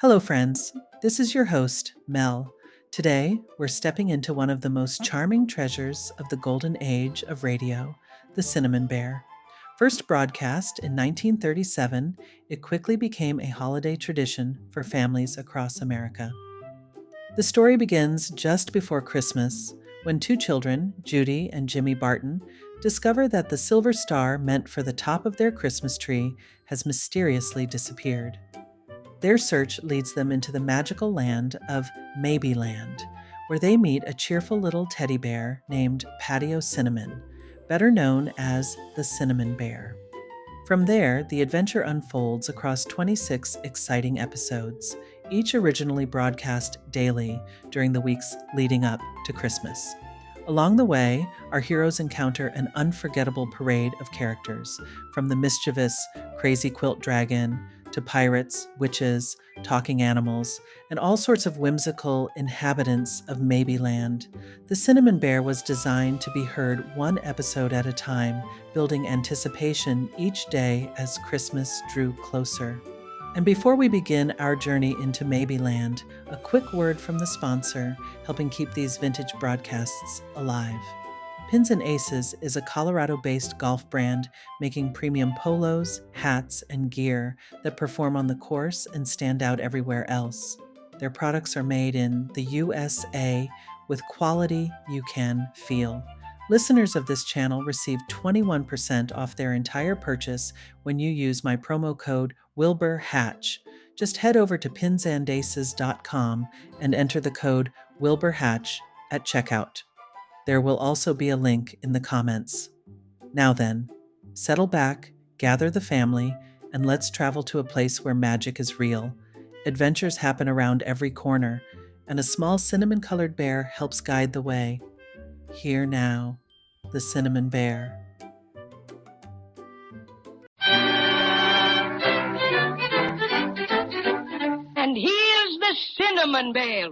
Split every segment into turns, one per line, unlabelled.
Hello, friends. This is your host, Mel. Today, we're stepping into one of the most charming treasures of the golden age of radio, the Cinnamon Bear. First broadcast in 1937, it quickly became a holiday tradition for families across America. The story begins just before Christmas, when two children, Judy and Jimmy Barton, discover that the silver star meant for the top of their Christmas tree has mysteriously disappeared. Their search leads them into the magical land of Maybeland, where they meet a cheerful little teddy bear named Paddy O'Cinnamon, better known as the Cinnamon Bear. From there, the adventure unfolds across 26 exciting episodes, each originally broadcast daily during the weeks leading up to Christmas. Along the way, our heroes encounter an unforgettable parade of characters, from the mischievous Crazy Quilt Dragon to pirates, witches, talking animals, and all sorts of whimsical inhabitants of Maybeland. The Cinnamon Bear was designed to be heard one episode at a time, building anticipation each day as Christmas drew closer. And before we begin our journey into Maybeland, a quick word from the sponsor, helping keep these vintage broadcasts alive. Pins and Aces is a Colorado-based golf brand making premium polos, hats, and gear that perform on the course and stand out everywhere else. Their products are made in the USA with quality you can feel. Listeners of this channel receive 21% off their entire purchase when you use my promo code WilburHatch. Just head over to pinsandaces.com and enter the code WilburHatch at checkout. There will also be a link in the comments. Now then, settle back, gather the family, and let's travel to a place where magic is real. Adventures happen around every corner, and a small cinnamon-colored bear helps guide the way. Here now, the Cinnamon Bear.
And here's the Cinnamon Bear.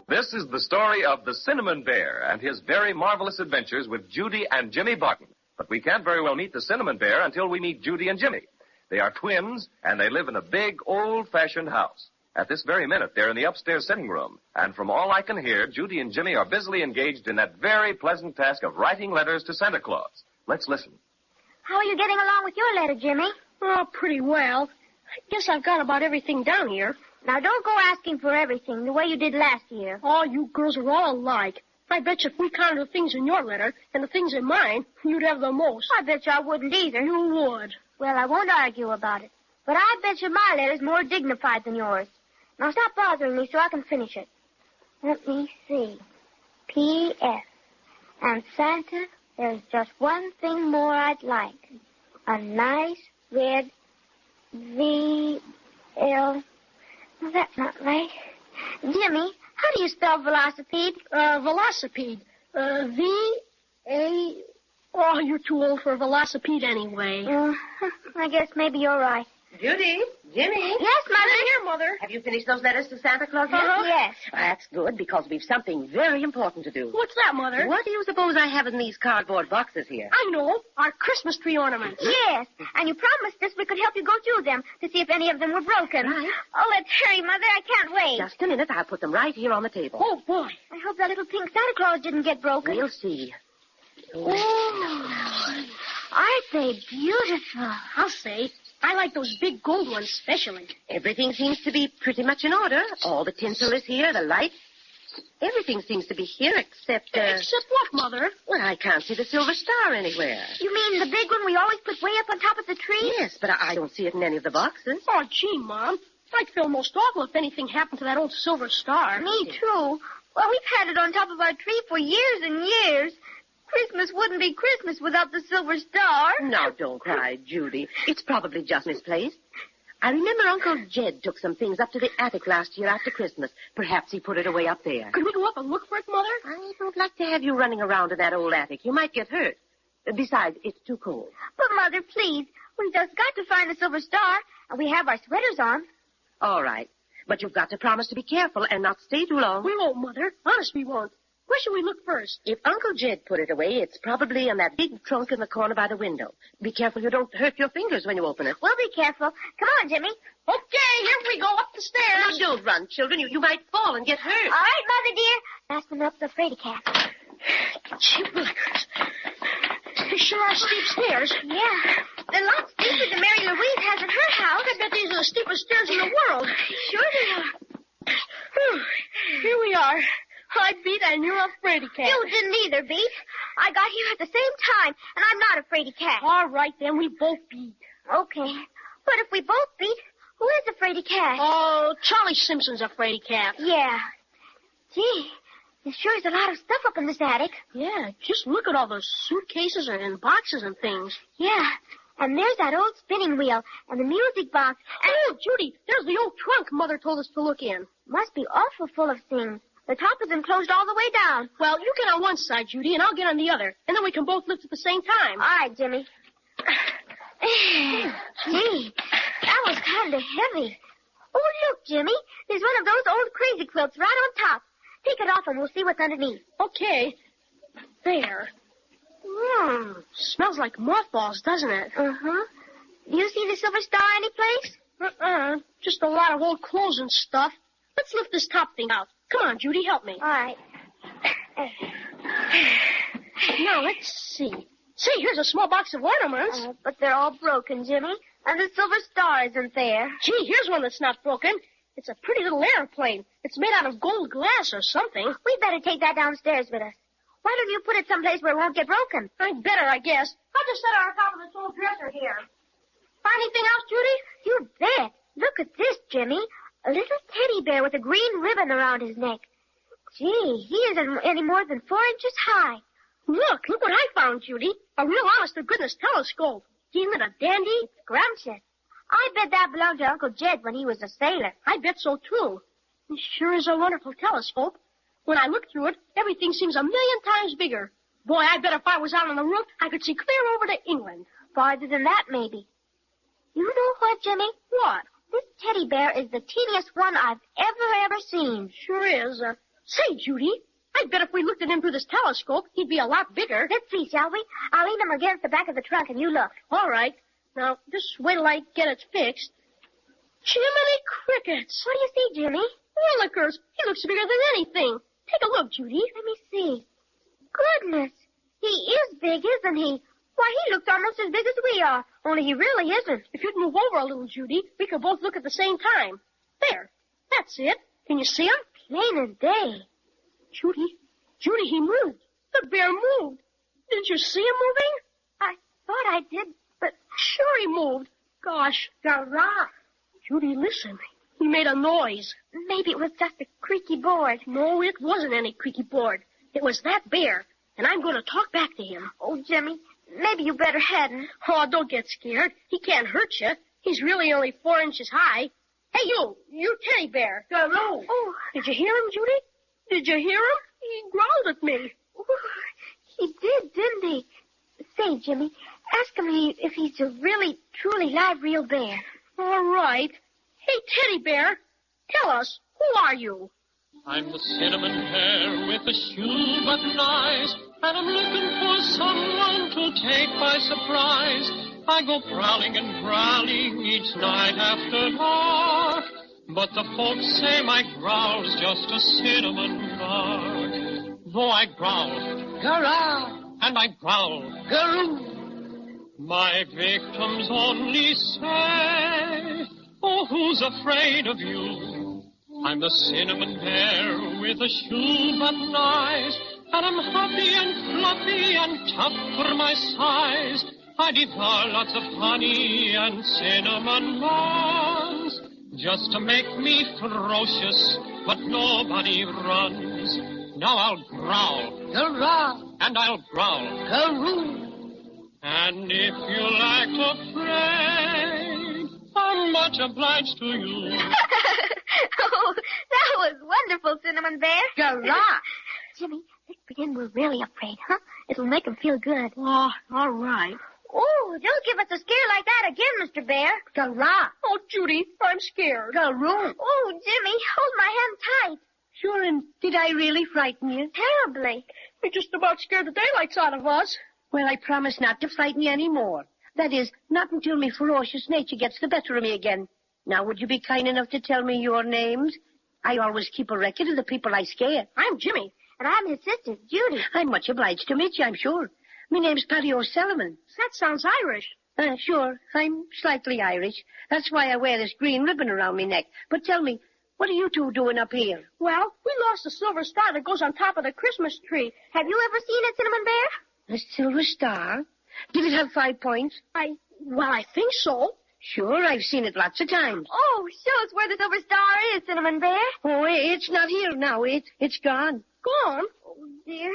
This is the story of the Cinnamon Bear and his very marvelous adventures with Judy and Jimmy Barton. But we can't very well meet the Cinnamon Bear until we meet Judy and Jimmy. They are twins, and they live in a big, old-fashioned house. At this very minute, they're in the upstairs sitting room. And from all I can hear, Judy and Jimmy are busily engaged in that very pleasant task of writing letters to Santa Claus. Let's listen.
How are you getting along with your letter, Jimmy?
Oh, pretty well. I guess I've got about everything down here.
Now, don't go asking for everything the way you did last year.
Oh, you girls are all alike. I bet you if we counted the things in your letter and the things in mine, you'd have the most.
I bet you I wouldn't either.
You would.
Well, I won't argue about it. But I bet you my letter's more dignified than yours. Now, stop bothering me so I can finish it. Let me see. P.S. And Santa, there's just one thing more I'd like. A nice red V.L. Well, that's not right. Jimmy, how do you spell velocipede?
Velocipede. V-A... Oh, you're too old for a velocipede anyway.
I guess maybe you're right.
Judy, Jimmy.
Yes, Mother.
Here, Mother.
Have you finished those letters to Santa Claus yet?
Yes.
That's good, because we've something very important to do.
What's that, Mother?
What do you suppose I have in these cardboard boxes here?
I know. Our Christmas tree ornaments.
Yes, and you promised us we could help you go through them to see if any of them were broken.
Right.
Oh, let's hurry, Mother. I can't wait.
Just a minute. I'll put them right here on the table.
Oh, boy.
I hope that little pink Santa Claus didn't get broken.
We'll see.
Oh, aren't they beautiful?
I'll say. I like those big gold ones especially.
Everything seems to be pretty much in order. All the tinsel is here, the lights. Everything seems to be here except...
Except what, Mother?
Well, I can't see the silver star anywhere.
You mean the big one we always put way up on top of the tree?
Yes, but I don't see it in any of the boxes.
Oh, gee, Mom. I'd feel most awful if anything happened to that old silver star.
Me too. Well, we've had it on top of our tree for years and years. Christmas wouldn't be Christmas without the silver star.
Now, don't cry, Judy. It's probably just misplaced. I remember Uncle Jed took some things up to the attic last year after Christmas. Perhaps he put it away up there.
Could we go up and look for it, Mother?
I don't like to have you running around in that old attic. You might get hurt. Besides, it's too cold.
But, Mother, please. We've just got to find the silver star, and we have our sweaters on.
All right. But you've got to promise to be careful and not stay too long.
We won't, Mother. Honest, we won't. Where should we look first?
If Uncle Jed put it away, it's probably in that big trunk in the corner by the window. Be careful you don't hurt your fingers when you open it.
We'll be careful. Come on, Jimmy.
Okay, here we go up the stairs.
Now, don't run, children. You might fall and get hurt.
All right, Mother dear. Fasten up the fraidy cat.
Gee willikers. They sure are steep stairs.
Yeah. They're a lot steeper than Mary Louise has in her house.
I bet these are the steepest stairs in the world.
Sure they are.
Whew. Here we are. I beat and you're a fraidy cat.
You didn't either, Beat. I got here at the same time, and I'm not a fraidy cat.
All right, then we both beat.
Okay. But if we both beat, who is a fraidy cat?
Oh, Charlie Simpson's a fraidy cat.
Yeah. Gee, there sure is a lot of stuff up in this attic.
Yeah, just look at all those suitcases and boxes and things.
Yeah. And there's that old spinning wheel and the music box. And
Oh, Judy, there's the old trunk Mother told us to look in.
must be awful full of things. The top is enclosed all the way down.
Well, you get on one side, Judy, and I'll get on the other. And then we can both lift at the same time.
All right, Jimmy. Gee, that was kind of heavy. Oh, look, Jimmy. There's one of those old crazy quilts right on top. Take it off and we'll see what's underneath.
Okay. There. Smells like mothballs, doesn't it?
Uh-huh. You seen the silver star anyplace?
Just a lot of old clothes and stuff. Let's lift this top thing out. Come on, Judy, help me.
All right.
Now, let's see. Say, here's a small box of ornaments.
But they're all broken, Jimmy. And the silver star isn't there.
Gee, here's one that's not broken. It's a pretty little airplane. It's made out of gold glass or something.
We better take that downstairs with us. Why don't you put it someplace where it won't get broken?
I'd better, I guess. I'll just set it on top of this old dresser here. Find anything else, Judy?
You bet. Look at this, Jimmy. A little teddy bear with a green ribbon around his neck. Gee, he isn't any more than 4 inches high.
Look what I found, Judy. A real honest-to-goodness telescope. Isn't it a dandy?
It's scrumptious. I bet that belonged to Uncle Jed when he was a sailor.
I bet so, too. It sure is a wonderful telescope. When I look through it, everything seems a million times bigger. Boy, I bet if I was out on the roof, I could see clear over to England.
Farther than that, maybe. You know what, Jimmy?
What?
This teddy bear is the teeniest one I've ever seen.
Sure is. Say, Judy, I bet if we looked at him through this telescope, he'd be a lot bigger.
Let's see, shall we? I'll lean him against the back of the trunk and you look.
All right. Now, just wait till I get it fixed. Jiminy crickets.
What do you see, Jimmy?
Willikers, he looks bigger than anything. Take a look, Judy.
Let me see. Goodness, he is big, isn't he? Why, he looks almost as big as we are, only he really isn't.
If you'd move over a little, Judy, we could both look at the same time. There. That's it. Can you see him?
Plain as day.
Judy, he moved. The bear moved. Didn't you see him moving?
I thought I did, but...
Sure he moved. Gosh.
Garage.
Judy, listen. He made a noise.
Maybe it was just a creaky board.
No, it wasn't any creaky board. It was that bear, and I'm going to talk back to him.
Oh, Jimmy, maybe you better hadn't.
Oh, don't get scared. He can't hurt you. He's really only 4 inches high. Hey, you teddy bear.
Hello. Oh.
Did you hear him, Judy? Did you hear him? He growled at me.
Oh, he did, didn't he? Say, Jimmy, ask him if he's a really, truly live, real bear.
All right. Hey, teddy bear, tell us, who are you?
I'm the cinnamon bear with the shoe button eyes, and I'm looking for someone to take by surprise. I go prowling and growling each night after dark, but the folks say my growl's just a cinnamon bark. Though I growl, growl, and I growl, garoo, my victims only say, oh, who's afraid of you? I'm the cinnamon bear with the shoe button eyes, and I'm huffy and fluffy and tough for my size. I devour lots of honey and cinnamon buns, just to make me ferocious, but nobody runs. Now I'll growl, growl, and I'll growl, garoo. And if you act afraid, I'm much obliged to you.
Oh, that was wonderful, Cinnamon Bear.
Hurrah!
Jimmy, let's pretend we're really afraid, huh? It'll make him feel good.
Oh, all right.
Oh, don't give us a scare like that again, Mr. Bear.
Hurrah! Oh, Judy, I'm scared. Garoo.
Oh, Jimmy, hold my hand tight.
Sure, and did I really frighten you?
Terribly.
You just about scared the daylights out of us. Well, I promise not to frighten you any more. That is, not until my ferocious nature gets the better of me again. Now, would you be kind enough to tell me your names? I always keep a record of the people I scare.
I'm Jimmy, and I'm his sister, Judy.
I'm much obliged to meet you, I'm sure. My name's Paddy O'Cinnamon.
That sounds Irish.
Sure, I'm slightly Irish. That's why I wear this green ribbon around my neck. But tell me, what are you two doing up here?
Well, we lost the silver star that goes on top of the Christmas tree. Have you ever seen it, Cinnamon Bear?
A silver star? Did it have 5 points?
I think so.
Sure, I've seen it lots of times.
Oh, show us where the silver star is, Cinnamon Bear.
Oh, it's not here now. It's gone.
Gone? Oh, dear.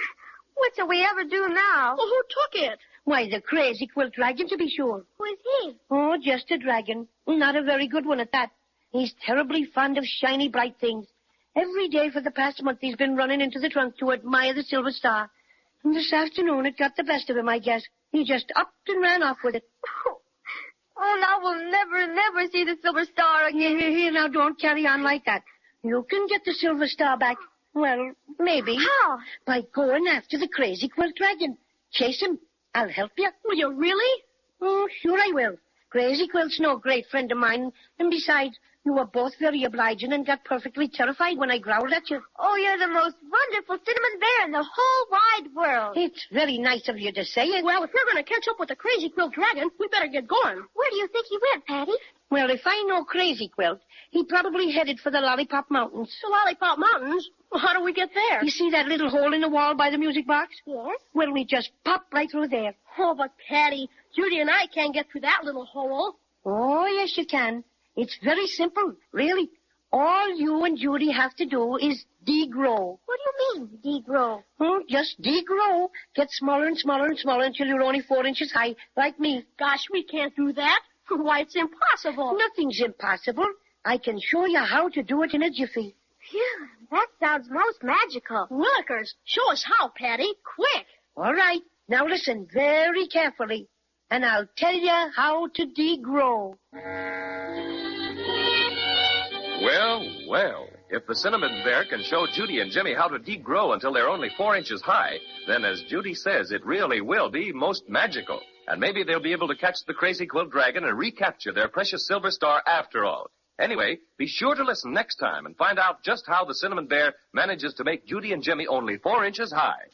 What shall we ever do now?
Well, who took it? Why, the Crazy Quilt Dragon, to be sure.
Who is he?
Oh, just a dragon. Not a very good one at that. He's terribly fond of shiny, bright things. Every day for the past month he's been running into the trunk to admire the silver star. And this afternoon it got the best of him, I guess. He just upped and ran off with it.
Oh, now we'll never see the silver star again.
Here, now, don't carry on like that. You can get the silver star back. Well, maybe.
How?
By going after the Crazy Quilt Dragon. Chase him. I'll help you.
Will you really?
Oh, sure I will. Crazy Quilt's no great friend of mine. And besides, you were both very obliging and got perfectly terrified when I growled at you.
Oh, you're the most wonderful Cinnamon Bear in the whole wide world.
It's very nice of you to say it.
Well, if we're going to catch up with the Crazy Quilt Dragon, we better get going. Where do you think he went, Paddy?
Well, if I know Crazy Quilt, he probably headed for the Lollipop Mountains.
The Lollipop Mountains? Well, how do we get there?
You see that little hole in the wall by the music box?
Yes.
Well, we just pop right through there.
Oh, but Paddy, Judy and I can't get through that little hole.
Oh, yes, you can. It's very simple, really. All you and Judy have to do is degrow.
What do you mean, degrow?
Oh, just degrow. Get smaller and smaller and smaller until you're only 4 inches high, like me.
Gosh, we can't do that. Why, it's impossible.
Nothing's impossible. I can show you how to do it in a jiffy.
Phew, that sounds most magical.
Willikers, show us how, Paddy. Quick. All right. Now listen very carefully, and I'll tell you how to degrow.
Well, if the Cinnamon Bear can show Judy and Jimmy how to degrow until they're only 4 inches high, then as Judy says, it really will be most magical. And maybe they'll be able to catch the Crazy Quilt Dragon and recapture their precious silver star after all. Anyway, be sure to listen next time and find out just how the Cinnamon Bear manages to make Judy and Jimmy only 4 inches high.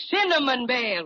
Cinnamon Bear.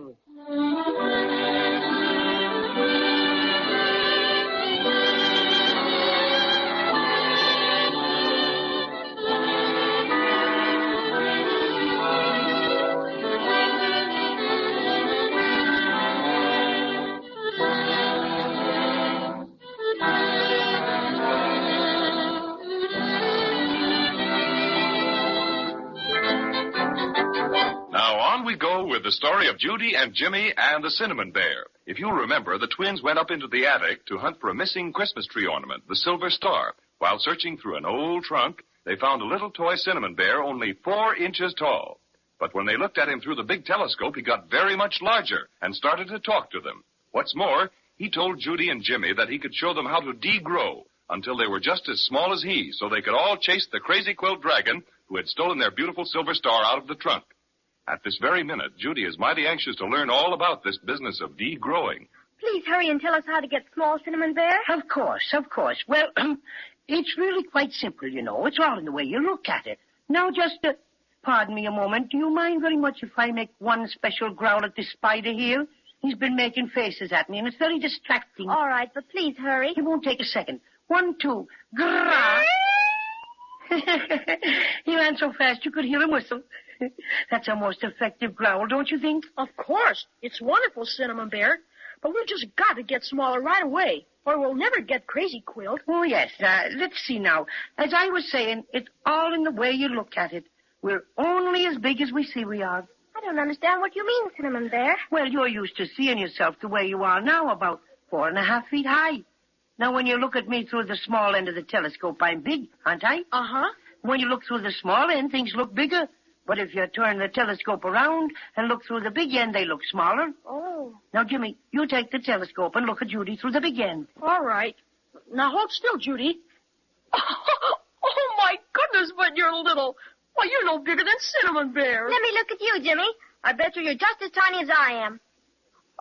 With the story of Judy and Jimmy and the Cinnamon Bear. If you remember, the twins went up into the attic to hunt for a missing Christmas tree ornament, the silver star. While searching through an old trunk, they found a little toy Cinnamon Bear only 4 inches tall. But when they looked at him through the big telescope, he got very much larger and started to talk to them. What's more, he told Judy and Jimmy that he could show them how to degrow until they were just as small as he, so they could all chase the Crazy Quilt Dragon who had stolen their beautiful silver star out of the trunk. At this very minute, Judy is mighty anxious to learn all about this business of degrowing.
Please hurry and tell us how to get small, Cinnamon Bear.
Of course. Well, it's really quite simple, you know. It's all in the way you look at it. Now, just Pardon me a moment. Do you mind very much if I make one special growl at this spider here? He's been making faces at me, and it's very distracting.
All right, but please hurry.
It won't take a second. 1, 2. Grrrr. He ran so fast you could hear him whistle. That's a most effective growl, don't you think?
Of course. It's wonderful, Cinnamon Bear. But we've just got to get smaller right away, or we'll never get Crazy Quilt.
Oh, yes. Let's see now. As I was saying, it's all in the way you look at it. We're only as big as we see we are.
I don't understand what you mean, Cinnamon Bear.
Well, you're used to seeing yourself the way you are now, about 4.5 feet high. Now, when you look at me through the small end of the telescope, I'm big, aren't I?
Uh-huh.
When you look through the small end, things look bigger. But if you turn the telescope around and look through the big end, they look smaller.
Oh.
Now, Jimmy, you take the telescope and look at Judy through the big end.
All right. Now, hold still, Judy. Oh, my goodness, but you're little. Why, you're no bigger than Cinnamon Bear.
Let me look at you, Jimmy. I bet you're just as tiny as I am.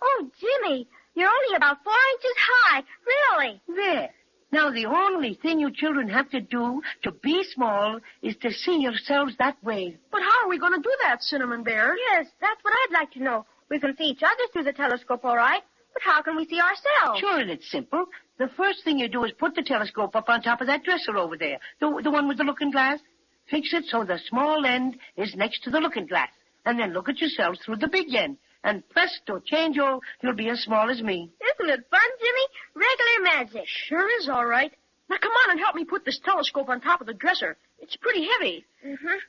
Oh, Jimmy, you're only about 4 inches high. Really?
There. Now, the only thing you children have to do to be small is to see yourselves that way.
But how are we going to do that, Cinnamon Bear?
Yes, that's what I'd like to know. We can see each other through the telescope, all right. But how can we see ourselves?
Sure, and it's simple. The first thing you do is put the telescope up on top of that dresser over there. The one with the looking glass. Fix it so the small end is next to the looking glass. And then look at yourselves through the big end. And presto, change-o, you'll be as small as me.
Isn't it fun, Jimmy? Regular magic.
Sure is all right. Now, come on and help me put this telescope on top of the dresser. It's pretty heavy.
Mm-hmm.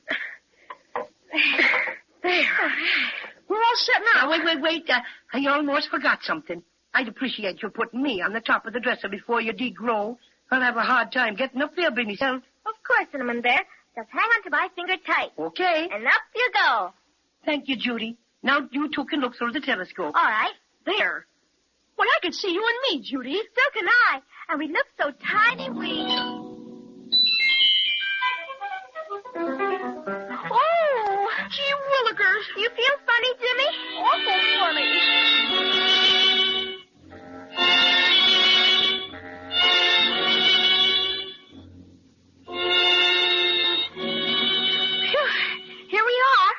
There. We're all set now.
Wait. I almost forgot something. I'd appreciate you putting me on the top of the dresser before you degrow. I'll have a hard time getting up there by myself.
Of course, Cinnamon Bear. Just hang on to my finger tight.
Okay.
And up you go.
Thank you, Judy. Now you two can look through the telescope.
All right.
There. Why, I can see you and me, Judy.
So can I. And we look so tiny, we... Oh!
Gee willikers.
You feel funny, Jimmy?
Awful funny.
Here we are.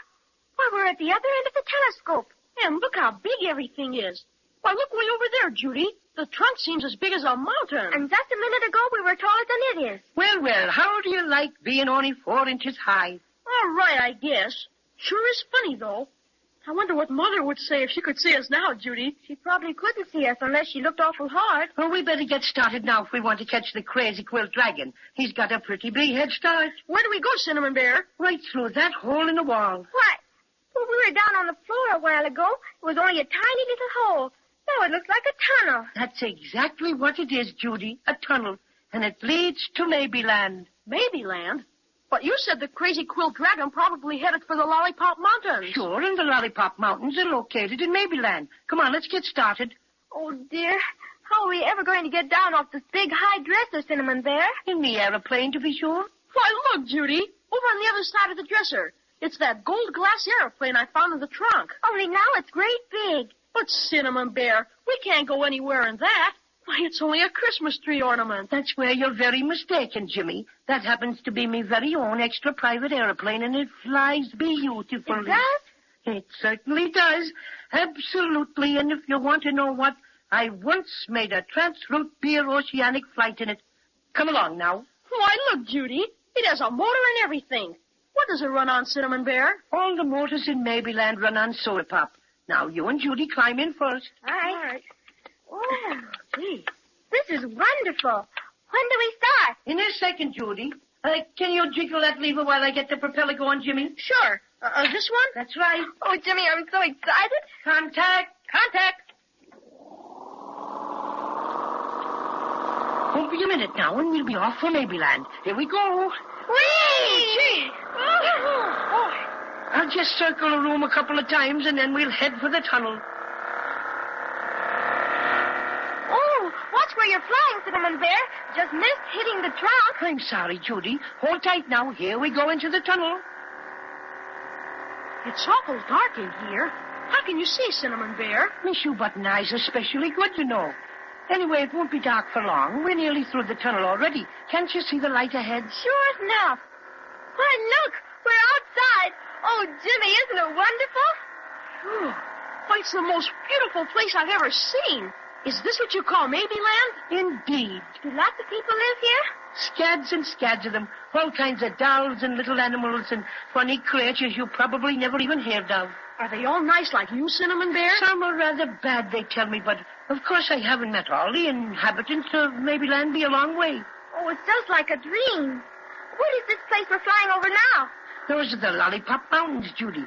Why, we're at the other end of the telescope.
And look how big everything is. Why, look way over there, Judy. The trunk seems as big as a mountain.
And just a minute ago, we were taller than it is.
Well, how do you like being only 4 inches high?
All right, I guess. Sure is funny, though. I wonder what Mother would say if she could see us now, Judy.
She probably couldn't see us unless she looked awful hard.
Well, we better get started now if we want to catch the Crazy Quilt Dragon. He's got a pretty big head start.
Where do we go, Cinnamon Bear?
Right through that hole in the wall.
What? Well, we were down on the floor a while ago. It was only a tiny little hole. Now it looks like a tunnel.
That's exactly what it is, Judy. A tunnel. And it leads to Maybeland.
Maybeland? But you said the Crazy Quilt Dragon probably headed for the Lollipop Mountains.
Sure, and the Lollipop Mountains are located in Maybeland. Come on, let's get started.
Oh, dear. How are we ever going to get down off this big high dresser, Cinnamon Bear?
In the airplane, to be sure.
Why, look, Judy. Over on the other side of the dresser. It's that gold glass airplane I found in the trunk.
Only now it's great big.
But, Cinnamon Bear, we can't go anywhere in that. Why, it's only a Christmas tree ornament.
That's where you're very mistaken, Jimmy. That happens to be me very own extra private airplane, and it flies beautifully.
It does?
It certainly does. Absolutely. And if you want to know what, I once made a transroute beer oceanic flight in it. Come along now.
Why, look, Judy. It has a motor and everything. What does it run on, Cinnamon Bear?
All the motors in Maybeland run on soda pop. Now, you and Judy climb in first.
All right. Oh, gee. This is wonderful. When do we start?
In a second, Judy. Can you jiggle that lever while I get the propeller going, Jimmy?
Sure. This one?
That's right.
Oh, Jimmy, I'm so excited.
Contact. Won't be a minute now, and we'll be off for Maybeland. Here we go.
Whee!
Gee. Oh.
I'll just circle the room a couple of times, and then we'll head for the tunnel.
Oh, watch where you're flying, Cinnamon Bear. Just missed hitting the trunk.
I'm sorry, Judy. Hold tight now. Here we go into the tunnel.
It's awful dark in here. How can you see, Cinnamon Bear?
My shoe button eyes are especially good, you know. Anyway, it won't be dark for long. We're nearly through the tunnel already. Can't you see the light ahead?
Sure enough. Why, look, we're outside. Oh, Jimmy, isn't it wonderful?
Why, it's the most beautiful place I've ever seen. Is this what you call Maybeland?
Indeed.
Do lots of people live here?
Scads and scads of them. All kinds of dolls and little animals and funny creatures you probably never even heard of.
Are they all nice like you, Cinnamon Bear?
Some are rather bad, they tell me, but of course I haven't met all the inhabitants of Maybeland. Be a long way.
Oh, it's just like a dream. What is this place we're flying over now?
Those are the Lollipop Mountains, Judy.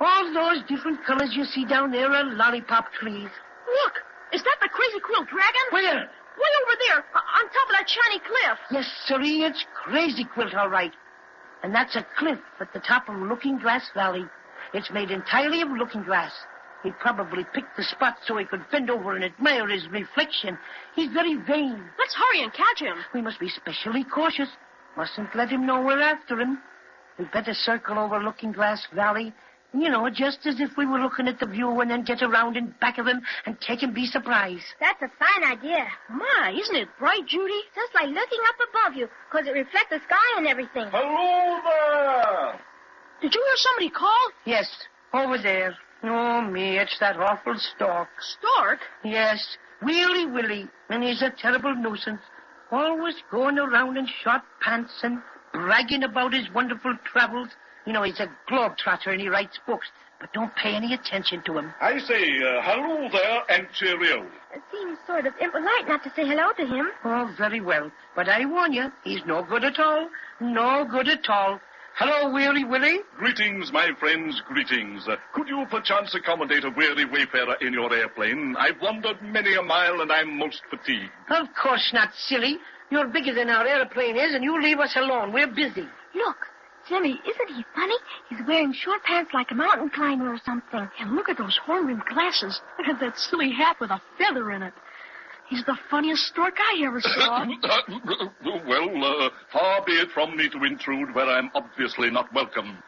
All those different colors you see down there are lollipop trees.
Look, is that the Crazy Quilt Dragon?
Where?
Way over there, on top of that shiny cliff.
Yes, sirree, it's Crazy Quilt, all right. And that's a cliff at the top of Looking Glass Valley. It's made entirely of looking glass. He probably picked the spot so he could bend over and admire his reflection. He's very vain.
Let's hurry and catch him.
We must be specially cautious. Mustn't let him know we're after him. We'd better circle over Looking Glass Valley, you know, just as if we were looking at the view, and then get around in back of him and take him by surprise.
That's a fine idea.
My, isn't it bright, Judy?
Just like looking up above you, because it reflects the sky and everything.
Hello there!
Did you hear somebody call?
Yes, over there. Oh, me, it's that awful stork.
Stork?
Yes, Willy, and he's a terrible nuisance. Always going around in short pants and bragging about his wonderful travels. You know, he's a globetrotter and he writes books, but don't pay any attention to him.
I say, hello there and cheerio.
It seems sort of impolite not to say hello to him.
Oh, very well. But I warn you, he's no good at all. No good at all. Hello, Willy.
Greetings, my friends, greetings. Could you perchance accommodate a weary wayfarer in your airplane? I've wandered many a mile and I'm most fatigued.
Of course not, silly. You're bigger than our airplane is, and you leave us alone. We're busy.
Look, Jimmy, isn't he funny? He's wearing short pants like a mountain climber or something.
And look at those horn-rimmed glasses. Look at that silly hat with a feather in it. He's the funniest stork I ever saw.
Well, far be it from me to intrude where I'm obviously not welcome.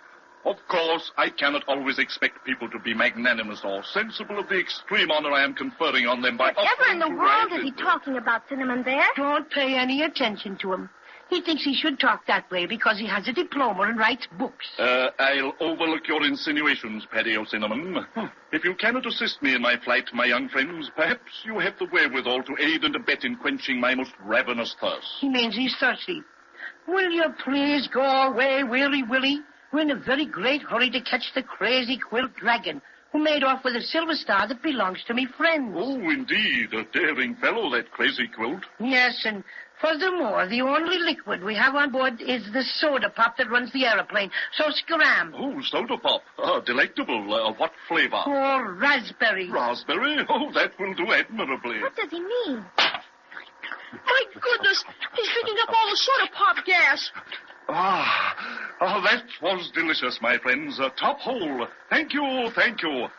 Of course, I cannot always expect people to be magnanimous or sensible of the extreme honor I am conferring on them by
Whatever in the
offering to
world
ride
is he
with-
talking about, Cinnamon Bear?
Don't pay any attention to him. He thinks he should talk that way because he has a diploma and writes books.
I'll overlook your insinuations, Paddy O'Cinnamon. If you cannot assist me in my flight, my young friends, perhaps you have the wherewithal to aid and abet in quenching my most ravenous thirst.
He means he's thirsty. Will you please go away, Willy? We're in a very great hurry to catch the Crazy Quilt Dragon, who made off with a silver star that belongs to me friends.
Oh, indeed, a daring fellow, that Crazy Quilt.
Yes, and furthermore, the only liquid we have on board is the soda pop that runs the aeroplane. So scram.
Oh, soda pop. Delectable. What flavor?
Oh, raspberry.
Raspberry? Oh, that will do admirably.
What does he mean?
My goodness, he's picking up all the soda pop gas.
That was delicious, my friends. Top hole. Thank you.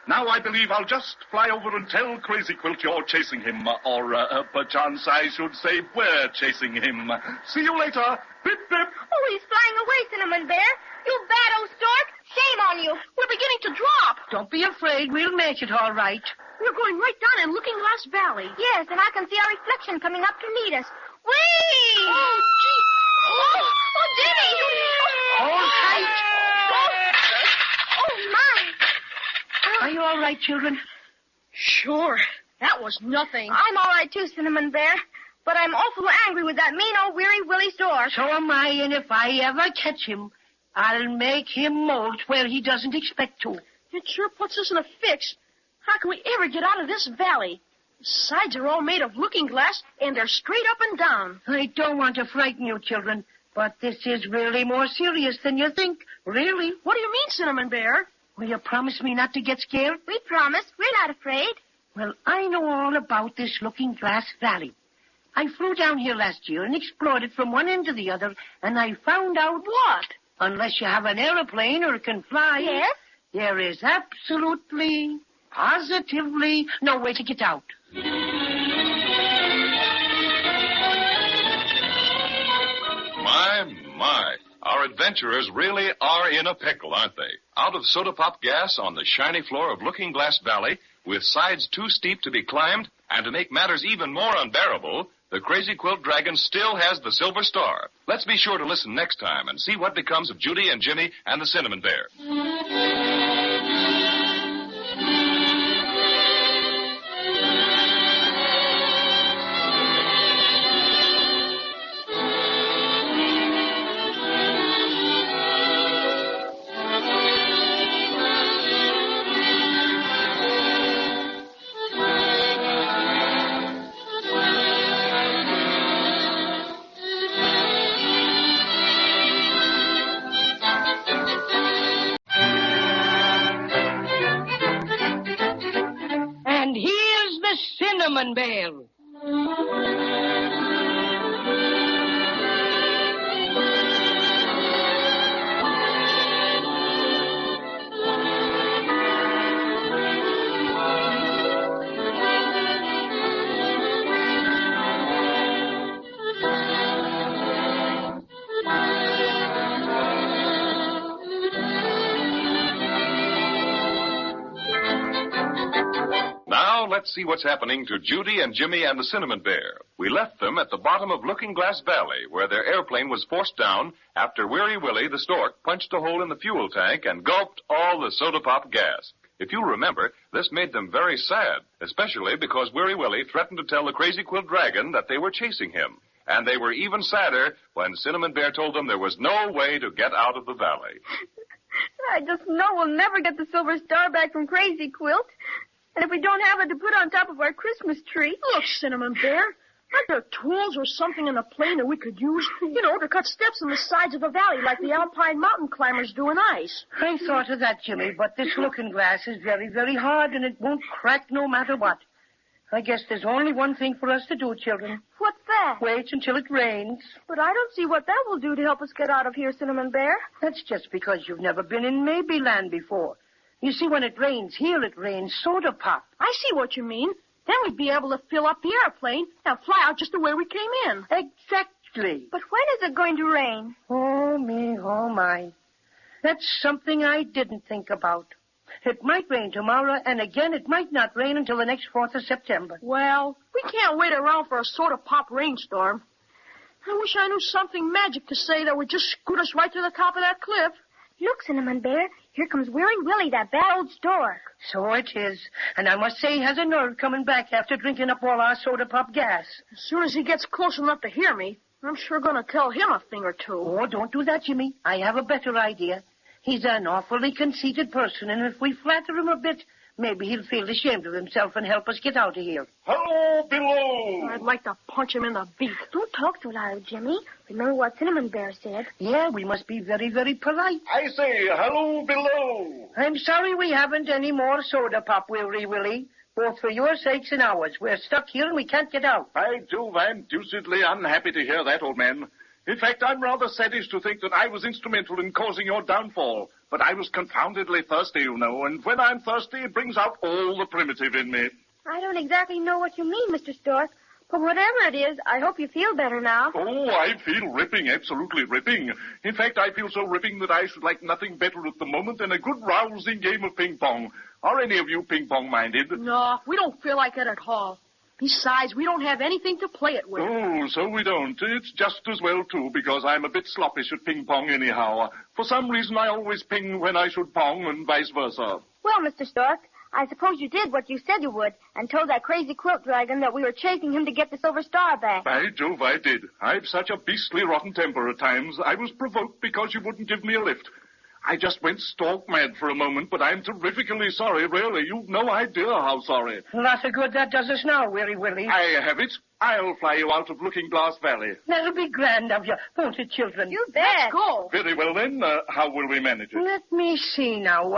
Now I believe I'll just fly over and tell Crazy Quilt you're chasing him. Or, perchance I should say we're chasing him. See you later. Pip, pip.
Oh, he's flying away, Cinnamon Bear. You bad old stork. Shame on you.
We're beginning to drop.
Don't be afraid. We'll make it all right.
We're going right down in Looking Glass Valley.
Yes, and I can see our reflection coming up to meet us. Whee!
Oh, gee.
Oh, Jimmy!
Hold tight.
Oh, my.
Are you all right, children?
Sure. That was nothing.
I'm all right, too, Cinnamon Bear. But I'm awful angry with that mean old weary Willy stork.
So am I, and if I ever catch him, I'll make him molt where he doesn't expect to.
It sure puts us in a fix. How can we ever get out of this valley? The sides are all made of looking glass, and they're straight up and down.
I don't want to frighten you, children, but this is really more serious than you think. Really.
What do you mean, Cinnamon Bear?
Will you promise me not to get scared?
We promise. We're not afraid.
Well, I know all about this Looking Glass Valley. I flew down here last year and explored it from one end to the other, and I found out what? Unless you have an airplane or can fly,
Yes?
there is absolutely, positively no way to get out.
My. Our adventurers really are in a pickle, aren't they? Out of soda pop gas on the shiny floor of Looking Glass Valley, with sides too steep to be climbed, and to make matters even more unbearable, The Crazy Quilt Dragon still has the silver star. Let's be sure to listen next time and see what becomes of Judy and Jimmy and the Cinnamon Bear.
And here's the Cinnamon Bear.
Now, let's see what's happening to Judy and Jimmy and the Cinnamon Bear. We left them at the bottom of Looking Glass Valley, where their airplane was forced down after Weary Willy, the stork, punched a hole in the fuel tank and gulped all the soda pop gas. If you remember, this made them very sad, especially because Weary Willy threatened to tell the Crazy Quilt Dragon that they were chasing him. And they were even sadder when Cinnamon Bear told them there was no way to get out of the valley.
I just know we'll never get the silver star back from Crazy Quilt. And if we don't have it to put on top of our Christmas tree...
Look, Cinnamon Bear, aren't there tools or something in the plane that we could use? You know, to cut steps in the sides of the valley like the alpine mountain climbers do in ice.
I thought of that, Jimmy, but this looking glass is very, very hard, and it won't crack no matter what. I guess there's only one thing for us to do, children.
What's that?
Wait until it rains.
But I don't see what that will do to help us get out of here, Cinnamon Bear.
That's just because you've never been in Maybeland before. You see, when it rains here, it rains soda pop.
I see what you mean. Then we'd be able to fill up the airplane and fly out just the way we came in.
Exactly.
But when is it going to rain?
Oh, me, oh, my. That's something I didn't think about. It might rain tomorrow, and again, it might not rain until the next 4th of September.
Well, we can't wait around for a soda pop rainstorm. I wish I knew something magic to say that would just scoot us right to the top of that cliff.
Look, Cinnamon Bear, here comes Weary Willy, that bad old stork.
So it is. And I must say he has a nerve coming back after drinking up all our soda pop gas.
As soon as he gets close enough to hear me, I'm sure going to tell him a thing or two.
Oh, don't do that, Jimmy. I have a better idea. He's an awfully conceited person, and if we flatter him a bit, maybe he'll feel ashamed of himself and help us get out of here.
Hello below!
I'd like to punch him in the beak.
Don't talk so loud, Jimmy. Remember what Cinnamon Bear said.
Yeah, we must be very, very polite.
I say, hello below!
I'm sorry we haven't any more soda pop, Weary Willy. Both for your sakes and ours. We're stuck here and we can't get out.
I do, I'm deucedly unhappy to hear that, old man. In fact, I'm rather saddened to think that I was instrumental in causing your downfall. But I was confoundedly thirsty, you know, and when I'm thirsty, it brings out all the primitive in me.
I don't exactly know what you mean, Mr. Stork, but whatever it is, I hope you feel better now.
Oh, I feel ripping, absolutely ripping. In fact, I feel so ripping that I should like nothing better at the moment than a good rousing game of ping-pong. Are any of you ping-pong-minded?
No, we don't feel like it at all. Besides, we don't have anything to play it with.
Oh, so we don't. It's just as well, too, because I'm a bit sloppish at ping-pong anyhow. For some reason, I always ping when I should pong and vice versa.
Well, Mr. Stork, I suppose you did what you said you would and told that Crazy Quilt Dragon that we were chasing him to get the silver star back.
By Jove, I did. I've such a beastly rotten temper at times. I was provoked because you wouldn't give me a lift. I just went stark mad for a moment, but I'm terrifically sorry, really. You've no idea how sorry.
Lot of good that does us now, Weary Willy.
I have it. I'll fly you out of Looking Glass Valley.
That'll be grand of you, won't it, children?
You bet.
Let's go.
Very well, then. How will we manage it?
Let me see now.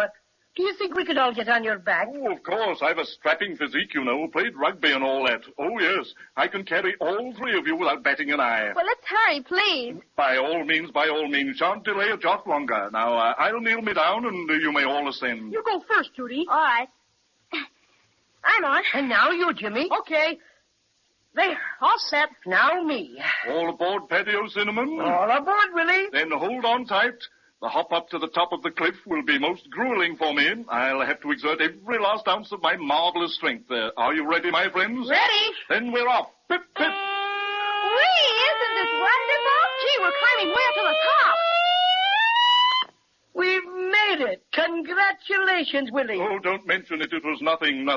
Do you think we could all get on your back?
Oh, of course. I've a strapping physique, you know. Played rugby and all that. Oh, yes. I can carry all three of you without batting an eye.
Well, let's hurry, please.
By all means, by all means. Shan't delay a jot longer. Now, I'll kneel me down and you may all ascend.
You go first, Judy.
All right. I'm on.
And now you, Jimmy.
Okay. There, all set.
Now me.
All aboard, Paddy O'Cinnamon?
All aboard, Willy.
Then hold on tight. The hop up to the top of the cliff will be most grueling for me. I'll have to exert every last ounce of my marvelous strength. Are you ready, my friends?
Ready.
Then we're off. Pip, pip.
Whee! Isn't this wonderful?
Gee, we're climbing way up to the top.
We've made it. Congratulations, Willy.
Oh, don't mention it. It was nothing.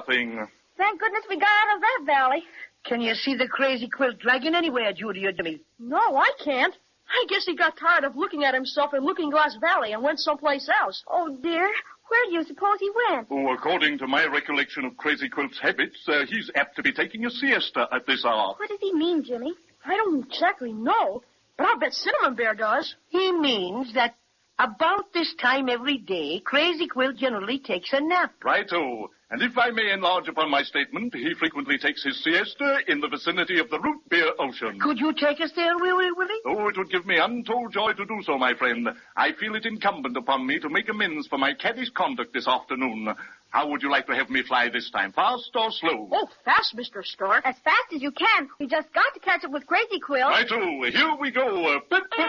Thank goodness we got out of that valley.
Can you see the Crazy Quilt Dragon anywhere, Judy or Jimmy?
No, I can't. I guess he got tired of looking at himself in Looking Glass Valley and went someplace else.
Oh, dear. Where do you suppose he went?
Oh, according to my recollection of Crazy Quilt's habits, he's apt to be taking a siesta at this hour.
What does he mean, Jimmy?
I don't exactly know, but I'll bet Cinnamon Bear does.
He means that about this time every day, Crazy Quilt generally takes a nap.
Righto. And if I may enlarge upon my statement, he frequently takes his siesta in the vicinity of the root beer ocean.
Could you take us there, Willy?
Oh, it would give me untold joy to do so, my friend. I feel it incumbent upon me to make amends for my caddish conduct this afternoon. How would you like to have me fly this time, fast or slow?
Oh, fast, Mr. Stork.
As fast as you can. We just got to catch up with Crazy Quilt.
Righto. Here we go. Pip, pip.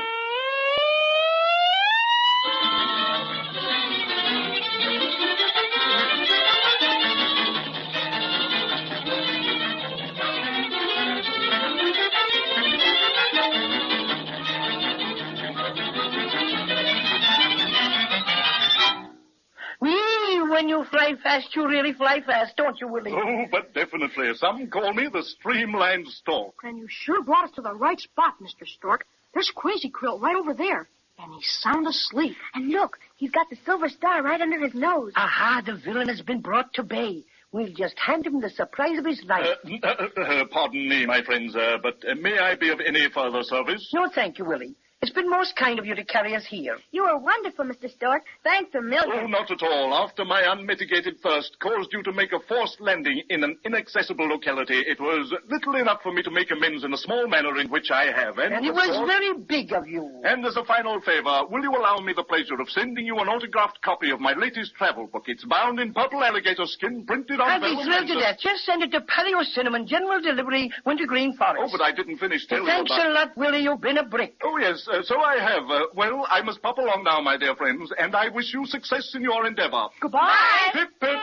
When you fly fast, you really fly fast, don't you, Willy?
Oh, but definitely. Some call me the streamlined stork.
And you sure brought us to the right spot, Mr. Stork. There's Crazy Quilt right over there, and he's sound asleep.
And look, he's got the silver star right under his nose.
Aha, the villain has been brought to bay. We'll just hand him the surprise of his life.
Pardon me, my friends, but may I be of any further service?
No, thank you, Willy. It's been most kind of you to carry us here.
You are wonderful, Mr. Stork. Thanks a million.
Oh, not at all. After my unmitigated thirst caused you to make a forced landing in an inaccessible locality, it was little enough for me to make amends in the small manner in which I have.
And it was very big of you.
And as a final favor, will you allow me the pleasure of sending you an autographed copy of my latest travel book? It's bound in purple alligator skin, printed on
I'd be
vellum.
thrilled to death. Just send it to Paddy O'Cinnamon, General Delivery, Wintergreen Forest.
Oh, but I didn't finish telling you
Thanks
about...
a lot, Willy. You've been a brick.
Oh, yes, so I have. Well, I must pop along now, my dear friends, and I wish you success in your endeavor.
Goodbye.
Pip, pip.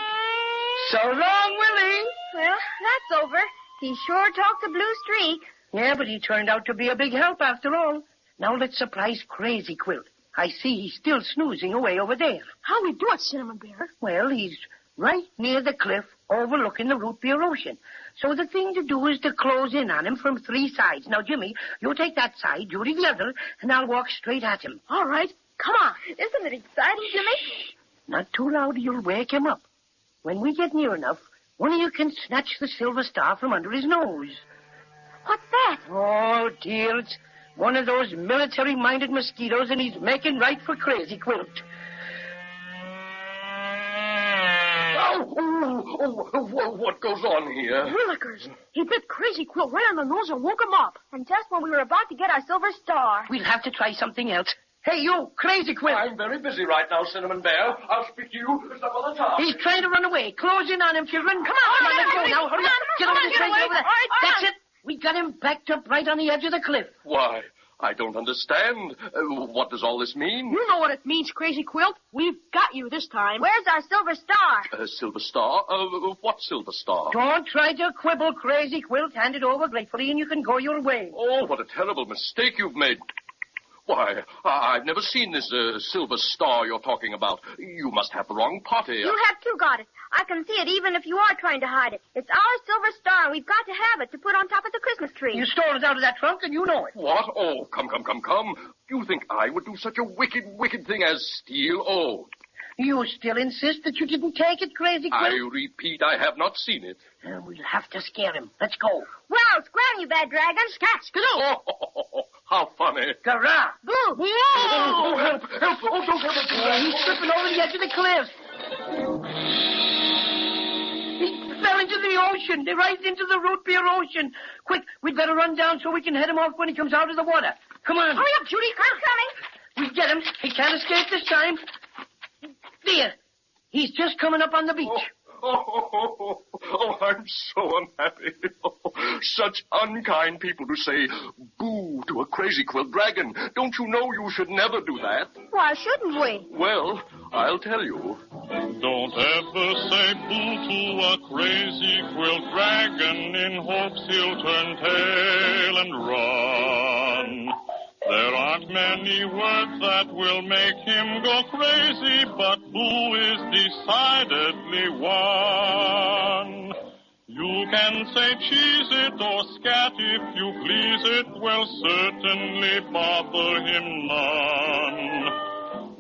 So long, Willy.
Well, that's over. He sure talked a blue streak.
Yeah, but he turned out to be a big help after all. Now let's surprise Crazy Quilt. I see he's still snoozing away over there.
How we do it, Cinnamon Bear?
Well, he's right near the cliff overlooking the root beer ocean. So the thing to do is to close in on him from three sides. Now, Jimmy, you take that side, Judy the other, and I'll walk straight at him.
All right. Come on.
Isn't it exciting, Jimmy?
Not too loud, you'll wake him up. When we get near enough, one of you can snatch the silver star from under his nose.
What's that?
Oh, dear, it's one of those military-minded mosquitoes, and he's making right for Crazy Quilt.
Oh, what goes on here?
Willikers. He bit Crazy Quilt right on the nose and woke him up.
And just when we were about to get our silver star.
We'll have to try something else. Hey, you, Crazy Quilt.
I'm very busy right now, Cinnamon Bear. I'll speak to you some other time.
He's trying to run away. Close in on him, children. Come on, let's go now. Hurry up. Get over this way, get over there. That's it. We got him backed up right on the edge of the cliff.
Why, I don't understand. What does all this mean?
You know what it means, Crazy Quilt. We've got you this time.
Where's our silver star?
Silver Star? What Silver Star?
Don't try to quibble, Crazy Quilt. Hand it over gratefully and you can go your way.
Oh, what a terrible mistake you've made. Why, I've never seen this Silver Star you're talking about. You must have the wrong party.
You have too, Goddess. I can see it even if you are trying to hide it. It's our silver star, and we've got to have it to put on top of the Christmas tree.
You stole it out of that trunk, and you know it.
What? Oh, come. You think I would do such a wicked thing as steal? Oh.
You still insist that you didn't take it, Crazy Quilt?
I repeat, I have not seen it.
We'll have to scare him. Let's go.
Well, scram, you bad dragon.
Scat, skidoo.
Oh, how funny.
Garah.
Boo.
Oh, help. Oh, don't ever do that.
He's slipping over the edge of the cliff. He fell into the ocean. Right into the root beer ocean. Quick, we'd better run down so we can head him off when he comes out of the water. Come on.
Hurry up, Judy.
I'm coming.
We get him. He can't escape this time. There. He's just coming up on the beach.
Oh, I'm so unhappy. Such unkind people to say boo to a Crazy Quilt Dragon. Don't you know you should never do that?
Why shouldn't we?
Well, I'll tell you.
Don't ever say boo to a crazy quilt dragon in hopes he'll turn tail and run. There aren't many words that will make him go crazy, but boo is decidedly one. You can say cheese it or scat if you please, it will certainly bother him none.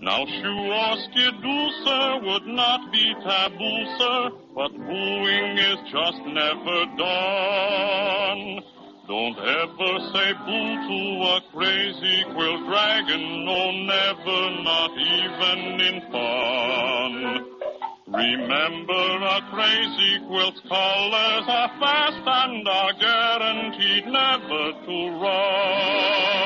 Now shoo or skidoo, sir, would not be taboo, sir, but booing is just never done. Don't ever say boo to a crazy quilt dragon, no, never, not even in fun. Remember, a crazy quilt's colors are fast and are guaranteed never to run.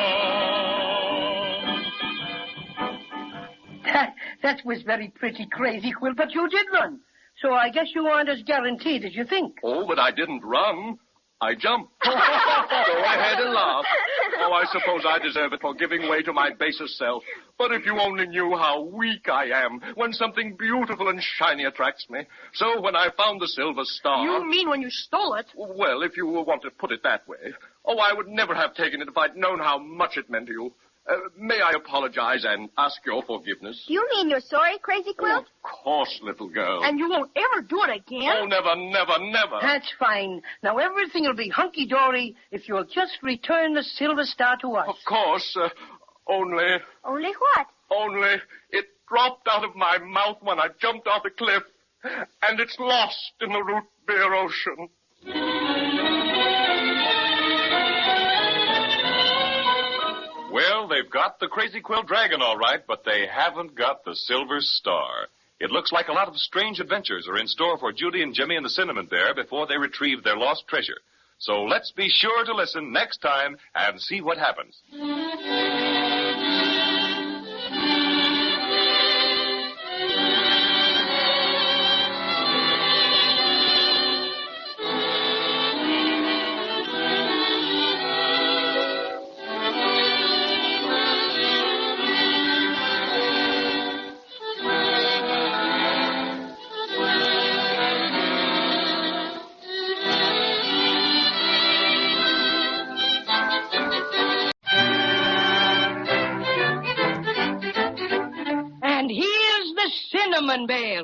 That was very pretty, Crazy Quilt, but you did run. So I guess you aren't as guaranteed as you think.
Oh, but I didn't run. I jumped. Go ahead and laugh. Oh, I suppose I deserve it for giving way to my basest self. But if you only knew how weak I am when something beautiful and shiny attracts me. So when I found the silver star...
You mean when you stole it?
Well, if you want to put it that way. Oh, I would never have taken it if I'd known how much it meant to you. May I apologize and ask your forgiveness?
Do you mean you're sorry, Crazy Quilt?
Of course, little girl.
And you won't ever do it again?
Oh, never, never, never.
That's fine. Now everything will be hunky-dory if you'll just return the silver star to us.
Of course, only...
Only what?
Only it dropped out of my mouth when I jumped off the cliff, and it's lost in the root beer ocean.
Well, they've got the Crazy Quilt Dragon all right, but they haven't got the Silver Star. It looks like a lot of strange adventures are in store for Judy and Jimmy and the Cinnamon Bear before they retrieve their lost treasure. So let's be sure to listen next time and see what happens.
And here's the Cinnamon Bear.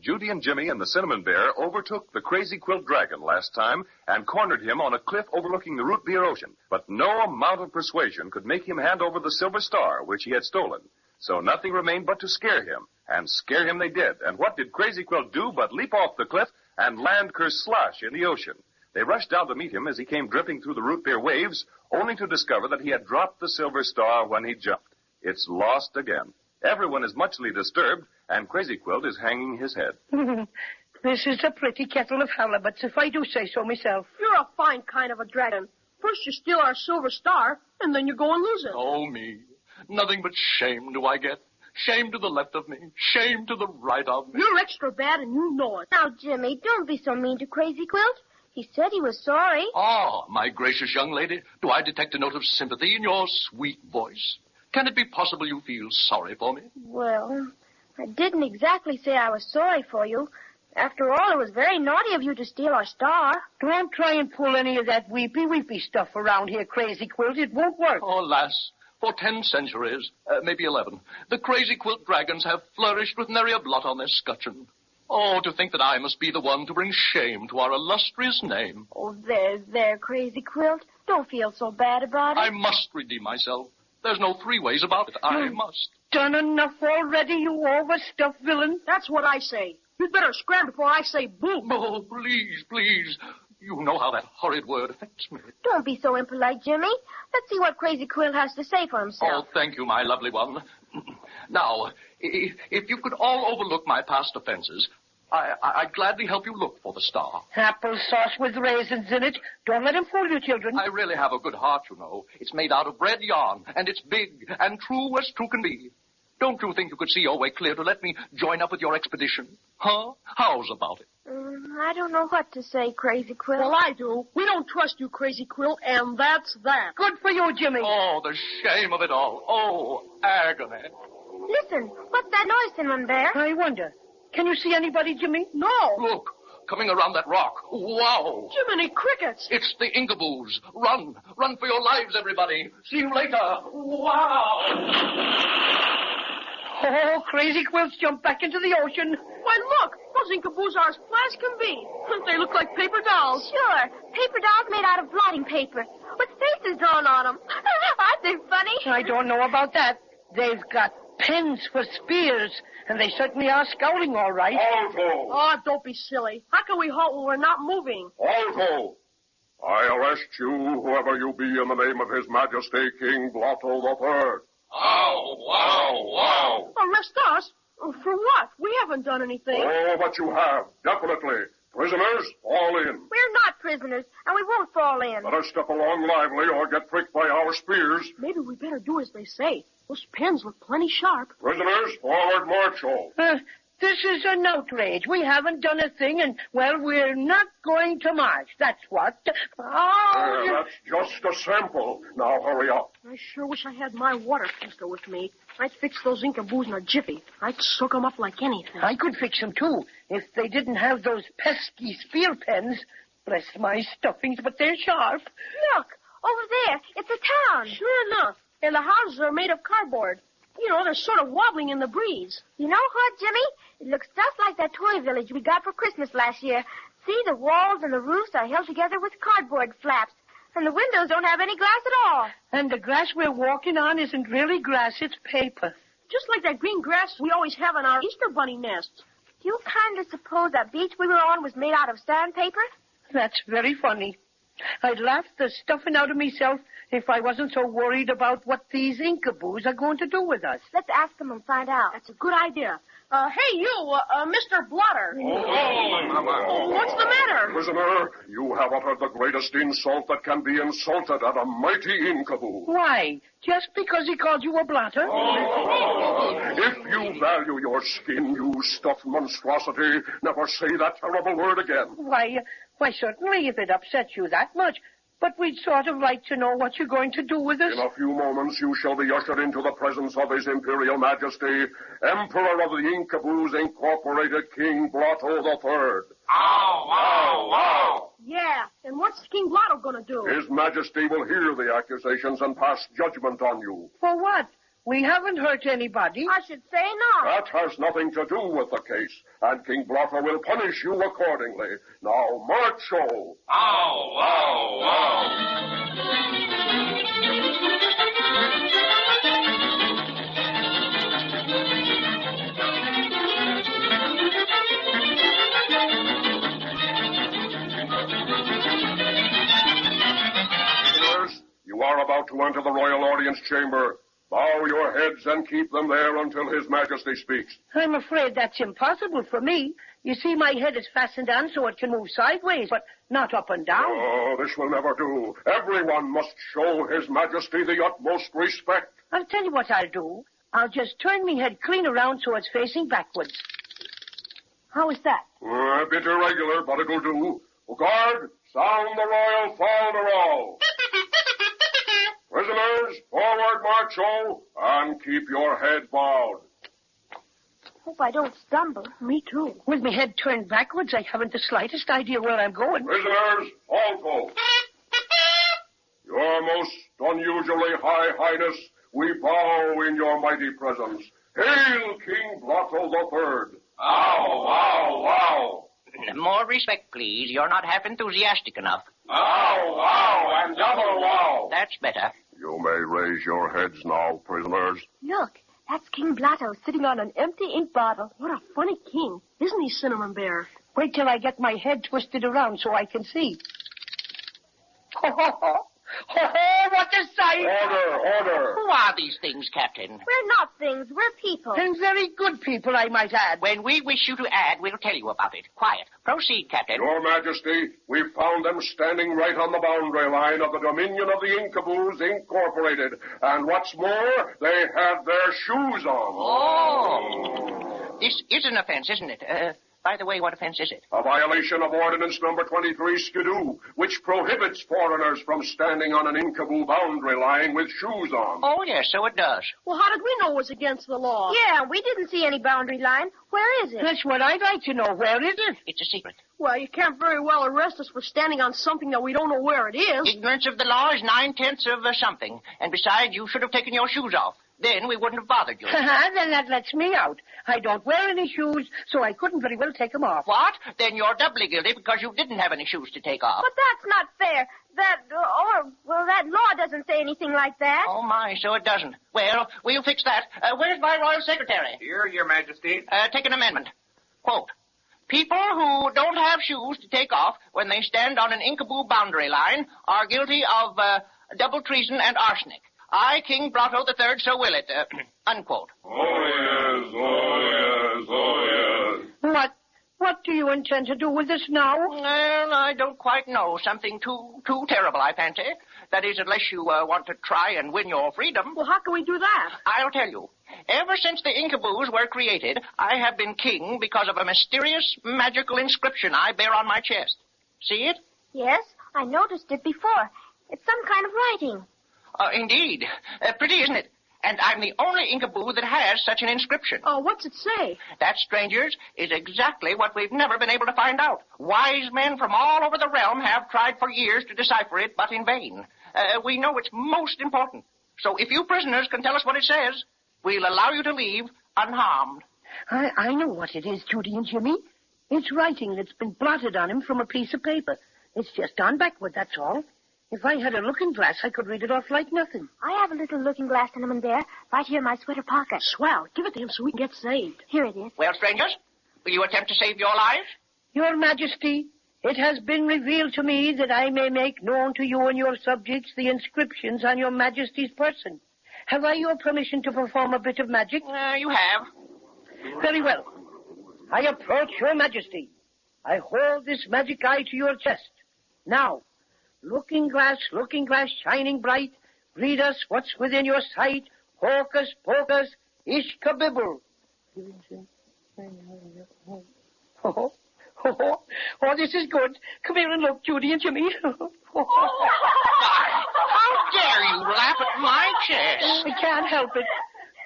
Judy and Jimmy and the Cinnamon Bear overtook the Crazy Quilt Dragon last time and cornered him on a cliff overlooking the Root Beer Ocean. But no amount of persuasion could make him hand over the Silver Star, which he had stolen. So nothing remained but to scare him. And scare him they did. And what did Crazy Quilt do but leap off the cliff and land kerslosh in the ocean? They rushed down to meet him as he came drifting through the root beer waves, only to discover that he had dropped the Silver Star when he jumped. It's lost again. Everyone is muchly disturbed, and Crazy Quilt is hanging his head.
This is a pretty kettle of halibuts, if I do say so myself.
You're a fine kind of a dragon. First you steal our silver star, and then you go and lose it.
Oh, me. Nothing but shame do I get. Shame to the left of me. Shame to the right of me.
You're extra bad, and you know it.
Now, Jimmy, don't be so mean to Crazy Quilt. He said he was sorry.
Ah, my gracious young lady, do I detect a note of sympathy in your sweet voice? Can it be possible you feel sorry for me?
Well, I didn't exactly say I was sorry for you. After all, it was very naughty of you to steal our star.
Don't try and pull any of that weepy stuff around here, Crazy Quilt. It won't work.
Oh, lass, for 10 centuries, maybe 11, the Crazy Quilt Dragons have flourished with nary a blot on their scutcheon. Oh, to think that I must be the one to bring shame to our illustrious name.
Oh, there, Crazy Quilt. Don't feel so bad about it.
I must redeem myself. There's no 3 ways about it. I must.
Done enough already, you overstuffed villain.
That's what I say. You'd better scram before I say boom.
Oh, please. You know how that horrid word affects me.
Don't be so impolite, Jimmy. Let's see what Crazy Quilt has to say for himself.
Oh, thank you, my lovely one. Now, if you could all overlook my past offenses,
I'd gladly help you look for the star.
Applesauce with raisins in it. Don't let him fool you, children.
I really have a good heart, you know. It's made out of red yarn, and it's big and true as true can be. Don't you think you could see your way clear to let me join up with your expedition? Huh? How's about it?
I don't know what to say, Crazy Quilt.
Well, I do. We don't trust you, Crazy Quilt, and that's that.
Good for you, Jimmy.
Oh, the shame of it all. Oh, agony.
Listen, what's that noise, Cinnamon Bear?
I wonder. Can you see anybody, Jimmy?
No.
Look, coming around that rock. Wow.
Jiminy crickets.
It's the Ikaboos. Run. Run for your lives, everybody. See you later. Wow.
Oh, Crazy Quilt's jumped back into the ocean.
Why, look. Those Ikaboos are as flat as can be. They look like paper dolls.
Sure. Paper dolls made out of blotting paper with faces drawn on them. Aren't they funny?
I don't know about that. They've got pens for spears, and they certainly are scowling all right.
Alto!
Oh, don't be silly. How can we halt when we're not moving?
Alto! I arrest you, whoever you be, in the name of His Majesty King Blotto III.
Wow, wow, wow.
Arrest us? For what? We haven't done anything.
Oh, but you have, definitely. Prisoners, fall in.
We're not prisoners, and we won't fall in.
Let us step along lively or get pricked by our spears.
Maybe we better do as they say. Those pens look plenty sharp.
Prisoners, forward march all.
This is an outrage. We haven't done a thing, and, well, we're not going to march. That's what.
That's just a sample. Now hurry up.
I sure wish I had my water pistol with me. I'd fix those Ikaboos in a jiffy. I'd soak them up like anything.
I could fix them, too, if they didn't have those pesky spear pens. Bless my stuffings, but they're sharp.
Look, over there. It's a town.
Sure enough. And the houses are made of cardboard. You know, they're sort of wobbling in the breeze.
You know what, Jimmy? It looks just like that toy village we got for Christmas last year. See, the walls and the roofs are held together with cardboard flaps, and the windows don't have any glass at all.
And the grass we're walking on isn't really grass, it's paper.
Just like that green grass we always have in our Easter bunny nests.
Do you kind of suppose that beach we were on was made out of sandpaper?
That's very funny. I'd laugh the stuffing out of myself if I wasn't so worried about what these Ikaboos are going to do with us.
Let's ask them and find out.
That's a good idea. Hey, you, Mr. Blotter. What's the matter?
Prisoner, you have uttered the greatest insult that can be insulted at a mighty Ikaboo.
Why? Just because he called you a blotter?
If you value your skin, you stuffed monstrosity, never say that terrible word again.
Why, certainly, if it upsets you that much. But we'd sort of like to know what you're going to do with us.
In a few moments, you shall be ushered into the presence of His Imperial Majesty, Emperor of the Ikaboos Incorporated, King Blotto III.
Ow, ow, ow.
Yeah, and what's King Blotto going to do?
His Majesty will hear the accusations and pass judgment on you.
For what? We haven't hurt anybody.
I should say not.
That has nothing to do with the case, and King Blotto will punish you accordingly. Now, march all.
Ow, ow, ow.
Sirs, you are about to enter the royal audience chamber. Bow your heads and keep them there until His Majesty speaks.
I'm afraid that's impossible for me. You see, my head is fastened on so it can move sideways, but not up and down.
Oh, this will never do. Everyone must show His Majesty the utmost respect.
I'll tell you what I'll do. I'll just turn me head clean around so it's facing backwards. How is that?
A bit irregular, but it'll do. Guard, sound the royal fol-de-rol. Prisoners, forward march all, and keep your head bowed.
Hope I don't stumble.
Me too.
With my head turned backwards, I haven't the slightest idea where I'm going.
Prisoners, alto. Your most unusually high highness, we bow in your mighty presence. Hail, King Blotto III.
Ow, ow, ow.
More respect, please. You're not half enthusiastic enough.
Ow, ow, and double wow.
That's better.
You may raise your heads now, prisoners.
Look, that's King Blotto sitting on an empty ink bottle.
What a funny king. Isn't he, Cinnamon Bear?
Wait till I get my head twisted around so I can see. Ho, ho, ho. Ho, ho, what out of sight.
Order.
Who are these things, Captain?
We're not things. We're people.
And very good people, I might add.
When we wish you to add, we'll tell you about it. Quiet. Proceed, Captain.
Your Majesty, we found them standing right on the boundary line of the Dominion of the Ikaboos Incorporated. And what's more, they had their shoes on.
Oh. This is an offense, isn't it? By the way, what offense is it?
A violation of Ordinance Number 23 Skidoo, which prohibits foreigners from standing on an Inkaboo boundary line with shoes on.
Oh, yes, so it does.
Well, how did we know it was against the law?
Yeah, we didn't see any boundary line. Where is it?
That's what I'd like to know. Where is it?
It's a secret.
Well, you can't very well arrest us for standing on something that we don't know where it is.
Ignorance of the law is 9/10 of something. And besides, you should have taken your shoes off. Then we wouldn't have bothered you.
Then that lets me out. I don't wear any shoes, so I couldn't very well take them off.
What? Then you're doubly guilty because you didn't have any shoes to take off.
But that's not fair. That law doesn't say anything like that.
Oh, my, so it doesn't. Well, we'll fix that. Where's my royal secretary?
Here, Your Majesty.
Take an amendment. Quote, people who don't have shoes to take off when they stand on an Inkaboo boundary line are guilty of double treason and arsenic. I, King Blotto III, so will it. Unquote.
Oh, yes.
What do you intend to do with this now?
Well, I don't quite know. Something too terrible, I fancy. That is, unless you want to try and win your freedom.
Well, how can we do that?
I'll tell you. Ever since the Ikaboos were created, I have been king because of a mysterious, magical inscription I bear on my chest. See it?
Yes, I noticed it before. It's some kind of writing.
Indeed. Pretty, isn't it? And I'm the only Inkaboo that has such an inscription.
Oh, what's it say?
That, strangers, is exactly what we've never been able to find out. Wise men from all over the realm have tried for years to decipher it, but in vain. We know it's most important. So if you prisoners can tell us what it says, we'll allow you to leave unharmed.
I know what it is, Judy and Jimmy. It's writing that's been blotted on him from a piece of paper. It's just gone backward, that's all. If I had a looking glass, I could read it off like nothing.
I have a little looking glass, Cinnamon Bear, right here in my sweater pocket.
Swell. Give it to him so we can get saved.
Here it is.
Well, strangers, will you attempt to save your lives?
Your Majesty, it has been revealed to me that I may make known to you and your subjects the inscriptions on your Majesty's person. Have I your permission to perform a bit of magic?
You have.
Very well. I approach your Majesty. I hold this magic eye to your chest. Now, looking glass, shining bright, read us what's within your sight. Hocus pocus, ishkabibble. Oh, this is good. Come here and look, Judy and Jimmy.
How dare you laugh at my chest?
I can't help it.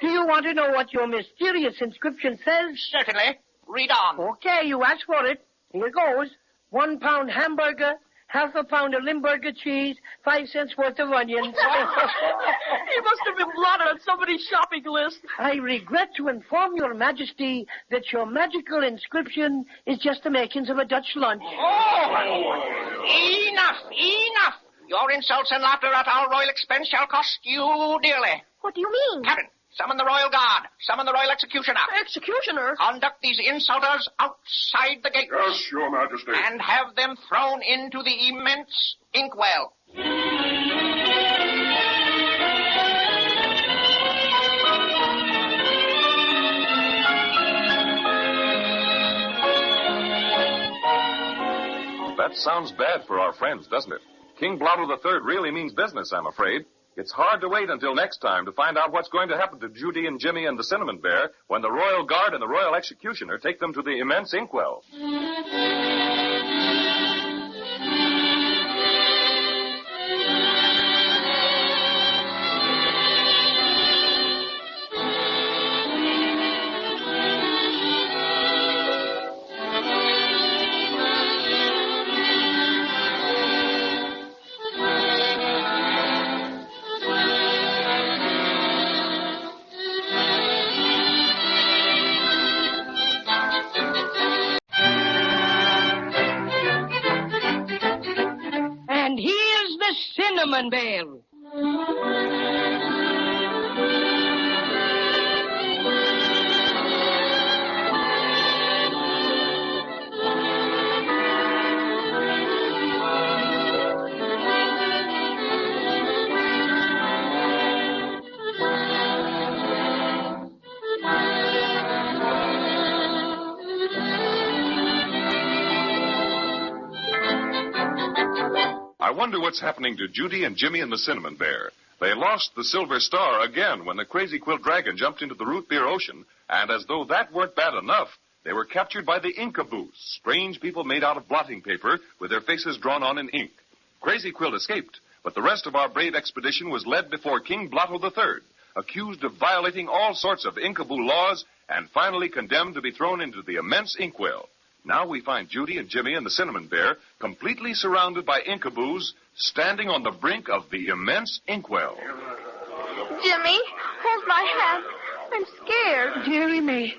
Do you want to know what your mysterious inscription says?
Certainly. Read on.
Okay, you asked for it. Here goes. 1 pound hamburger, half a pound of Limburger cheese, 5 cents worth of onions.
He must have been blotted on somebody's shopping list.
I regret to inform your Majesty that your magical inscription is just the makings of a Dutch lunch.
Oh! Enough! Your insults and laughter at our royal expense shall cost you dearly.
What do you mean?
Captain, summon the royal guard. Summon the royal executioner.
Executioner?
Conduct these insulters outside the gate.
Yes, Your Majesty.
And have them thrown into the immense inkwell.
That sounds bad for our friends, doesn't it? King Blotto III really means business, I'm afraid. It's hard to wait until next time to find out what's going to happen to Judy and Jimmy and the Cinnamon Bear when the Royal Guard and the Royal Executioner take them to the immense inkwell.
And here's the Cinnamon Bear.
wonder what's happening to Judy and Jimmy and the Cinnamon Bear. They lost the Silver Star again when the Crazy Quilt Dragon jumped into the root beer ocean, and as though that weren't bad enough, they were captured by the Ikaboos, strange people made out of blotting paper with their faces drawn on in ink. Crazy Quilt escaped, but the rest of our brave expedition was led before King Blotto III, accused of violating all sorts of Inkaboo laws, and finally condemned to be thrown into the immense inkwell. Now we find Judy and Jimmy and the Cinnamon Bear completely surrounded by Inkaboos, standing on the brink of the immense inkwell.
Jimmy, hold my hand. I'm scared.
Dearie me.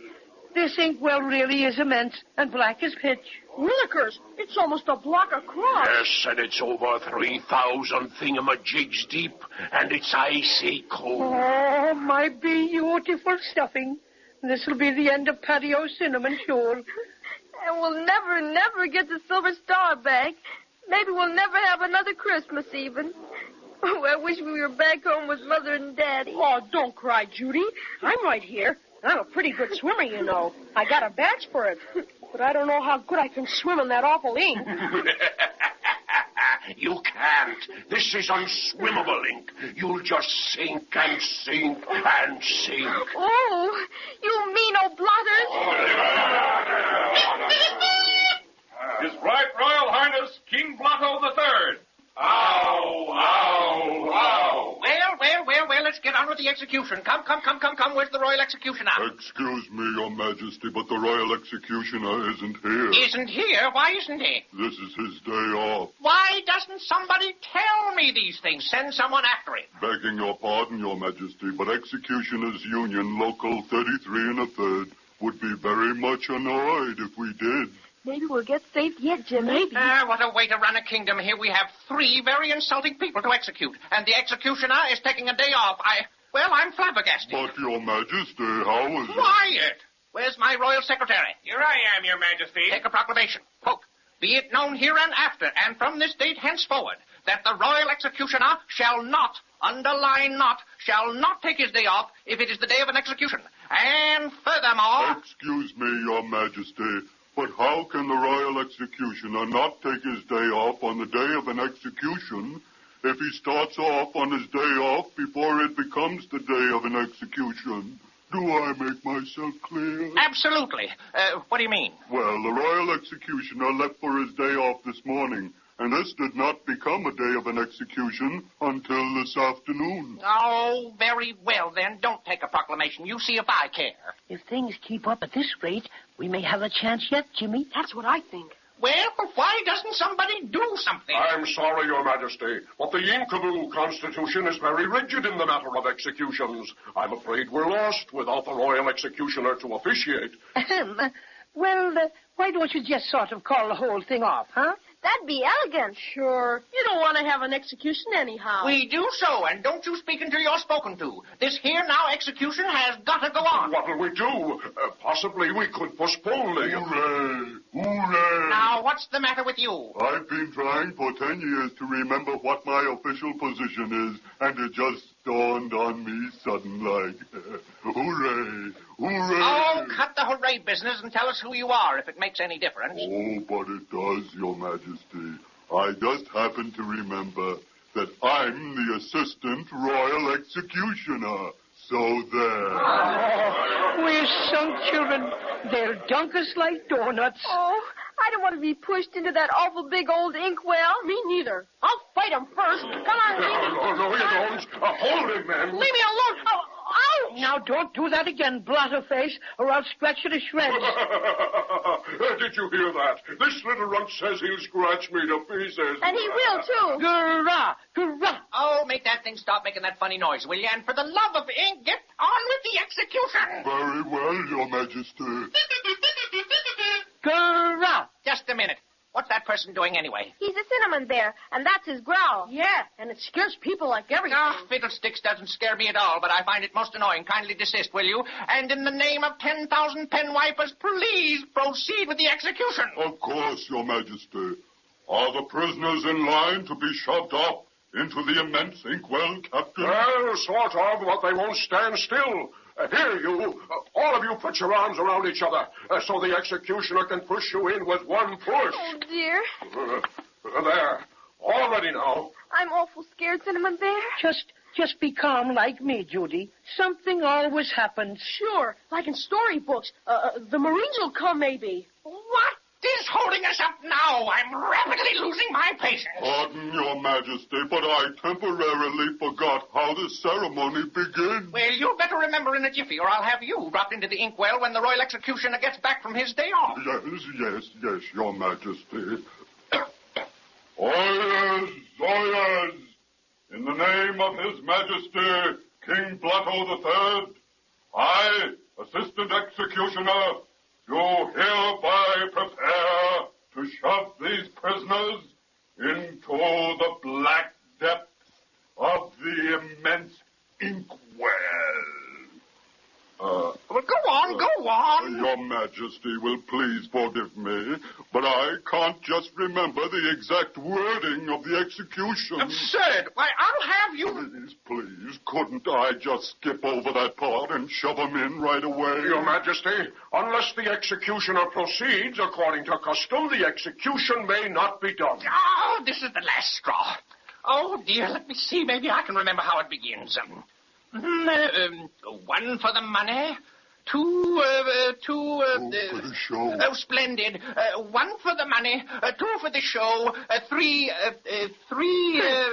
This inkwell really is immense and black as pitch.
Willikers, it's almost a block across.
Yes, and it's over 3,000 thingamajigs deep, and it's icy cold.
Oh, my beautiful stuffing. This'll be the end of Paddy O'Cinnamon, sure.
And we'll never get the Silver Star back. Maybe we'll never have another Christmas even. Oh, I wish we were back home with Mother and Daddy.
Oh, don't cry, Judy. I'm right here. I'm a pretty good swimmer, you know. I got a badge for it. But I don't know how good I can swim in that awful ink.
You can't. This is unswimmable ink. You'll just sink and sink and sink.
Oh, you mean old blotters.
His Right Royal Highness, King Blotto III.
Ow, ow, ow.
Well, let's get on with the execution. Come. Where's the Royal Executioner?
Excuse me, Your Majesty, but the Royal Executioner isn't here.
Isn't here? Why isn't he?
This is his day off.
Why doesn't somebody tell me these things? Send someone after him.
Begging your pardon, Your Majesty, but Executioners Union Local 33 1/3 would be very much annoyed if we did.
Maybe we'll get safe yet, Jimmy. Maybe.
What a way to run a kingdom. Here we have 3 very insulting people to execute, and the executioner is taking a day off. I'm flabbergasted.
But, Your Majesty, how is it?
Quiet! Where's my royal secretary?
Here I am, Your Majesty.
Take a proclamation. Quote, be it known hereinafter, and from this date henceforward, that the royal executioner shall not, underline not, shall not take his day off if it is the day of an execution. And furthermore...
Excuse me, Your Majesty, but how can the Royal Executioner not take his day off on the day of an execution if he starts off on his day off before it becomes the day of an execution? Do I make myself clear?
Absolutely. What do you mean?
Well, the Royal Executioner left for his day off this morning, and this did not become a day of an execution until this afternoon.
Oh, very well, then. Don't take a proclamation. You see if I care.
If things keep up at this rate, we may have a chance yet, Jimmy.
That's what I think.
Well, why doesn't somebody do something?
I'm sorry, Your Majesty, but the Inkaboo Constitution is very rigid in the matter of executions. I'm afraid we're lost without the Royal Executioner to officiate.
Why don't you just sort of call the whole thing off, huh?
That'd be elegant.
Sure. You don't want to have an execution anyhow.
We do so, and don't you speak until you're spoken to. This here now execution has got to go on.
What'll we do? Possibly we could postpone the...
Hooray! Hooray!
Now, what's the matter with you?
I've been trying for 10 years to remember what my official position is, and it just dawned on me sudden-like. Hooray! Hooray!
Oh, cut the hooray business and tell us who you are, if it makes any difference.
Oh, but it does, Your Majesty. I just happen to remember that I'm the Assistant Royal Executioner. So there.
Oh, we're sunk children. They'll dunk us like donuts.
Oh, I don't want to be pushed into that awful big old inkwell.
Me neither. I'll fight him first. Come on, Jimmy.
No, you don't. Hold him, man.
Leave me alone. Oh, ouch!
Now, don't do that again, blotterface, or I'll scratch you to shreds.
Did you hear that? This little runt says he'll scratch me to pieces.
And he will, too.
Hurrah! Hurrah!
Oh, make that thing stop making that funny noise, will you? And for the love of ink, get on with the execution.
Very well, Your Majesty.
Hurrah!
Just a minute. What's that person doing anyway?
He's a cinnamon bear, and that's his growl.
Yeah, and it scares people like everything.
Oh, fiddlesticks doesn't scare me at all, but I find it most annoying. Kindly desist, will you? And in the name of 10,000 pen wipers, please proceed with the execution.
Of course, Your Majesty. Are the prisoners in line to be shoved off into the immense inkwell, Captain?
Well, sort of, but they won't stand still. Here, you. All of you put your arms around each other so the executioner can push you in with one push.
Oh, dear.
There. All ready now.
I'm awful scared, Cinnamon Bear.
Just be calm like me, Judy. Something always happens.
Sure, like in storybooks. The Marines will come, maybe.
What is holding us up now? I'm rapidly losing my patience.
Pardon, Your Majesty, but I temporarily forgot how the ceremony begins.
Well, you'd better remember in a jiffy, or I'll have you dropped into the inkwell when the Royal Executioner gets back from his day off.
Yes, Your Majesty. Oyez! In the name of His Majesty, King Blotto III, I, Assistant Executioner, do hereby prepare to shove these prisoners into the black depths of the immense inkwell.
Well, go on.
Your Majesty will please forgive me, but I can't just remember the exact wording of the execution.
Absurd. Why, I'll have you...
Please, couldn't I just skip over that part and shove them in right away?
Your Majesty, unless the executioner proceeds according to custom, the execution may not be done.
Oh, this is the last straw. Oh, dear, let me see. Maybe I can remember how it begins. 1 for the money. 2,
for the show.
Oh, splendid. 1 for the money. 2 for the show. 3.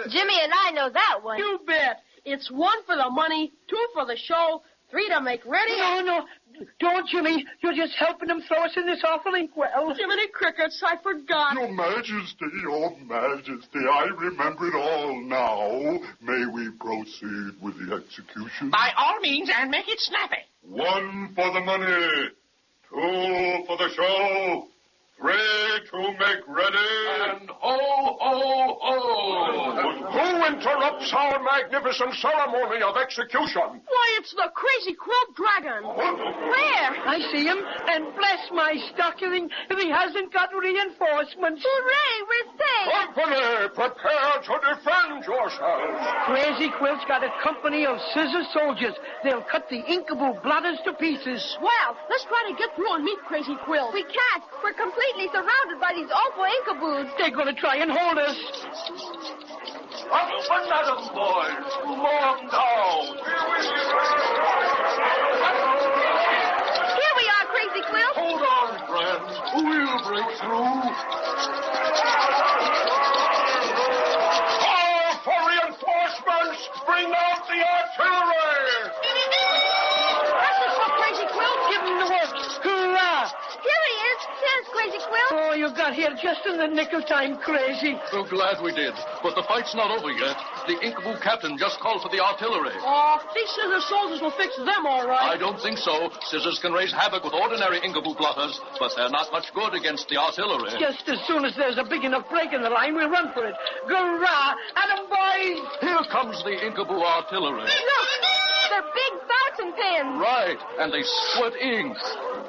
Jimmy and I know that one.
You bet. It's 1 for the money, 2 for the show, 3 to make ready.
No. Don't, Jimmy. You're just helping them throw us in this awful inkwell.
Jiminy Crickets, I forgot.
Your Majesty, I remember it all now. May we proceed with the execution?
By all means, and make it snappy.
1 for the money, 2 for the show, 3 to make ready.
And ho!
Who interrupts our magnificent ceremony of execution?
Why, it's the Crazy Quilt Dragon.
Where?
I see him, and bless my stocking if he hasn't got reinforcements.
Hooray, we're safe.
Company, prepare to defend yourselves.
Crazy Quilt's got a company of scissor soldiers. They'll cut the Inkaboo blotters to pieces.
Well, let's try to get through and meet Crazy Quilt.
We can't. We're completely surrounded by these awful Ikaboos.
They're going to try and hold us.
Up and at 'em, boys. Mow 'em down.
Here we are, Crazy Quilt.
Hold on, friends. We'll break through.
Call for reinforcements. Bring out the artillery.
That's it for Crazy Quilt.
Give him the works. Hurrah!
Here he is. Here's Crazy Quilt.
Oh, you got here just in the nick of time, Crazy.
So glad we did. But the fight's not over yet. The Inkaboo captain just called for the artillery.
Oh, these scissor soldiers will fix them all right.
I don't think so. Scissors can raise havoc with ordinary Inkaboo blotters, but they're not much good against the artillery.
Just as soon as there's a big enough break in the line, we'll run for it. Hurrah! At 'em, boys!
Here comes the Inkaboo artillery.
Look, they're big fountain pens.
Right, and they squirt ink.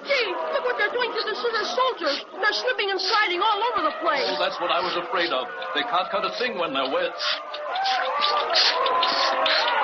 Gee, look what they're doing to the scissor soldiers. They're slipping and sliding all over the place.
Oh, that's what I was afraid of. They can't cut a thing when they're wet.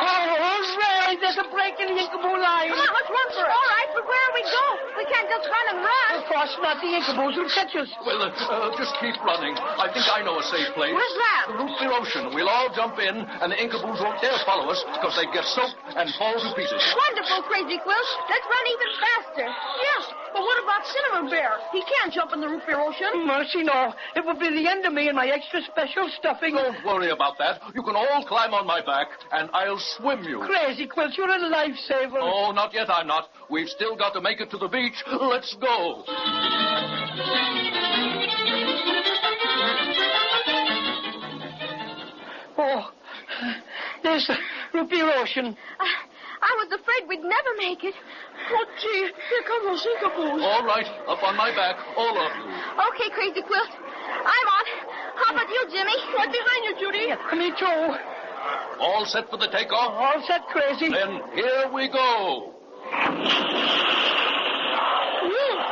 Oh, hooray! There's a break in the Inkaboo line.
Come on, let's run for it. All right, but where do we go? We can't just run and run.
Of course not. The Ikaboos will catch us.
Well, just keep running. I think I know a safe place.
Where's that?
The root beer ocean. We'll all jump in, and the Inkaboos won't dare follow us because they get soaked and fall to pieces.
Wonderful, Crazy Quilt. Let's run even faster.
Yes, but what about Cinnamon Bear? He can't jump in the root beer ocean.
Mercy, no. It would be the end of me and my extra special stuffing.
Don't worry about that. You can all climb on my back, and I'll swim you.
Crazy Quilt, you're a lifesaver.
Oh, not yet, I'm not. We've still got to make it to the beach. Let's go.
Oh, there's the root beer ocean.
I was afraid we'd never make it.
Oh, gee, here come those Ikaboos.
All right, up on my back, all of you.
Okay, Crazy Quilt. I'm on. How about you, Jimmy?
Right behind you, Judy.
Me too.
All set for the takeoff?
All set, Crazy.
Then here we go.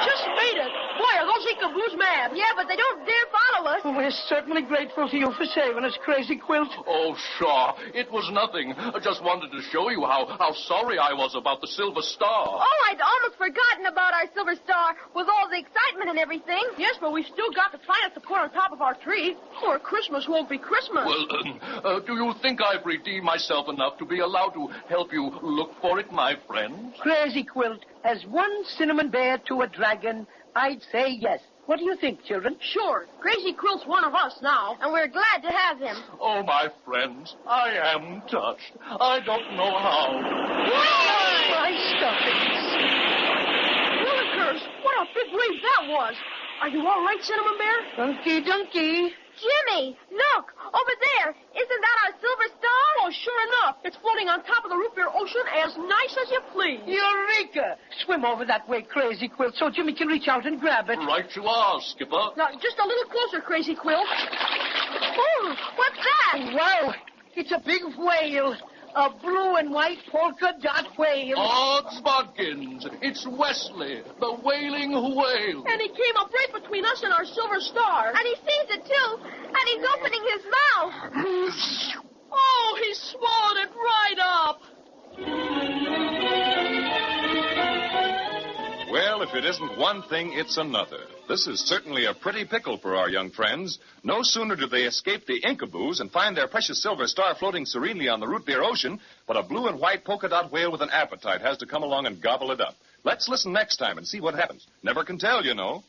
Just made it. Boy, are those Ikaboos mad.
Yeah, but they don't dare follow us.
Well, we're certainly grateful to you for saving us, Crazy Quilt.
Oh, sure. It was nothing. I just wanted to show you how sorry I was about the Silver Star.
Oh, I'd almost forgotten about our Silver Star with all the excitement and everything.
Yes, but we've still got the planet to put on top of our tree, or Christmas won't be Christmas.
Well, do you think I've redeemed myself enough to be allowed to help you look for it, my friends?
Crazy Quilt, as one cinnamon bear to a dragon, I'd say yes. What do you think, children?
Sure. Crazy Quilt's one of us now.
And we're glad to have him.
Oh, my friends, I am touched. I don't know how.
My stuffings.
Willikers, what a big wave that was. Are you all right, Cinnamon Bear?
Donkey.
Jimmy, look, over there. Isn't that our Silver Star?
Oh, sure enough. It's floating on top of the root beer ocean as nice as you please.
Eureka! Swim over that way, Crazy Quilt, so Jimmy can reach out and grab it.
Right you are, Skipper.
Now, just a little closer, Crazy Quilt.
Oh, what's that?
Wow, it's a big whale. A blue and white polka dot whale.
Odds bodkins, it's Weasley, the Wailing Whale.
And he came up right between us and our Silver Star.
And he sees it, too. And he's opening his mouth.
Oh, he swallowed it right up.
Well, if it isn't one thing, it's another. This is certainly a pretty pickle for our young friends. No sooner do they escape the Ikaboos and find their precious Silver Star floating serenely on the root beer ocean, but a blue and white polka dot whale with an appetite has to come along and gobble it up. Let's listen next time and see what happens. Never can tell, you know.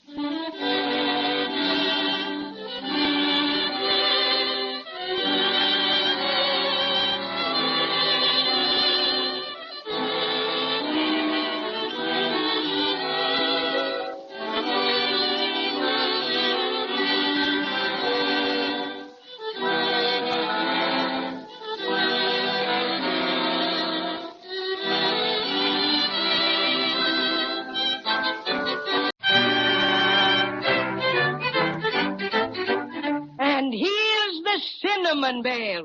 Cinnamon Bear.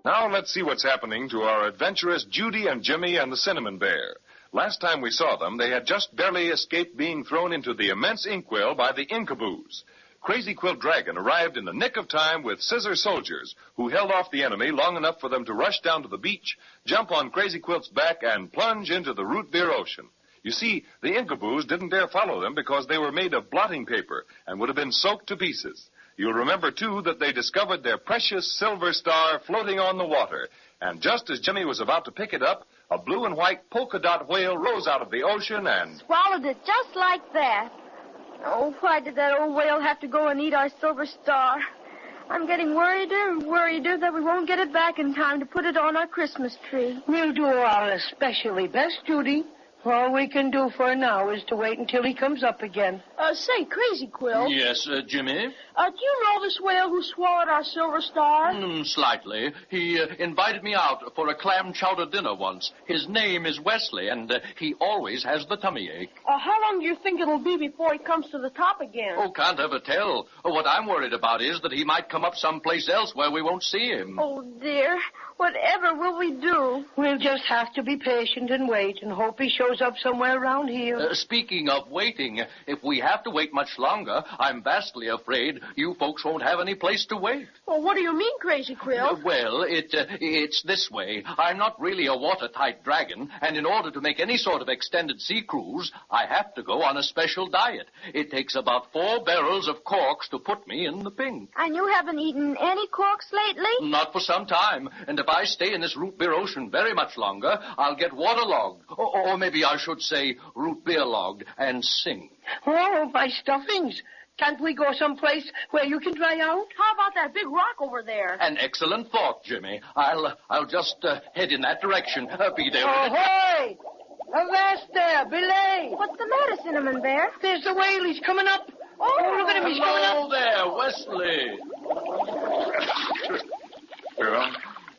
Now let's see what's happening to our adventurous Judy and Jimmy and the Cinnamon Bear. Last time we saw them, they had just barely escaped being thrown into the immense inkwell by the Ikaboos. Crazy Quilt Dragon arrived in the nick of time with scissor soldiers who held off the enemy long enough for them to rush down to the beach, jump on Crazy Quilt's back, and plunge into the root beer ocean. You see, the Ikaboos didn't dare follow them because they were made of blotting paper and would have been soaked to pieces. You'll remember, too, that they discovered their precious Silver Star floating on the water. And just as Jimmy was about to pick it up, a blue and white polka dot whale rose out of the ocean and
swallowed it just like that. Oh, why did that old whale have to go and eat our Silver Star? I'm getting worrieder that we won't get it back in time to put it on our Christmas tree.
We'll do our especially best, Judy. All we can do for now is to wait until he comes up again.
Say, Crazy Quilt.
Yes, Jimmy?
Do you know this whale who swallowed our Silver Star?
Slightly. He invited me out for a clam chowder dinner once. His name is Weasley, and he always has the tummy ache.
How long do you think it'll be before he comes to the top again?
Oh, can't ever tell. What I'm worried about is that he might come up someplace else where we won't see him.
Oh, dear. Whatever will we do?
We'll just have to be patient and wait and hope he shows up somewhere around here.
Speaking of waiting, if we have to wait much longer, I'm vastly afraid you folks won't have any place to wait.
Well, what do you mean, Crazy Quilt?
Well, it's this way. I'm not really a watertight dragon, and in order to make any sort of extended sea cruise, I have to go on a special diet. It takes about 4 barrels of corks to put me in the pink.
And you haven't eaten any corks lately?
Not for some time, and if I stay in this root beer ocean very much longer, I'll get waterlogged, or maybe I should say root beer logged, and sink.
Oh, my stuffings. Can't we go someplace where you can dry out?
How about that big rock over there?
An excellent thought, Jimmy. I'll just head in that direction. Be there.
Ahoy! Avast there, belay!
What's the matter, Cinnamon Bear?
There's the whale. He's coming up. Oh, look at him. He's coming
Hello
up.
there, Weasley.
Well,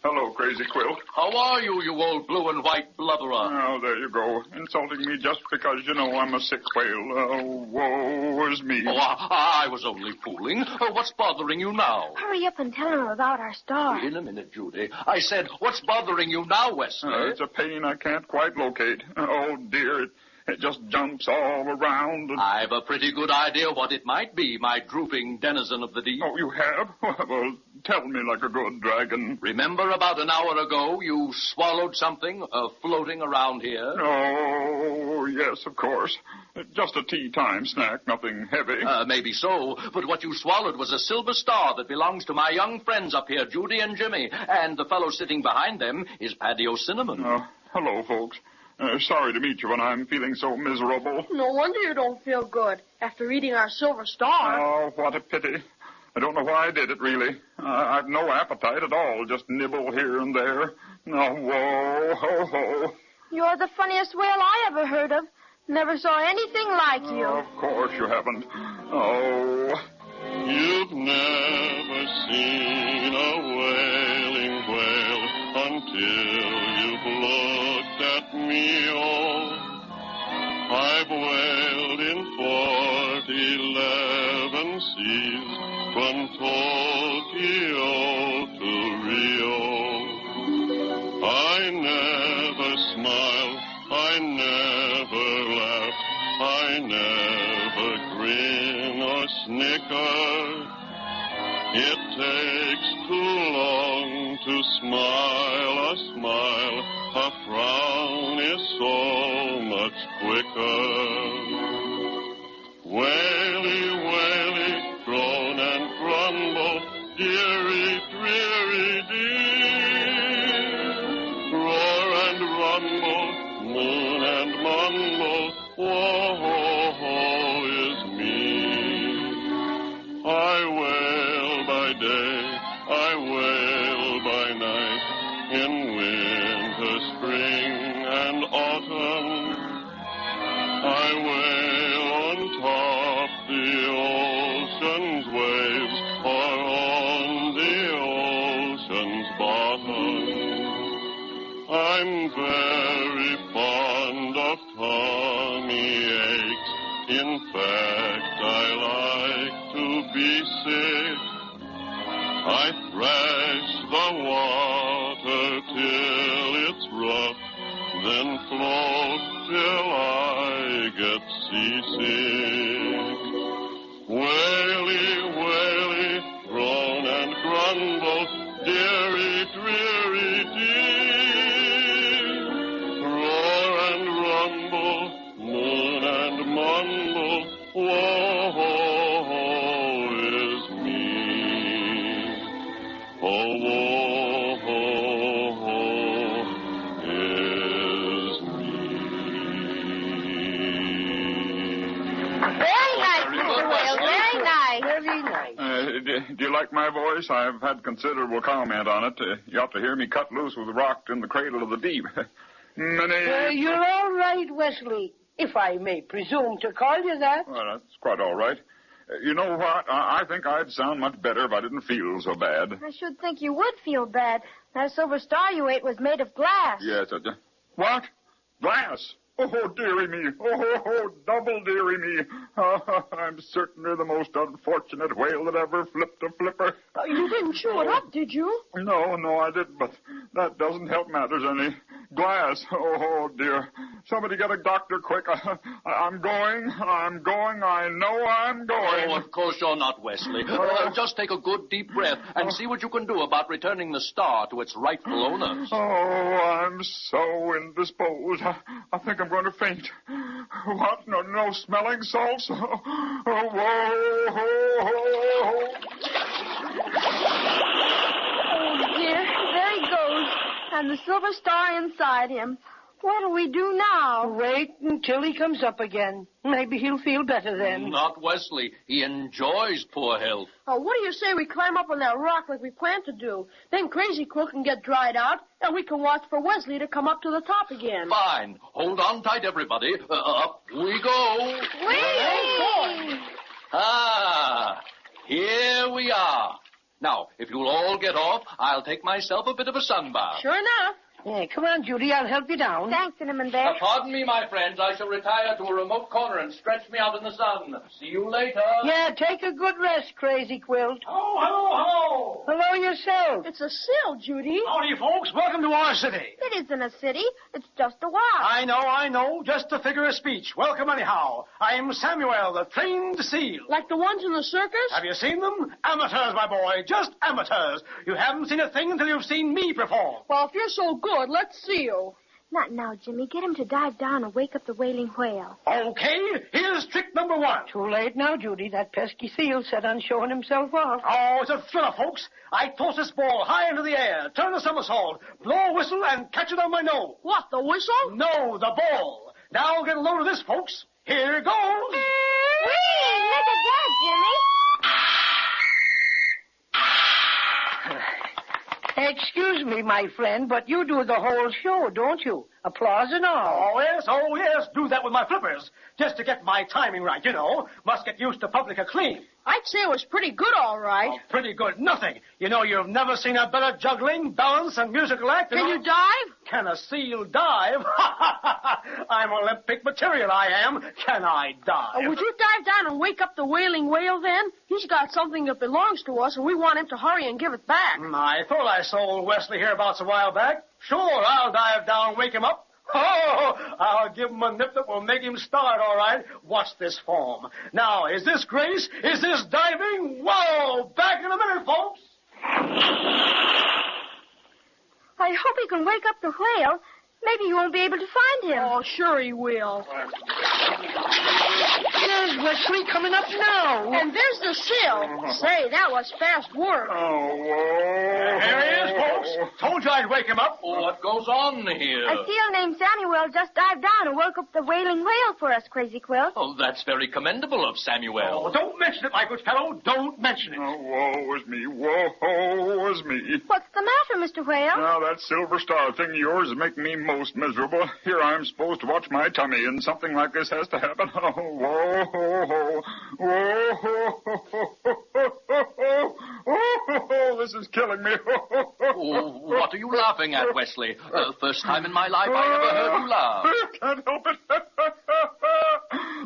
hello, Crazy Quilt.
How are you, you old blue and white blubberer?
Oh, there you go. Insulting me just because you know I'm a sick whale. Oh, woe is me.
Oh, I was only fooling. What's bothering you now?
Hurry up and tell him about our star.
In a minute, Judy. I said, what's bothering you now, Wesley?
It's a pain I can't quite locate. Oh, dear, it just jumps all around.
I've a pretty good idea what it might be, my drooping denizen of the deep.
Oh, you have? Well, tell me like a good dragon.
Remember about an hour ago you swallowed something floating around here?
Oh, yes, of course. Just a tea-time snack, nothing heavy.
Maybe so, but what you swallowed was a silver star that belongs to my young friends up here, Judy and Jimmy, and the fellow sitting behind them is Paddy O'Cinnamon.
Hello, folks. Sorry to meet you when I'm feeling so miserable.
No wonder you don't feel good after eating our silver star.
Oh, what a pity. I don't know why I did it, really. I've no appetite at all, just nibble here and there. Oh, whoa, ho, ho.
You're the funniest whale I ever heard of. Never saw anything like you.
Of course you haven't. Oh.
You've never seen a wailing whale until you've looked at me, oh. I've wailed in 11 seas, from Tokyo to Rio. I never smile, I never laugh, I never grin or snicker. It takes too long to smile a smile, a frown is so much quicker. Waily, waily, groan and grumble, dearie, dreary, dear. Roar and rumble, moon and mumble, woe is me. I wail by day, I wail by night, in winter, spring, and autumn. I wail on top the ocean's waves, or on the ocean's bottom. I'm very fond of tummy aches. In fact, I like to be sick. I thrash the water till it's rough, then float till I get seasick. Waily, waily, groan and grumble, dearie, dreary, dear. Roar and rumble, moon and mumble, woe is me. Oh, woe is me.
Very nice, Mr. Whale. Very nice.
Very nice.
Do you like my voice? I've had considerable comment on it. You ought to hear me cut loose with rocked in the cradle of the deep.
You're all right, Wesley, if I may presume to call you that.
Well, that's quite all right. You know what? I think I'd sound much better if I didn't feel so bad.
I should think you would feel bad. That silver star you ate was made of glass.
Yes. What? Glass? Oh, dearie me. Oh, double dearie me. Oh, I'm certainly the most unfortunate whale that ever flipped a flipper.
You didn't chew it up, did you?
No, I didn't, but that doesn't help matters any. Glass. Oh, dear. Somebody get a doctor quick. I'm going. I know I'm going.
Oh, of course you're not, Wesley. Just take a good deep breath and see what you can do about returning the star to its rightful owners.
Oh, I'm so indisposed. I think I'm going to faint. What? No smelling salts? Oh, whoa.
Oh, dear. There he goes. And the silver star inside him. What do we do now?
Wait until he comes up again. Maybe he'll feel better then.
Not Wesley. He enjoys poor health.
Oh, what do you say we climb up on that rock like we planned to do? Then Crazy Quilt can get dried out, and we can watch for Wesley to come up to the top again.
Fine. Hold on tight, everybody. Up we go.
Whee!
Ah, here we are. Now, if you'll all get off, I'll take myself a bit of a sun bath.
Sure enough. Yeah, come on, Judy. I'll help you down.
Thanks, Cinnamon Bear.
Pardon me, my friends. I shall retire to a remote corner and stretch me out in the sun. See you later.
Yeah, take a good rest, Crazy Quilt.
Oh, hello, hello.
Hello yourself.
It's a sill, Judy.
Howdy, folks. Welcome to our city.
It isn't a city. It's just a walk.
I know. Just a figure of speech. Welcome anyhow. I'm Samuel, the trained seal.
Like the ones in the circus?
Have you seen them? Amateurs, my boy. Just amateurs. You haven't seen a thing until you've seen me perform.
Well, if you're so good, let's see you.
Not now, Jimmy. Get him to dive down and wake up the wailing whale.
Okay, here's trick number 1.
Too late now, Judy. That pesky seal set on showing himself off.
Oh, it's a thriller, folks. I toss this ball high into the air, turn a somersault, blow a whistle, and catch it on my nose.
What, the whistle?
No, the ball. Now get a load of this, folks. Here goes.
Whee! Look at that, Jimmy.
Excuse me, my friend, but you do the whole show, don't you? Applause and all.
Oh, yes. Do that with my flippers. Just to get my timing right, you know. Must get used to public acclaim.
I'd say it was pretty good, all right.
Oh, pretty good. Nothing. You know, you've never seen a better juggling, balance, and musical act.
Can you dive?
Can a seal dive? I'm Olympic material, I am. Can I dive?
Would you dive down and wake up the wailing whale then? He's got something that belongs to us, and we want him to hurry and give it back.
I thought I saw Weasley hereabouts a while back. Sure, I'll dive down and wake him up. Oh, I'll give him a nip that will make him start, all right. Watch this form. Now, is this grace? Is this diving? Whoa! Back in a minute, folks.
I hope he can wake up the whale. Maybe you won't be able to find him.
Oh, sure he will.
There's Weasley coming up now.
And there's the sill. Say, that was fast work.
Here he is, folks. Told you I'd wake him up.
What goes on here?
A seal named Samuel just dived down and woke up the wailing whale for us, Crazy Quilt.
Oh, that's very commendable of Samuel.
Oh, don't mention it, my good fellow. Don't mention it.
Woe is me. Woe is me.
What's the matter, Mr. Whale?
Now, that silver star thing of yours is making me most miserable. Here I'm supposed to watch my tummy, and something like this has to happen. Oh, whoa, ho, ho. Whoa, ho, ho, ho, ho, ho, ho, ho. This is killing me.
Oh, what are you laughing at, Weasley? First time in my life I ever heard you laugh.
I can't help it.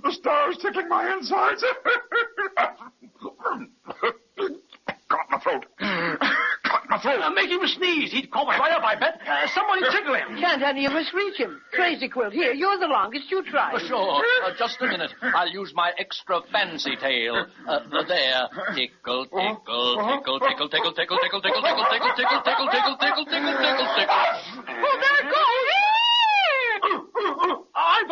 The star's tickling my insides. Caught my throat.
Make him sneeze. He'd cough right up, I bet. Somebody tickle him.
Can't any of us reach him. Crazy Quilt, here, you're the longest. You try.
Sure. Just a minute. I'll use my extra fancy tail. There. Tickle, tickle, tickle, tickle, tickle, tickle, tickle, tickle, tickle, tickle, tickle, tickle, tickle, tickle, tickle, tickle, tickle.
Oh, there it goes.
I've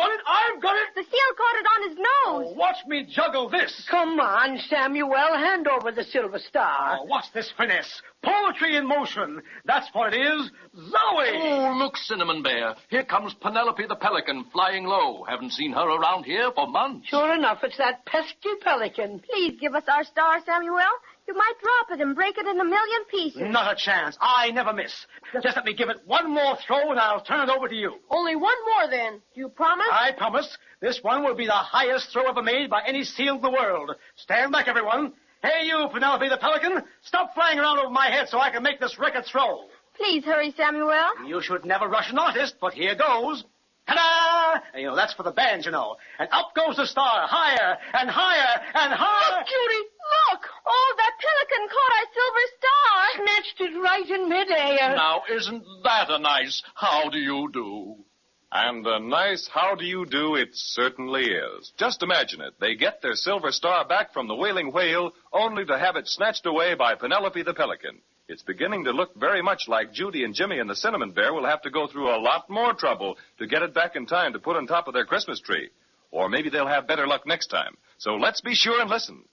got it.
The seal caught it on his nose.
Oh, watch me juggle this.
Come on, Samuel. Hand over the silver star.
Oh, what's this finesse? Poetry in motion. That's what it is. Zoe!
Oh, look, Cinnamon Bear. Here comes Penelope the Pelican flying low. Haven't seen her around here for months.
Sure enough, it's that pesky pelican.
Please give us our star, Samuel. You might drop it and break it in a million pieces.
Not a chance. I never miss. Just let me give it one more throw, and I'll turn it over to you.
Only one more, then. Do you promise?
I promise. This one will be the highest throw ever made by any seal in the world. Stand back, everyone. Hey, you, Penelope the Pelican. Stop flying around over my head so I can make this record throw.
Please hurry, Samuel.
You should never rush an artist, but here goes. Ta-da! You know, that's for the band, you know. And up goes the star, higher and higher and higher.
Look, Judy, look!
Oh, that pelican caught our silver star.
Snatched it right in midair.
Now, isn't that a nice how do you do?
And a nice how do you do it certainly is. Just imagine it. They get their silver star back from the wailing whale, only to have it snatched away by Penelope the Pelican. It's beginning to look very much like Judy and Jimmy and the Cinnamon Bear will have to go through a lot more trouble to get it back in time to put on top of their Christmas tree. Or maybe they'll have better luck next time. So let's be sure and listen.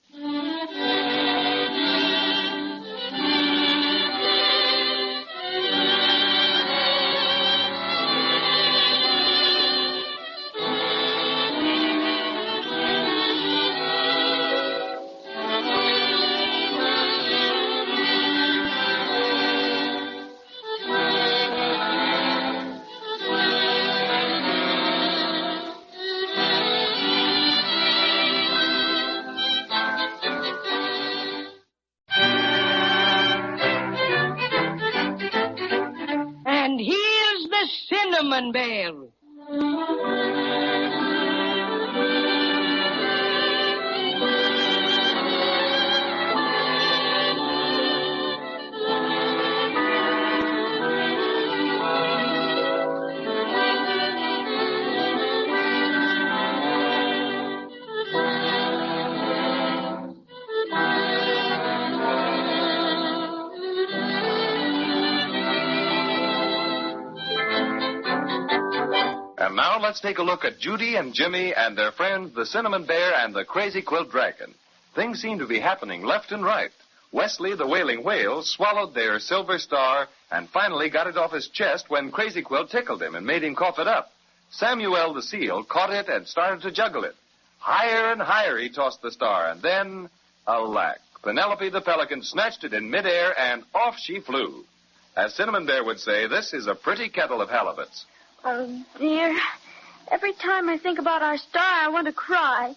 Cinnamon Bear.
And now let's take a look at Judy and Jimmy and their friends, the Cinnamon Bear and the Crazy Quilt Dragon. Things seem to be happening left and right. Weasley, the wailing whale, swallowed their silver star and finally got it off his chest when Crazy Quilt tickled him and made him cough it up. Samuel the seal caught it and started to juggle it. Higher and higher he tossed the star, and then, alack, Penelope the pelican snatched it in midair and off she flew. As Cinnamon Bear would say, this is a pretty kettle of halibuts.
Oh, dear. Every time I think about our star, I want to cry.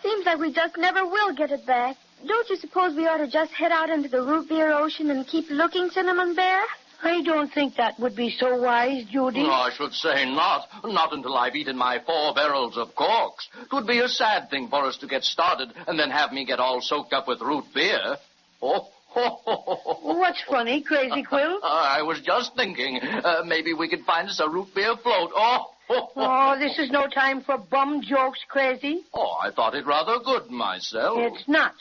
Seems like we just never will get it back. Don't you suppose we ought to just head out into the root beer ocean and keep looking, Cinnamon Bear?
I don't think that would be so wise, Judy.
No, I should say not. Not until I've eaten my 4 barrels of corks. It would be a sad thing for us to get started and then have me get all soaked up with root beer. Oh.
What's funny, Crazy Quilt?
I was just thinking, maybe we could find us a root beer float.
Oh, this is no time for bum jokes, Crazy.
Oh, I thought it rather good myself.
It's not.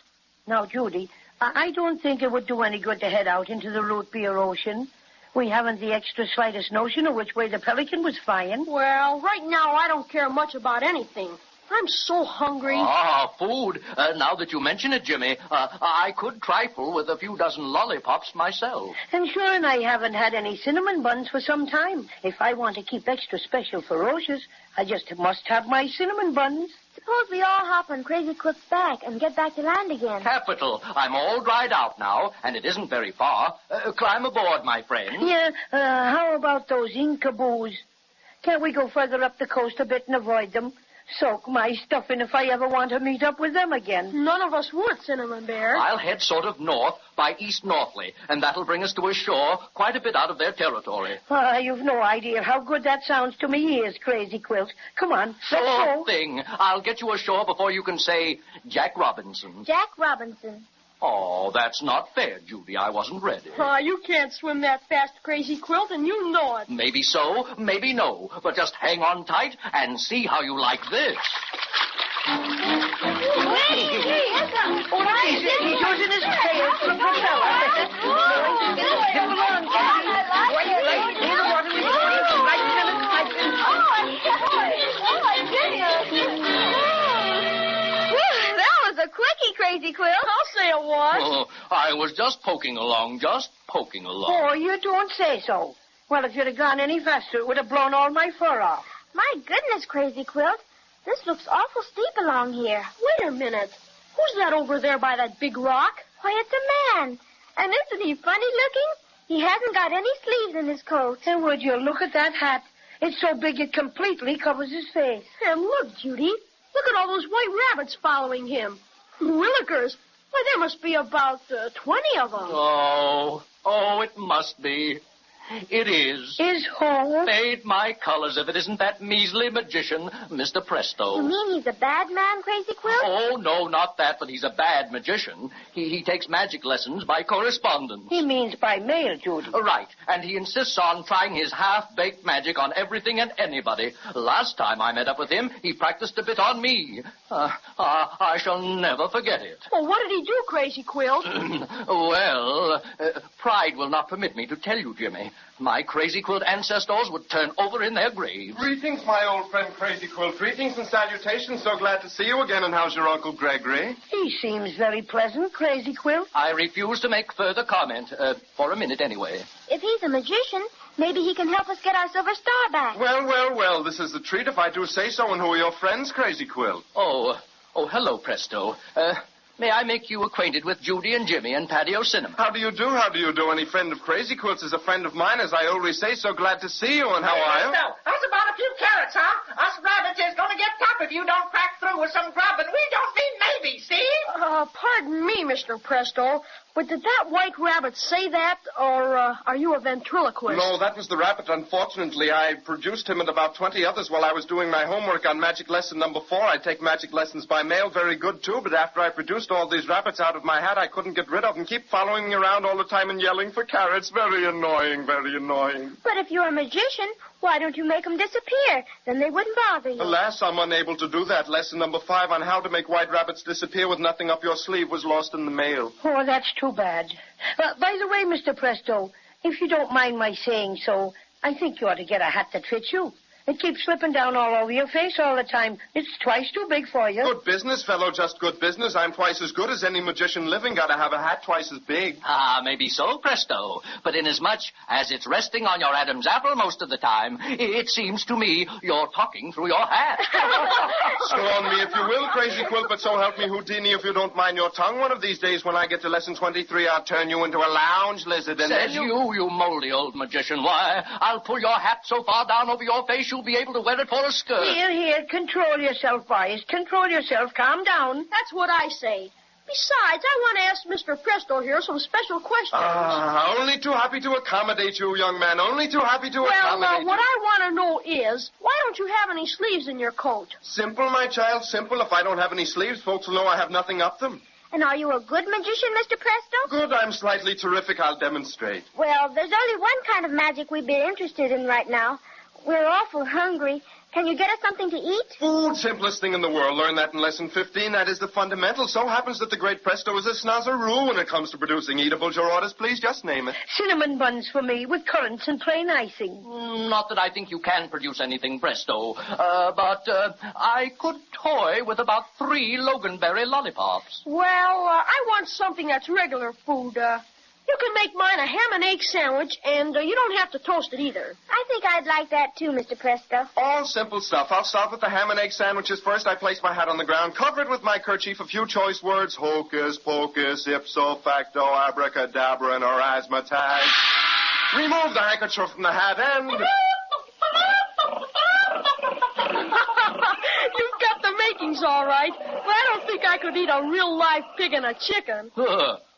Now, Judy, I don't think it would do any good to head out into the root beer ocean. We haven't the extra slightest notion of which way the pelican was flying.
Well, right now I don't care much about anything. I'm so hungry.
Ah, food. Now that you mention it, Jimmy, I could trifle with a few dozen lollipops myself.
And sure, and I haven't had any cinnamon buns for some time. If I want to keep extra special ferocious, I just must have my cinnamon buns.
Suppose we all hop on Crazy Quilt's back and get back to land again.
Capital. I'm all dried out now, and it isn't very far. Climb aboard, my friend.
Yeah, how about those Ikaboos? Can't we go further up the coast a bit and avoid them? Soak my stuffing if I ever want to meet up with them again.
None of us would, Cinnamon Bear.
I'll head sort of north by east northerly, and that'll bring us to a shore quite a bit out of their territory.
You've no idea how good that sounds to me ears, Crazy Quilt. Come on, let's go.
Sure thing. I'll get you ashore before you can say Jack Robinson.
Jack Robinson.
Oh, that's not fair, Judy. I wasn't ready.
You can't swim that fast, Crazy Quilt, and you know it.
Maybe so, maybe no. But just hang on tight and see how you like this.
He's using his tail for a propeller. Come along,
A quickie, Crazy Quilt.
I'll say it was.
Oh, I was just poking along.
Oh, you don't say so. Well, if you'd have gone any faster, it would have blown all my fur off.
My goodness, Crazy Quilt. This looks awful steep along here.
Wait a minute. Who's that over there by that big rock?
Why, it's a man. And isn't he funny looking? He hasn't got any sleeves in his coat.
And would you look at that hat? It's so big it completely covers his face.
And look, Judy. Look at all those white rabbits following him. Willikers. Why, there must be about 20 of them.
Oh, it must be. It is.
Is who?
Fade my colors if it isn't that measly magician, Mr. Presto.
You mean he's a bad man, Crazy Quilt?
Oh, no, not that, but he's a bad magician. He takes magic lessons by correspondence.
He means by mail, Judy.
Right, and he insists on trying his half-baked magic on everything and anybody. Last time I met up with him, he practiced a bit on me. I shall never forget it.
Well, what did he do, Crazy Quilt?
Well, pride will not permit me to tell you, Jimmy. My Crazy Quilt ancestors would turn over in their graves.
Greetings, my old friend Crazy Quilt. Greetings and salutations. So glad to see you again. And how's your Uncle Gregory?
He seems very pleasant, Crazy Quilt.
I refuse to make further comment, for a minute anyway.
If he's a magician, maybe he can help us get our silver star back.
Well, this is a treat if I do say so. And who are your friends, Crazy Quilt?
Oh, hello, Presto. May I make you acquainted with Judy and Jimmy and Paddy O'Cinnamon?
How do you do? Any friend of Crazy Quilt's is a friend of mine, as I always say. So glad to see you, and how are you?
How's about a few carrots, huh? Us rabbits is going to get tough if you don't crack through with some grub, and we don't mean maybe, see?
Pardon me, Mr. Presto. But did that white rabbit say that, or are you a ventriloquist?
No, that was the rabbit, unfortunately. I produced him and about 20 others while I was doing my homework on magic lesson number 4. I take magic lessons by mail, very good, too, but after I produced all these rabbits out of my hat, I couldn't get rid of them. Keep following me around all the time and yelling for carrots. Very annoying, very annoying.
But if you're a magician, why don't you make them disappear? Then they wouldn't bother you.
Alas, I'm unable to do that. Lesson number 5 on how to make white rabbits disappear with nothing up your sleeve was lost in the mail.
Oh, that's too bad. By the way, Mr. Presto, if you don't mind my saying so, I think you ought to get a hat that fits you. It keeps slipping down all over your face all the time. It's twice too big for you.
Good business, fellow, just good business. I'm twice as good as any magician living. Gotta have a hat twice as big.
Maybe so, Presto. But inasmuch as it's resting on your Adam's apple most of the time, it seems to me you're talking through your hat.
Scorn me if you will, Crazy Quilt, but so help me Houdini if you don't mind your tongue. One of these days when I get to lesson 23, I'll turn you into a lounge lizard and
Says you moldy old magician. Why, I'll pull your hat so far down over your face you'll be able to wear it for a skirt.
Here, control yourself, boys. Control yourself. Calm down.
That's what I say. Besides, I want to ask Mr. Presto here some special questions.
Only too happy to accommodate you, young man. Only too happy to accommodate you.
What I want to know is, why don't you have any sleeves in your coat?
Simple, my child, simple. If I don't have any sleeves, folks will know I have nothing up them.
And are you a good magician, Mr. Presto?
Good, I'm slightly terrific. I'll demonstrate.
Well, there's only one kind of magic we'd be interested in right now. We're awful hungry. Can you get us something to eat?
Food, simplest thing in the world. Learn that in lesson 15. That is the fundamental. So happens that the great Presto is a snozzeroo when it comes to producing eatables. Your orders, please, just name it.
Cinnamon buns for me with currants and plain icing.
Not that I think you can produce anything, Presto, but I could toy with about 3 Loganberry lollipops.
Well, I want something that's regular food. You can make mine a ham and egg sandwich, and you don't have to toast it either.
I think I'd like that too, Mr. Presto.
All simple stuff. I'll start with the ham and egg sandwiches first. I place my hat on the ground, cover it with my kerchief, a few choice words, hocus pocus, ipso facto, abracadabra, and orasmataz. Remove the handkerchief from the hat and...
You've got the makings all right, but I don't think I could eat a real live pig and a chicken.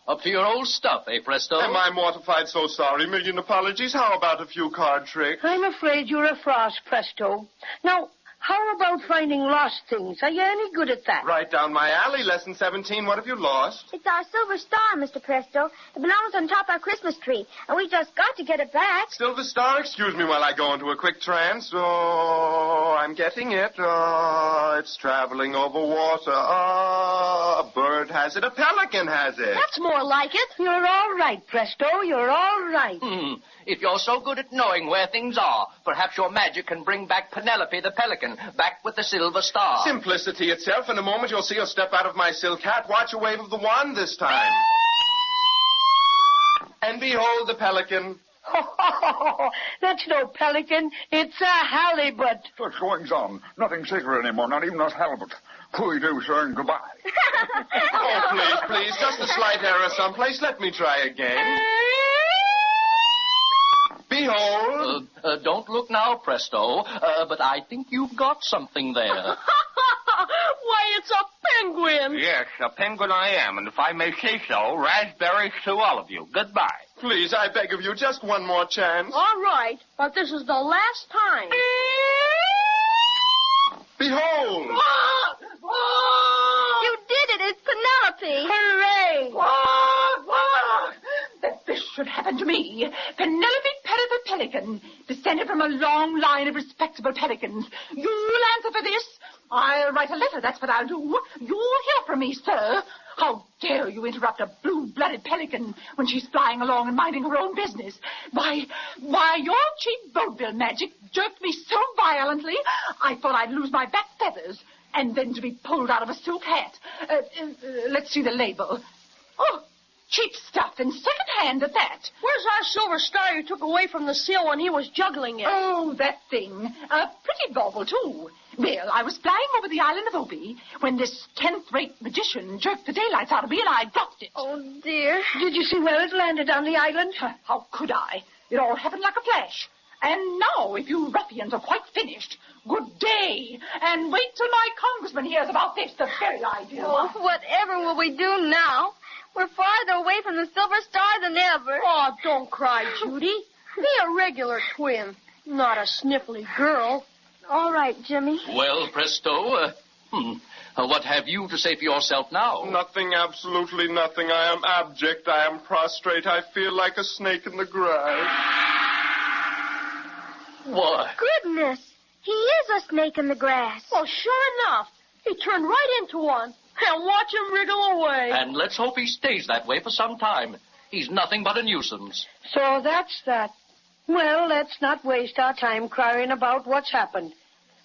Up to your old stuff, eh, Presto?
Am I mortified? So sorry. Million apologies. How about a few card tricks?
I'm afraid you're a frost, Presto. Now, how about finding lost things? Are you any good at that?
Right down my alley. Lesson 17. What have you lost?
It's our silver star, Mr. Presto. It belongs on top of our Christmas tree, and we just got to get it back.
Silver star? Excuse me while I go into a quick trance. Oh, I'm getting it. Oh, it's traveling over water. Oh, a bird has it. A pelican has it.
That's more like it.
You're all right, Presto. You're all right.
If you're so good at knowing where things are, perhaps your magic can bring back Penelope the pelican, back with the silver star.
Simplicity itself. In a moment, you'll see her step out of my silk hat. Watch a wave of the wand this time. And behold the pelican.
That's no pelican. It's a halibut.
What's going on? Nothing sacred anymore, not even a halibut. Pooey do, sir, and goodbye.
Oh, please, just a slight error someplace. Let me try again. Behold.
Don't look now, Presto, but I think you've got something there.
Why, it's a penguin.
Yes, a penguin I am, and if I may say so, raspberries to all of you. Goodbye.
Please, I beg of you, just one more chance.
All right, but this is the last time.
Behold!
You did it! It's Penelope!
Hooray!
That this should happen to me. Penelope Pettit the Pelican, descended from a long line of respectable pelicans. You'll answer for this. I'll write a letter, that's what I'll do. You'll hear from me, sir. How dare you interrupt a blue-blooded pelican when she's flying along and minding her own business? Why, your cheap vaudeville magic jerked me so violently, I thought I'd lose my back feathers, and then to be pulled out of a silk hat. Let's see the label. Oh, cheap stuff, and second-hand at that.
Where's our silver star you took away from the seal when he was juggling it?
Oh, that thing. A pretty bauble, too. Well, I was flying over the island of Obi when this 10th-rate magician jerked the daylights out of me and I dropped it.
Oh, dear.
Did you see where it landed on the island?
How could I? It all happened like a flash. And now, if you ruffians are quite finished, good day. And wait till my congressman hears about this, the very idea.
Oh, whatever will we do now?
We're farther away from the Silver Star than ever.
Oh, don't cry, Judy. Be a regular twin, not a sniffly girl.
All right, Jimmy.
Well, Presto, what have you to say for yourself now?
Nothing, absolutely nothing. I am abject. I am prostrate. I feel like a snake in the grass.
What?
Goodness. He is a snake in the grass.
Well, sure enough. He turned right into one. And watch him wriggle away.
And let's hope he stays that way for some time. He's nothing but a nuisance.
So that's that. Well, let's not waste our time crying about what's happened.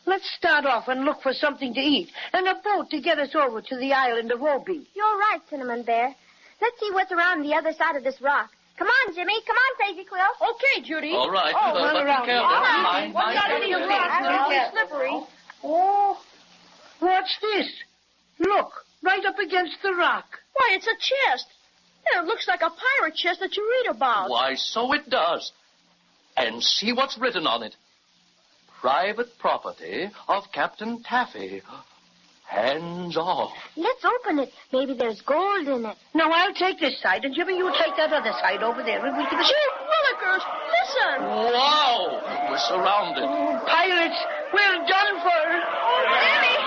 Let's start off and look for something to eat and a boat to get us over to the island of Obi.
You're right, Cinnamon Bear. Let's see what's around the other side of this rock. Come on, Jimmy. Come on, Crazy Quilt.
Okay, Judy.
All right.
Oh,
but
run
be
around.
careful.
All right.
Mind
Watch out
careful.
any of the rocks. They're slippery.
Oh, what's this? Look, right up against the rock.
Why, it's a chest. And it looks like a pirate chest that you read about.
Why, so it does. And see what's written on it. Private property of Captain Taffy. Hands off.
Let's open it. Maybe there's gold in it.
Now, I'll take this side, and Jimmy, you take that other side over there. And we can...
Gee, Willikers, listen.
Wow! We're surrounded.
Pirates, we're done for.
Jimmy!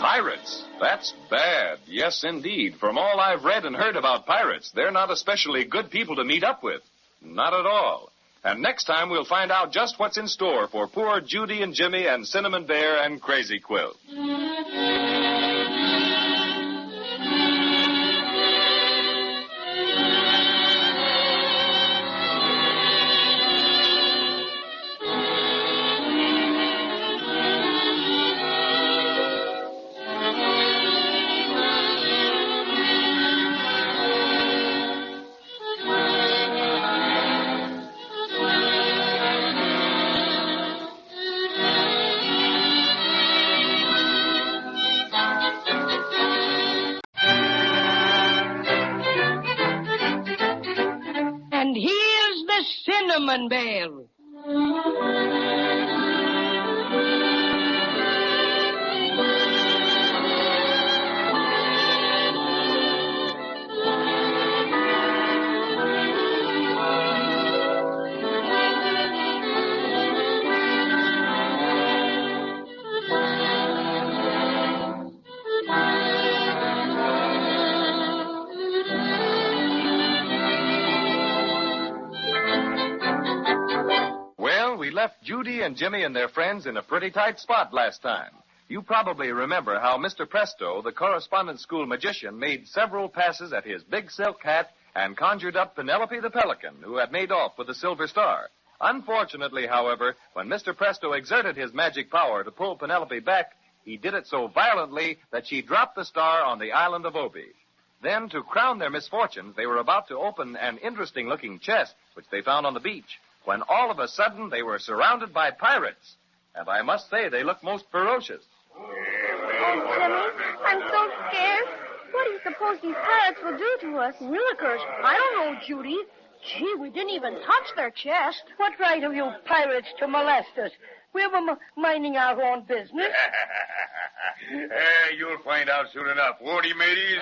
Pirates. That's bad. Yes, indeed. From all I've read and heard about pirates, they're not especially good people to meet up with. Not at all. And next time we'll find out just what's in store for poor Judy and Jimmy and Cinnamon Bear and Crazy Quilt.
And here's the Cinnamon Bear.
We left Judy and Jimmy and their friends in a pretty tight spot last time. You probably remember how Mr. Presto, the correspondence school magician, made several passes at his big silk hat and conjured up Penelope the Pelican, who had made off with the Silver Star. Unfortunately, however, when Mr. Presto exerted his magic power to pull Penelope back, he did it so violently that she dropped the star on the island of Obi. Then, to crown their misfortunes, they were about to open an interesting-looking chest, which they found on the beach, when all of a sudden they were surrounded by pirates. And I must say, they looked most ferocious.
Oh, Jimmy, I'm so scared. What do you suppose these pirates will do to us?
Willikers, I don't know, Judy. Gee, we didn't even touch their chest.
What right have you pirates to molest us? We were minding our own business.
Hey, you'll find out soon enough, won't he, mateys?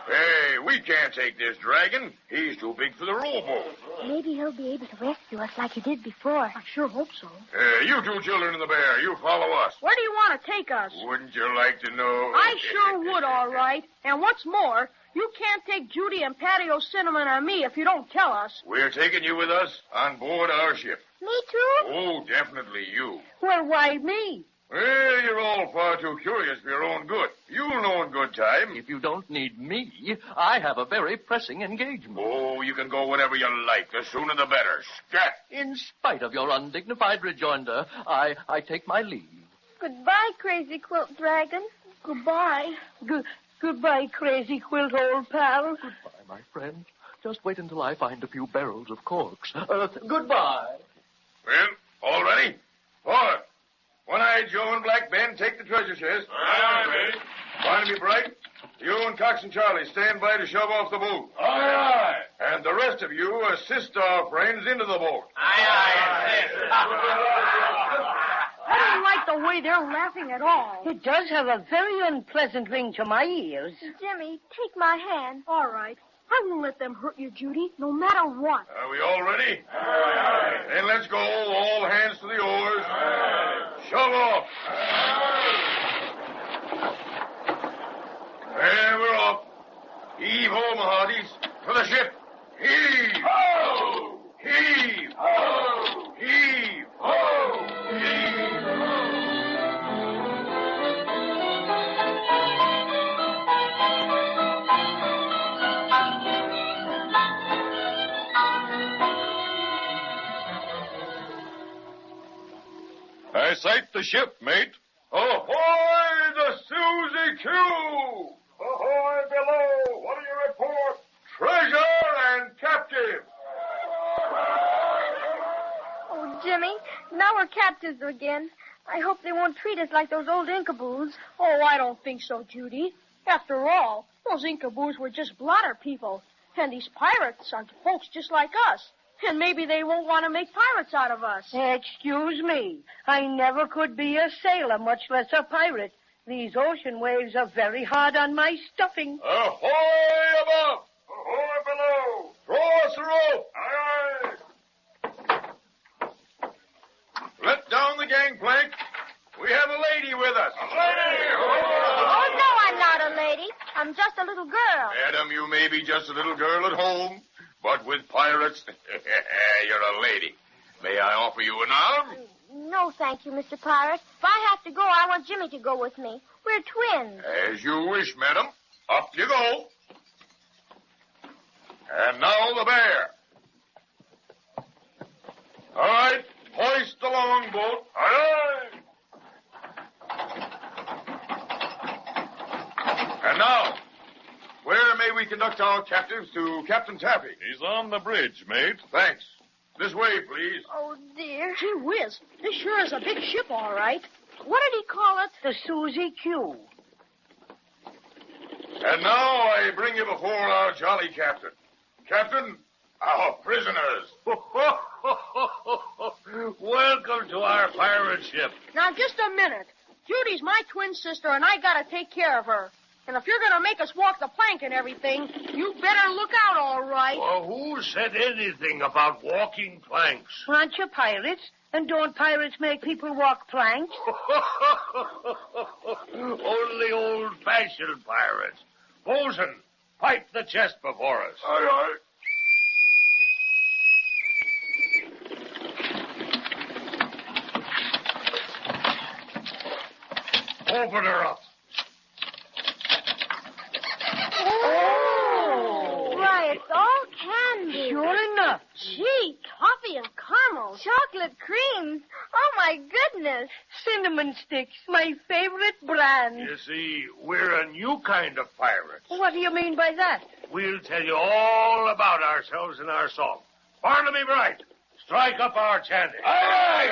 Hey, we can't take this dragon. He's too big for the rowboat.
Maybe he'll be able to rescue us like he did before.
I sure hope so.
Hey, you two children in the bear, you follow us.
Where do you want to take us?
Wouldn't you like to know?
I sure would, all right. And what's more, you can't take Judy and Paddy O'Cinnamon and me if you don't tell us.
We're taking you with us on board our ship.
Me too?
Oh, definitely you.
Well, why me?
Well, you're all far too curious for your own good. You'll know in good time.
If you don't need me, I have a very pressing engagement.
Oh, you can go whenever you like. The sooner the better. Scat!
In spite of your undignified rejoinder, I take my leave.
Goodbye, Crazy Quilt Dragon.
Goodbye. Goodbye, Crazy Quilt, old pal.
Goodbye, my friend. Just wait until I find a few barrels of corks. Goodbye.
Well, all ready? Forward. One-eyed right, Joe and Black Ben, take the treasure chest. Aye, mate. Barnaby Bright, you and Cox and Charlie stand by to shove off the boat. Aye, aye. And the rest of you assist our friends into the boat.
Aye, aye. I don't like the way they're laughing at all.
It does have a very unpleasant ring to my ears.
Jimmy, take my hand.
All right. I won't let them hurt you, Judy, no matter what.
Are we all ready? Aye. Then let's go. All hands to the oars. Aye. Shove off. There, we're off. Heave ho, my hearties. For the ship. Heave. Ho! Heave. Ho! Heave. Ho! Heave.
I sight the ship, mate.
Ahoy, the Susie Q! Ahoy, below! What do you report? Treasure and captive!
Oh, Jimmy, now we're captives again. I hope they won't treat us like those old Ikaboos.
Oh, I don't think so, Judy. After all, those Ikaboos were just blotter people. And these pirates are folks just like us. And maybe they won't want to make pirates out of us.
Excuse me. I never could be a sailor, much less a pirate. These ocean waves are very hard on my stuffing.
Ahoy above! Ahoy below! Throw us a rope! Aye, aye. Let down the gangplank. We have a lady with us. A lady!
Oh, no, I'm not a lady. I'm just a little girl.
Madam, you may be just a little girl at home, but with pirates, you're a lady. May I offer you an arm?
No, thank you, Mr. Pirate. If I have to go, I want Jimmy to go with me. We're twins.
As you wish, madam. Up you go. And now the bear. All right, hoist the longboat. Aye, aye. And now, where may we conduct our captives to Captain Taffy?
He's on the bridge, mate.
Thanks. This way, please.
Oh, dear.
Gee whiz, this sure is a big ship, all right. What did he call it?
The Susie Q.
And now I bring you before our jolly captain. Captain, our prisoners.
Welcome to our pirate ship.
Now, just a minute. Judy's my twin sister, and I gotta take care of her. And if you're gonna make us walk the plank and everything, you better look out, all right.
Well, who said anything about walking planks?
Aren't you pirates? And don't pirates make people walk planks?
Only old-fashioned pirates. Bosun, pipe the chest before us.
Aye, aye.
Open her up.
Oh! Why, it's all candy.
Sure enough.
Gee, toffee and caramel. Chocolate creams. Oh, my goodness.
Cinnamon sticks, my favorite brand.
You see, we're a new kind of pirates.
What do you mean by that?
We'll tell you all about ourselves in our song. Barnaby Bright, strike up our chanting.
Aye,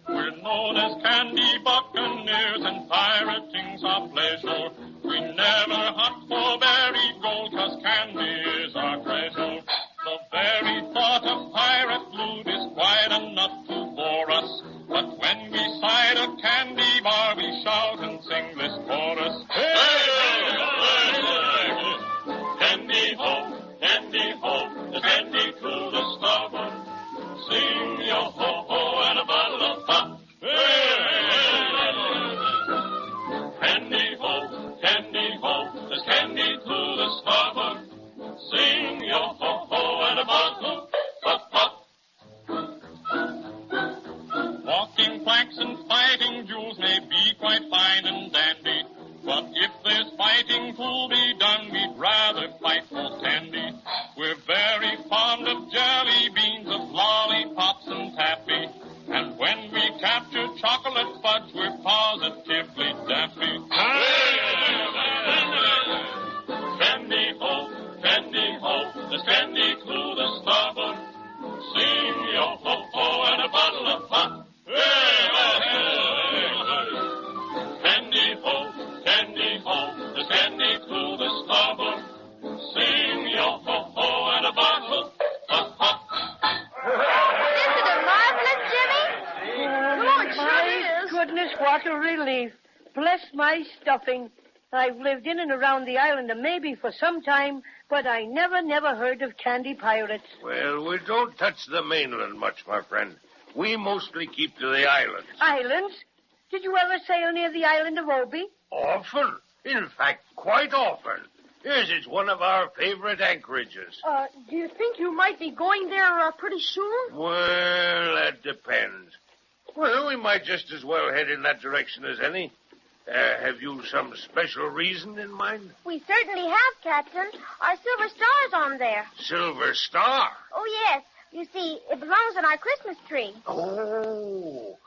We're known as Candy Buccaneers and pirating's our pleasure. We never hunt for buried gold, 'cause candy is our treasure. The very thought of pirate loot is quite enough to bore us. But when we sight a candy bar, we shout and sing this chorus. Hey, hey, hey, hey. Candy ho, there's candy to the starboard. Sing yo ho ho and a bottle of pop. Candy ho, there's candy to the starboard. Sing yo ho ho and a bottle of pop.
goodness, what a relief. Bless my stuffing. I've lived in and around the island of Maybe for some time, but I never heard of candy pirates.
Well, we don't touch the mainland much, my friend. We mostly keep to the islands.
Islands? Did you ever sail near the island of Obi?
Often. In fact, quite often. Yes, it's one of our favorite anchorages.
Do you think you might be going there pretty soon?
Well, that depends. Well, we might just as well head in that direction as any. Have you some special reason in mind?
We certainly have, Captain. Our silver star's on there.
Silver Star?
Oh, yes. You see, it belongs on our Christmas tree.
Oh.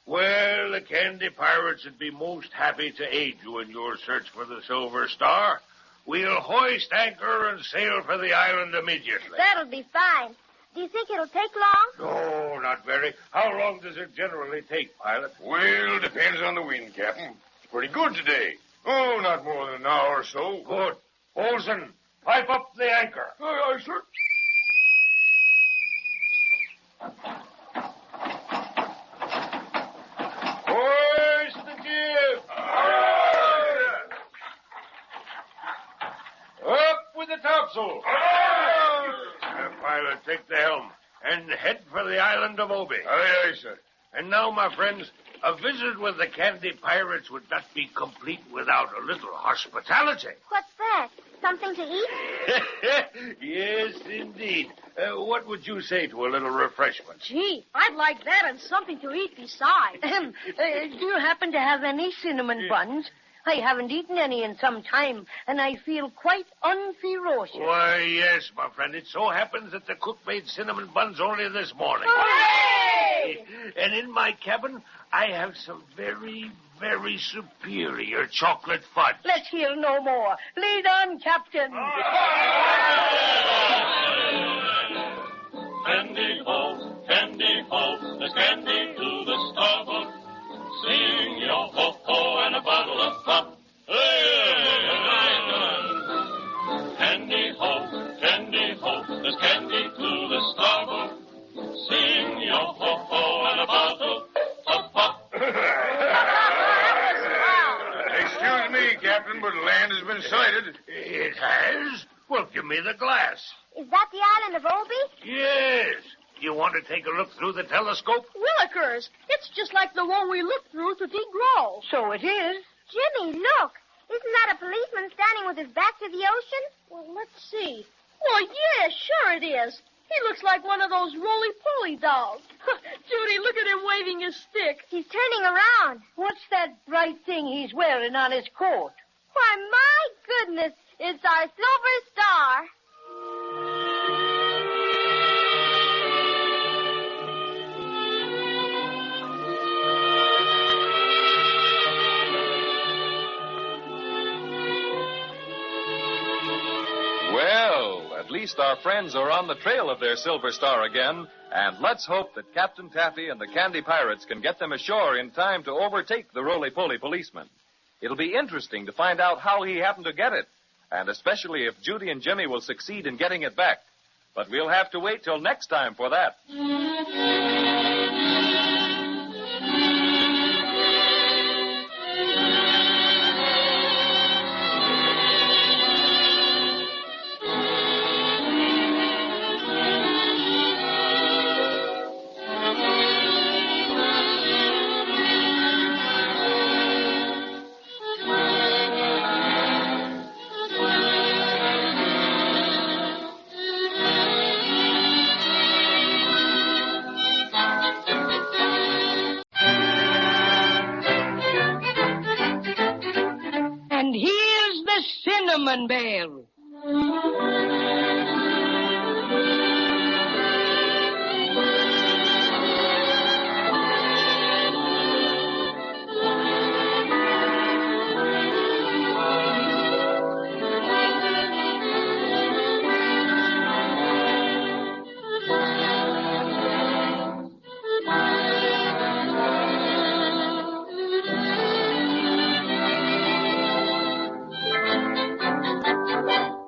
Well, the Candy Pirates would be most happy to aid you in your search for the Silver Star. We'll hoist anchor and sail for the island immediately.
That'll be fine. Do you think it'll take long?
No, not very. How long does it generally take, pilot?
Well, depends on the wind, Captain. It's pretty good today. Oh, not more than an hour or so.
Good. Olsen, pipe up the anchor.
Aye, sir.
Hoist the jib. Up with the topsail. Pilot, take the helm and head for the island of Obi.
Aye, aye, sir.
And now, my friends, a visit with the Candy Pirates would not be complete without a little hospitality.
What's that? Something to eat?
Yes, indeed. What would you say to a little refreshment?
Gee, I'd like that and something to eat besides.
Do you happen to have any cinnamon buns? I haven't eaten any in some time, and I feel quite unferocious.
Why, yes, my friend. It so happens that the cook made cinnamon buns only this morning.
Hooray!
And in my cabin, I have some very, very superior chocolate fudge.
Let's hear no more. Lead on, Captain.
Candy ho, there's candy to the starboard. Sing your ho-ho and a bottle of pop. Candy ho, there's candy to the starboard. Sing your ho-ho and a bottle of pop.
Excuse me, Captain, but land has been sighted.
It has? Well, give me the glass.
Is that the island of Obi?
Yes. You want to take a look through the telescope?
Willikers, it's just like the one we looked through to Grow.
So it is.
Jimmy, look. Isn't that a policeman standing with his back to the ocean?
Well, let's see. Well, yeah, sure it is. He looks like one of those roly-poly dolls. Judy, look at him waving his stick.
He's turning around.
What's that bright thing he's wearing on his coat?
Why, my goodness, it's our Silver Star.
Well, at least our friends are on the trail of their Silver Star again, and let's hope that Captain Taffy and the Candy Pirates can get them ashore in time to overtake the roly-poly policeman. It'll be interesting to find out how he happened to get it, and especially if Judy and Jimmy will succeed in getting it back. But we'll have to wait till next time for that.
And here's the cinnamon bear.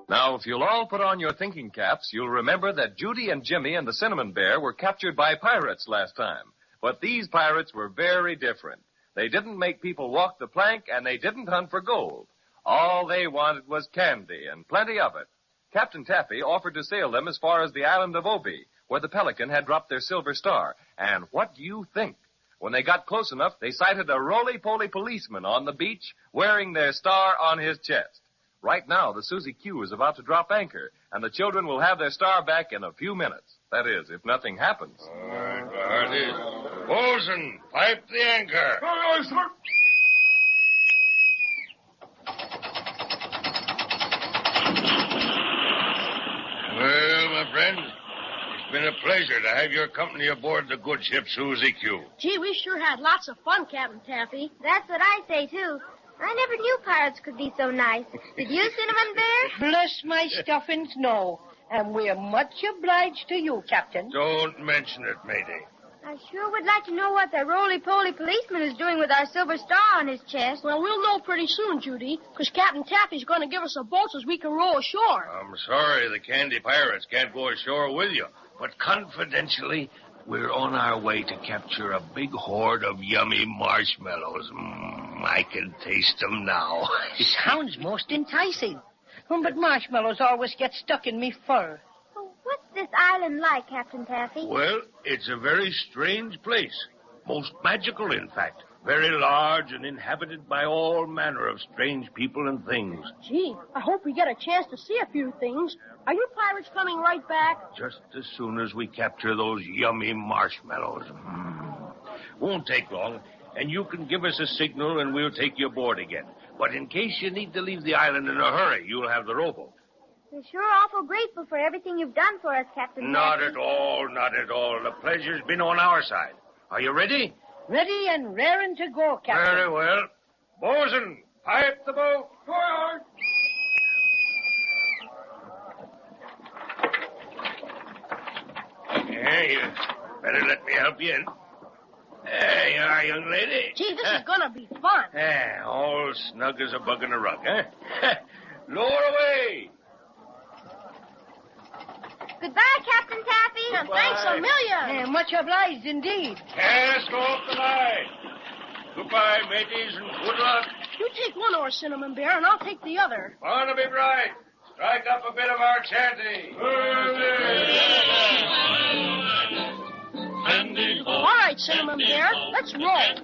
Now, if you'll all put on your thinking caps, you'll remember that Judy and Jimmy and the Cinnamon Bear were captured by pirates last time. But these pirates were very different. They didn't make people walk the plank, and they didn't hunt for gold. All they wanted was candy, and plenty of it. Captain Taffy offered to sail them as far as the island of Obi, where the Pelican had dropped their silver star. And what do you think? When they got close enough, they sighted a roly-poly policeman on the beach wearing their star on his chest. Right now, the Susie Q is about to drop anchor, and the children will have their star back in a few minutes. That is, if nothing happens.
All right, Bosun, pipe the anchor.
Aye, sir.
Well, my friend, it's been a pleasure to have your company aboard the good ship Susie Q.
Gee, we sure had lots of fun, Captain Taffy.
That's what I say, too. I never knew pirates could be so nice. Did you, Cinnamon Bear?
Bless my stuffings, no. And we're much obliged to you, Captain.
Don't mention it, matey.
I sure would like to know what that roly-poly policeman is doing with our silver star on his chest.
Well, we'll know pretty soon, Judy, because Captain Taffy's going to give us a boat so we can row ashore.
I'm sorry the Candy Pirates can't go ashore with you, but confidentially, we're on our way to capture a big hoard of yummy marshmallows. I can taste them now.
Sounds most enticing. But marshmallows always get stuck in me fur.
What's this island like, Captain Taffy?
Well, it's a very strange place. Most magical, in fact. Very large and inhabited by all manner of strange people and things.
Gee, I hope we get a chance to see a few things. Are you pirates coming right back?
Just as soon as we capture those yummy marshmallows. Won't take long, and you can give us a signal and we'll take you aboard again. But in case you need to leave the island in a hurry, you'll have the rowboat.
We're sure awful grateful for everything you've done for us, Captain
Not
Taffy.
at all, not at all. The pleasure's been on our side. Are you ready?
Ready and raring to go, Captain.
Very well. Bosun, pipe the boat.
Aye,
Yeah, you better let me help you in. There you are, young lady.
Gee, this is going to be fun.
Yeah, all snug as a bug in a rug, huh? Lower away.
Goodbye, Captain Taffy.
And thanks a million.
Much obliged indeed.
Cast off the line. Goodbye, mateys, and good luck.
You take one oar, Cinnamon Bear, and I'll take the other.
Barnaby Bright, strike up a bit of our chanty.
All right, Cinnamon Bear, let's roll.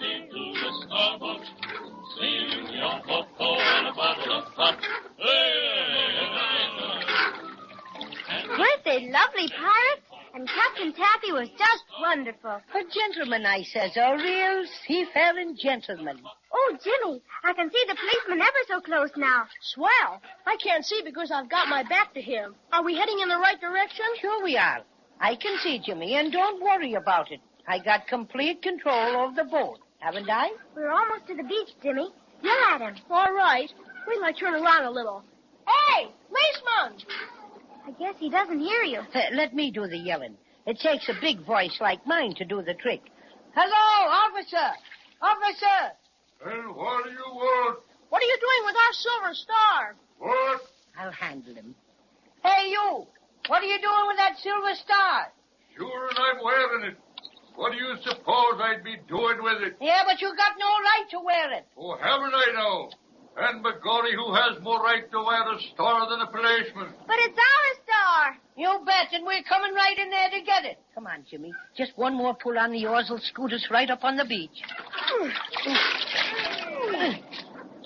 Weren't they lovely pirates? And Captain Taffy was just wonderful.
A gentleman, I says, a real seafaring gentleman.
Oh, Jimmy, I can see the policeman ever so close now.
Swell. I can't see because I've got my back to him. Are we heading in the right direction?
Sure we are. I can see, Jimmy, and don't worry about it. I got complete control of the boat, haven't I?
We're almost to the beach, Jimmy. Yell at him.
All right. Wait till I turn around a little. Hey, policeman!
I guess he doesn't hear you.
Let me do the yelling. It takes a big voice like mine to do the trick. Hello, officer! Officer!
And what do you want?
What are you doing with our silver star?
What?
I'll handle him. Hey, you! What are you doing with that silver star?
Sure, and I'm wearing it. What do you suppose I'd be doing with it?
Yeah, but you got no right to wear it.
Oh, haven't I now? And begorry, who has more right to wear a star than a policeman?
But it's our star.
You bet, and we're coming right in there to get it. Come on, Jimmy. Just one more pull on the oars will scoot us right up on the beach.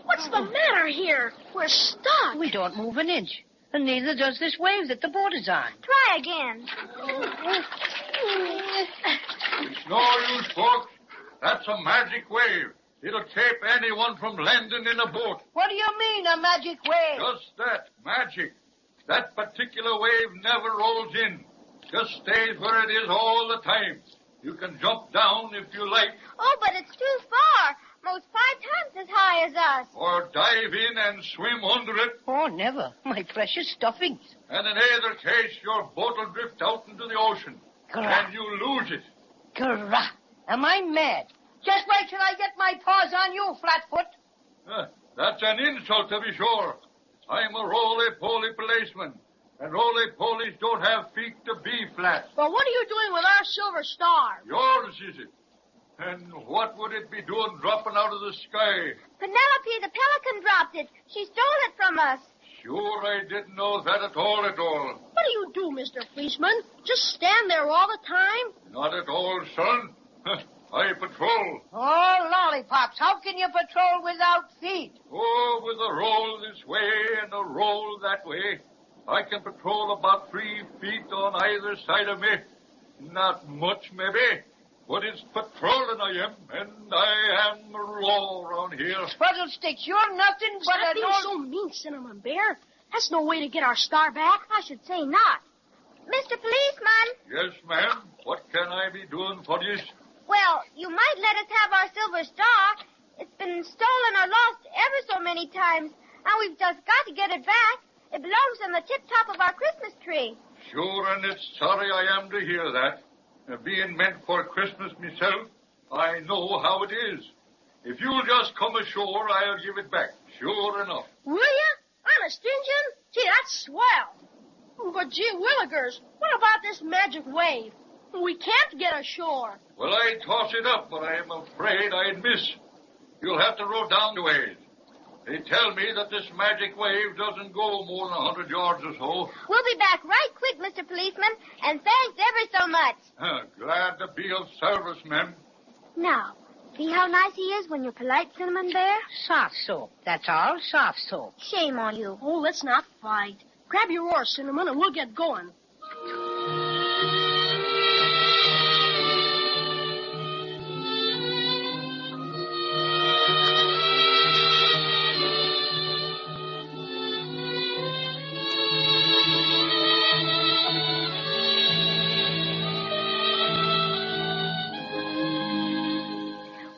What's the matter here? We're stuck.
We don't move an inch. And neither does this wave that the boat is on.
Try again.
It's no use, folks. That's a magic wave. It'll keep anyone from landing in a boat.
What do you mean, a magic wave?
Just that, magic. That particular wave never rolls in. Just stays where it is all the time. You can jump down if you like.
Oh, but it's too far. Most 5 times as high as us.
Or dive in and swim under it.
Oh, never. My precious stuffings.
And in either case, your boat will drift out into the ocean.
Grah.
And you lose it.
Grah. Am I mad? Just wait till I get my paws on you, Flatfoot.
That's an insult, to be sure. I'm a roly-poly policeman. And roly-polies don't have feet to be flat.
But what are you doing with our silver star?
Yours, is it?
And what would it be doing dropping out of the sky?
Penelope the pelican dropped it. She stole it from us.
Sure, I didn't know that at all.
What do you do, Mr. Policeman? Just stand there all the time?
Not at all, son. I patrol.
Oh, lollipops, how can you patrol without feet?
Oh, with a roll this way and a roll that way. I can patrol about 3 feet on either side of me. Not much, maybe. But it's patrolling I am, and I am the law around here.
Spuddlesticks, you're nothing but
Stop being so mean, Cinnamon Bear. That's no way to get our star back.
I should say not. Mr. Policeman.
Yes, ma'am. What can I be doing for you?
Well, you might let us have our silver star. It's been stolen or lost ever so many times, and we've just got to get it back. It belongs on the tip-top of our Christmas tree.
Sure, and it's sorry I am to hear that. Being meant for Christmas myself, I know how it is. If you'll just come ashore, I'll give it back. Sure enough.
Will you? Honest, Injun? Gee, that's swell. But gee willikers, what about this magic wave? We can't get ashore.
Well, I'd toss it up, but I'm afraid I'd miss. You'll have to row down the ways. They tell me that this magic wave doesn't go more than 100 yards or so.
We'll be back right quick, Mr. Policeman, and thanks ever so much.
Glad to be of service, ma'am.
Now, see how nice he is when you're polite, Cinnamon Bear?
Soft soap, that's all, soft soap.
Shame on you.
Oh, let's not fight. Grab your oar, Cinnamon, and we'll get going.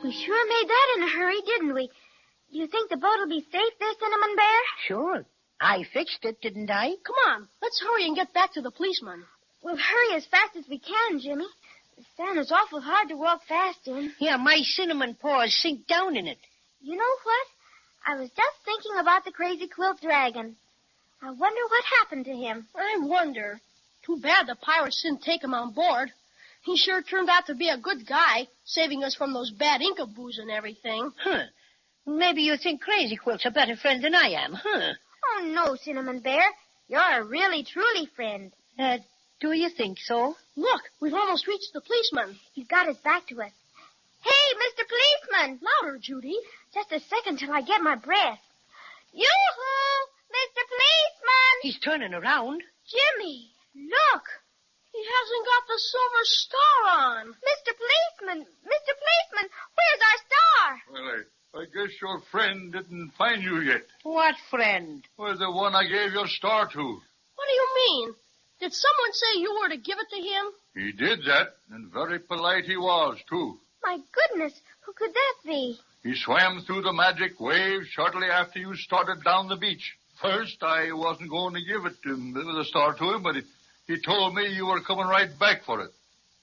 We sure made that in a hurry, didn't we? Do you think the boat will be safe there, Cinnamon Bear?
Sure. I fixed it, didn't I?
Come on, let's hurry and get back to the policeman.
We'll hurry as fast as we can, Jimmy. The sand is awful hard to walk fast in.
Yeah, my cinnamon paws sink down in it.
You know what? I was just thinking about the Crazy Quilt Dragon. I wonder what happened to him.
I wonder. Too bad the pirates didn't take him on board. He sure turned out to be a good guy, saving us from those bad Ikaboos and everything.
Huh. Maybe you think Crazy Quilt's a better friend than I am, huh?
Oh, no, Cinnamon Bear. You're a really, truly friend.
Do you think so?
Look, we've almost reached the policeman.
He's got his back to us. Hey, Mr. Policeman!
Louder, Judy.
Just a second till I get my breath. Yoo-hoo! Mr. Policeman!
He's turning around.
Jimmy, look!
He hasn't got the silver star on.
Mr. Policeman! Mr. Policeman! Where's our star?
Well, I guess your friend didn't find you yet.
What friend?
Well, the one I gave your star to.
What do you mean? Did someone say you were to give it to him?
He did that, and very polite he was, too.
My goodness, who could that be?
He swam through the magic wave shortly after you started down the beach. First, I wasn't going to give it to him, the star to him, but he told me you were coming right back for it.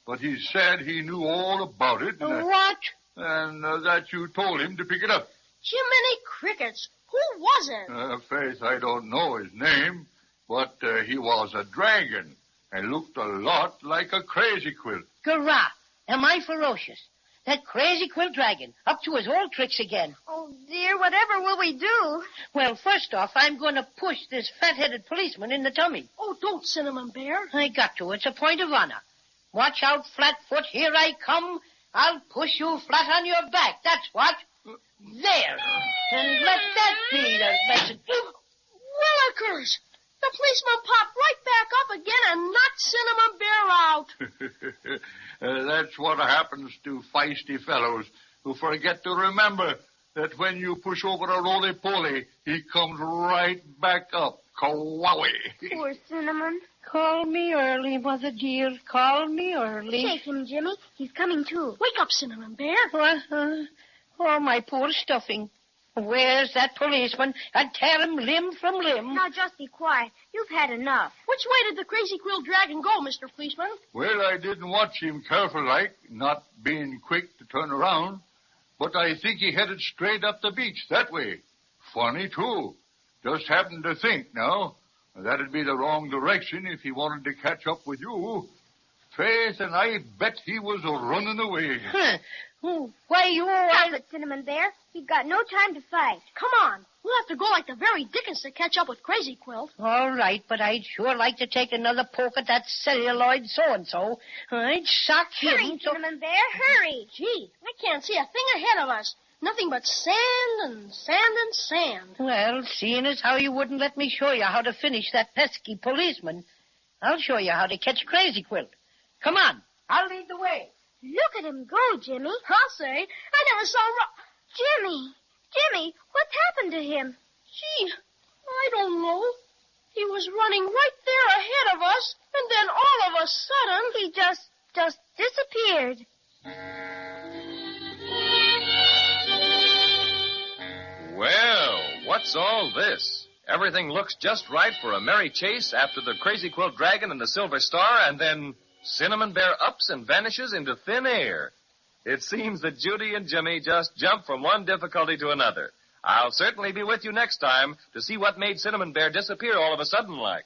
But he said he knew all about it.
What?
And that you told him to pick it up.
Jiminy Crickets. Who was it?
Faith, I don't know his name, but he was a dragon and looked a lot like a crazy quilt.
Garah, am I ferocious? That Crazy Quilt Dragon, up to his old tricks again.
Oh, dear, whatever will we do?
Well, first off, I'm going to push this fat-headed policeman in the tummy.
Oh, don't, Cinnamon Bear.
I got to. It's a point of honor. Watch out, Flatfoot. Here I come. I'll push you flat on your back. That's what. There. And let that be the message.
Willikers! The policeman popped right back up again and knocked Cinnamon Bear out.
That's what happens to feisty fellows who forget to remember that when you push over a roly-poly, he comes right back up. Kawowie.
Poor Cinnamon.
Call me early, Mother dear. Call me early.
Shake him, Jimmy. He's coming too.
Wake up, Cinnamon Bear.
Oh, my poor stuffing. Where's that policeman? I'd tear him limb from limb.
Now, just be quiet. You've had enough.
Which way did the Crazy Quilt Dragon go, Mr. Policeman?
Well, I didn't watch him careful-like, not being quick to turn around. But I think he headed straight up the beach, that way. Funny, too. Just happened to think, now. That'd be the wrong direction if he wanted to catch up with you. Faith, and I bet he was running away.
Huh. Why, you...
Stop it, Cinnamon Bear. We've got no time to fight.
Come on. We'll have to go like the very Dickens to catch up with Crazy Quilt.
All right, but I'd sure like to take another poke at that celluloid so-and-so. I'd sock him.
Hurry, Cinnamon Bear, hurry.
Gee, I can't see a thing ahead of us. Nothing but sand and sand and sand.
Well, seeing as how you wouldn't let me show you how to finish that pesky policeman, I'll show you how to catch Crazy Quilt. Come on, I'll lead the way.
Look at him go, Jimmy.
I'll say. I never saw
Jimmy, what's happened to him?
Gee, I don't know. He was running right there ahead of us, and then all of a sudden...
He just disappeared.
Well, what's all this? Everything looks just right for a merry chase after the Crazy Quilt Dragon and the Silver Star, and then Cinnamon Bear ups and vanishes into thin air. It seems that Judy and Jimmy just jumped from one difficulty to another. I'll certainly be with you next time to see what made Cinnamon Bear disappear all of a sudden like.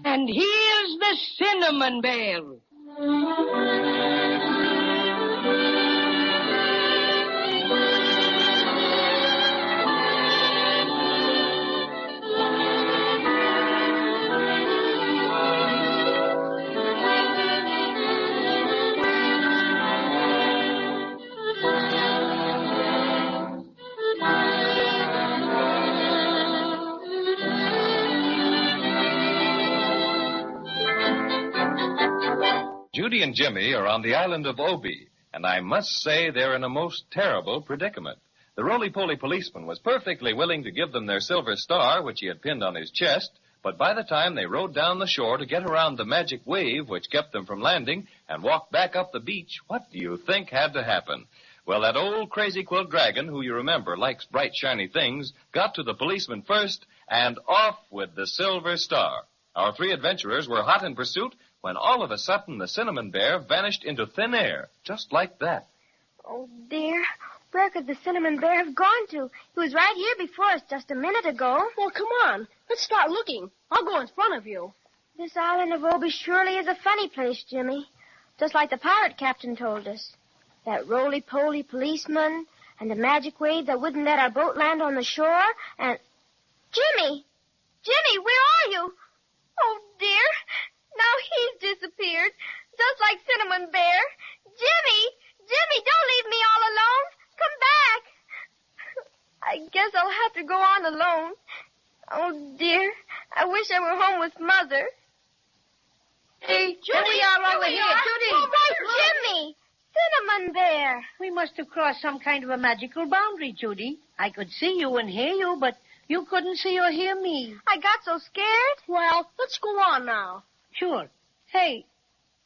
And here's the Cinnamon Bear.
Judy and Jimmy are on the island of Obi, and I must say they're in a most terrible predicament. The roly-poly policeman was perfectly willing to give them their silver star, which he had pinned on his chest, but by the time they rowed down the shore to get around the magic wave which kept them from landing and walked back up the beach, what do you think had to happen? Well, that old Crazy Quilt Dragon, who you remember likes bright, shiny things, got to the policeman first, and off with the silver star. Our three adventurers were hot in pursuit when all of a sudden the Cinnamon Bear vanished into thin air, just like that.
Oh, dear. Where could the Cinnamon Bear have gone to? He was right here before us just a minute ago.
Well, come on. Let's start looking. I'll go in front of you.
This island of Obi surely is a funny place, Jimmy. Just like the pirate captain told us. That roly-poly policeman and the magic wave that wouldn't let our boat land on the shore and... Jimmy! Jimmy, where are you? Oh, dear. Now he's disappeared, just like Cinnamon Bear. Jimmy, don't leave me all alone. Come back. I guess I'll have to go on alone. Oh, dear, I wish I were home with Mother.
Hey, Judy, we are over here. Judy.
Oh, right, Jimmy. Cinnamon Bear.
We must have crossed some kind of a magical boundary, Judy. I could see you and hear you, but you couldn't see or hear me.
I got so scared.
Well, let's go on now.
Sure. Hey,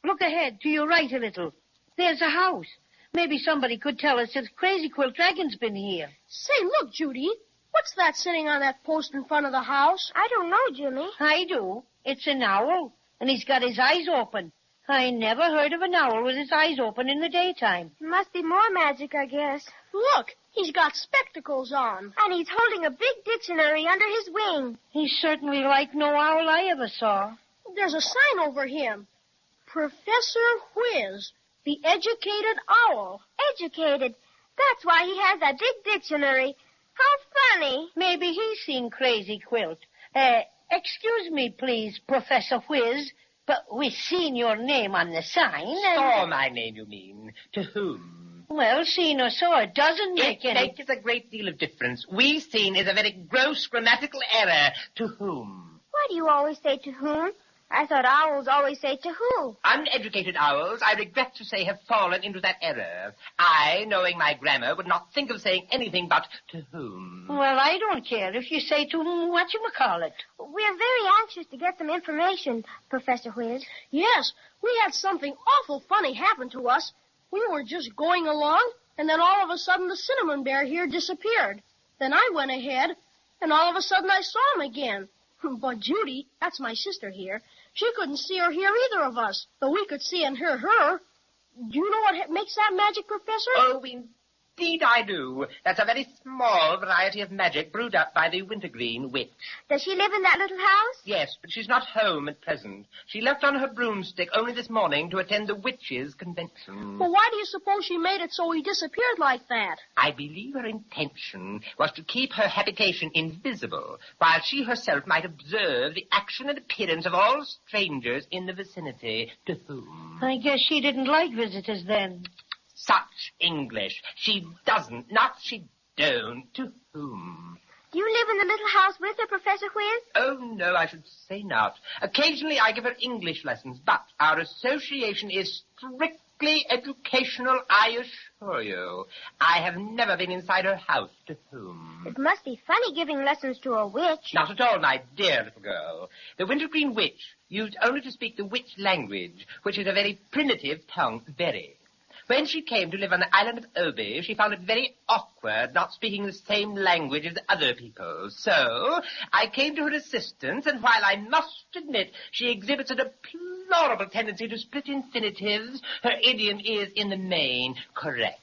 look ahead to your right a little. There's a house. Maybe somebody could tell us if Crazy Quilt Dragon's been here.
Say, look, Judy. What's that sitting on that post in front of the house?
I don't know, Jimmy.
I do. It's an owl, and he's got his eyes open. I never heard of an owl with his eyes open in the daytime.
Must be more magic, I guess.
Look, he's got spectacles on.
And he's holding a big dictionary under his wing.
He's certainly like no owl I ever saw.
There's a sign over him. Professor Whiz, the educated owl.
Educated? That's why he has that big dictionary. How funny.
Maybe he's seen Crazy Quilt. Excuse me, please, Professor Whiz, but we've seen your name on the sign.
Saw my name, you mean? To whom?
Well, seen or saw, it doesn't make any...
It makes a great deal of difference. We seen is a very gross grammatical error. To whom?
Why do you always say to whom? I thought owls always say to who?
Uneducated owls, I regret to say, have fallen into that error. I, knowing my grammar, would not think of saying anything but to whom.
Well, I don't care if you say to whatchamacallit.
We're very anxious to get some information, Professor Whiz.
Yes, we had something awful funny happen to us. We were just going along, and then all of a sudden the cinnamon bear here disappeared. Then I went ahead, and all of a sudden I saw him again. But Judy, that's my sister here, she couldn't see or hear either of us, though we could see and hear her. Do you know what makes that magic, Professor?
Oh, indeed I do. That's a very small variety of magic brewed up by the Wintergreen Witch.
Does she live in that little house?
Yes, but she's not home at present. She left on her broomstick only this morning to attend the witches' convention.
Well, why do you suppose she made it so he disappeared like that?
I believe her intention was to keep her habitation invisible, while she herself might observe the action and appearance of all strangers in the vicinity. To whom?
I guess she didn't like visitors then.
Such English. She doesn't, not she don't. To whom?
Do you live in the little house with her, Professor Whiz?
Oh, no, I should say not. Occasionally I give her English lessons, but our association is strictly educational, I assure you. I have never been inside her house. To whom?
It must be funny giving lessons to a witch.
Not at all, my dear little girl. The Wintergreen Witch used only to speak the witch language, which is a very primitive tongue, very. When she came to live on the island of Obi, she found it very awkward not speaking the same language as other people. So I came to her assistance, and while I must admit she exhibits a deplorable tendency to split infinitives, her idiom is, in the main, correct.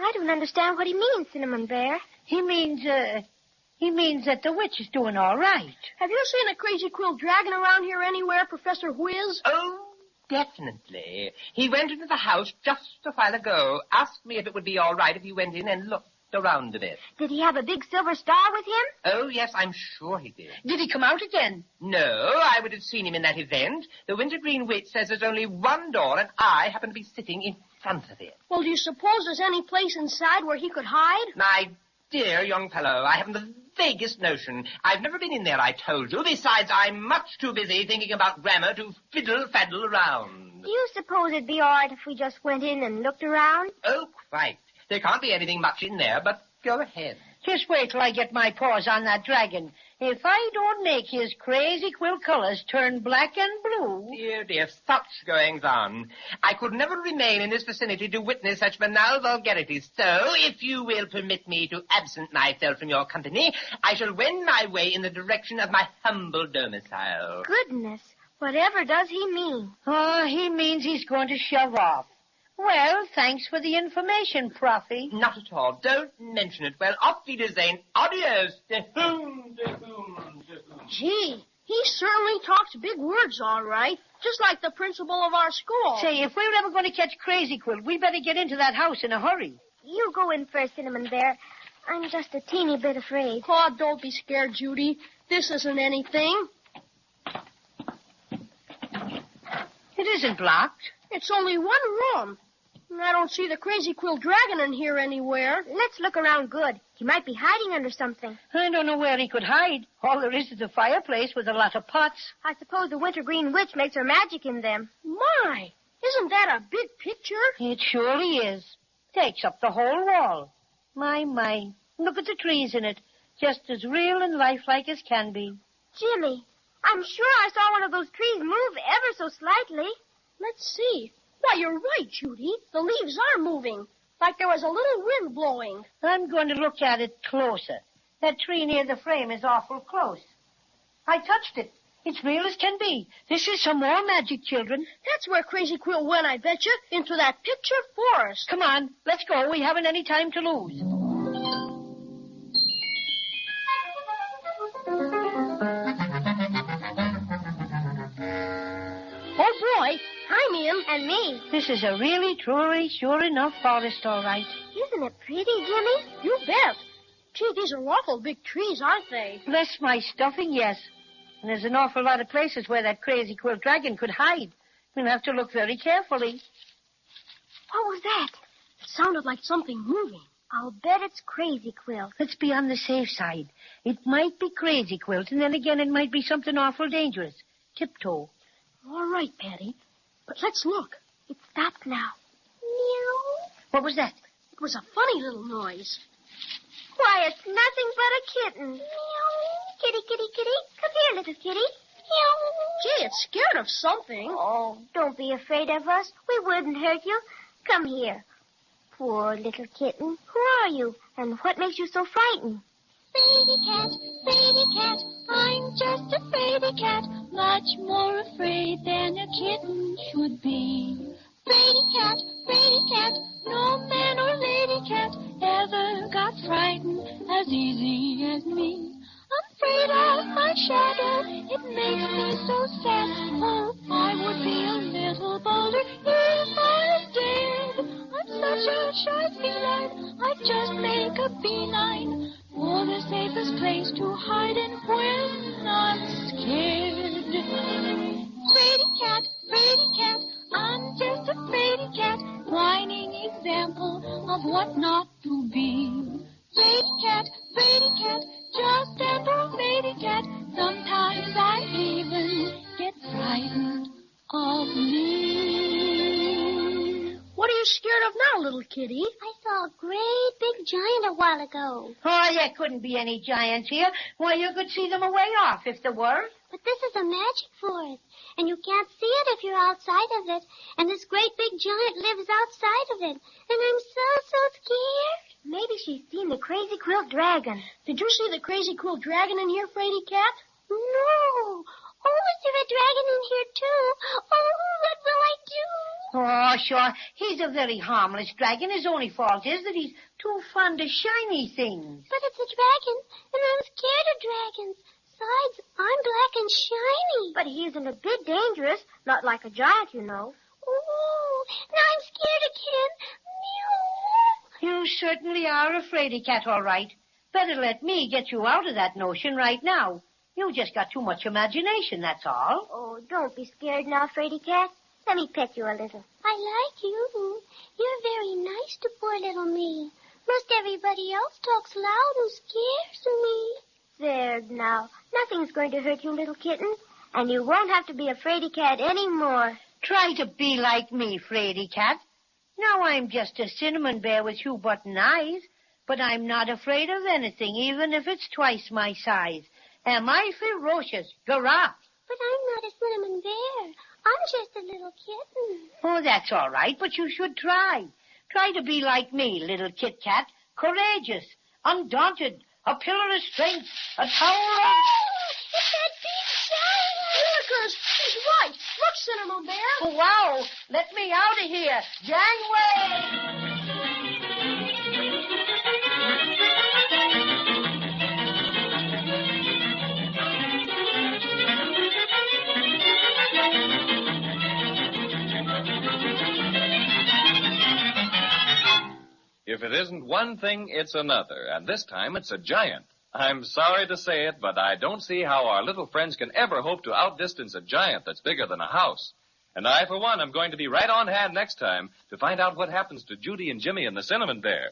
I don't understand what he means, Cinnamon Bear.
He means that the witch is doing all right.
Have you seen a Crazy Quilt Dragon around here anywhere, Professor Whiz?
Oh, definitely. He went into the house just a while ago, asked me if it would be all right if he went in and looked around a bit.
Did he have a big silver star with him?
Oh, yes, I'm sure he did.
Did he come out again?
No, I would have seen him in that event. The Wintergreen Witch says there's only one door, and I happen to be sitting in front of it.
Well, do you suppose there's any place inside where he could hide?
My dear young fellow, I haven't the vaguest notion. I've never been in there, I told you. Besides, I'm much too busy thinking about grammar to fiddle-faddle around.
Do you suppose it'd be all right if we just went in and looked around?
Oh, quite. There can't be anything much in there, but go ahead.
Just wait till I get my paws on that dragon. If I don't make his crazy quilt colors turn black and blue...
Dear, dear, such goings-on. I could never remain in this vicinity to witness such banal vulgarities. So, if you will permit me to absent myself from your company, I shall wend my way in the direction of my humble domicile.
Goodness, whatever does he mean?
Oh, he means he's going to shove off. Well, thanks for the information, Proffy.
Not at all. Don't mention it. Well, auf Wiedersehen. Adios. De whom, de whom, de whom.
Gee, he certainly talks big words, all right. Just like the principal of our school.
Say, if we were ever going to catch Crazy Quilt, we better get into that house in a hurry.
You go in first, Cinnamon Bear. I'm just a teeny bit afraid.
Oh, don't be scared, Judy. This isn't anything.
It isn't blocked.
It's only one room. I don't see the Crazy Quilt Dragon in here anywhere.
Let's look around good. He might be hiding under something.
I don't know where he could hide. All there is a fireplace with a lot of pots.
I suppose the Wintergreen Witch makes her magic in them.
My, isn't that a big picture?
It surely is. Takes up the whole wall. My. Look at the trees in it. Just as real and lifelike as can be.
Jimmy, I'm sure I saw one of those trees move ever so slightly.
Let's see. Why, you're right, Judy. The leaves are moving, like there was a little wind blowing.
I'm going to look at it closer. That tree near the frame is awful close. I touched it. It's real as can be. This is some more magic, children.
That's where Crazy Quilt went, I bet you, into that picture forest.
Come on, let's go. We haven't any time to lose.
Oh, boy. I'm in.
And me.
This is a really, truly, sure enough forest, all right.
Isn't it pretty, Jimmy?
You bet. Gee, these are awful big trees, aren't they?
Bless my stuffing, yes. And there's an awful lot of places where that Crazy Quilt Dragon could hide. We'll have to look very carefully.
What was that? It sounded like something moving.
I'll bet it's Crazy Quilt.
Let's be on the safe side. It might be Crazy Quilt, and then again it might be something awful dangerous. Tiptoe.
All right, Paddy. But let's look.
It stopped now. Meow.
What was that?
It was a funny little noise.
Why, it's nothing but a kitten. Meow. Kitty, kitty, kitty. Come here, little kitty. Meow.
Gee, it's scared of something.
Oh, don't be afraid of us. We wouldn't hurt you. Come here. Poor little kitten. Who are you? And what makes you so frightened?
Fraidy cat, I'm just a fraidy cat, much more afraid than a kitten should be. Fraidy cat, no man or lady cat ever got frightened as easy as me. I'm afraid of my shadow, it makes me so sad. Oh, I would be a little bolder if I dared. I'm such a shy feline, I'd just make a beeline for the safest place to hide in when I'm scared. Fraidy cat, I'm just a fraidy cat, whining example of what not to be. Fraidy cat, just a poor lady cat, sometimes I even get frightened of me.
What are you scared of now, little kitty?
I saw a great big giant a while ago.
Oh, there couldn't be any giants here. Why, you could see them a way off if there were.
But this is a magic forest, and you can't see it if you're outside of it. And this great big giant lives outside of it. And I'm so scared. Maybe she's seen the Crazy Quilt Dragon.
Did you see the Crazy Quilt Dragon in here, Fraidy cat?
No. Oh, is there a dragon in here, too? Oh, what will I do?
Oh, sure. He's a very harmless dragon. His only fault is that he's too fond of shiny things.
But it's a dragon, and I'm scared of dragons. Besides, I'm black and shiny. But he isn't a bit dangerous. Not like a giant, you know. Oh, now I'm scared again. Meow.
You certainly are a fraidy cat, all right. Better let me get you out of that notion right now. You just got too much imagination, that's all.
Oh, don't be scared now, fraidy cat. Let me pet you a little. I like you. You're very nice to poor little me. Most everybody else talks loud and scares me. There now. Nothing's going to hurt you, little kitten. And you won't have to be a fraidy cat anymore.
Try to be like me, fraidy cat. Now I'm just a cinnamon bear with 2 button eyes, but I'm not afraid of anything, even if it's twice my size. Am I ferocious? Giraffe.
But I'm not a cinnamon bear. I'm just a little kitten.
Oh, that's all right, but you should try. Try to be like me, little Kit Kat. Courageous, undaunted, a pillar of strength, a tower of...
It's that big giant!
Lookers, he's right. Look, Cinnamon Bear.
Oh, wow. Let me out of here. Gangway!
If it isn't one thing, it's another, and this time it's a giant. I'm sorry to say it, but I don't see how our little friends can ever hope to outdistance a giant that's bigger than a house. And I, for one, am going to be right on hand next time to find out what happens to Judy and Jimmy and the Cinnamon Bear.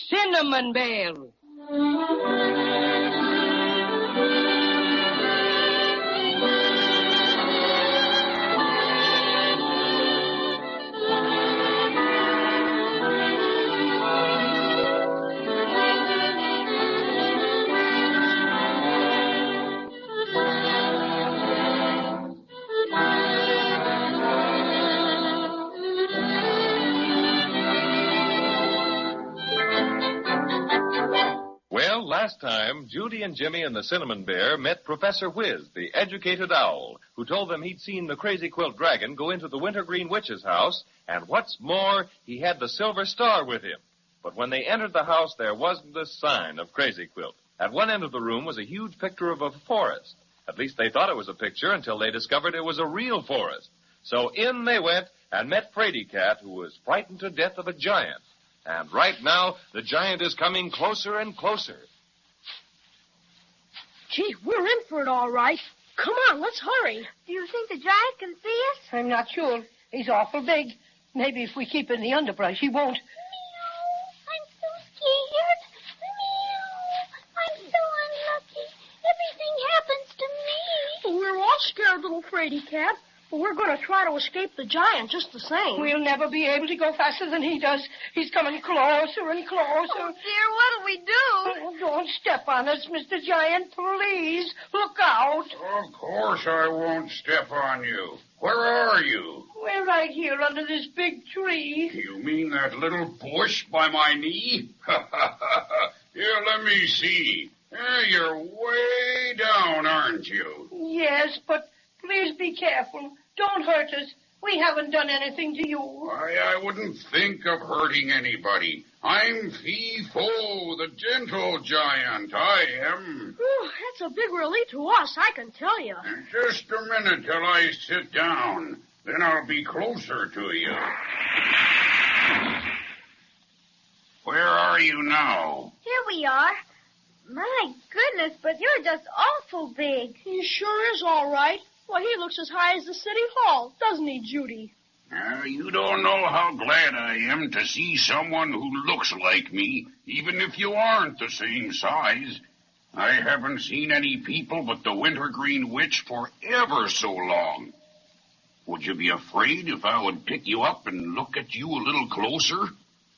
Cinnamon Bear.
Last time, Judy and Jimmy and the Cinnamon Bear met Professor Whiz, the educated owl, who told them he'd seen the Crazy Quilt Dragon go into the Wintergreen Witch's house, and what's more, he had the silver star with him.
But when they entered the house, there wasn't a sign of Crazy Quilt. At one end of the room was a huge picture of a forest. At least they thought it was a picture until they discovered it was a real forest. So in they went and met Fraidy Cat, who was frightened to death of a giant. And right now, the giant is coming closer and closer.
Gee, we're in for it all right. Come on, let's hurry.
Do you think the giant can see us?
I'm not sure. He's awful big. Maybe if we keep in the underbrush, he won't.
I'm so scared. I'm so unlucky. Everything happens to me.
We're all scared, little Fraidy Cat. But we're going to try to escape the giant just the same.
We'll never be able to go faster than he does. He's coming closer and closer.
Oh, dear, what'll we do?
Oh, don't step on us, Mr. Giant, please. Look out.
Of course I won't step on you. Where are you?
We're right here under this big tree.
You mean that little bush by my knee? Here, let me see. You're way down, aren't you?
Yes, but please be careful. Don't hurt us. We haven't done anything to you.
Why, I wouldn't think of hurting anybody. I'm Foo the Gentle Giant. I am.
Whew, that's a big relief to us, I can tell you.
Just a minute till I sit down. Then I'll be closer to you. Where are you now?
Here we are. My goodness, but you're just awful big.
He sure is all right. Well, he looks as high as the city hall, doesn't he, Judy?
You don't know how glad I am to see someone who looks like me, even if you aren't the same size. I haven't seen any people but the Wintergreen Witch for ever so long. Would you be afraid if I would pick you up and look at you a little closer?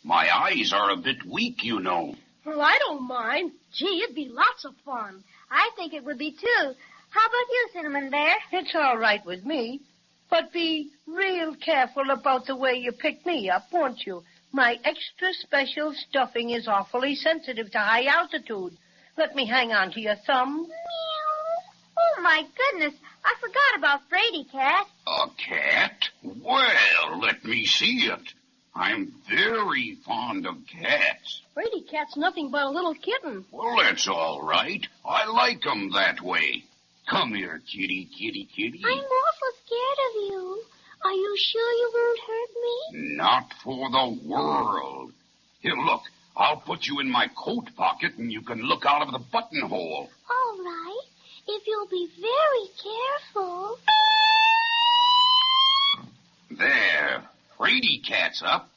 My eyes are a bit weak, you know.
Well, I don't mind. Gee, it'd be lots of fun.
I think it would be, too. How about you, Cinnamon Bear?
It's all right with me. But be real careful about the way you pick me up, won't you? My extra special stuffing is awfully sensitive to high altitude. Let me hang on to your thumb.
Meow. Oh, my goodness. I forgot about Fraidy Cat.
A cat? Well, let me see it. I'm very fond of cats.
Fraidy Cat's nothing but a little kitten.
Well, that's all right. I like 'em that way. Come here, kitty, kitty, kitty.
I'm awful scared of you. Are you sure you won't hurt me?
Not for the world. Here, look. I'll put you in my coat pocket, and you can look out of the buttonhole.
All right. If you'll be very careful.
There. Fraidy Cat's up.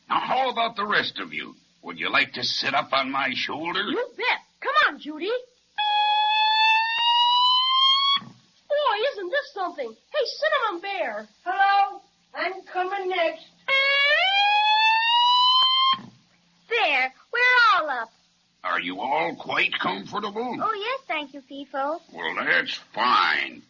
Now, how about the rest of you? Would you like to sit up on my shoulder?
You bet. Come on, Judy. Boy, isn't this something? Hey, Cinnamon Bear.
Hello? I'm coming next.
There. We're all up.
Are you all quite comfortable?
Oh, yes, thank you, Fifo.
Well, that's fine.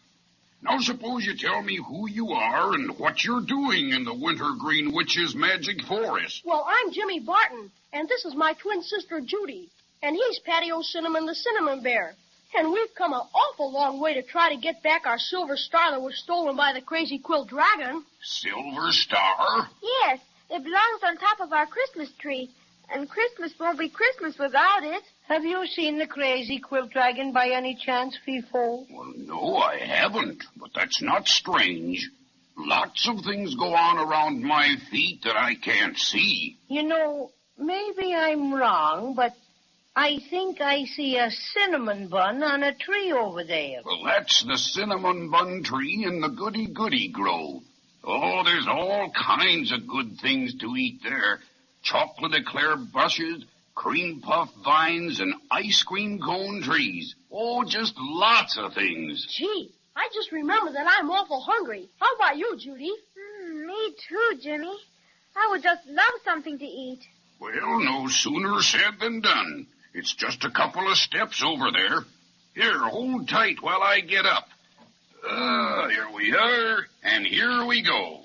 Now, suppose you tell me who you are and what you're doing in the Wintergreen Witch's magic forest.
Well, I'm Jimmy Barton, and this is my twin sister, Judy. And he's Paddy O'Cinnamon, the Cinnamon Bear. And we've come an awful long way to try to get back our silver star that was stolen by the Crazy Quilt Dragon.
Silver star?
Yes, it belongs on top of our Christmas tree. And Christmas won't be Christmas without it.
Have you seen the Crazy Quilt Dragon by any chance, Fifo?
Well, no, I haven't. But that's not strange. Lots of things go on around my feet that I can't see.
You know, maybe I'm wrong, but I think I see a cinnamon bun on a tree over there.
Well, that's the cinnamon bun tree in the goody-goody grove. Oh, there's all kinds of good things to eat there. Chocolate eclair bushes, cream puff vines, and ice cream cone trees. Oh, just lots of things.
Gee, I just remembered that I'm awful hungry. How about you, Judy?
Me too, Jimmy. I would just love something to eat.
Well, no sooner said than done. It's just a couple of steps over there. Here, hold tight while I get up. Here we are, and here we go.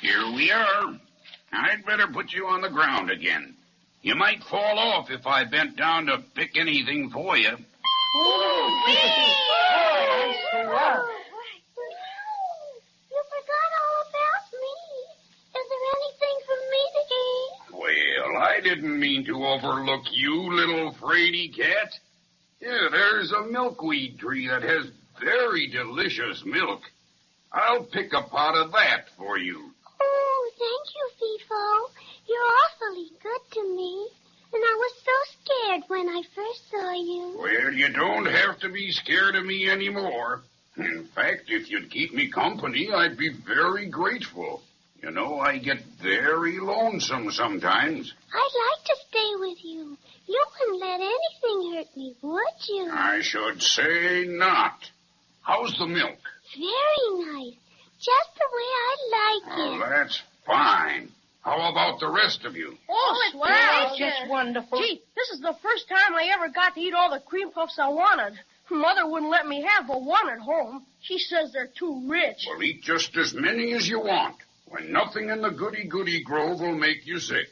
Here we are. I'd better put you on the ground again. You might fall off if I bent down to pick anything for you.
Oh,
You forgot all about me.
I didn't mean to overlook you, little fraidy cat. Here, there's a milkweed tree that has very delicious milk. I'll pick a pot of that for you.
Oh, thank you, Fifo. You're awfully good to me. And I was so scared when I first saw you.
Well, you don't have to be scared of me anymore. In fact, if you'd keep me company, I'd be very grateful. You know, I get very lonesome sometimes.
I'd like to stay with you. You wouldn't let anything hurt me, would you?
I should say not. How's the milk?
Very nice. Just the way I like
Oh,
it.
that's fine. How about the rest of you?
Oh,
It's
swell.
just wonderful.
Gee, this is the first time I ever got to eat all the cream puffs I wanted. Mother wouldn't let me have but one at home. She says they're too rich.
Well, eat just as many as you want, when nothing in the goody-goody grove will make you sick.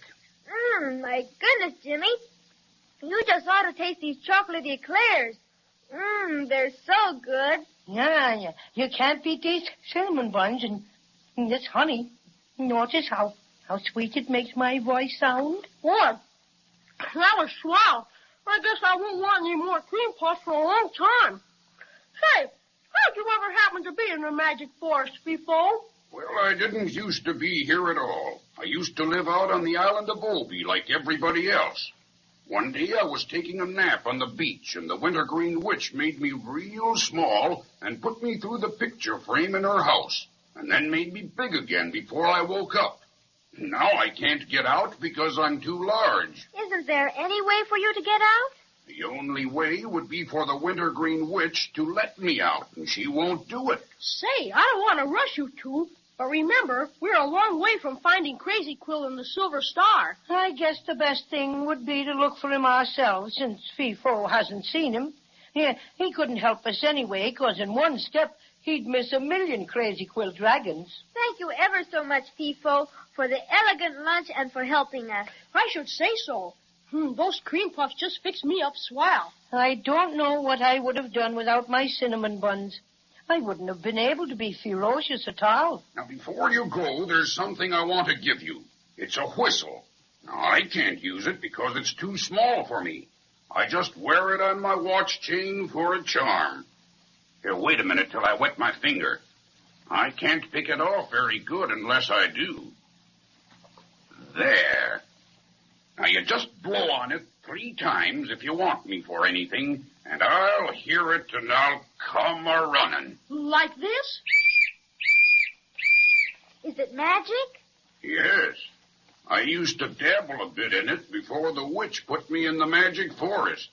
My goodness, Jimmy. You just ought to taste these chocolatey eclairs. They're so good.
Yeah. You can't beat these cinnamon buns and this honey. Notice how sweet it makes my voice sound.
Boy, that was swell. I guess I won't want any more cream puffs for a long time. Say, how'd you ever happen to be in the magic forest, Fifo?
Well, I didn't used to be here at all. I used to live out on the island of Obi like everybody else. One day I was taking a nap on the beach, and the Wintergreen Witch made me real small and put me through the picture frame in her house, and then made me big again before I woke up. Now I can't get out because I'm too large.
Isn't there any way for you to get out?
The only way would be for the Wintergreen Witch to let me out, and she won't do it.
Say, I don't want to rush you two, but remember, we're a long way from finding Crazy Quilt and the Silver Star.
I guess the best thing would be to look for him ourselves, since Fifo hasn't seen him. Yeah, he couldn't help us anyway, 'cause in one step he'd miss 1,000,000 Crazy Quilt Dragons.
Thank you ever so much, Fifo, for the elegant lunch and for helping us.
I should say so. Those cream puffs just fixed me up swell.
I don't know what I would have done without my cinnamon buns. I wouldn't have been able to be ferocious at all.
Now, before you go, there's something I want to give you. It's a whistle. Now, I can't use it because it's too small for me. I just wear it on my watch chain for a charm. Here, wait a minute till I wet my finger. I can't pick it off very good unless I do. There. Now, you just blow on it 3 times if you want me for anything, and I'll hear it and I'll come a-running.
Like this?
Is it magic?
Yes. I used to dabble a bit in it before the witch put me in the magic forest.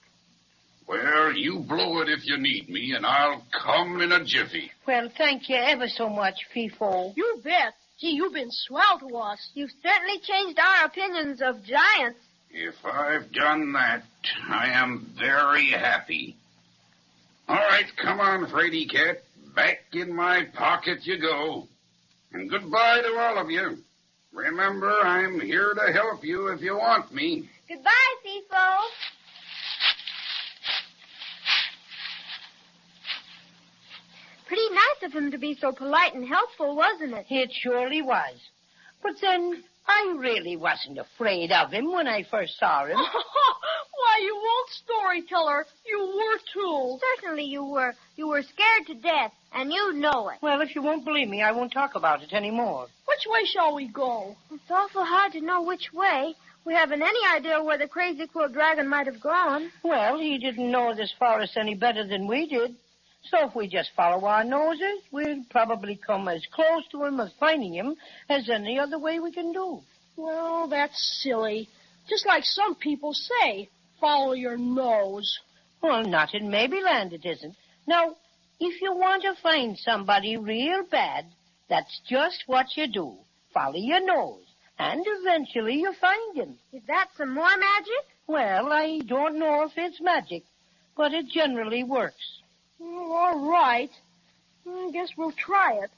Well, you blow it if you need me, and I'll come in a jiffy.
Well, thank you ever so much, Fifo.
You bet. Gee, you've been swell to us.
You've certainly changed our opinions of giants.
If I've done that, I am very happy. All right, come on, Fraidy Cat. Back in my pocket you go. And goodbye to all of you. Remember, I'm here to help you if you want me.
Goodbye, Fifo. Pretty nice of him to be so polite and helpful, wasn't it?
It surely was. But then, I really wasn't afraid of him when I first saw him.
Why, you old storyteller. You were, too.
Certainly you were. You were scared to death, and you know it.
Well, if you won't believe me, I won't talk about it anymore.
Which way shall we go?
It's awful hard to know which way. We haven't any idea where the Crazy Quilt Dragon might have gone.
Well, he didn't know this forest any better than we did. So if we just follow our noses, we'll probably come as close to him as finding him as any other way we can do.
Well, that's silly. Just like some people say, follow your nose.
Well, not in Maybeland it isn't. Now, if you want to find somebody real bad, that's just what you do. Follow your nose, and eventually you find him.
Is that some more magic?
Well, I don't know if it's magic, but it generally works.
Well, all right. I guess we'll try it.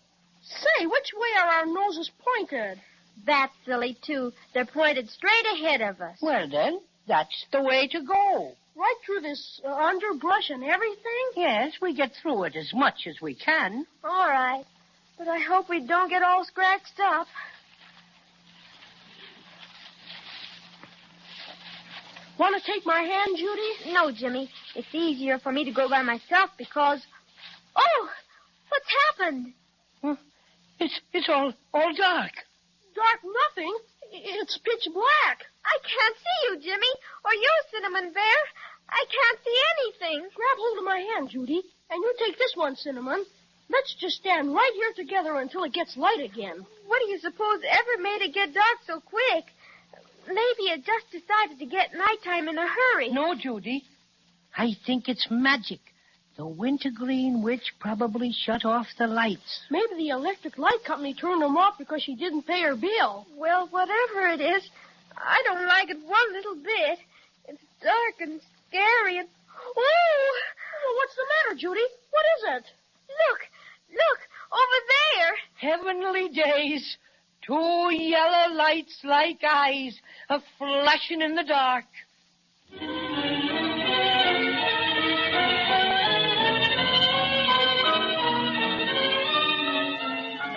Say, which way are our noses pointed?
That's silly, too. They're pointed straight ahead of us.
Well, then, that's the way to go.
Right through this underbrush and everything?
Yes, we get through it as much as we can.
All right. But I hope we don't get all scratched up.
Want to take my hand, Judy?
No, Jimmy. It's easier for me to go by myself because... Oh! What's happened?
It's all dark.
Dark nothing. It's pitch black.
I can't see you, Jimmy, or you, Cinnamon Bear. I can't see anything.
Grab hold of my hand, Judy, and you take this one, Cinnamon. Let's just stand right here together until it gets light again.
What do you suppose ever made it get dark so quick? Maybe it just decided to get nighttime in a hurry.
No, Judy. I think it's magic. The Wintergreen Witch probably shut off the lights.
Maybe the electric light company turned them off because she didn't pay her bill.
Well, whatever it is, I don't like it one little bit. It's dark and scary and... Oh!
Well, what's the matter, Judy? What is it?
Look, over there.
Heavenly days. 2 yellow lights like eyes, a-flashing in the dark.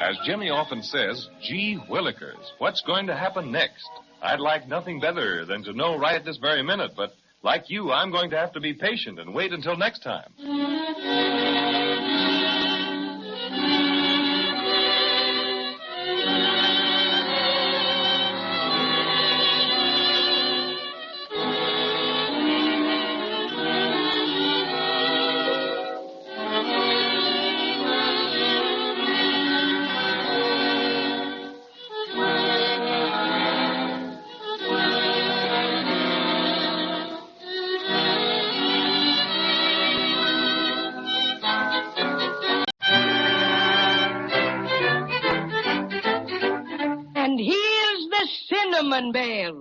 As Jimmy often says, gee willikers, what's going to happen next? I'd like nothing better than to know right at this very minute, but like you, I'm going to have to be patient and wait until next time.
Cinnamon Bear.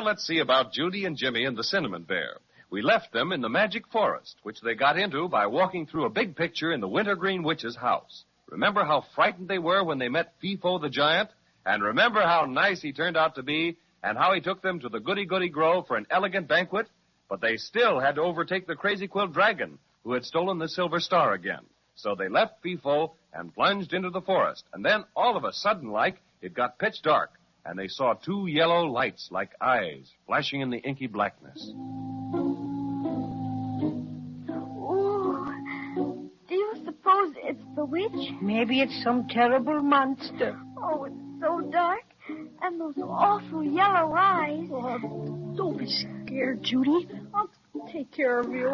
Let's see about Judy and Jimmy and the Cinnamon Bear. We left them in the magic forest, which they got into by walking through a big picture in the Wintergreen Witch's house. Remember how frightened they were when they met Foo the Giant? And remember how nice he turned out to be and how he took them to the Goody-Goody Grove for an elegant banquet? But they still had to overtake the Crazy Quilt Dragon, who had stolen the Silver Star again. So they left Foo and plunged into the forest. And then, all of a sudden, it got pitch dark. And they saw 2 yellow lights like eyes flashing in the inky blackness.
Ooh. Do you suppose it's the witch?
Maybe it's some terrible monster.
Oh, it's so dark. And those awful yellow eyes.
Oh, don't be scared, Judy. I'll take care of you.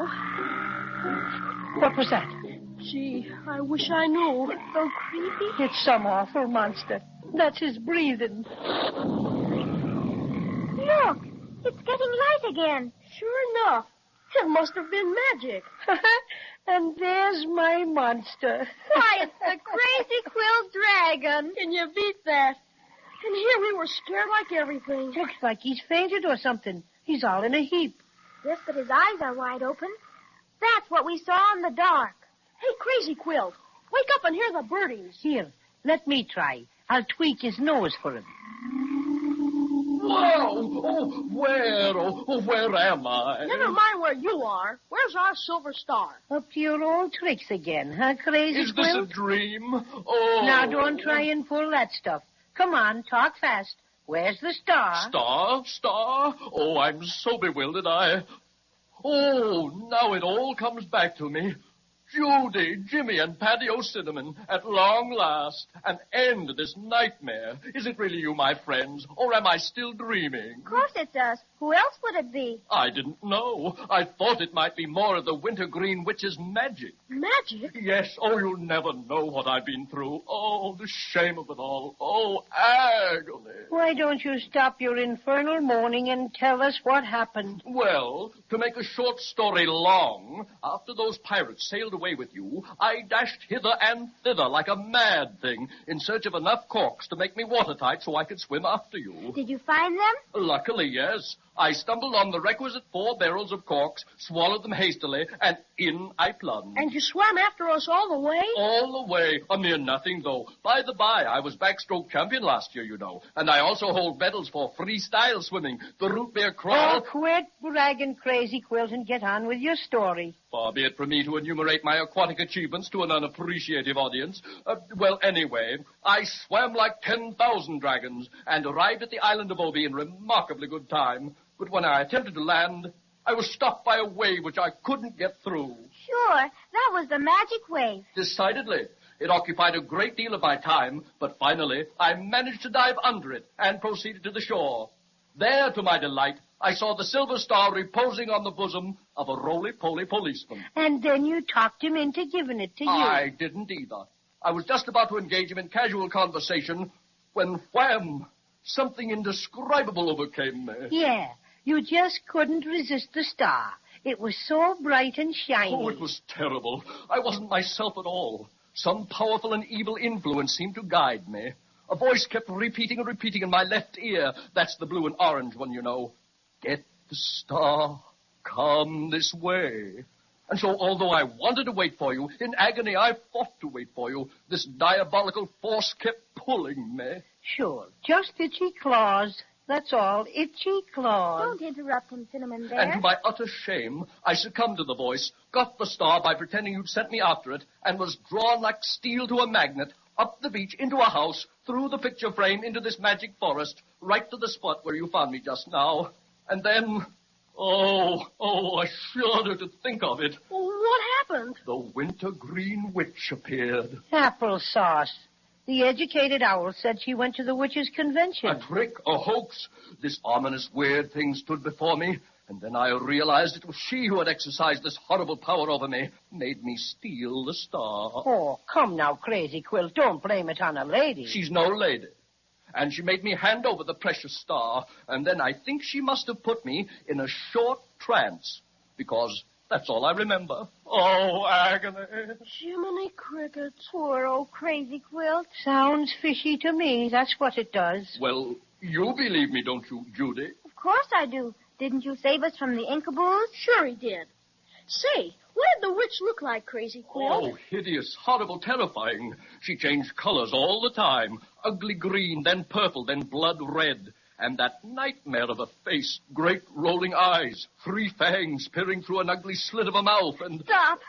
What was that?
Gee, I wish I knew.
It's so creepy.
It's some awful monster. That's his breathing.
Look, it's getting light again.
Sure enough. It must have been magic.
And there's my monster.
Why, it's the Crazy Quilt Dragon.
Can you beat that? And here we were scared like everything.
Looks like he's fainted or something. He's all in a heap.
Yes, but his eyes are wide open. That's what we saw in the dark.
Hey, Crazy Quilt, wake up and hear the birdies.
Here, let me try. I'll tweak his nose for him.
Whoa! Oh, where am I?
Never mind where you are. Where's our Silver Star?
Up to your old tricks again, huh, Crazy
Is
Quilt?
this a dream? Oh.
Now, don't try and pull that stuff. Come on, talk fast. Where's the star?
Star? Oh, I'm so bewildered, Oh, now it all comes back to me. Judy, Jimmy, and Paddy O'Cinnamon, at long last, an end to this nightmare. Is it really you, my friends, or am I still dreaming?
Of course it's us. Who else would it be?
I didn't know. I thought it might be more of the Wintergreen Witch's magic.
Magic?
Yes. Oh, you'll never know what I've been through. Oh, the shame of it all. Oh, agony.
Why don't you stop your infernal moaning and tell us what happened?
Well, to make a short story long, after those pirates sailed away
away with you, I dashed hither and thither like a mad thing in search of enough corks to make me watertight so I could swim after you.
Did you find them?
Luckily, yes. I stumbled on the requisite 4 barrels of corks, swallowed them hastily, and in I plunged.
And you swam after us all the way?
All the way. A mere nothing, though. By the by, I was backstroke champion last year, you know. And I also hold medals for freestyle swimming, the root beer crawl.
Oh, quit bragging, Crazy Quilt, and get on with your story.
Far be it from me to enumerate my aquatic achievements to an unappreciative audience. Well, anyway, I swam like 10,000 dragons and arrived at the island of 𝒆𝒆𝒔 in remarkably good time. But when I attempted to land, I was stopped by a wave which I couldn't get through.
Sure, that was the magic wave.
Decidedly. It occupied a great deal of my time, but finally I managed to dive under it and proceeded to the shore. There, to my delight, I saw the silver star reposing on the bosom of a roly-poly policeman.
And then you talked him into giving it to you.
I didn't either. I was just about to engage him in casual conversation when, wham, something indescribable overcame me.
Yeah, you just couldn't resist the star. It was so bright and shiny.
Oh, it was terrible. I wasn't myself at all. Some powerful and evil influence seemed to guide me. A voice kept repeating and repeating in my left ear. That's the blue and orange one, you know. Get the star, come this way. And so, although I wanted to wait for you, in agony I fought to wait for you. This diabolical force kept pulling me.
Sure, just itchy claws. That's all, itchy claws.
Don't interrupt him, Cinnamon Bear.
And to my utter shame, I succumbed to the voice, got the star by pretending you'd sent me after it, and was drawn like steel to a magnet, up the beach, into a house, through the picture frame, into this magic forest, right to the spot where you found me just now. And then, I shudder to think of it.
Well, what happened?
The Wintergreen Witch appeared.
Applesauce. The educated owl said she went to the witches' convention.
A trick, a hoax. This ominous, weird thing stood before me, and then I realized it was she who had exercised this horrible power over me, made me steal the star.
Oh, come now, Crazy Quilt. Don't blame it on a lady.
She's no lady. And she made me hand over the precious star, and then I think she must have put me in a short trance, because that's all I remember. Oh, agony.
Jiminy crickets.
Poor old Crazy Quilt.
Sounds fishy to me. That's what it does.
Well, you believe me, don't you, Judy?
Of course I do. Didn't you save us from the Ikaboos?
Sure he did. Say, what did the witch look like, Crazy Quilt?
Oh, hideous, horrible, terrifying. She changed colors all the time. Ugly green, then purple, then blood red. And that nightmare of a face, great rolling eyes, 3 fangs peering through an ugly slit of a mouth, and...
Stop.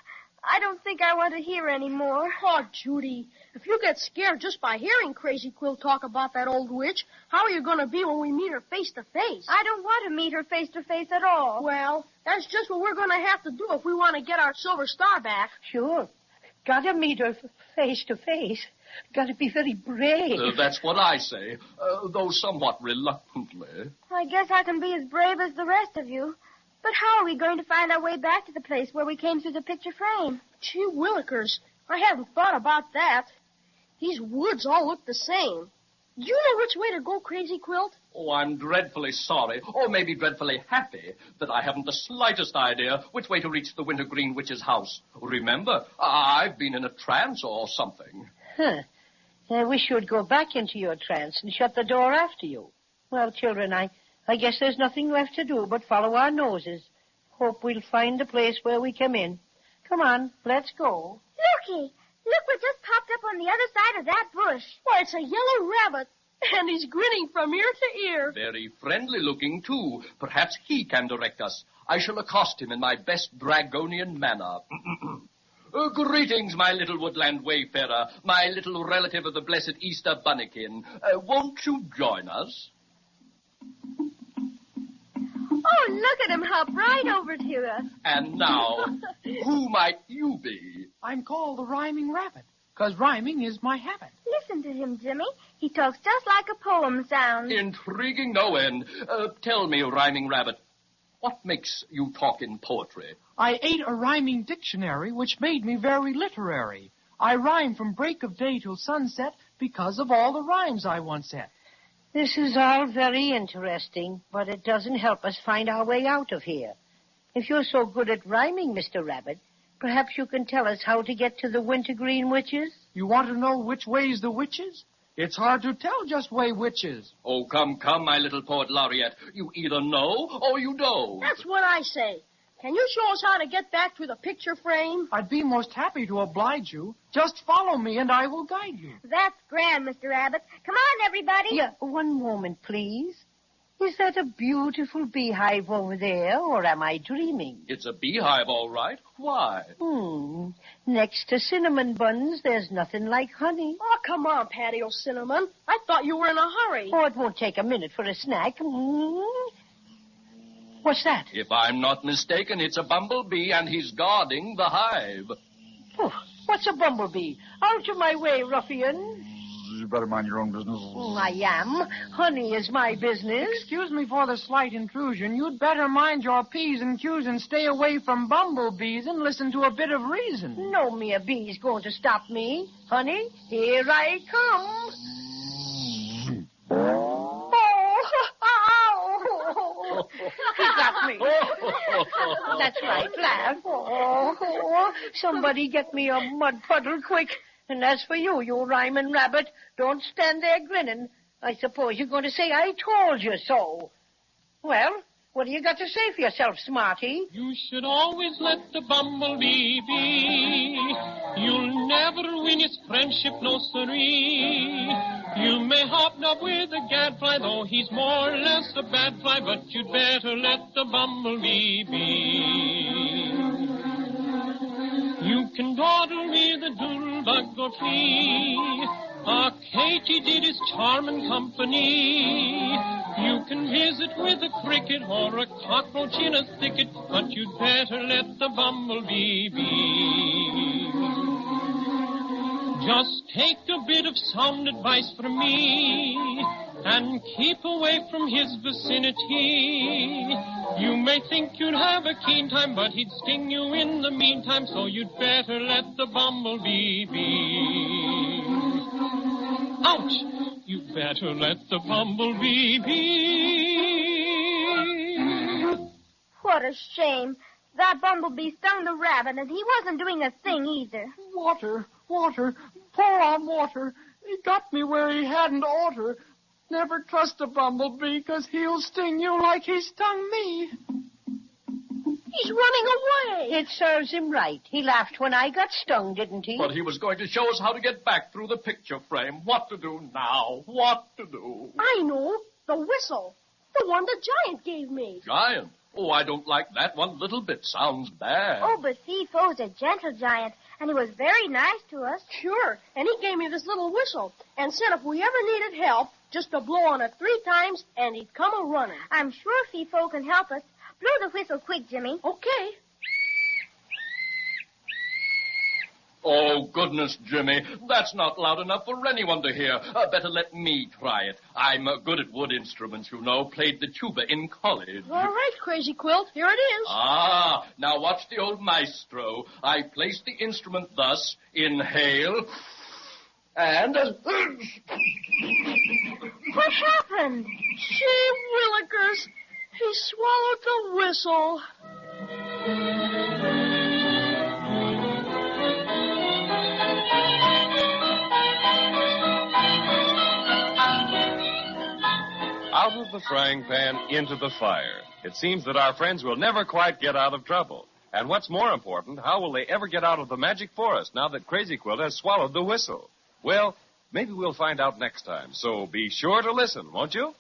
I don't think I want to hear any more.
Oh, Judy, if you get scared just by hearing Crazy Quilt talk about that old witch, how are you going to be when we meet her face to face?
I don't want to meet her face to face at all.
Well, that's just what we're going to have to do if we want to get our silver star back.
Sure. Gotta meet her face to face. Gotta be very brave.
That's what I say, though somewhat reluctantly.
I guess I can be as brave as the rest of you. But how are we going to find our way back to the place where we came through the picture frame?
Gee willikers, I hadn't thought about that. These woods all look the same. Do you know which way to go, Crazy Quilt?
Oh, I'm dreadfully sorry, or maybe dreadfully happy, that I haven't the slightest idea which way to reach the Wintergreen Witch's house. Remember, I've been in a trance or something.
Huh. I wish you'd go back into your trance and shut the door after you. Well, children, I guess there's nothing left to do but follow our noses. Hope we'll find the place where we came in. Come on, let's go.
Looky! Look what just popped up on the other side of that bush.
Why, it's a yellow rabbit, and he's grinning from ear to ear.
Very friendly looking, too. Perhaps he can direct us. I shall accost him in my best Dragonian manner. Greetings, my little woodland wayfarer, my little relative of the blessed Easter bunnykin. Won't you join us?
Oh, look at him hop right over to us.
And now, who might you be?
I'm called the Rhyming Rabbit, 'cause rhyming is my habit.
Listen to him, Jimmy. He talks just like a poem sounds.
Intriguing no end. Tell me, Rhyming Rabbit, what makes you talk in poetry?
I ate a rhyming dictionary, which made me very literary. I rhyme from break of day till sunset because of all the rhymes I once set.
This is all very interesting, but it doesn't help us find our way out of here. If you're so good at rhyming, Mr. Rabbit, Perhaps you can tell us how to get to the Wintergreen Witches?
You want to know which way's the witches? It's hard to tell just way which is.
Oh, come, my little poet laureate. You either know or you don't.
That's what I say. Can you show us how to get back to the picture frame?
I'd be most happy to oblige you. Just follow me and I will guide you.
That's grand, Mr. Rabbit. Come on, everybody.
Yeah, one moment, please. Is that a beautiful beehive over there, or am I dreaming?
It's a beehive, all right. Why?
Next to cinnamon buns, there's nothing like honey.
Oh, come on, Paddy O'Cinnamon. I thought you were in a hurry.
Oh, it won't take a minute for a snack. What's that?
If I'm not mistaken, it's a bumblebee, and he's guarding the hive.
Oh, what's a bumblebee? Out of my way, ruffian.
You better mind your own business.
I am. Honey is my business.
Excuse me for the slight intrusion. You'd better mind your P's and Q's and stay away from bumblebees and listen to a bit of reason.
No mere bee's going to stop me. Honey, here I come. He got me. That's right, laugh. Oh, somebody get me a mud puddle quick. And as for you, you rhyming rabbit, don't stand there grinning. I suppose you're going to say I told you so. Well, what do you got to say for yourself, Smarty?
You should always let the bumblebee be. You'll never win his friendship, no siree. You may hobnob with a gadfly, though he's more or less a bad fly, but you'd better let the bumblebee be. You can dawdle with a doodlebug or flea. A katydid is charming company. You can visit with a cricket or a cockroach in a thicket, but you'd better let the bumblebee be. Just take a bit of sound advice from me and keep away from his vicinity. You may think you'd have a keen time, but he'd sting you in the meantime, so you'd better let the bumblebee be. Ouch! You'd better let the bumblebee be.
What a shame. That bumblebee stung the rabbit, and he wasn't doing a thing either.
Water, pour on water. He got me where he hadn't oughter. Never trust a bumblebee, 'cause he'll sting you like he stung me.
He's running away.
It serves him right. He laughed when I got stung, didn't he?
But he was going to show us how to get back through the picture frame. What to do now? What to do?
I know. The whistle. The one the giant gave me.
Giant? Oh, I don't like that one little bit. Sounds bad.
Oh, but Foo The Gentle Giant, and he was very nice to us.
Sure, and he gave me this little whistle and said if we ever needed help, just to blow on it 3 times, and he'd come a-running.
I'm sure Foo can help us. Blow the whistle quick, Jimmy.
Okay.
Oh, goodness, Jimmy. That's not loud enough for anyone to hear. Better let me try it. I'm good at wood instruments, you know. Played the tuba in college.
All right, Crazy Quilt. Here it is.
Ah, now watch the old maestro. I place the instrument thus. Inhale. And...
What happened?
Gee willikers. He swallowed the whistle.
Out of the frying pan into the fire. It seems that our friends will never quite get out of trouble. And what's more important, how will they ever get out of the magic forest now that Crazy Quilt has swallowed the whistle? Well, maybe we'll find out next time. So be sure to listen, won't you?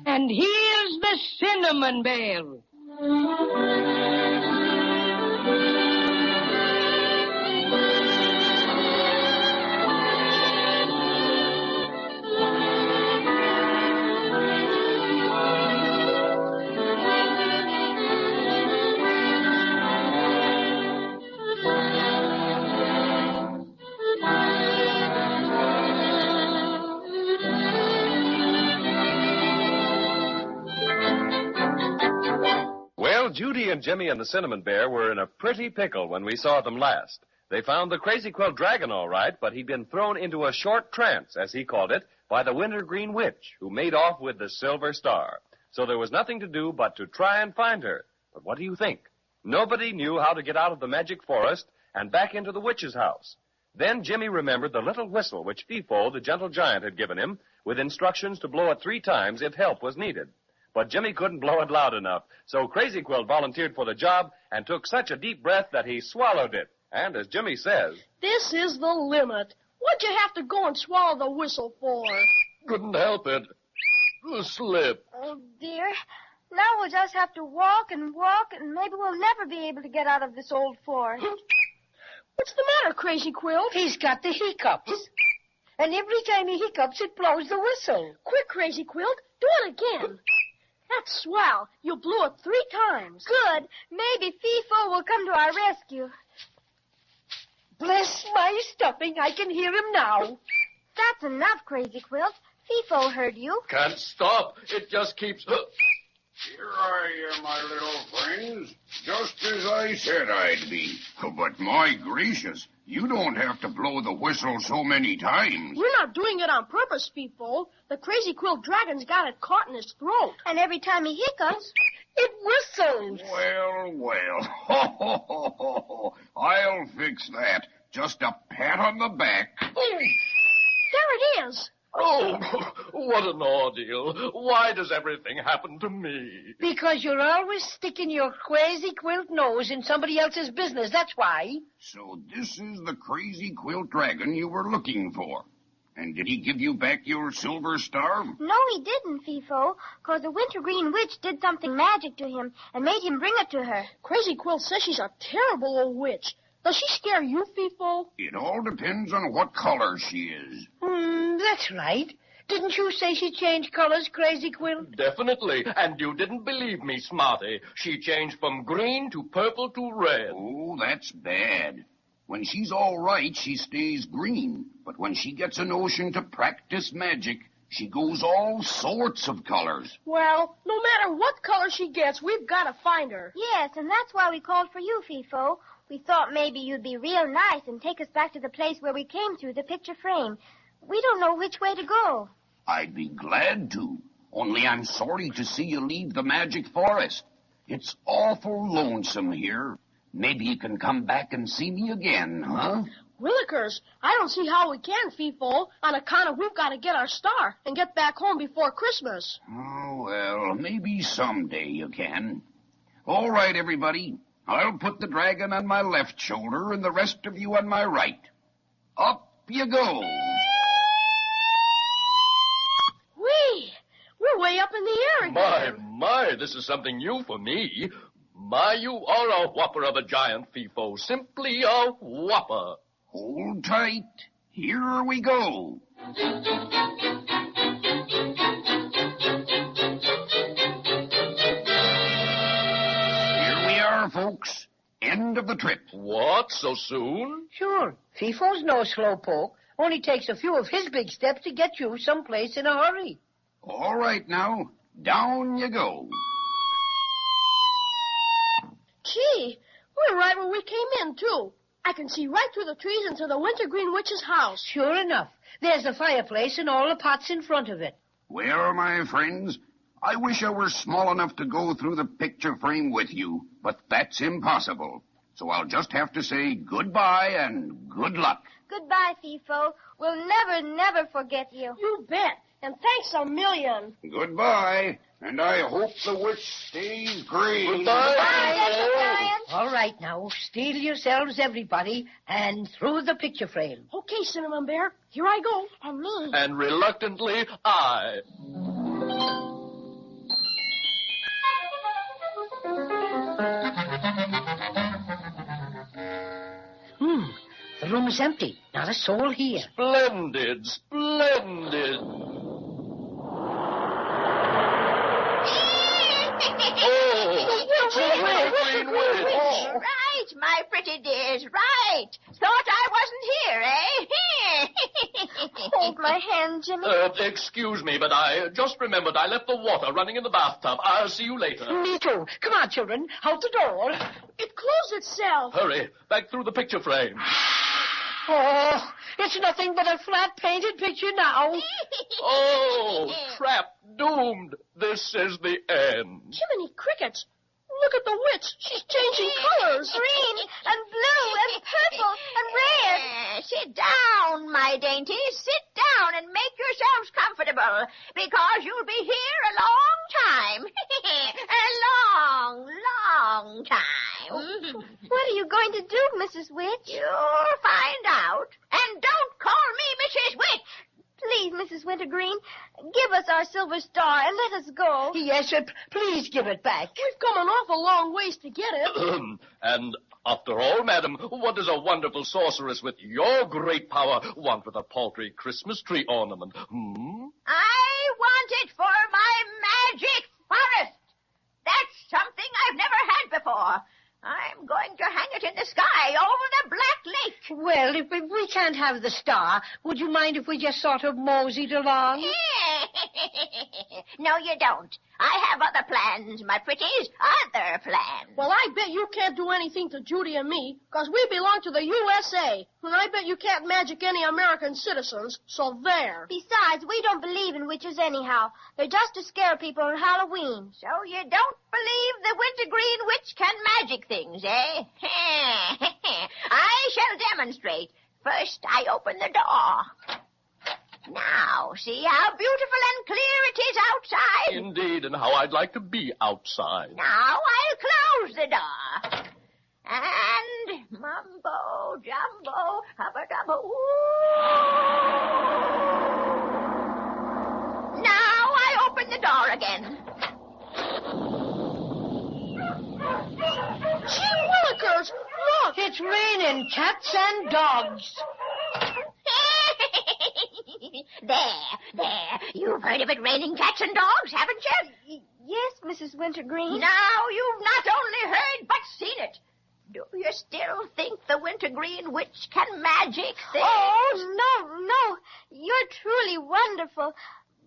And here's the cinnamon bear.
Judy and Jimmy and the Cinnamon Bear were in a pretty pickle when we saw them last. They found the Crazy Quilt Dragon all right, but he'd been thrown into a short trance, as he called it, by the Wintergreen Witch, who made off with the Silver Star. So there was nothing to do but to try and find her. But what do you think? Nobody knew how to get out of the magic forest and back into the witch's house. Then Jimmy remembered the little whistle which Foo the Gentle Giant had given him, with instructions to blow it 3 times if help was needed. But Jimmy couldn't blow it loud enough, so Crazy Quilt volunteered for the job and took such a deep breath that he swallowed it. And as Jimmy says,
"This is the limit. What'd you have to go and swallow the whistle for?"
Couldn't help it. A slip.
Oh, dear. Now we'll just have to walk, and maybe we'll never be able to get out of this old forest.
What's the matter, Crazy Quilt?
He's got the hiccups. And every time he hiccups, it blows the whistle.
Quick, Crazy Quilt, do it again. That's swell. You blew it 3 times.
Good. Maybe Fee-Fo will come to our rescue.
Bless my stuffing, I can hear him now.
That's enough, Crazy Quilt. Fee-Fo heard you.
Can't stop. It just keeps...
Here I am, my little friends, just as I said I'd be. But my gracious, you don't have to blow the whistle so many times.
We're not doing it on purpose, Fee-Fo. The Crazy Quilt Dragon's got it caught in his throat.
And every time he hiccups,
it whistles.
Well. Ho, ho, ho, ho, ho. I'll fix that. Just a pat on the back.
There it is.
Oh, what an ordeal. Why does everything happen to me?
Because you're always sticking your Crazy Quilt nose in somebody else's business, that's why.
So this is the Crazy Quilt Dragon you were looking for. And did he give you back your Silver Star?
No, he didn't, Fee-Fo, because the Wintergreen Witch did something magic to him and made him bring it to her.
Crazy Quilt says she's a terrible old witch. Does she scare you, Fee-Fo?
It all depends on what color she is.
That's right. Didn't you say she changed colors, Crazy Quilt?
Definitely. And you didn't believe me, Smarty. She changed from green to purple to red.
Oh, that's bad. When she's all right, she stays green. But when she gets a notion to practice magic, she goes all sorts of colors.
Well, no matter what color she gets, we've got to find her.
Yes, and that's why we called for you, Fee-Fo. We thought maybe you'd be real nice and take us back to the place where we came through the picture frame. We don't know which way to go.
I'd be glad to. Only I'm sorry to see you leave the magic forest. It's awful lonesome here. Maybe you can come back and see me again, huh?
Willikers, I don't see how we can, Fee-Fo, on account of we've got to get our star and get back home before Christmas.
Oh, well, maybe someday you can. All right, everybody. I'll put the dragon on my left shoulder and the rest of you on my right. Up you go.
We're way up in the air again.
My, this is something new for me. My, you are a whopper of a giant, Fee-Fo. Simply a whopper.
Hold tight. Here we go. Folks, end of the trip.
What, so soon?
Sure. Fee-Fo's no slowpoke. Only takes a few of his big steps to get you someplace in a hurry.
All right, now, down you go.
Gee, we're right where we came in, too. I can see right through the trees into the Wintergreen Witch's house.
Sure enough. There's a fireplace and all the pots in front of it.
Well, my friends, I wish I were small enough to go through the picture frame with you, but that's impossible. So I'll just have to say goodbye and good luck.
Goodbye, Fee-Fo. We'll never forget you.
You bet. And thanks a million.
Goodbye. And I hope the witch stays green.
Goodbye. All right, now, steel yourselves, everybody, and through the picture frame.
Okay, Cinnamon Bear. Here I go.
And me.
And reluctantly, I...
The room is empty. Not a soul here.
Splendid, splendid.
Wintergreen Witch!
Right!
Right, my pretty dears, right. Thought I wasn't here, eh?
Hold my hand, Jimmy.
Excuse me, but I just remembered I left the water running in the bathtub. I'll see you later.
Me too. Come on, children. Out the door.
It closed itself.
Hurry, back through the picture frame.
Oh, it's nothing but a flat painted picture now.
Oh, trapped, doomed. This is the end.
Jiminy crickets. Look at the witch. She's changing colors.
Green and blue and purple and red.
Sit down, my dainties. Sit down and make yourselves comfortable, because you'll be here a long time. A long, long time.
What are you going to do, Mrs. Witch?
You'll find out. And don't call me Mrs. Witch.
Please, Mrs. Wintergreen, give us our silver star and let us go.
Yes, please give it back.
We've come an awful long ways to get it.
And after all, madam, what does a wonderful sorceress with your great power want with a paltry Christmas tree ornament?
I want it for my magic forest. That's something I've never had before. I'm going to hang it in the sky over the Black Lake.
Well, if we can't have the star, would you mind if we just sort of moseyed along?
No, you don't. I have other plans, my pretties, other plans.
Well, I bet you can't do anything to Judy and me, because we belong to the USA. And I bet you can't magic any American citizens, so there.
Besides, we don't believe in witches anyhow. They're just to scare people on Halloween.
So you don't believe the Wintergreen Witch can magic things, eh? I shall demonstrate. First, I open the door. Now, see how beautiful and clear it is outside?
Indeed, and how I'd like to be outside.
Now I'll close the door. And mumbo, jumbo, hubba dubba, ooh. Now I open the door again.
Gee willikers, look!
It's raining cats and dogs.
There. You've heard of it raining cats and dogs, haven't you?
Yes, Mrs. Wintergreen.
Now you've not only heard, but seen it. Do you still think the Wintergreen Witch can magic things?
Oh, no. You're truly wonderful.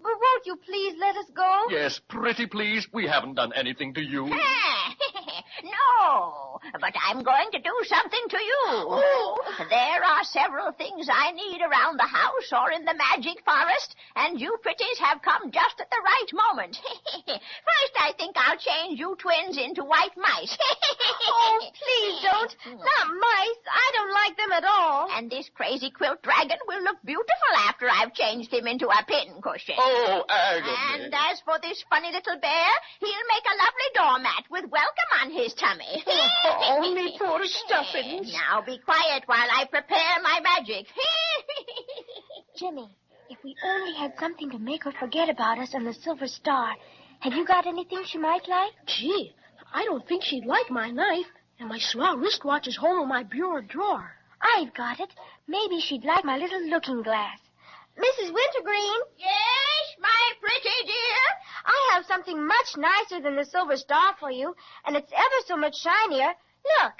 But won't you please let us go?
Yes, pretty please. We haven't done anything to you.
No, but I'm going to do something to you. There are several things I need around the house or in the magic forest, and you pretties have come just at the right moment. First, I think I'll change you twins into white mice.
Oh, please don't. Not mice. I don't like them at all.
And this Crazy Quilt Dragon will look beautiful after I've changed him into a pincushion.
Oh, agony.
And as for this funny little bear, he'll make a lovely doormat with welcome on his tummy.
Oh, me poor stuffings.
Now be quiet while I prepare my magic.
Jimmy, if we only had something to make her forget about us and the silver star. Have you got anything she might like?
Gee, I don't think she'd like my knife, and my swell wristwatch is home in my bureau drawer.
I've got it. Maybe she'd like my little looking glass. Mrs. Wintergreen?
Yes, my pretty dear?
I have something much nicer than the silver star for you, and it's ever so much shinier. Look.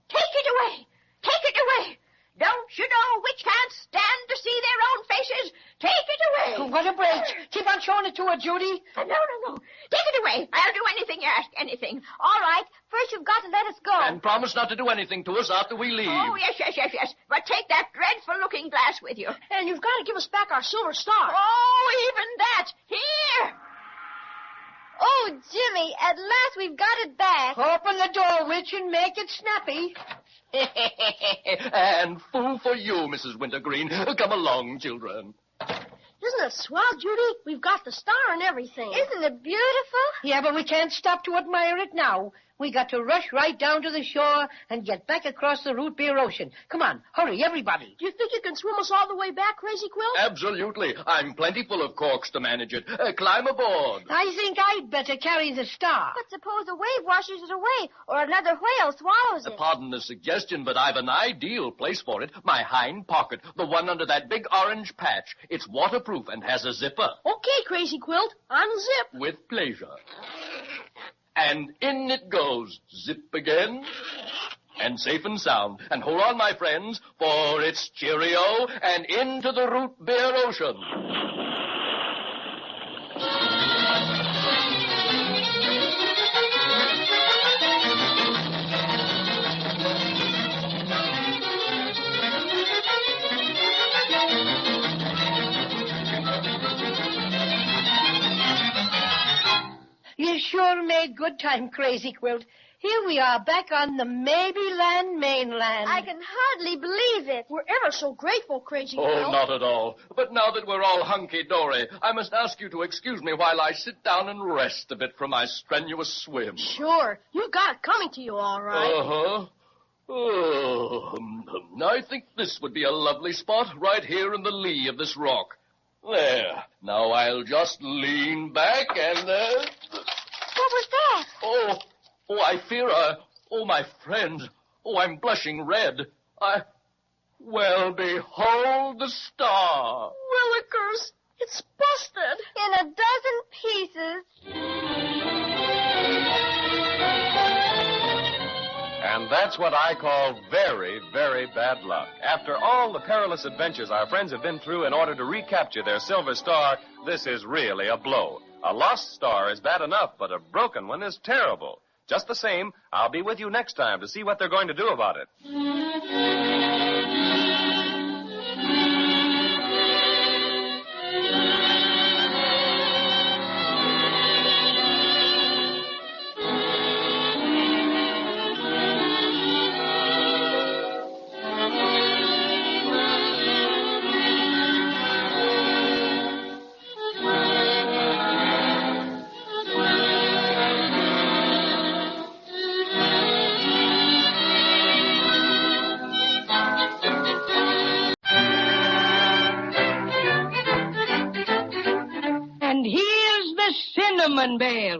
Take it away. Take it away. Don't you know witch can't stand to see their own faces? Take it away.
What a break. Keep on showing it to her, Judy.
No. Take it away. I'll do anything you ask, anything.
All right. First, you've got to let us go.
And promise not to do anything to us after we leave.
Oh, yes. But take that dreadful looking glass with you.
And you've got to give us back our silver star.
Oh, even that. Here.
Oh, Jimmy, at last we've got it back.
Open the door, witch, and make it snappy.
And fool for you, Mrs. Wintergreen. Come along, children.
Isn't it swell, Judy? We've got the star and everything.
Isn't it beautiful?
Yeah, but we can't stop to admire it now. We got to rush right down to the shore and get back across the root beer ocean. Come on, hurry, everybody.
Do you think you can swim us all the way back, Crazy Quilt?
Absolutely. I'm plenty full of corks to manage it. Climb aboard.
I think I'd better carry the star.
But suppose a wave washes it away or another whale swallows it.
Pardon the suggestion, but I've an ideal place for it. My hind pocket, the one under that big orange patch. It's waterproof and has a zipper.
Okay, Crazy Quilt, unzip.
With pleasure. And in it goes. Zip again. And safe and sound. And hold on, my friends, for it's cheerio and into the root beer ocean.
You sure made good time, Crazy Quilt. Here we are, back on the Maybeland mainland.
I can hardly believe it. We're ever so grateful, Crazy Quilt.
Oh, not at all. But now that we're all hunky-dory, I must ask you to excuse me while I sit down and rest a bit from my strenuous swim.
Sure. You got it coming to you, all right.
Uh-huh. I think this would be a lovely spot right here in the lee of this rock. There. Now I'll just lean back and...
What was that?
Oh, I fear my friend. Oh, I'm blushing red. Well, behold the star.
Willikers, it's busted.
In a dozen pieces.
And that's what I call very, very bad luck. After all the perilous adventures our friends have been through in order to recapture their silver star, this is really a blow. A lost star is bad enough, but a broken one is terrible. Just the same, I'll be with you next time to see what they're going to do about it.
Cinnamon Bear.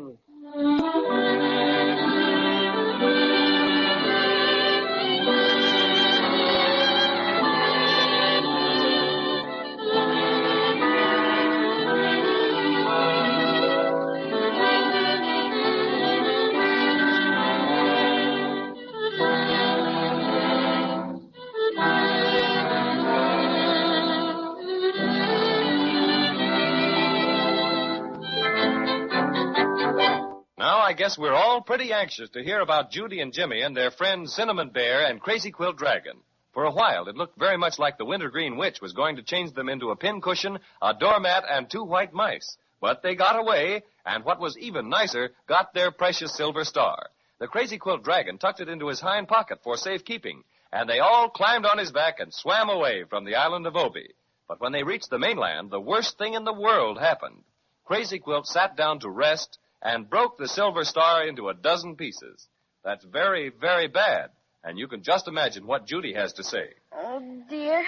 I guess we're all pretty anxious to hear about Judy and Jimmy and their friends Cinnamon Bear and Crazy Quilt Dragon. For a while, it looked very much like the Wintergreen Witch was going to change them into a pincushion, a doormat, and 2 white mice. But they got away, and what was even nicer, got their precious silver star. The Crazy Quilt Dragon tucked it into his hind pocket for safekeeping, and they all climbed on his back and swam away from the island of 𝒆𝒆𝒑. But when they reached the mainland, the worst thing in the world happened. Crazy Quilt sat down to rest and broke the silver star into a dozen pieces. That's very, very bad. And you can just imagine what Judy has to say.
Oh, dear.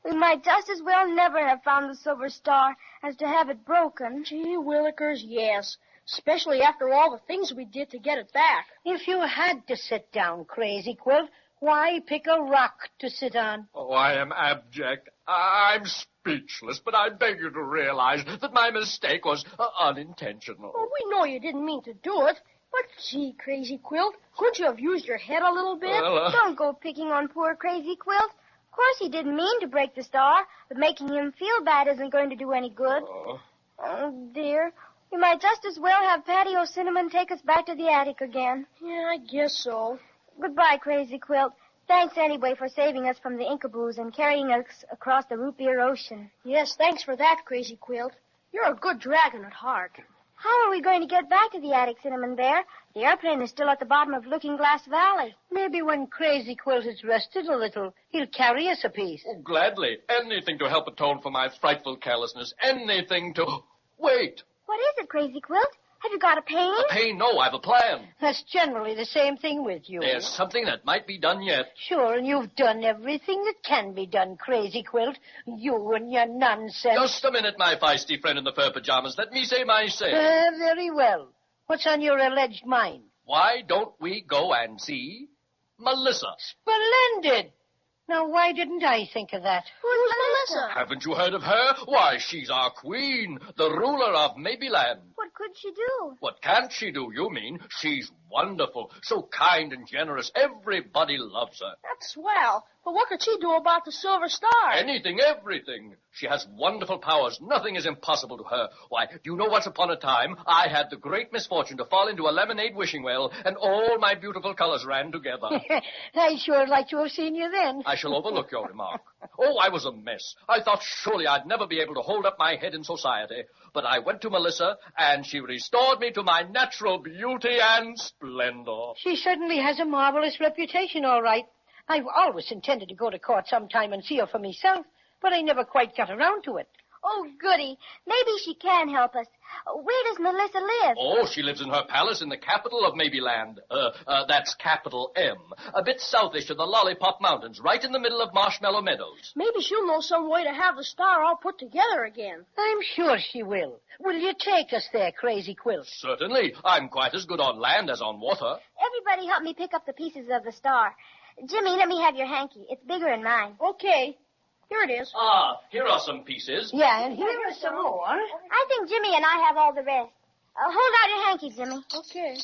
We might just as well never have found the silver star as to have it broken.
Gee willikers, yes. Especially after all the things we did to get it back.
If you had to sit down, Crazy Quilt, why pick a rock to sit on?
Oh, I am abject. I'm speechless, but I beg you to realize that my mistake was unintentional.
Well, we know you didn't mean to do it. But, gee, Crazy Quilt, couldn't you have used your head a little bit?
Well,
Don't go picking on poor Crazy Quilt. Of course he didn't mean to break the star, but making him feel bad isn't going to do any good. Oh, dear. We might just as well have Paddy O'Cinnamon take us back to the attic again.
Yeah, I guess so.
Goodbye, Crazy Quilt. Thanks anyway for saving us from the Ikaboos and carrying us across the root beer ocean.
Yes, thanks for that, Crazy Quilt. You're a good dragon at heart.
How are we going to get back to the attic, Cinnamon Bear? The airplane is still at the bottom of Looking Glass Valley.
Maybe when Crazy Quilt has rested a little, he'll carry us a piece.
Oh, gladly. Anything to help atone for my frightful carelessness. Anything to... Wait.
What is it, Crazy Quilt? Have you got a pain?
A pain? No, I've a plan.
That's generally the same thing with you.
There's something that might be done yet.
Sure, and you've done everything that can be done, Crazy Quilt. You and your nonsense.
Just a minute, my feisty friend in the fur pajamas. Let me say my say.
Very well. What's on your alleged mind?
Why don't we go and see Melissa?
Splendid. Now, why didn't I think of that?
Who's Melissa?
Haven't you heard of her? Why, she's our queen, the ruler of Maybeland.
What could she do?
What can't she do, you mean? She's wonderful, so kind and generous. Everybody loves her.
That's swell. But what could she do about the Silver Star?
Anything, everything. She has wonderful powers. Nothing is impossible to her. Why, do you know once upon a time, I had the great misfortune to fall into a lemonade wishing well, and all my beautiful colors ran together.
I sure like to have seen you then.
I shall overlook your remark. Oh, I was a mess. I thought surely I'd never be able to hold up my head in society. But I went to Melissa, and she restored me to my natural beauty and splendor.
She certainly has a marvelous reputation, all right. I've always intended to go to court sometime and see her for myself, but I never quite got around to it.
Oh, goody. Maybe she can help us. Where does Melissa live?
Oh, she lives in her palace in the capital of Maybeland. That's capital M. A bit southish of the Lollipop Mountains, right in the middle of Marshmallow Meadows.
Maybe she'll know some way to have the star all put together again.
I'm sure she will. Will you take us there, Crazy Quilt?
Certainly. I'm quite as good on land as on water.
Everybody help me pick up the pieces of the star. Jimmy, let me have your hanky. It's bigger than mine.
Okay. Here it is.
Ah, here are some pieces.
Yeah, and here are some more.
I think Jimmy and I have all the rest. Hold out your hanky, Jimmy.
Okay.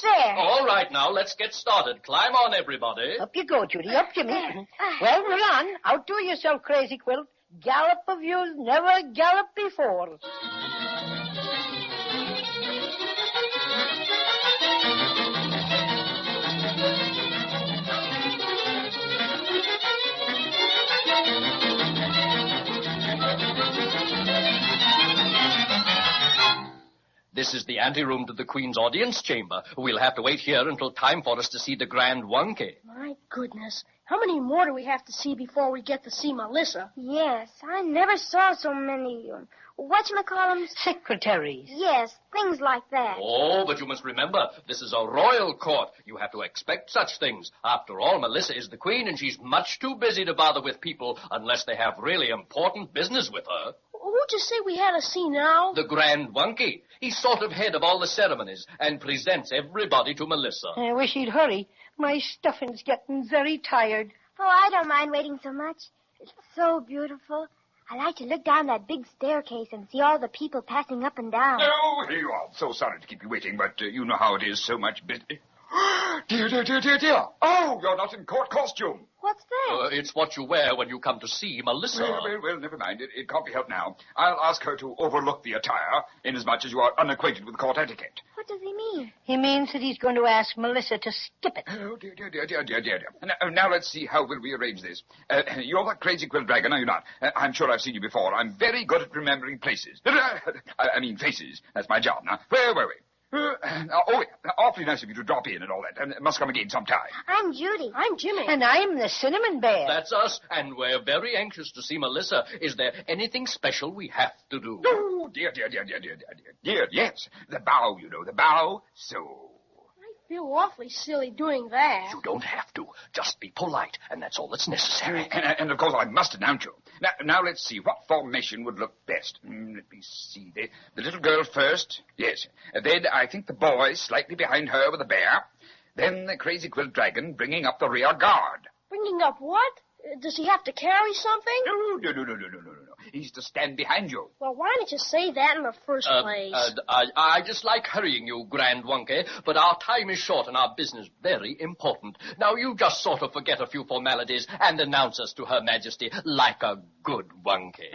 There.
All right, now, let's get started. Climb on, everybody.
Up you go, Judy. Up, Jimmy. Well, we're on. Outdo yourself, Crazy Quilt. Gallop of youth never galloped before.
This is the anteroom to the Queen's audience chamber. We'll have to wait here until time for us to see the Grand Wunky.
My goodness. How many more do we have to see before we get to see Melissa?
Yes, I never saw so many, whatchamacallums?
Secretaries.
Yes, things like that.
Oh, but you must remember, this is a royal court. You have to expect such things. After all, Melissa is the Queen, and she's much too busy to bother with people unless they have really important business with her.
Who'd you say we had to see now?
The Grand Wunky. He's sort of head of all the ceremonies and presents everybody to Melissa.
I wish he'd hurry. My stuffing's getting very tired.
Oh, I don't mind waiting so much. It's so beautiful. I like to look down that big staircase and see all the people passing up and down.
Oh, here you are. So sorry to keep you waiting, but you know how it is, so much busy. Dear, dear, dear, dear, dear. Oh, you're not in court costume.
What's that?
It's what you wear when you come to see Melissa.
Well, never mind. It can't be helped now. I'll ask her to overlook the attire, inasmuch as you are unacquainted with court etiquette.
What does he mean?
He means that he's going to ask Melissa to skip it.
Oh, dear, dear, dear, dear, dear, dear. Now let's see how we'll rearrange this. You're the Crazy Quilt Dragon, are you not? I'm sure I've seen you before. I'm very good at remembering places. I mean faces. That's my job. Now, where were we? Awfully nice of you to drop in and all that. And must come again sometime.
I'm Judy.
I'm Jimmy.
And I'm the Cinnamon Bear.
That's us, and we're very anxious to see Melissa. Is there anything special we have to do?
Oh, dear, dear, dear, dear, dear, dear, dear. Dear, yes. The bow, you know, the bow. So.
I feel awfully silly doing that.
You don't have to. Just be polite, and that's all that's necessary.
And of course, I must announce you. Now let's see. What formation would look best? Let me see. The little girl first. Yes. Then I think the boy slightly behind her with the bear. Then the Crazy Quilt Dragon bringing up the rear guard.
Bringing up what? Does he have to carry something?
No. He's to stand behind you.
Well, why didn't you say that in the first place?
I just like hurrying you, Grand Wunky, but our time is short and our business very important. Now, you just sort of forget a few formalities and announce us to Her Majesty like a good Wunky.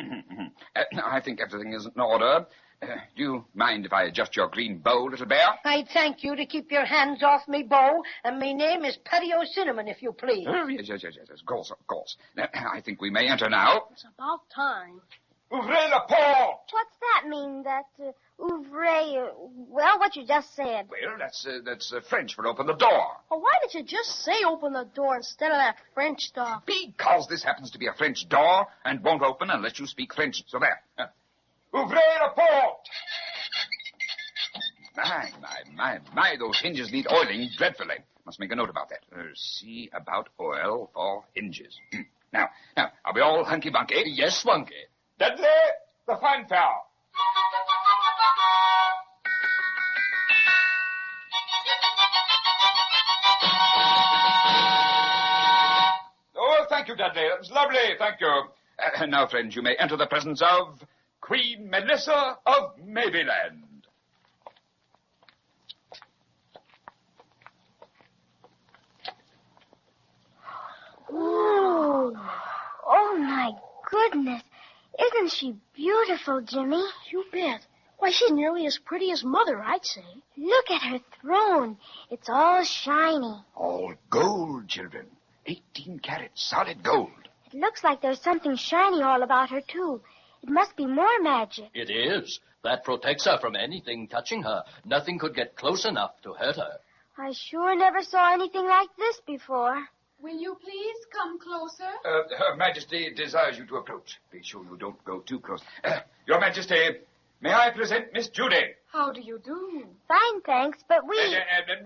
I think everything is in order. Do you mind if I adjust your green bow, little bear?
I'd thank you to keep your hands off me bow, and my name is Paddy O'Cinnamon, if you please.
Oh, yes, of course. Now, I think we may enter now.
It's about time.
Ouvrez la porte!
What's that mean, that, ouvre, well, what you just said?
Well, that's French for open the door.
Well, why didn't you just say open the door instead of that French stuff?
Because this happens to be a French door and won't open unless you speak French. So there. Ouvrez la porte! My, those hinges need oiling dreadfully. Must make a note about that. See about oil for hinges. Now, are we all hunky-bunky?
Yes, Wunky.
Dudley, the fanfare. Oh, thank you, Dudley. That was lovely. Thank you. Now, friends, you may enter the presence of
Queen Melissa of Maybeland.
Ooh. Oh, my goodness. Isn't she beautiful, Jimmy?
You bet. Why, she's nearly as pretty as Mother, I'd say.
Look at her throne. It's all shiny.
All gold, children. 18 carats, solid gold.
It looks like there's something shiny all about her, too. It must be more magic.
It is. That protects her from anything touching her. Nothing could get close enough to hurt her.
I sure never saw anything like this before.
Will you please come closer?
Her Majesty desires you to approach. Be sure you don't go too close. Your Majesty, may I present Miss Judy?
How do you do?
Fine, thanks, but we...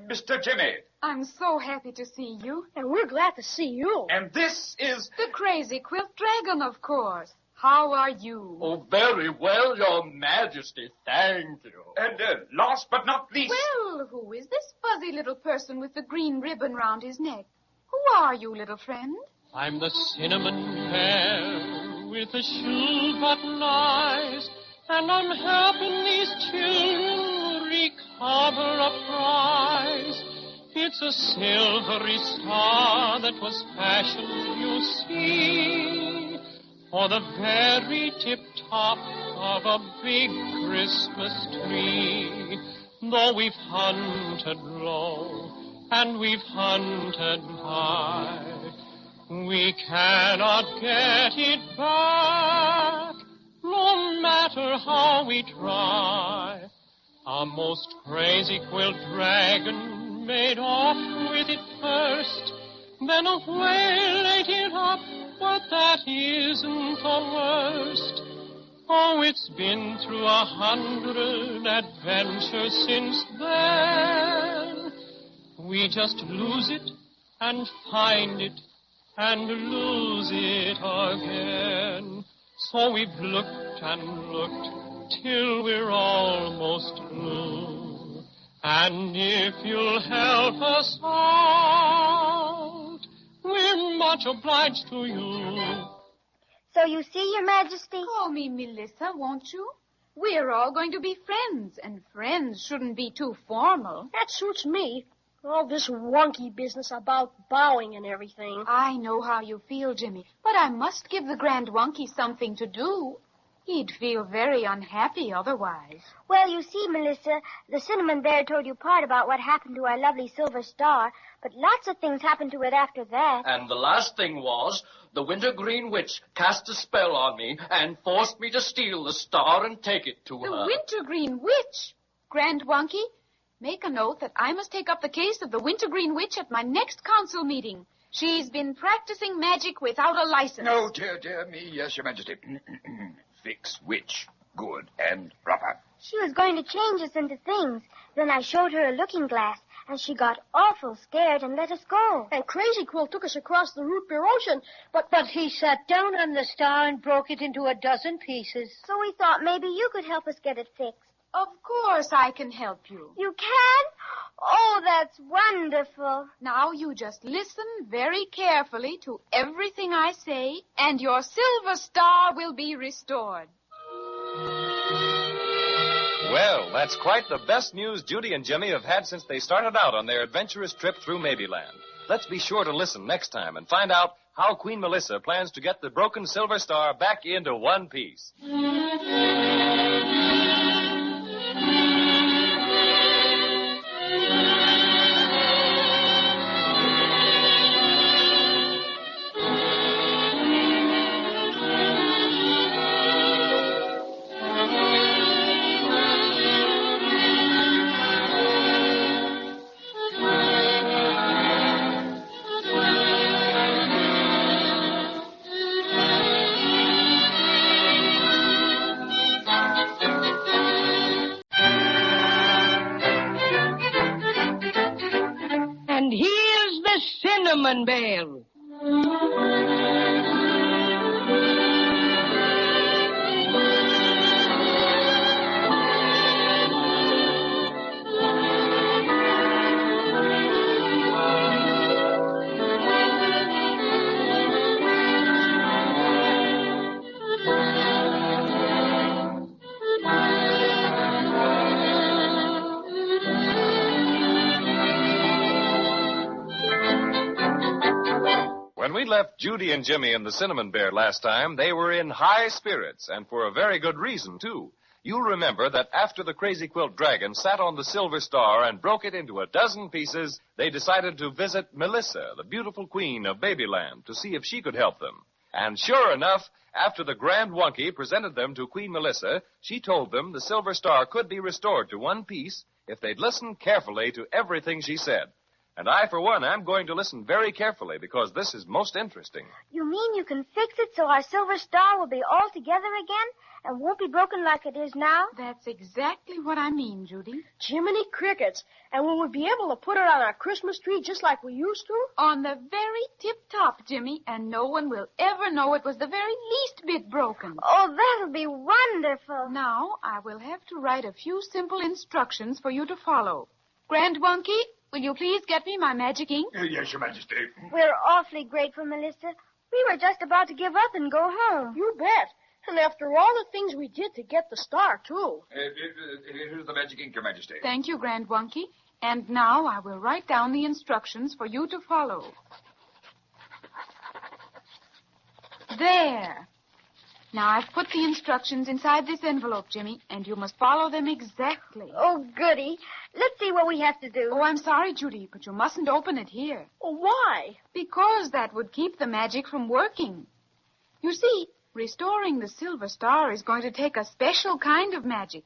Mr. Jimmy.
I'm so happy to see you.
And we're glad to see you.
And this is...
The Crazy Quilt Dragon, of course. How are you?
Oh, very well, Your Majesty. Thank you.
And last but not least...
Well, who is this fuzzy little person with the green ribbon round his neck? Who are you, little friend?
I'm the cinnamon bear with the shoe button eyes, and I'm helping these children recover a prize. It's a silvery star that was fashioned, you see, for the very tip-top of a big Christmas tree. Though we've hunted low and we've hunted high, we cannot get it back, no matter how we try. A most crazy quilt dragon made off with it first, then a whale ate it up, but that isn't the worst. Oh, it's been through 100 adventures since then. We just lose it and find it and lose it again. So we've looked and looked till we're almost blue. And if you'll help us out, we're much obliged to you.
So you see, Your Majesty?
Call me Melissa, won't you? We're all going to be friends, and friends shouldn't be too formal.
That suits me. All this wonky business about bowing and everything.
I know how you feel, Jimmy, but I must give the Grand Wonky something to do. He'd feel very unhappy otherwise.
Well, you see, Melissa, the Cinnamon Bear told you part about what happened to our lovely Silver Star, but lots of things happened to it after that.
And the last thing was, the Wintergreen Witch cast a spell on me and forced me to steal the star and take it to her.
The Wintergreen Witch? Grand Wonky, make a note that I must take up the case of the Wintergreen Witch at my next council meeting. She's been practicing magic without a license.
No, dear me, yes, Your Majesty. Fix witch. Good and proper.
She was going to change us into things. Then I showed her a looking glass, and she got awful scared and let us go.
And Crazy Quilt took us across the root beer ocean,
but he sat down on the star and broke it into a dozen pieces.
So we thought maybe you could help us get it fixed.
Of course I can help you.
You can? Oh, that's wonderful.
Now you just listen very carefully to everything I say, and your silver star will be restored.
Well, that's quite the best news Judy and Jimmy have had since they started out on their adventurous trip through Maybeland. Let's be sure to listen next time and find out how Queen Melissa plans to get the broken silver star back into one piece.
And here's the Cinnamon Bear.
When we left Judy and Jimmy and the Cinnamon Bear last time, they were in high spirits, and for a very good reason, too. You'll remember that after the Crazy Quilt Dragon sat on the Silver Star and broke it into a dozen pieces, they decided to visit Melissa, the beautiful queen of Maybeland, to see if she could help them. And sure enough, after the Grand Wonky presented them to Queen Melissa, she told them the Silver Star could be restored to one piece if they'd listen carefully to everything she said. And I, for one, am going to listen very carefully because this is most interesting.
You mean you can fix it so our Silver Star will be all together again and won't be broken like it is now?
That's exactly what I mean, Judy.
Jiminy crickets. And will we be able to put it on our Christmas tree just like we used to?
On the very tip-top, Jimmy, and no one will ever know it was the very least bit broken.
Oh, that'll be wonderful.
Now, I will have to write a few simple instructions for you to follow. Grand Wonky, will you please get me my magic ink?
Yes, Your Majesty.
We're awfully grateful, Melissa. We were just about to give up and go home.
You bet. And after all the things we did to get the star, too.
Here's the magic ink, Your Majesty.
Thank you, Grand Wonky. And now I will write down the instructions for you to follow. There. Now, I've put the instructions inside this envelope, Jimmy, and you must follow them exactly.
Oh, goody. Let's see what we have to do.
Oh, I'm sorry, Judy, but you mustn't open it here.
Oh, why?
Because that would keep the magic from working. You see, restoring the Silver Star is going to take a special kind of magic.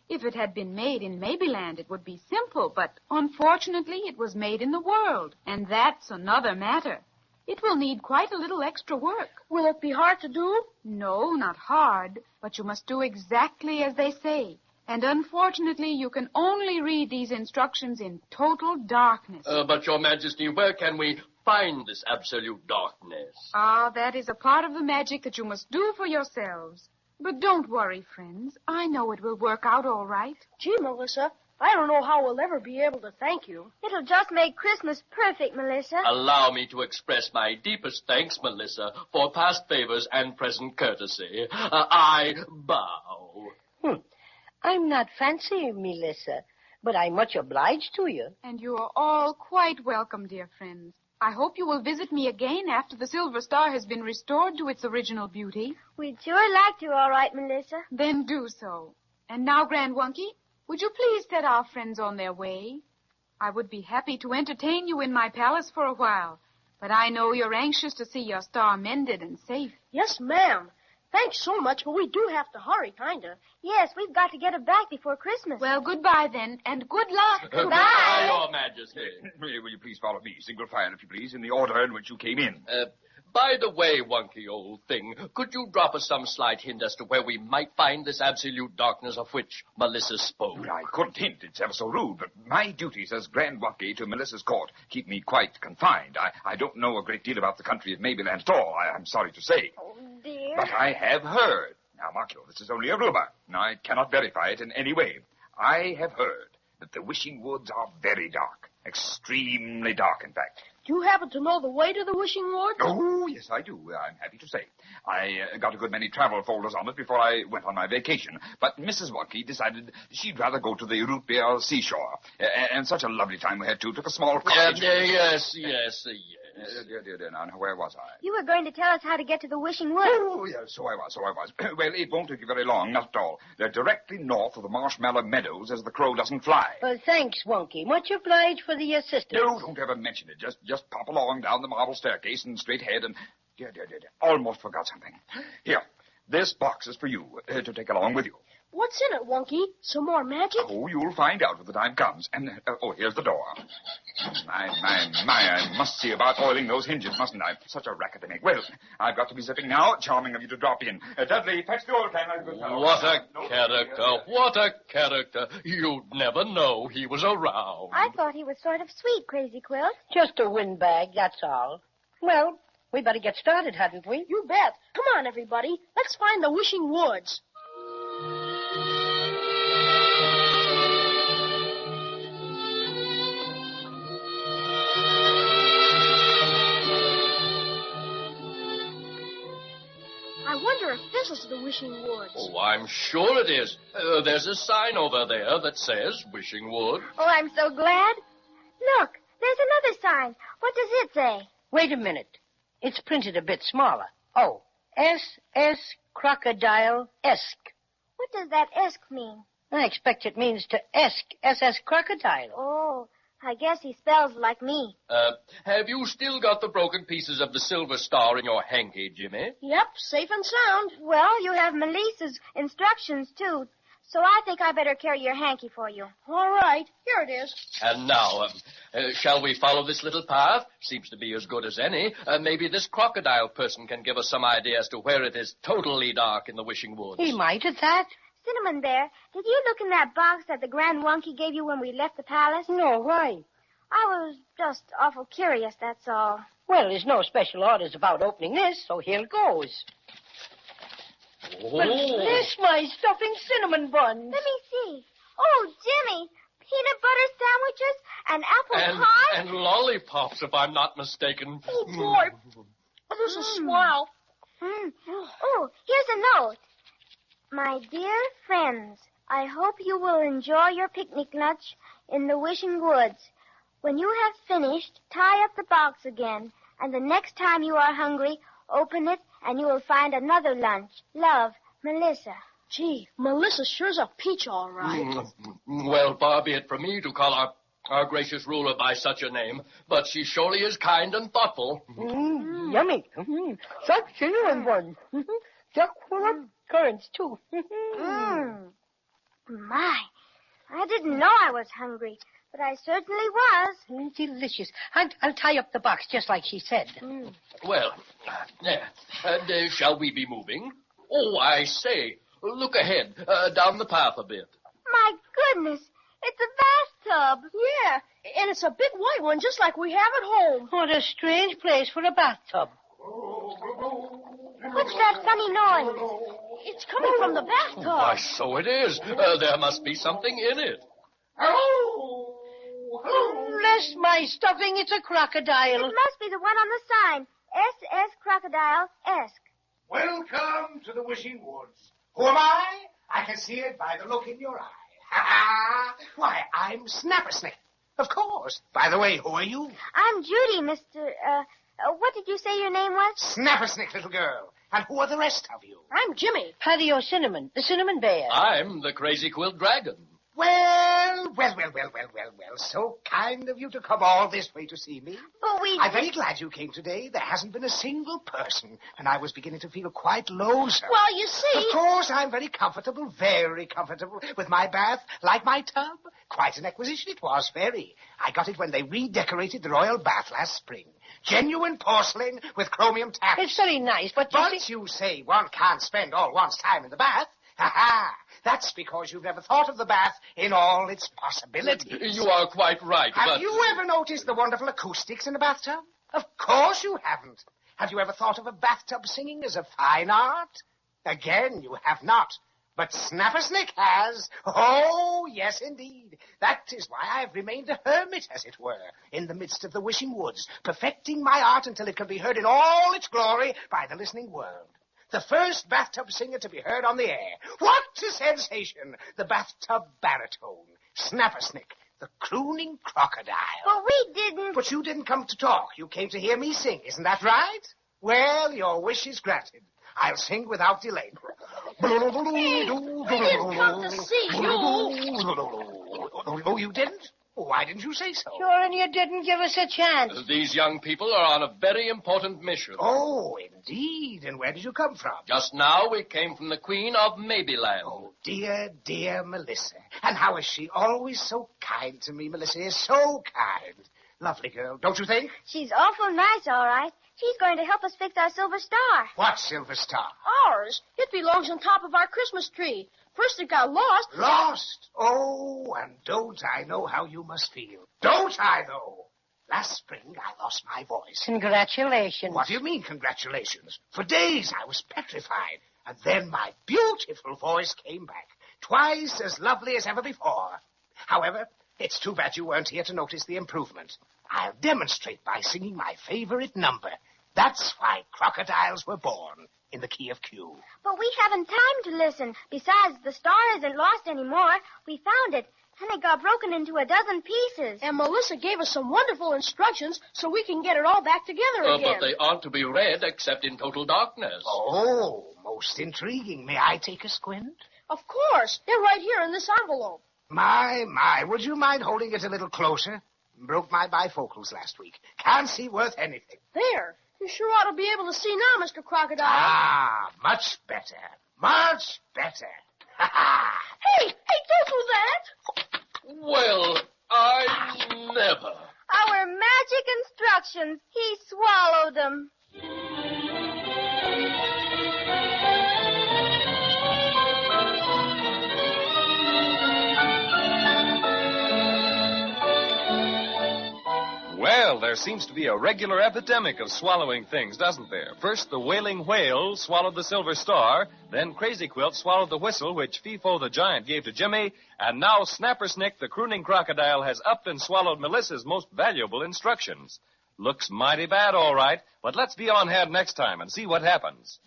If it had been made in Maybeland, it would be simple, but unfortunately it was made in the world, and that's another matter. It will need quite a little extra work.
Will it be hard to do?
No, not hard, but you must do exactly as they say. And unfortunately, you can only read these instructions in total darkness.
But, Your Majesty, where can we find this absolute darkness?
Ah, that is a part of the magic that you must do for yourselves. But don't worry, friends. I know it will work out all right.
Gee, Melissa, I don't know how we'll ever be able to thank you.
It'll just make Christmas perfect, Melissa.
Allow me to express my deepest thanks, Melissa, for past favors and present courtesy. I bow.
I'm not fancy, Melissa, but I'm much obliged to you.
And you are all quite welcome, dear friends. I hope you will visit me again after the Silver Star has been restored to its original beauty.
We'd sure like to, all right, Melissa.
Then do so. And now, Grand Wonky, would you please set our friends on their way? I would be happy to entertain you in my palace for a while, but I know you're anxious to see your star mended and safe.
Yes, ma'am. Thanks so much, but we do have to hurry, kinda.
Yes, we've got to get it back before Christmas.
Well, goodbye then, and good luck.
Goodbye, Your Majesty.
Will you please follow me, single file, if you please, in the order in which you came in?
By the way, Wonky old thing, could you drop us some slight hint as to where we might find this absolute darkness of which Melissa spoke?
I couldn't hint. It's ever so rude, but my duties as Grand Wonky to Melissa's court keep me quite confined. I don't know a great deal about the country of Maybeland at all, I'm sorry to say.
Oh, dear.
But I have heard. Now, mark you, this is only a rumor. I cannot verify it in any way. I have heard that the Wishing Woods are very dark. Extremely dark, in fact.
Do you happen to know the way to the Wishing Woods?
Oh, yes, I do. I'm happy to say. I got a good many travel folders on it before I went on my vacation. But Mrs. Wonky decided she'd rather go to the root beer seashore. And such a lovely time we had, too. Took a small cottage.
Yes.
Dear, now, where was I?
You were going to tell us how to get to the Wishing Woods.
Oh, yes, so I was. Well, it won't take you very long, not at all. They're directly north of the Marshmallow Meadows as the crow doesn't fly.
Well, thanks, Wonky. Much obliged for the assistance.
No, don't ever mention it. Just pop along down the marble staircase and straight ahead and... Dear. Almost forgot something. Here, this box is for you to take along with you.
What's in it, Wonky? Some more magic?
Oh, you'll find out when the time comes. And, here's the door. My, I must see about oiling those hinges, mustn't I? Such a racket to make. Well, I've got to be zipping now. Charming of you to drop in. Dudley, fetch the oil can, my good fellow.
What a character. You'd never know he was around.
I thought he was sort of sweet, Crazy Quilt.
Just a windbag, that's all. Well, we better get started, hadn't we?
You bet. Come on, everybody. Let's find the Wishing Woods. I wonder if this is the Wishing Woods.
Oh, I'm sure it is. There's a sign over there that says Wishing Wood.
Oh, I'm so glad. Look, there's another sign. What does it say?
Wait a minute. It's printed a bit smaller. Oh, S.S. Crocodile-esque.
What does that esque mean?
I expect it means to esque, S.S. Crocodile.
Oh, I guess he spells like me.
Have you still got the broken pieces of the silver star in your hanky, Jimmy?
Yep, safe and sound.
Well, you have Melissa's instructions, too. So I think I better carry your hanky for you.
All right, here it is.
And now, shall we follow this little path? Seems to be as good as any. Maybe this crocodile person can give us some idea as to where it is totally dark in the Wishing Woods.
He might at that.
Cinnamon Bear, did you look in that box that the Grand Wonky gave you when we left the palace?
No, why?
I was just awful curious, that's all.
Well, there's no special orders about opening this, so here goes.
Oh.
But bless my stuffing cinnamon buns.
Let me see. Oh, Jimmy, peanut butter sandwiches and apple pie?
And lollipops, if I'm not mistaken.
Oh, boy. This is swell.
Oh, here's a note. My dear friends, I hope you will enjoy your picnic lunch in the Wishing Woods. When you have finished, tie up the box again, and the next time you are hungry, open it, and you will find another lunch. Love, Melissa.
Gee, Melissa sure's a peach, all right.
Well, far be it from me to call our gracious ruler by such a name, but she surely is kind and thoughtful.
Yummy. Such cinnamon buns. Chock full of currants, too.
My, I didn't know I was hungry, but I certainly was.
Delicious. I'll tie up the box just like she said.
Well, and shall we be moving? Oh, I say, look ahead, down the path a bit.
My goodness, it's a bathtub.
Yeah, and it's a big white one just like we have at home.
What a strange place for a bathtub.
What's that funny noise?
It's coming from the bathtub.
Why, so it is. There must be something in it.
Oh, bless my stuffing, it's a crocodile.
It must be the one on the sign. S.S. Crocodile-esque.
Welcome to the Wishing Woods. Who am I? I can see it by the look in your eye. Ha-ha! Why, I'm Snappersnick. Of course. By the way, who are you?
I'm Judy, Mr. What did you say your name was?
Snappersnick, little girl. And who are the rest of you?
I'm Jimmy.
Paddy O'Cinnamon, the Cinnamon Bear.
I'm the Crazy Quilt Dragon.
Well. So kind of you to come all this way to see me.
But
I'm very glad you came today. There hasn't been a single person, and I was beginning to feel quite lonesome.
Well, you see...
Of course, I'm very comfortable with my bath, like my tub. Quite an acquisition it was, very. I got it when they redecorated the royal bath last spring. Genuine porcelain with chromium taps.
It's very nice, but
you say one can't spend all one's time in the bath. Ha-ha! That's because you've never thought of the bath in all its possibilities.
You are quite right,
Have you ever noticed the wonderful acoustics in a bathtub? Of course you haven't. Have you ever thought of a bathtub singing as a fine art? Again, you have not. But Snappersnick has. Oh, yes, indeed. That is why I've remained a hermit, as it were, in the midst of the Wishing Woods, perfecting my art until it can be heard in all its glory by the listening world. The first bathtub singer to be heard on the air. What a sensation! The bathtub baritone, Snappersnick, the crooning crocodile.
But we didn't...
But you didn't come to talk. You came to hear me sing, isn't that right? Well, your wish is granted. I'll sing without delay.
We didn't come to see you.
Oh, you didn't? Why didn't you say so?
Sure, and you didn't give us a chance.
These young people are on a very important mission.
Oh, indeed. And where did you come from?
Just now we came from the Queen of Maybeland.
Oh, dear Melissa. And how is she? Always so kind to me, Melissa is so kind. Lovely girl, don't you think?
She's awful nice, all right. She's going to help us fix our silver star.
What silver star?
Ours. It belongs on top of our Christmas tree. First it got lost.
Lost? Oh, and don't I know how you must feel. Don't I, though? Last spring, I lost my voice.
Congratulations.
What do you mean, congratulations? For days, I was petrified. And then my beautiful voice came back. Twice as lovely as ever before. However, it's too bad you weren't here to notice the improvement. I'll demonstrate by singing my favorite number. That's why crocodiles were born, in the key of Q.
But we haven't time to listen. Besides, the star isn't lost anymore. We found it. And it got broken into a dozen pieces.
And Melissa gave us some wonderful instructions so we can get it all back together again.
But they aren't to be read except in total darkness.
Oh, most intriguing. May I take a squint?
Of course. They're right here in this envelope.
My, would you mind holding it a little closer? Broke my bifocals last week. Can't see worth anything.
There. You sure ought to be able to see now, Mr. Crocodile.
Ah, much better. Much better.
Hey, don't do that.
Well, I never.
Our magic instructions. He swallowed them.
Well, there seems to be a regular epidemic of swallowing things, doesn't there? First, the Wailing Whale swallowed the Silver Star, then Crazy Quilt swallowed the whistle which Foo the Giant gave to Jimmy, and now Snappersnick, the crooning crocodile, has upped and swallowed Melissa's most valuable instructions. Looks mighty bad, all right, but let's be on hand next time and see what happens.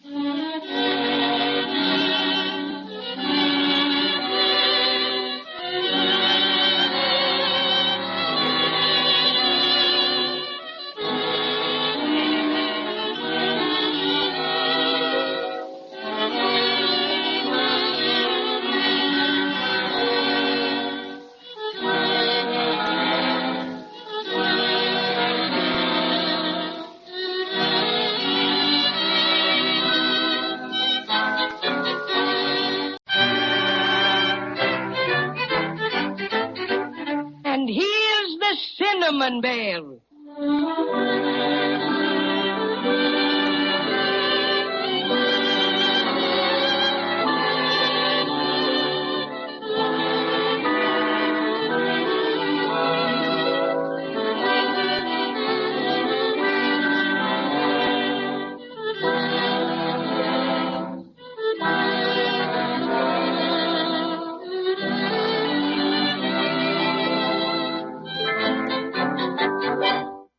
Cinnamon Bear.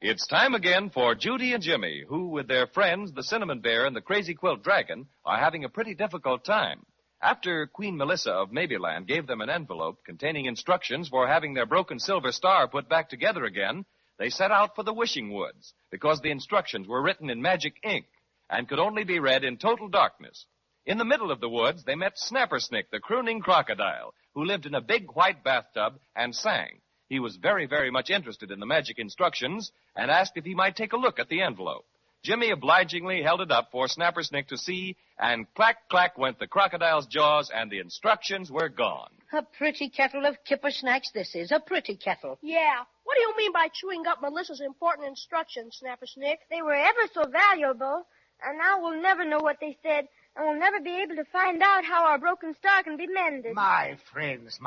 It's time again for Judy and Jimmy, who, with their friends, the Cinnamon Bear and the Crazy Quilt Dragon, are having a pretty difficult time. After Queen Melissa of Maybeland gave them an envelope containing instructions for having their broken silver star put back together again, they set out for the wishing woods, because the instructions were written in magic ink and could only be read in total darkness. In the middle of the woods, they met Snappersnick, the crooning crocodile, who lived in a big white bathtub and sang. He was very, very much interested in the magic instructions and asked if he might take a look at the envelope. Jimmy obligingly held it up for Snappersnick to see, and clack, clack went the crocodile's jaws, and the instructions were gone.
A pretty kettle of kipper snacks this is, a pretty kettle.
Yeah. What do you mean by chewing up Melissa's important instructions, Snappersnick?
They were ever so valuable, and now we'll never know what they said, and we'll never be able to find out how our broken star can be mended.
My friends,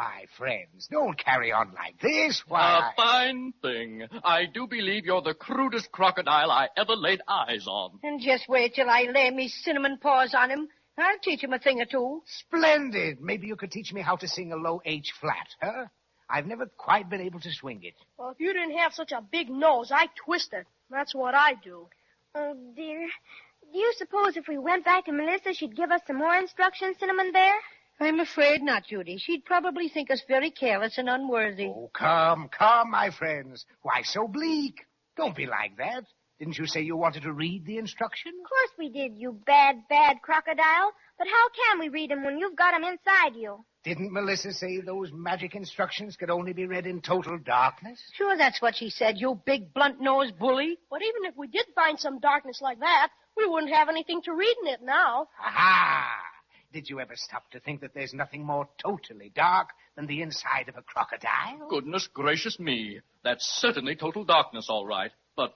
don't carry on like this. Why?
A fine thing. I do believe you're the crudest crocodile I ever laid eyes on.
And just wait till I lay me cinnamon paws on him. I'll teach him a thing or two.
Splendid. Maybe you could teach me how to sing a low H flat, huh? I've never quite been able to swing it.
Well, if you didn't have such a big nose, I'd twist it. That's what I do.
Oh, dear. Do you suppose if we went back to Melissa, she'd give us some more instructions, Cinnamon Bear?
I'm afraid not, Judy. She'd probably think us very careless and unworthy.
Oh, come, my friends. Why so bleak? Don't be like that. Didn't you say you wanted to read the instructions?
Of course we did, you bad crocodile. But how can we read them when you've got them inside you?
Didn't Melissa say those magic instructions could only be read in total darkness?
Sure, that's what she said, you big blunt-nosed bully.
But even if we did find some darkness like that, we wouldn't have anything to read in it now.
Aha! Did you ever stop to think that there's nothing more totally dark than the inside of a crocodile?
Goodness gracious me. That's certainly total darkness, all right. But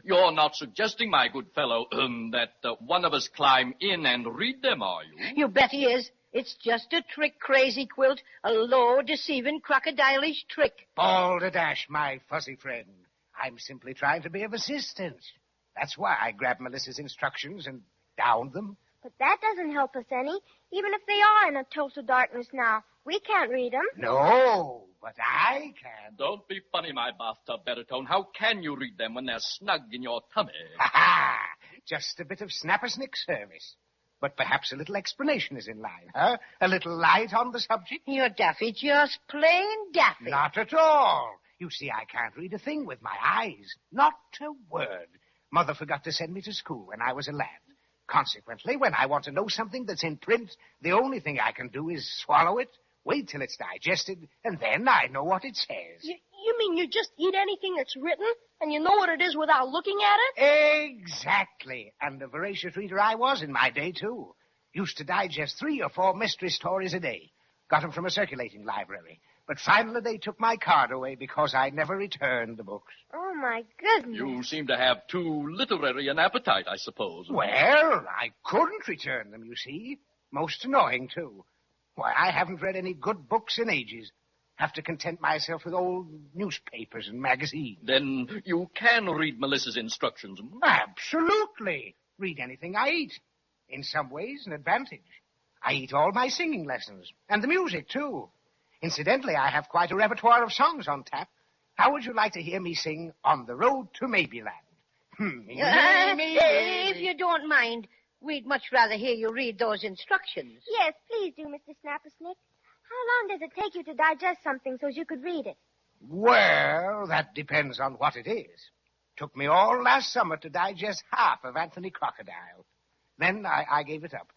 you're not suggesting, my good fellow, that one of us climb in and read them, are you?
You bet he is. It's just a trick, Crazy Quilt. A low, deceiving, crocodilish trick.
Balderdash, my fuzzy friend. I'm simply trying to be of assistance. That's why I grabbed Melissa's instructions and downed them.
But that doesn't help us any. Even if they are in a total darkness now, we can't read them.
No, but I can.
Don't be funny, my bathtub baritone. How can you read them when they're snug in your tummy?
Ha-ha! Just a bit of Snappersnick service. But perhaps a little explanation is in line, huh? A little light on the subject?
You're daffy, just plain daffy.
Not at all. You see, I can't read a thing with my eyes. Not a word. Mother forgot to send me to school when I was a lad. Consequently, when I want to know something that's in print, the only thing I can do is swallow it, wait till it's digested, and then I know what it says.
You mean you just eat anything that's written, and you know what it is without looking at it?
Exactly. And a voracious reader I was in my day, too. Used to digest 3 or 4 mystery stories a day. Got them from a circulating library. But finally they took my card away because I never returned the books.
Oh, my goodness.
You seem to have too literary an appetite, I suppose.
Well, I couldn't return them, you see. Most annoying, too. Why, I haven't read any good books in ages. Have to content myself with old newspapers and magazines.
Then you can read Melissa's instructions.
Absolutely. Read anything I eat. In some ways, an advantage. I eat all my singing lessons. And the music, too. Incidentally, I have quite a repertoire of songs on tap. How would you like to hear me sing On the Road to Maybeland?
If you don't mind, we'd much rather hear you read those instructions.
Yes, please do, Mr. Snappersnick. How long does it take you to digest something so you could read it?
Well, that depends on what it is. Took me all last summer to digest half of Anthony Crocodile. Then I gave it up.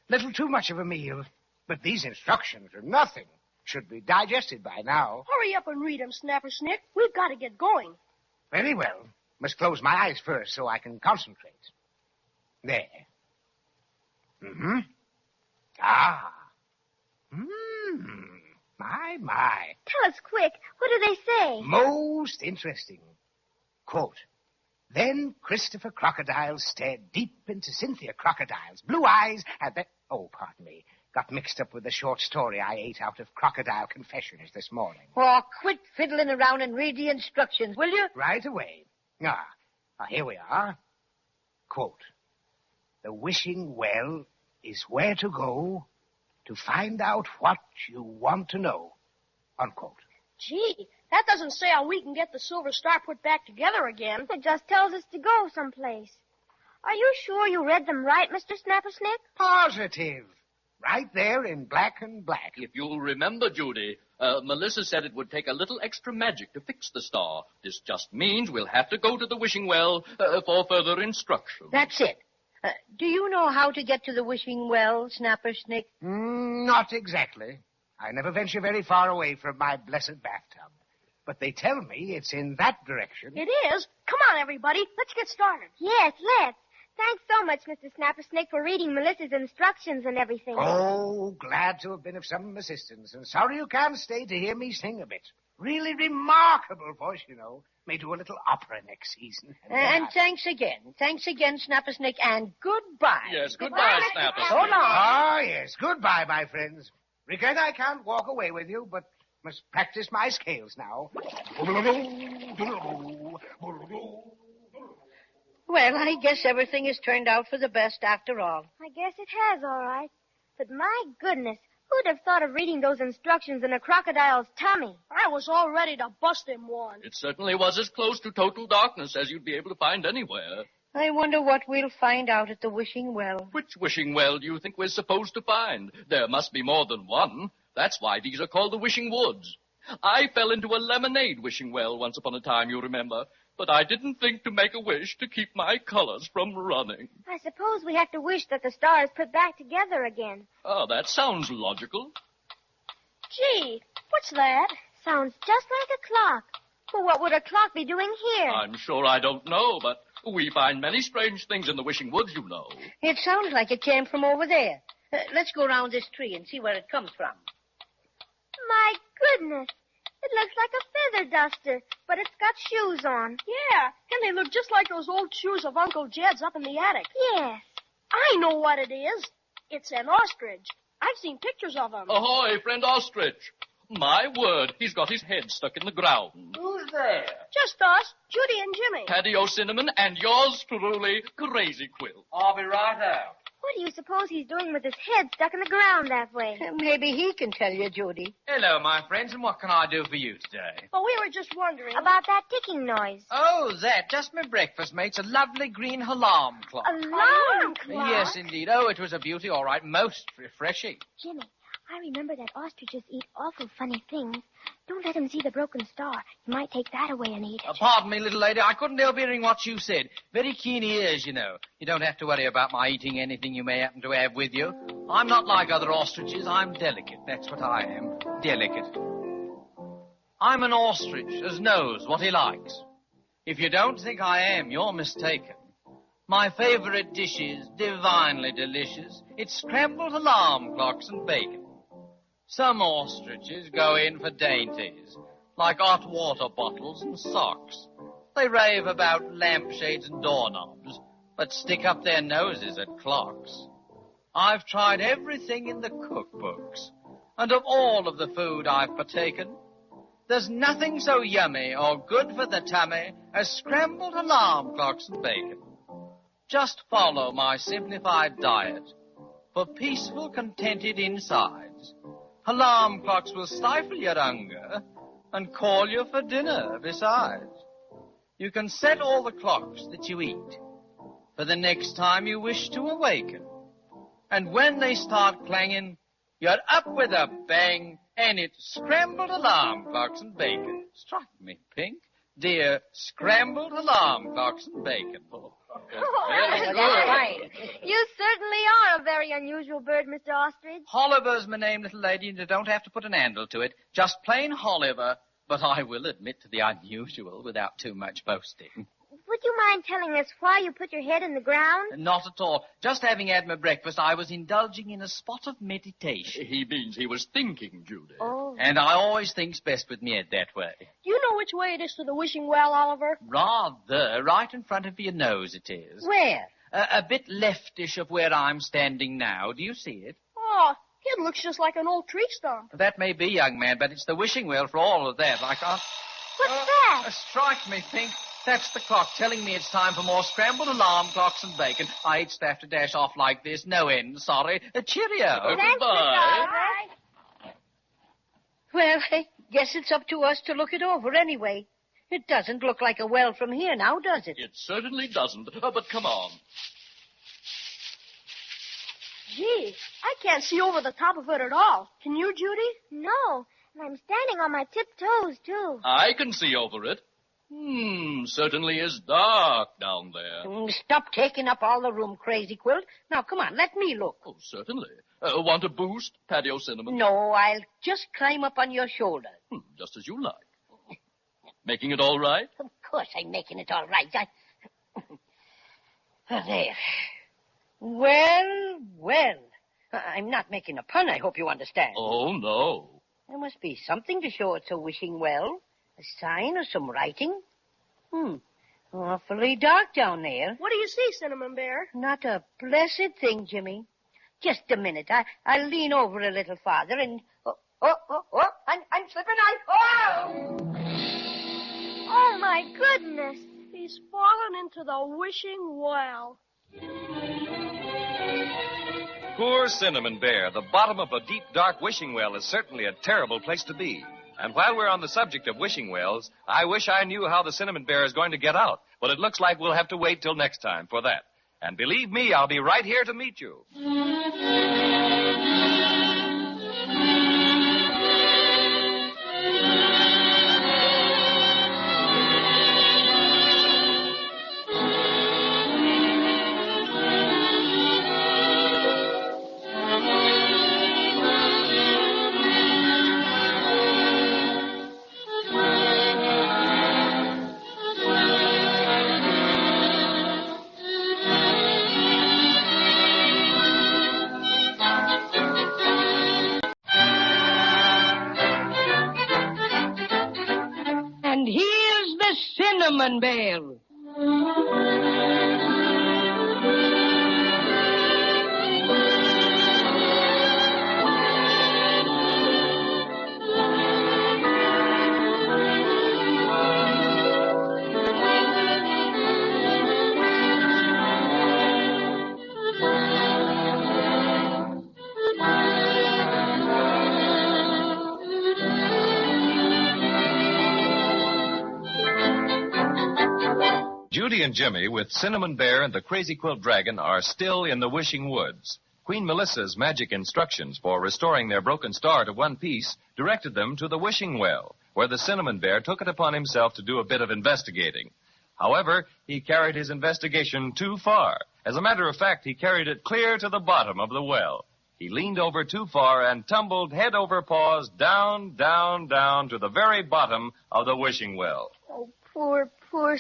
Little too much of a meal. But these instructions are nothing. Should be digested by now.
Hurry up and read them, Snappersnick. We've got to get going.
Very well. Must close my eyes first so I can concentrate. There. Mm-hmm. Ah. My.
Tell us quick. What do they say?
Most interesting. Quote. Then Christopher Crocodile stared deep into Cynthia Crocodile's blue eyes at the... Oh, pardon me. Got mixed up with the short story I ate out of Crocodile Confessions this morning.
Oh, quit fiddling around and read the instructions, will you?
Right away. Here we are. Quote. The wishing well is where to go to find out what you want to know. Unquote.
Gee, that doesn't say how we can get the Silver Star put back together again.
It just tells us to go someplace. Are you sure you read them right, Mr. Snappersnick?
Positive. Right there in black and black.
If you'll remember, Judy, Melissa said it would take a little extra magic to fix the star. This just means we'll have to go to the wishing well for further instructions.
That's it. Do you know how to get to the wishing well, Snappersnick?
Not exactly. I never venture very far away from my blessed bathtub. But they tell me it's in that direction.
It is? Come on, everybody. Let's get started.
Yes, let's. Thanks so much, Mr. Snappersnick, for reading Melissa's instructions and everything.
Oh, glad to have been of some assistance. And sorry you can't stay to hear me sing a bit. Really remarkable voice, you know. May do a little opera next season.
And thanks again. Thanks again, Snappersnick, and goodbye.
Yes, goodbye, Snappersnick.
So long.
Ah, yes. Goodbye, my friends. Regret I can't walk away with you, but must practice my scales now.
Well, I guess everything has turned out for the best after all.
I guess it has, all right. But my goodness, who'd have thought of reading those instructions in a crocodile's tummy?
I was all ready to bust him one.
It certainly was as close to total darkness as you'd be able to find anywhere.
I wonder what we'll find out at the wishing well.
Which wishing well do you think we're supposed to find? There must be more than one. That's why these are called the Wishing Woods. I fell into a lemonade wishing well once upon a time, you remember. But I didn't think to make a wish to keep my colors from running.
I suppose we have to wish that the star is put back together again.
Oh, that sounds logical.
Gee, what's that?
Sounds just like a clock. Well, what would a clock be doing here?
I'm sure I don't know, but we find many strange things in the Wishing Woods, you know.
It sounds like it came from over there. Let's go around this tree and see where it comes from.
My goodness. It looks like a feather duster, but it's got shoes on.
Yeah, and they look just like those old shoes of Uncle Jed's up in the attic.
Yes.
I know what it is. It's an ostrich. I've seen pictures of him.
Ahoy, friend Ostrich. My word, he's got his head stuck in the ground.
Who's there?
Just us, Judy and Jimmy.
Paddy O'Cinnamon and yours truly, Crazy Quilt.
I'll be right out.
What do you suppose he's doing with his head stuck in the ground that way?
Maybe he can tell you, Judy.
Hello, my friends, and what can I do for you today?
Well, we were just wondering.
About that ticking noise.
Oh, that. Just my breakfast, mate. It's a lovely green alarm clock.
Alarm clock?
Yes, indeed. Oh, it was a beauty, all right. Most refreshing.
Jimmy, I remember that ostriches eat awful funny things. Don't let him see the broken star. He might take that away and eat it.
Pardon me, little lady. I couldn't help hearing what you said. Very keen ears, you know. You don't have to worry about my eating anything you may happen to have with you. I'm not like other ostriches. I'm delicate. That's what I am. Delicate. I'm an ostrich as knows what he likes. If you don't think I am, you're mistaken. My favorite dish is divinely delicious. It's scrambled alarm clocks and bacon. Some ostriches go in for dainties, like hot water bottles and socks. They rave about lampshades and doorknobs, but stick up their noses at clocks. I've tried everything in the cookbooks, and of all of the food I've partaken, there's nothing so yummy or good for the tummy as scrambled alarm clocks and bacon. Just follow my simplified diet for peaceful, contented insides. Alarm clocks will stifle your hunger and call you for dinner besides. You can set all the clocks that you eat for the next time you wish to awaken. And when they start clanging, you're up with a bang, and it's scrambled alarm clocks and bacon. Strike me pink, dear scrambled alarm clocks and bacon.
Very good. Right. You certainly are a very unusual bird, Mr. Ostrich.
Holliver's my name, little lady, and you don't have to put an handle to it. Just plain Holliver, but I will admit to the unusual without too much boasting.
Would you mind telling us why you put your head in the ground?
Not at all. Just having had my breakfast, I was indulging in a spot of meditation.
He means he was thinking, Judy.
Oh.
And I always thinks best with me head that way.
Do you know which way it is to the wishing well, Oliver?
Rather. Right in front of your nose it is.
Where?
A bit leftish of where I'm standing now. Do you see it?
Oh, it looks just like an old tree stump.
That may be, young man, but it's the wishing well for all of that. I can't...
What's that?
Strike me, Pink. That's the clock telling me it's time for more scrambled alarm clocks and bacon. I hate to have to dash off like this. No end, sorry. Cheerio.
Thanks,
Goodbye.
Well, I guess it's up to us to look it over anyway. It doesn't look like a well from here now, does it?
It certainly doesn't. But come on.
Gee, I can't see over the top of it at all. Can you, Judy?
No, and I'm standing on my tiptoes, too.
I can see over it. Certainly is dark down there.
Stop taking up all the room, Crazy Quilt. Now, come on, let me look.
Oh, certainly. Want a boost, Paddy O'Cinnamon?
No, I'll just climb up on your shoulder.
Just as you like. Making it all right?
Of course I'm making it all right. There. Well. I'm not making a pun, I hope you understand.
Oh, no.
There must be something to show it's a wishing well. A sign or some writing? Awfully dark down there.
What do you see, Cinnamon Bear?
Not a blessed thing, Jimmy. Just a minute. I'll lean over a little farther and... I'm slipping.
Oh, my goodness.
He's fallen into the wishing well.
Poor Cinnamon Bear. The bottom of a deep, dark wishing well is certainly a terrible place to be. And while we're on the subject of wishing wells, I wish I knew how the Cinnamon Bear is going to get out. But it looks like we'll have to wait till next time for that. And believe me, I'll be right here to meet you.
And here's the Cinnamon Bear.
Judy and Jimmy, with Cinnamon Bear and the Crazy Quilt Dragon, are still in the Wishing Woods. Queen Melissa's magic instructions for restoring their broken star to one piece directed them to the Wishing Well, where the Cinnamon Bear took it upon himself to do a bit of investigating. However, he carried his investigation too far. As a matter of fact, he carried it clear to the bottom of the well. He leaned over too far and tumbled head over paws down, down, down to the very bottom of the wishing well.
Oh, poor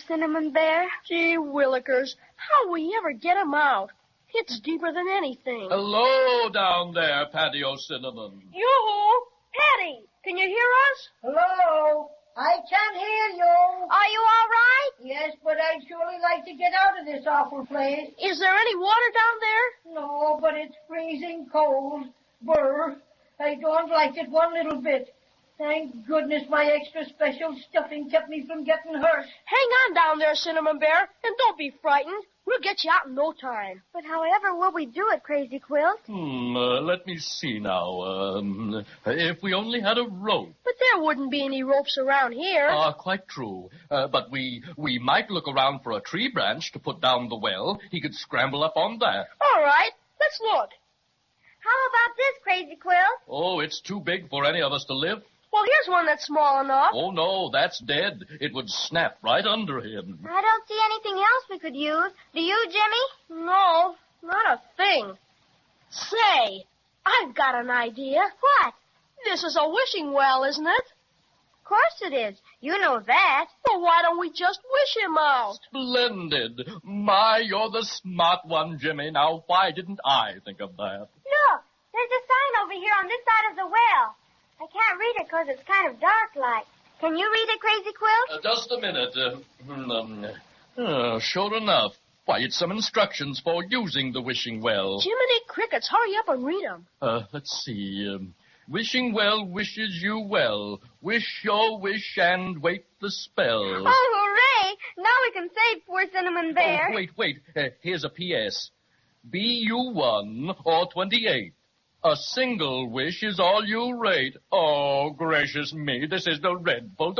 Cinnamon Bear.
Gee willikers, how'll we ever get him out? It's deeper than anything.
Hello down there, Paddy O'Cinnamon.
Yoo-hoo! Paddy, can you hear us?
Hello? I can't hear you.
Are you all right?
Yes, but I'd surely like to get out of this awful place.
Is there any water down there?
No, but it's freezing cold. Brr. I don't like it one little bit. Thank goodness my extra special stuffing kept me from getting hurt.
Hang on down there, Cinnamon Bear, and don't be frightened. We'll get you out in no time.
But however will we do it, Crazy Quilt?
Let me see now. If we only had a rope.
But there wouldn't be any ropes around here.
Quite true. But we might look around for a tree branch to put down the well. He could scramble up on that.
All right, let's look.
How about this, Crazy Quilt?
Oh, it's too big for any of us to lift.
Well, here's one that's small enough.
Oh, no, that's dead. It would snap right under him.
I don't see anything else we could use. Do you, Jimmy?
No, not a thing. Say, I've got an idea.
What?
This is a wishing well, isn't it?
Of course it is. You know that.
Well, why don't we just wish him out?
Splendid. My, you're the smart one, Jimmy. Now, why didn't I think of that?
Look, there's a sign over here on this side of the well. I can't read it because it's kind of dark-like. Can you read it, Crazy Quilt?
Just a minute. Sure enough. Why, it's some instructions for using the wishing well.
Jiminy Crickets, hurry up and read them.
Let's see. Wishing well wishes you well. Wish your wish and wait the spell.
Oh, hooray! Now we can save poor Cinnamon Bear.
Oh, wait. Here's a P.S. Be you 1 or 28. A single wish is all you rate. Oh, gracious me, this is dreadful.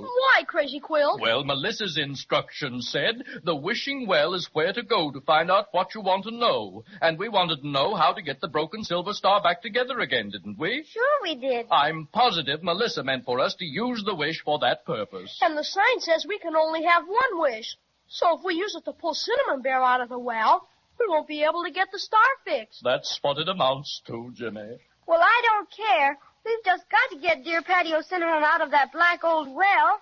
Why, Crazy Quilt?
Well, Melissa's instructions said the wishing well is where to go to find out what you want to know. And we wanted to know how to get the broken silver star back together again, didn't we?
Sure we did.
I'm positive Melissa meant for us to use the wish for that purpose.
And the sign says we can only have one wish. So if we use it to pull Cinnamon Bear out of the well, we won't be able to get the star fixed.
That's what it amounts to, Jimmy.
Well, I don't care. We've just got to get dear Paddy O'Cinnamon out of that black old well.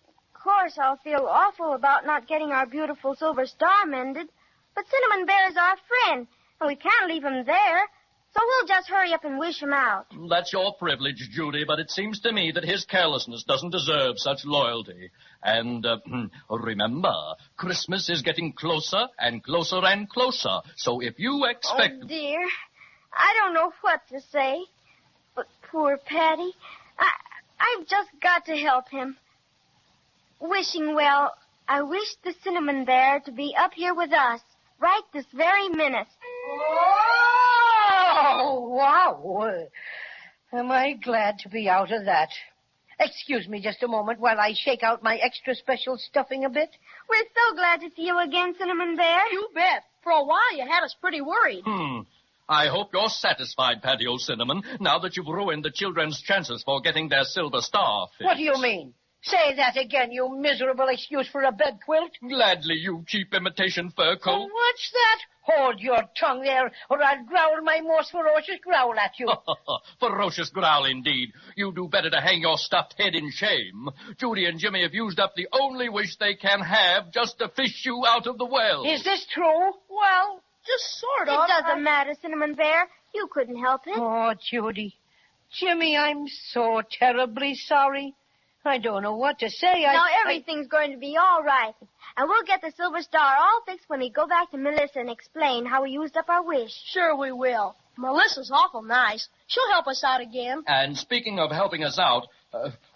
Of course, I'll feel awful about not getting our beautiful silver star mended. But Cinnamon Bear's our friend, and we can't leave him there. So we'll just hurry up and wish him out.
That's your privilege, Judy, but it seems to me that his carelessness doesn't deserve such loyalty. And remember, Christmas is getting closer and closer and closer. So if you expect...
Oh, dear. I don't know what to say. But poor Paddy, I've just got to help him. Wishing well, I wish the Cinnamon Bear to be up here with us right this very minute.
Oh, wow. Am I glad to be out of that. Excuse me just a moment while I shake out my extra special stuffing a bit.
We're so glad to see you again, Cinnamon Bear.
You bet. For a while, you had us pretty worried.
I hope you're satisfied, Paddy O'Cinnamon, now that you've ruined the children's chances for getting their silver star fixed.
What do you mean? Say that again, you miserable excuse for a bed quilt.
Gladly, you cheap imitation fur coat.
Oh, what's that? Hold your tongue there, or I'll growl my most ferocious growl at you.
Ferocious growl, indeed. You do better to hang your stuffed head in shame. Judy and Jimmy have used up the only wish they can have just to fish you out of the well.
Is this true?
Well, just sort of.
It doesn't matter, Cinnamon Bear. You couldn't help it.
Oh, Judy. Jimmy, I'm so terribly sorry. I don't know what to say.
Now, everything's going to be all right. And we'll get the silver star all fixed when we go back to Melissa and explain how we used up our wish.
Sure we will. Melissa's awful nice. She'll help us out again.
And speaking of helping us out,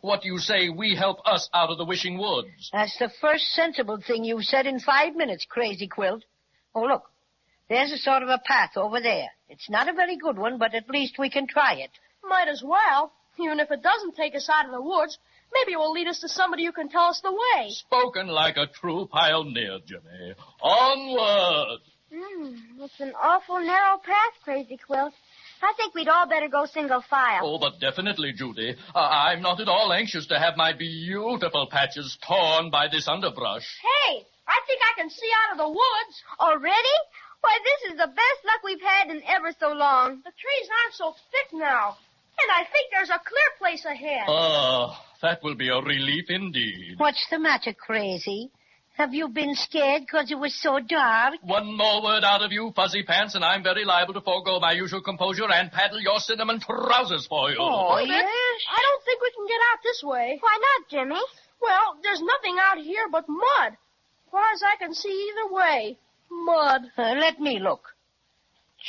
what do you say we help us out of the wishing woods?
That's the first sensible thing you've said in 5 minutes, Crazy Quilt. Oh, look. There's a sort of a path over there. It's not a very good one, but at least we can try it.
Might as well. Even if it doesn't take us out of the woods, Maybe it will lead us to somebody who can tell us the way.
Spoken like a true pioneer, Jimmy. Onward!
It's an awful narrow path, Crazy Quilt. I think we'd all better go single file.
Oh, but definitely, Judy. I'm not at all anxious to have my beautiful patches torn by this underbrush.
Hey, I think I can see out of the woods.
Already? Why, this is the best luck we've had in ever so long.
The trees aren't so thick now. And I think there's a clear place ahead.
Oh, that will be a relief indeed.
What's the matter, Crazy? Have you been scared because it was so dark?
One more word out of you, Fuzzy Pants, and I'm very liable to forego my usual composure and paddle your cinnamon trousers for you.
Oh, yes?
I don't think we can get out this way.
Why not, Jimmy?
Well, there's nothing out here but mud. As far as I can see either way. Mud.
Let me look.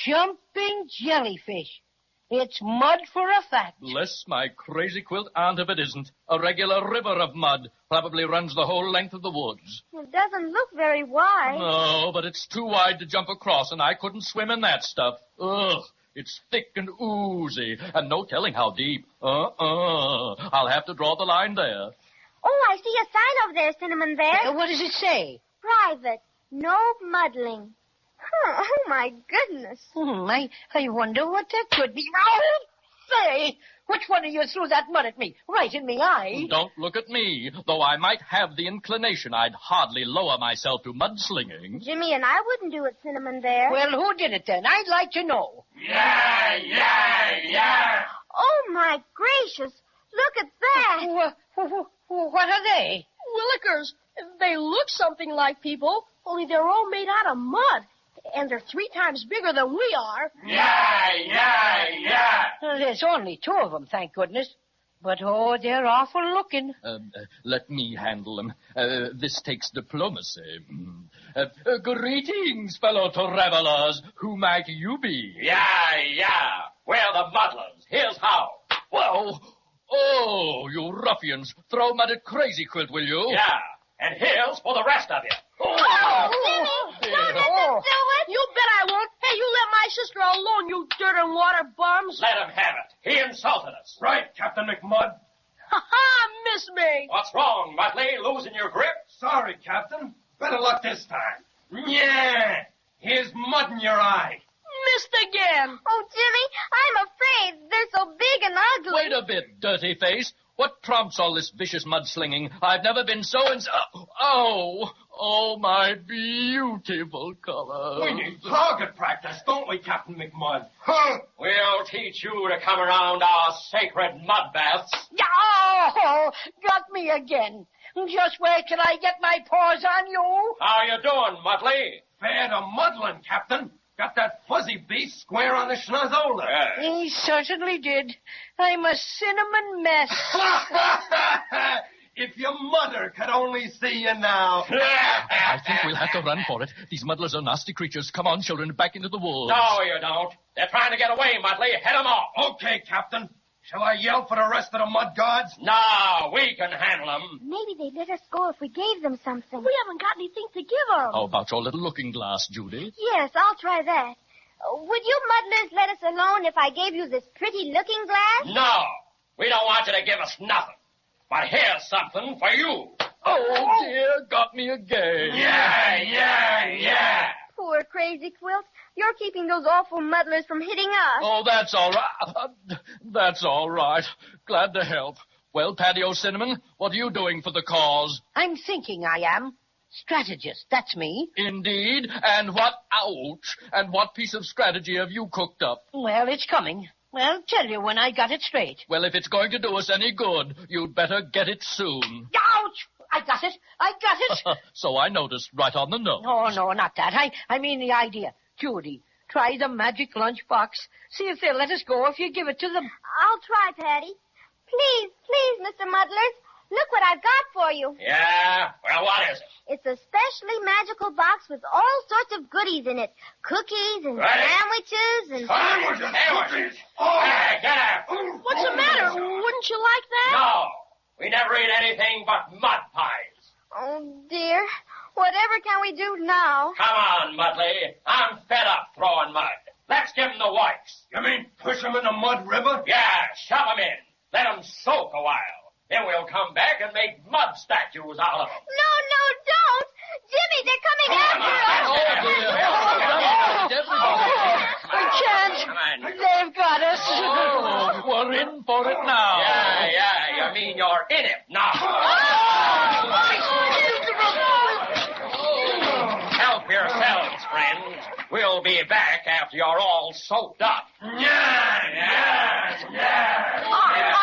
Jumping jellyfish. It's mud for a fact.
Bless my crazy quilt aunt if it isn't. A regular river of mud. Probably runs the whole length of the woods.
It doesn't look very wide.
No, but it's too wide to jump across, and I couldn't swim in that stuff. Ugh. It's thick and oozy, and no telling how deep. I'll have to draw the line there.
Oh, I see a sign over there, Cinnamon Bear.
What does it say?
Private. No muddling. Huh, oh, my goodness.
I wonder what that could be. Oh, say, which one of you threw that mud at me? Right in me eye.
Don't look at me. Though I might have the inclination, I'd hardly lower myself to mudslinging.
Jimmy and I wouldn't do it, Cinnamon Bear.
Well, who did it then? I'd like to know.
Yeah.
Oh, my gracious. Look at that.
What are they?
Willikers. They look something like people, only they're all made out of mud. And they're 3 times bigger than we are.
Yeah.
There's only 2 of them, thank goodness. But, oh, they're awful looking.
Let me handle them. This takes diplomacy. Greetings, fellow travelers. Who might you be?
Yeah. We're the Muddlers. Here's how.
Whoa! Oh, you ruffians. Throw mud at Crazy Quilt, will you?
Yeah. And here's for the rest of you.
Jimmy, don't let them do it.
You bet I won't. Hey, you let my sister alone, you dirt and water bums.
Let him have it. He insulted us.
Right, Captain McMud.
Ha-ha, miss me.
What's wrong, Mudley? Losing your grip?
Sorry, Captain. Better luck this time. Yeah. Here's mud in your eye.
Missed again.
Oh, Jimmy, I'm afraid. They're so big and ugly.
Wait a bit, dirty face. What prompts all this vicious mudslinging? I've never been so Oh, my beautiful color.
We need target practice, don't we, Captain McMud?
We'll teach you to come around our sacred mud baths.
Oh, got me again. Just wait till I get my paws on you.
How you doing, Mudley?
Fair to muddling, Captain. Got that fuzzy beast square on the schnozola.
He certainly did. I'm a cinnamon mess.
If your mother could only see you now.
I think we'll have to run for it. These muddlers are nasty creatures. Come on, children, back into the woods.
No, you don't. They're trying to get away, Mudley. Head them off.
Okay, Captain. Shall I yell for the rest of the mud guards?
No, we can handle them.
Maybe they'd let us go if we gave them something.
We haven't got anything to give them.
How about your little looking glass, Judy?
Yes, I'll try that. Would you muddlers let us alone if I gave you this pretty looking glass?
No, we don't want you to give us nothing. But here's something for you.
Oh, dear, got me again.
Yeah.
Poor Crazy Quilt. You're keeping those awful muddlers from hitting us.
Oh, that's all right. That's all right. Glad to help. Well, Paddy O'Cinnamon, what are you doing for the cause?
I'm thinking I am. Strategist, that's me.
Indeed. And what piece of strategy have you cooked up?
Well, it's coming. I'll tell you when I got it straight.
Well, if it's going to do us any good, you'd better get it soon.
Ouch! I got it.
So I noticed, right on the nose.
Oh, no, not that. I mean the idea. Judy, try the magic lunchbox. See if they'll let us go if you give it to them.
I'll try, Paddy. Please, Mr. Muddlers. Look what I've got for you.
Yeah? Well, what is it?
It's a specially magical box with all sorts of goodies in it. Cookies and sandwiches and...
Sandwiches! Oh, hey, get out!
What's the matter? Wouldn't you like that?
No. We never eat anything but mud pies.
Oh, dear. Whatever can we do now?
Come on, Mudley. I'm fed up throwing mud. Let's give them the wipes.
You mean push them in the mud river?
Yeah, shove them in. Let them soak a while.
Then we'll come back and make mud statues out of them.
No, don't! Jimmy, they're coming after us!
We can't. They've got us.
Oh, we're in for it now.
Yeah, you mean you're in it now. Help yourselves, friends. We'll be back after you're all soaked up.
Are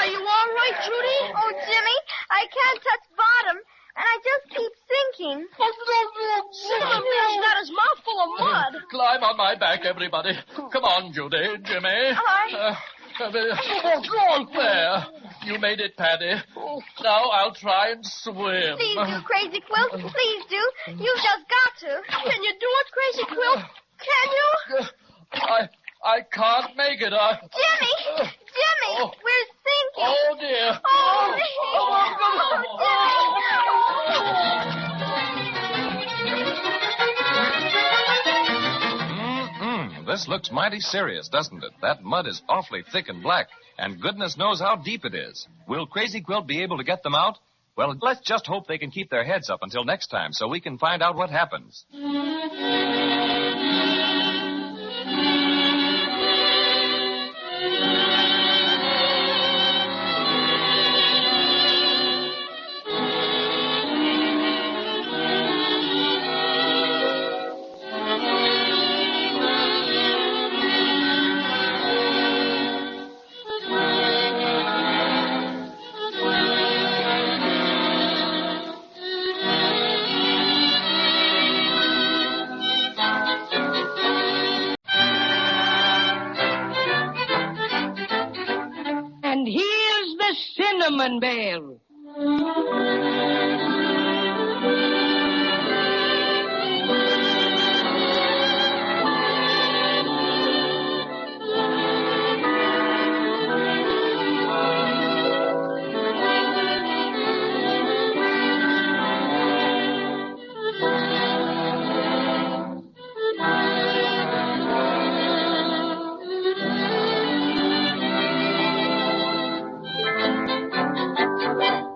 you all right, Judy?
Oh, Jimmy, I can't touch bottom, and I just keep sinking.
Cinnamon Bear's got his mouth full of mud.
Climb on my back, everybody. Come on, Judy, Jimmy. There. You made it, Paddy. Now I'll try and swim.
Please do, Crazy Quilt. Please do. You've just got to.
Can you do it, Crazy Quilt? Can you?
I can't make it.
Jimmy! We're sinking.
Oh, dear.
This looks mighty serious, doesn't it? That mud is awfully thick and black, and goodness knows how deep it is. Will Crazy Quilt be able to get them out? Well, let's just hope they can keep their heads up until next time so we can find out what happens.
And here's the Cinnamon Bear.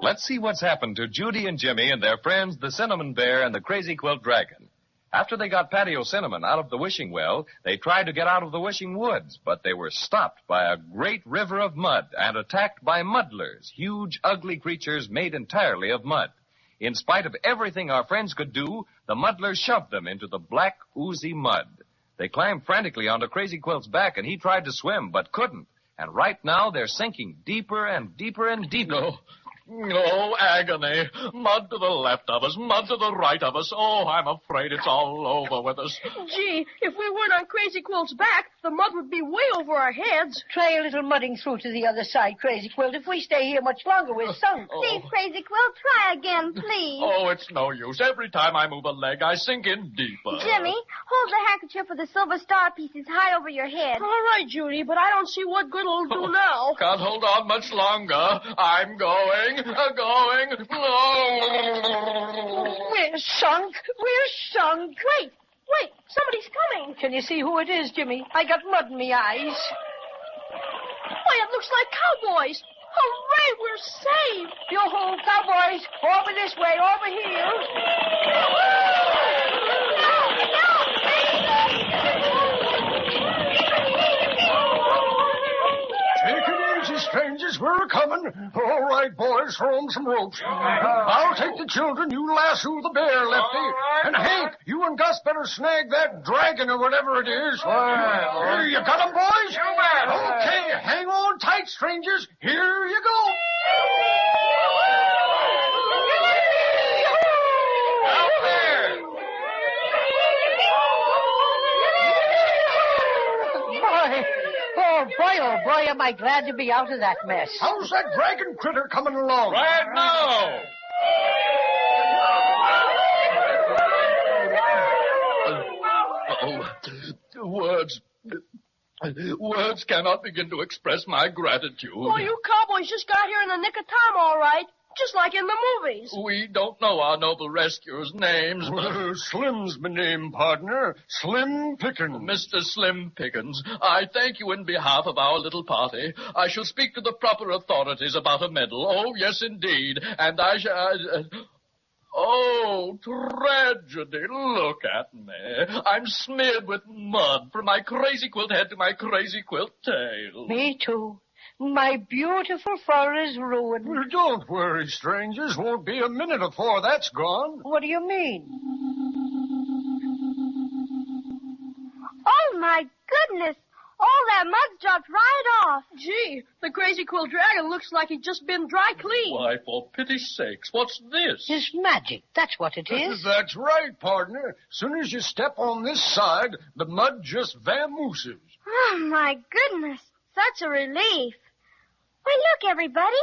Let's see what's happened to Judy and Jimmy and their friends, the Cinnamon Bear and the Crazy Quilt Dragon. After they got Paddy O'Cinnamon out of the wishing well, they tried to get out of the wishing woods, but they were stopped by a great river of mud and attacked by muddlers, huge, ugly creatures made entirely of mud. In spite of everything our friends could do, the muddlers shoved them into the black, oozy mud. They climbed frantically onto Crazy Quilt's back, and he tried to swim, but couldn't. And right now, they're sinking deeper and deeper and deeper.
Oh, agony. Mud to the left of us, mud to the right of us. Oh, I'm afraid it's all over with us.
Gee, if we weren't on Crazy Quilt's back, the mud would be way over our heads.
Try a little mudding through to the other side, Crazy Quilt. If we stay here much longer, we're sunk.
Please, Crazy Quilt, try again, please.
Oh, it's no use. Every time I move a leg, I sink in deeper.
Jimmy, hold the handkerchief with the silver star pieces high over your head.
All right, Judy, but I don't see what good it'll do now.
Can't hold on much longer. I'm going.
We're sunk.
Wait, somebody's coming.
Can you see who it is, Jimmy? I got mud in my eyes.
Why, it looks like cowboys. Hooray, we're saved.
Yo-ho, cowboys. Over this way, over here.
Take it easy, strangers. We're coming. All right, boys, throw 'em some ropes. I'll take the children. You lasso the bear, Lefty. And Hank, you and Gus better snag that dragon or whatever it is. You got 'em, boys? Okay, hang on tight, strangers. Here you go.
Out there!
Oh, boy, am I glad to be out of that mess.
How's that dragon critter coming along?
Right now!
Words cannot begin to express my gratitude.
Oh, you cowboys just got here in the nick of time, all right. just like in the movies.
We don't know our noble rescuers' names, but...
Slim's my name, partner. Slim Pickens.
Mr. Slim Pickens, I thank you in behalf of our little party. I shall speak to the proper authorities about a medal. Oh, yes, indeed. And I shall... Oh, tragedy. Look at me. I'm smeared with mud from my crazy quilt head to my crazy quilt tail.
Me too. My beautiful fur is ruined.
Well, don't worry, strangers. Won't be a minute before that's gone.
What do you mean?
Oh, my goodness. All that mud's dropped right off.
Gee, the Crazy Quilt Dragon looks like he'd just been dry cleaned.
Why, for pity's sakes, what's this?
It's magic. That's what it is.
That's right, partner. Soon as you step on this side, the mud just vamooses.
Oh, my goodness. Such a relief. Why, look, everybody.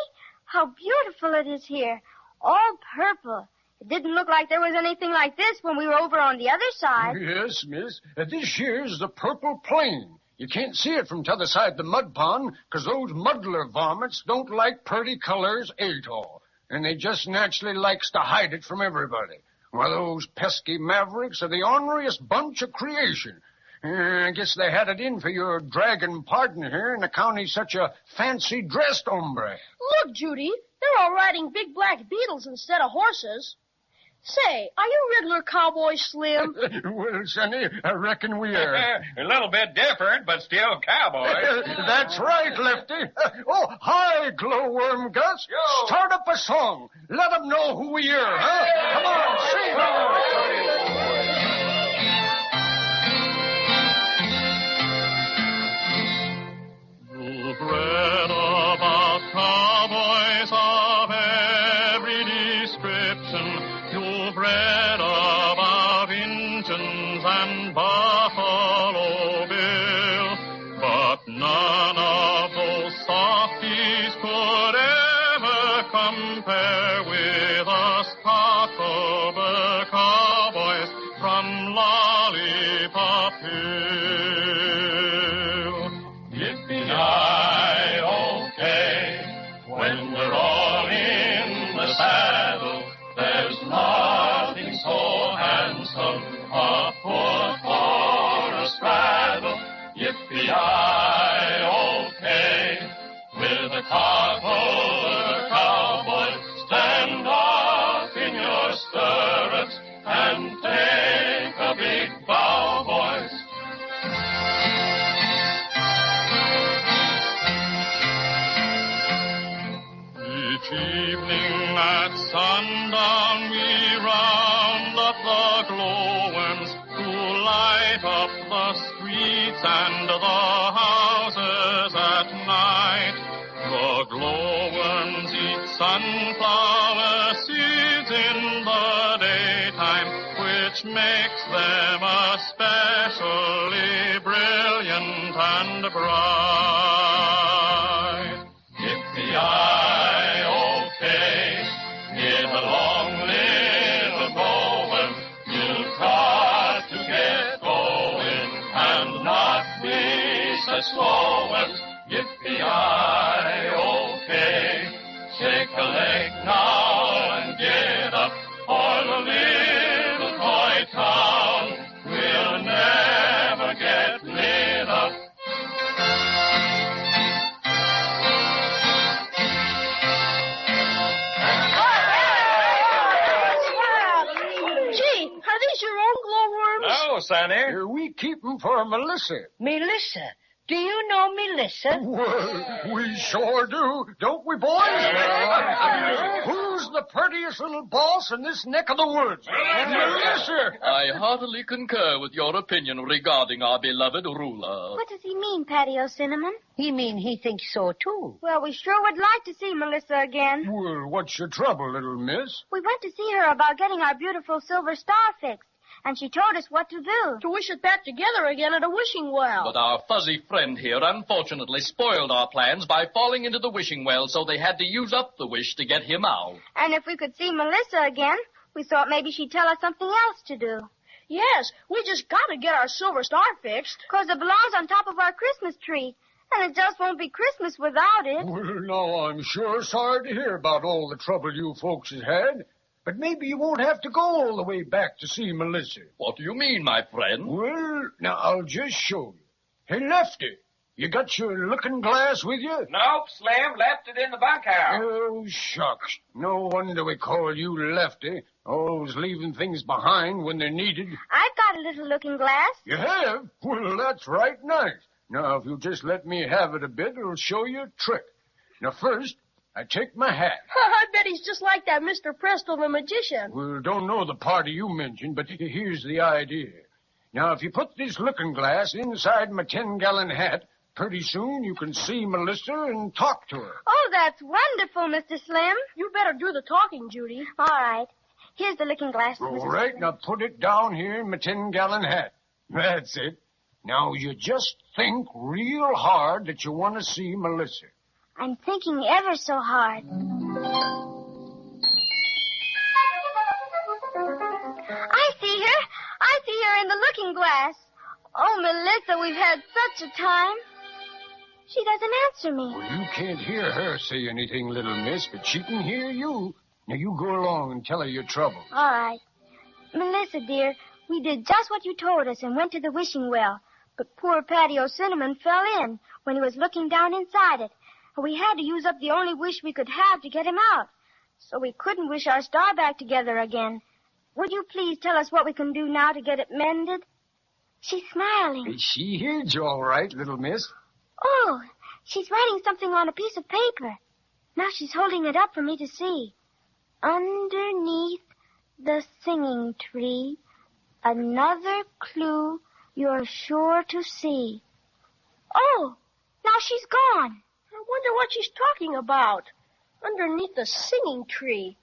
How beautiful it is here. All purple. It didn't look like there was anything like this when we were over on the other side.
Yes, miss. This here's the purple plain. You can't see it from t'other side the mud pond, 'cause those muddler varmints don't like pretty colors at all. And they just naturally likes to hide it from everybody. Well, those pesky mavericks are the orneriest bunch of creation. I guess they had it in for your dragon partner here in account he's such a fancy-dressed hombre.
Look, Judy, they're all riding big black beetles instead of horses. Say, are you regular cowboy Slim?
Well, Sonny, I reckon we are.
A little bit different, but still cowboys.
That's right, Lefty. Oh, hi, Glowworm Gus.
Yo.
Start up a song. Let them know who we are, huh? Come on, sing.
You've read about cowboys of every description. You've read about Injuns and Buffalo Bill, but none of those softies could ever compare with us Cocklebur Cowboys from Lollipop Hill. Yippee-ki-okay, when we're all in the saddle, there's nothing so handsome, a foot for a straddle. Yippee-ki-okay, with a Cocklebur Cowboy, stand up in your stirrups and take a big bow, boys. Each evening at sundown we round up the glowworms who light up the streets and the houses at night. The glowworms eat sunflower seeds in the daytime, which makes them especially brilliant and bright. Yippee-ki-okay, in a long little glowworm, you've got to get going and not be such slow ones. Yippee-ki-okay, shake a leg now and get up, or the little toy town will never get lit up.
Gee, are these your own glowworms?
No, Sonny.
We keep 'em for Melissa.
Melissa. Do you know Melissa?
Well, we sure do, don't we, boys? Who's the prettiest little boss in this neck of the woods? Melissa!
I heartily concur with your opinion regarding our beloved ruler.
What does he mean, Paddy O'Cinnamon?
He mean he thinks so, too.
Well, we sure would like to see Melissa again.
Well, what's your trouble, little miss?
We went to see her about getting our beautiful silver star fixed, and she told us what to do.
To wish it back together again at a wishing well.
But our fuzzy friend here unfortunately spoiled our plans by falling into the wishing well, so they had to use up the wish to get him out.
And if we could see Melissa again, we thought maybe she'd tell us something else to do.
Yes, we just got to get our silver star fixed.
'Cause it belongs on top of our Christmas tree. And it just won't be Christmas without it.
Well, now, I'm sure sorry to hear about all the trouble you folks has had. But maybe you won't have to go all the way back to see Melissa.
What do you mean, my friend?
Well, now, I'll just show you. Hey, Lefty, you got your looking glass with you?
Nope, Slim. Left it in the bunkhouse.
Oh, shucks. No wonder we call you Lefty. Always leaving things behind when they're needed.
I've got a little looking glass.
You have? Well, that's right nice. Now, if you'll just let me have it a bit, it'll show you a trick. Now, first, I take my hat.
I bet he's just like that Mr. Presto the Magician.
Well, don't know the party you mentioned, but here's the idea. Now, if you put this looking glass inside my 10-gallon hat, pretty soon you can see Melissa and talk to her.
Oh, that's wonderful, Mr. Slim.
You better do the talking, Judy.
All right. Here's the looking glass.
All right, now put it down here in my 10-gallon hat. That's it. Now, you just think real hard that you want to see Melissa.
I'm thinking ever so hard. I see her. I see her in the looking glass. Oh, Melissa, we've had such a time. She doesn't answer me.
Well, you can't hear her say anything, little miss, but she can hear you. Now, you go along and tell her your trouble.
All right. Melissa, dear, we did just what you told us and went to the wishing well. But poor Paddy O'Cinnamon fell in when he was looking down inside it. And we had to use up the only wish we could have to get him out. So we couldn't wish our star back together again. Would you please tell us what we can do now to get it mended? She's smiling.
She heard you all right, little miss.
Oh, she's writing something on a piece of paper. Now she's holding it up for me to see. Underneath the singing tree, another clue you're sure to see. Oh, now she's gone.
I wonder what she's talking about. Underneath the singing tree.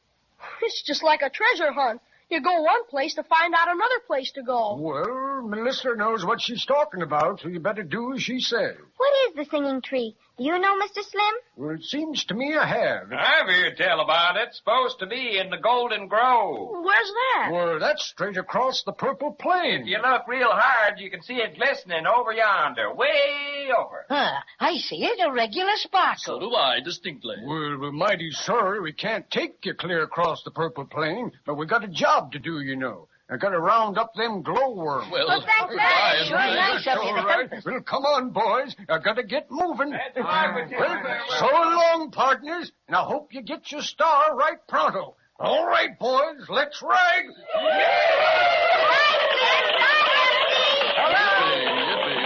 It's just like a treasure hunt. You go one place to find out another place to go.
Well, Melissa knows what she's talking about, so you better do as she says.
What is the singing tree? Do you know, Mr. Slim?
Well, it seems to me I have.
I've heard tell about it. Supposed to be in the Golden Grove.
Where's that?
Well, that's straight across the Purple Plain.
If you look real hard, you can see it glistening over yonder, way over.
I see it, a regular sparkle.
So do I, distinctly.
Well, we're mighty sorry we can't take you clear across the Purple Plain, but we got a job to do, you know. I got to round up them glowworms.
Well,
goodbye. Sure nice of you to
all right.
help us.
Well, come on, boys. I got to get moving.
Well,
so long, partners, and I hope you get your star right pronto. All right, boys, let's ride.
Yippee,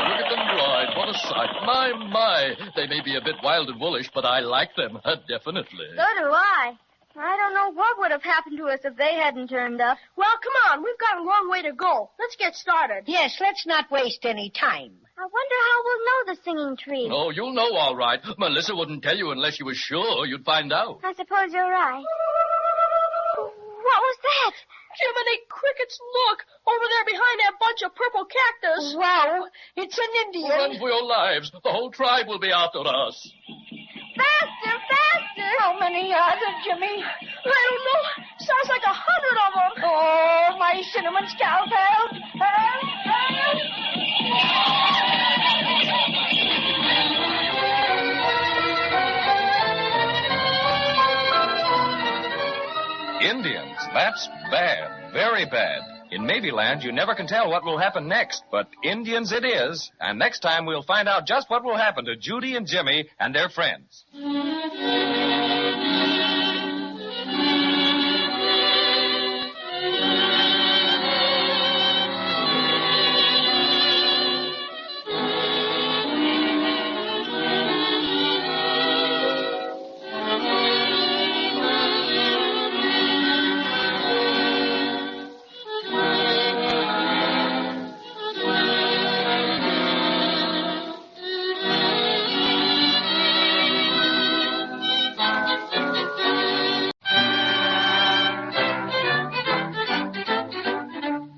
look at them ride. What a sight. My. They may be a bit wild and woolish, but I like them, definitely.
So do I. I don't know what would have happened to us if they hadn't turned up.
Well, come on. We've got a long way to go. Let's get started.
Yes, let's not waste any time.
I wonder how we'll know the singing tree.
Oh, you'll know all right. Melissa wouldn't tell you unless you were sure you'd find out.
I suppose you're right. What was that?
Jiminy crickets, look! Over there behind that bunch of purple cactus.
Wow, it's an Indian.
Run for your lives. The whole tribe will be after us.
Faster, faster!
How many are there, Jimmy?
I don't know. Sounds like 100 of them.
Oh, my cinnamon scalp, help!
Indians, that's bad, very bad. In Maybeland, you never can tell what will happen next, but Indians it is. And next time we'll find out just what will happen to Judy and Jimmy and their friends.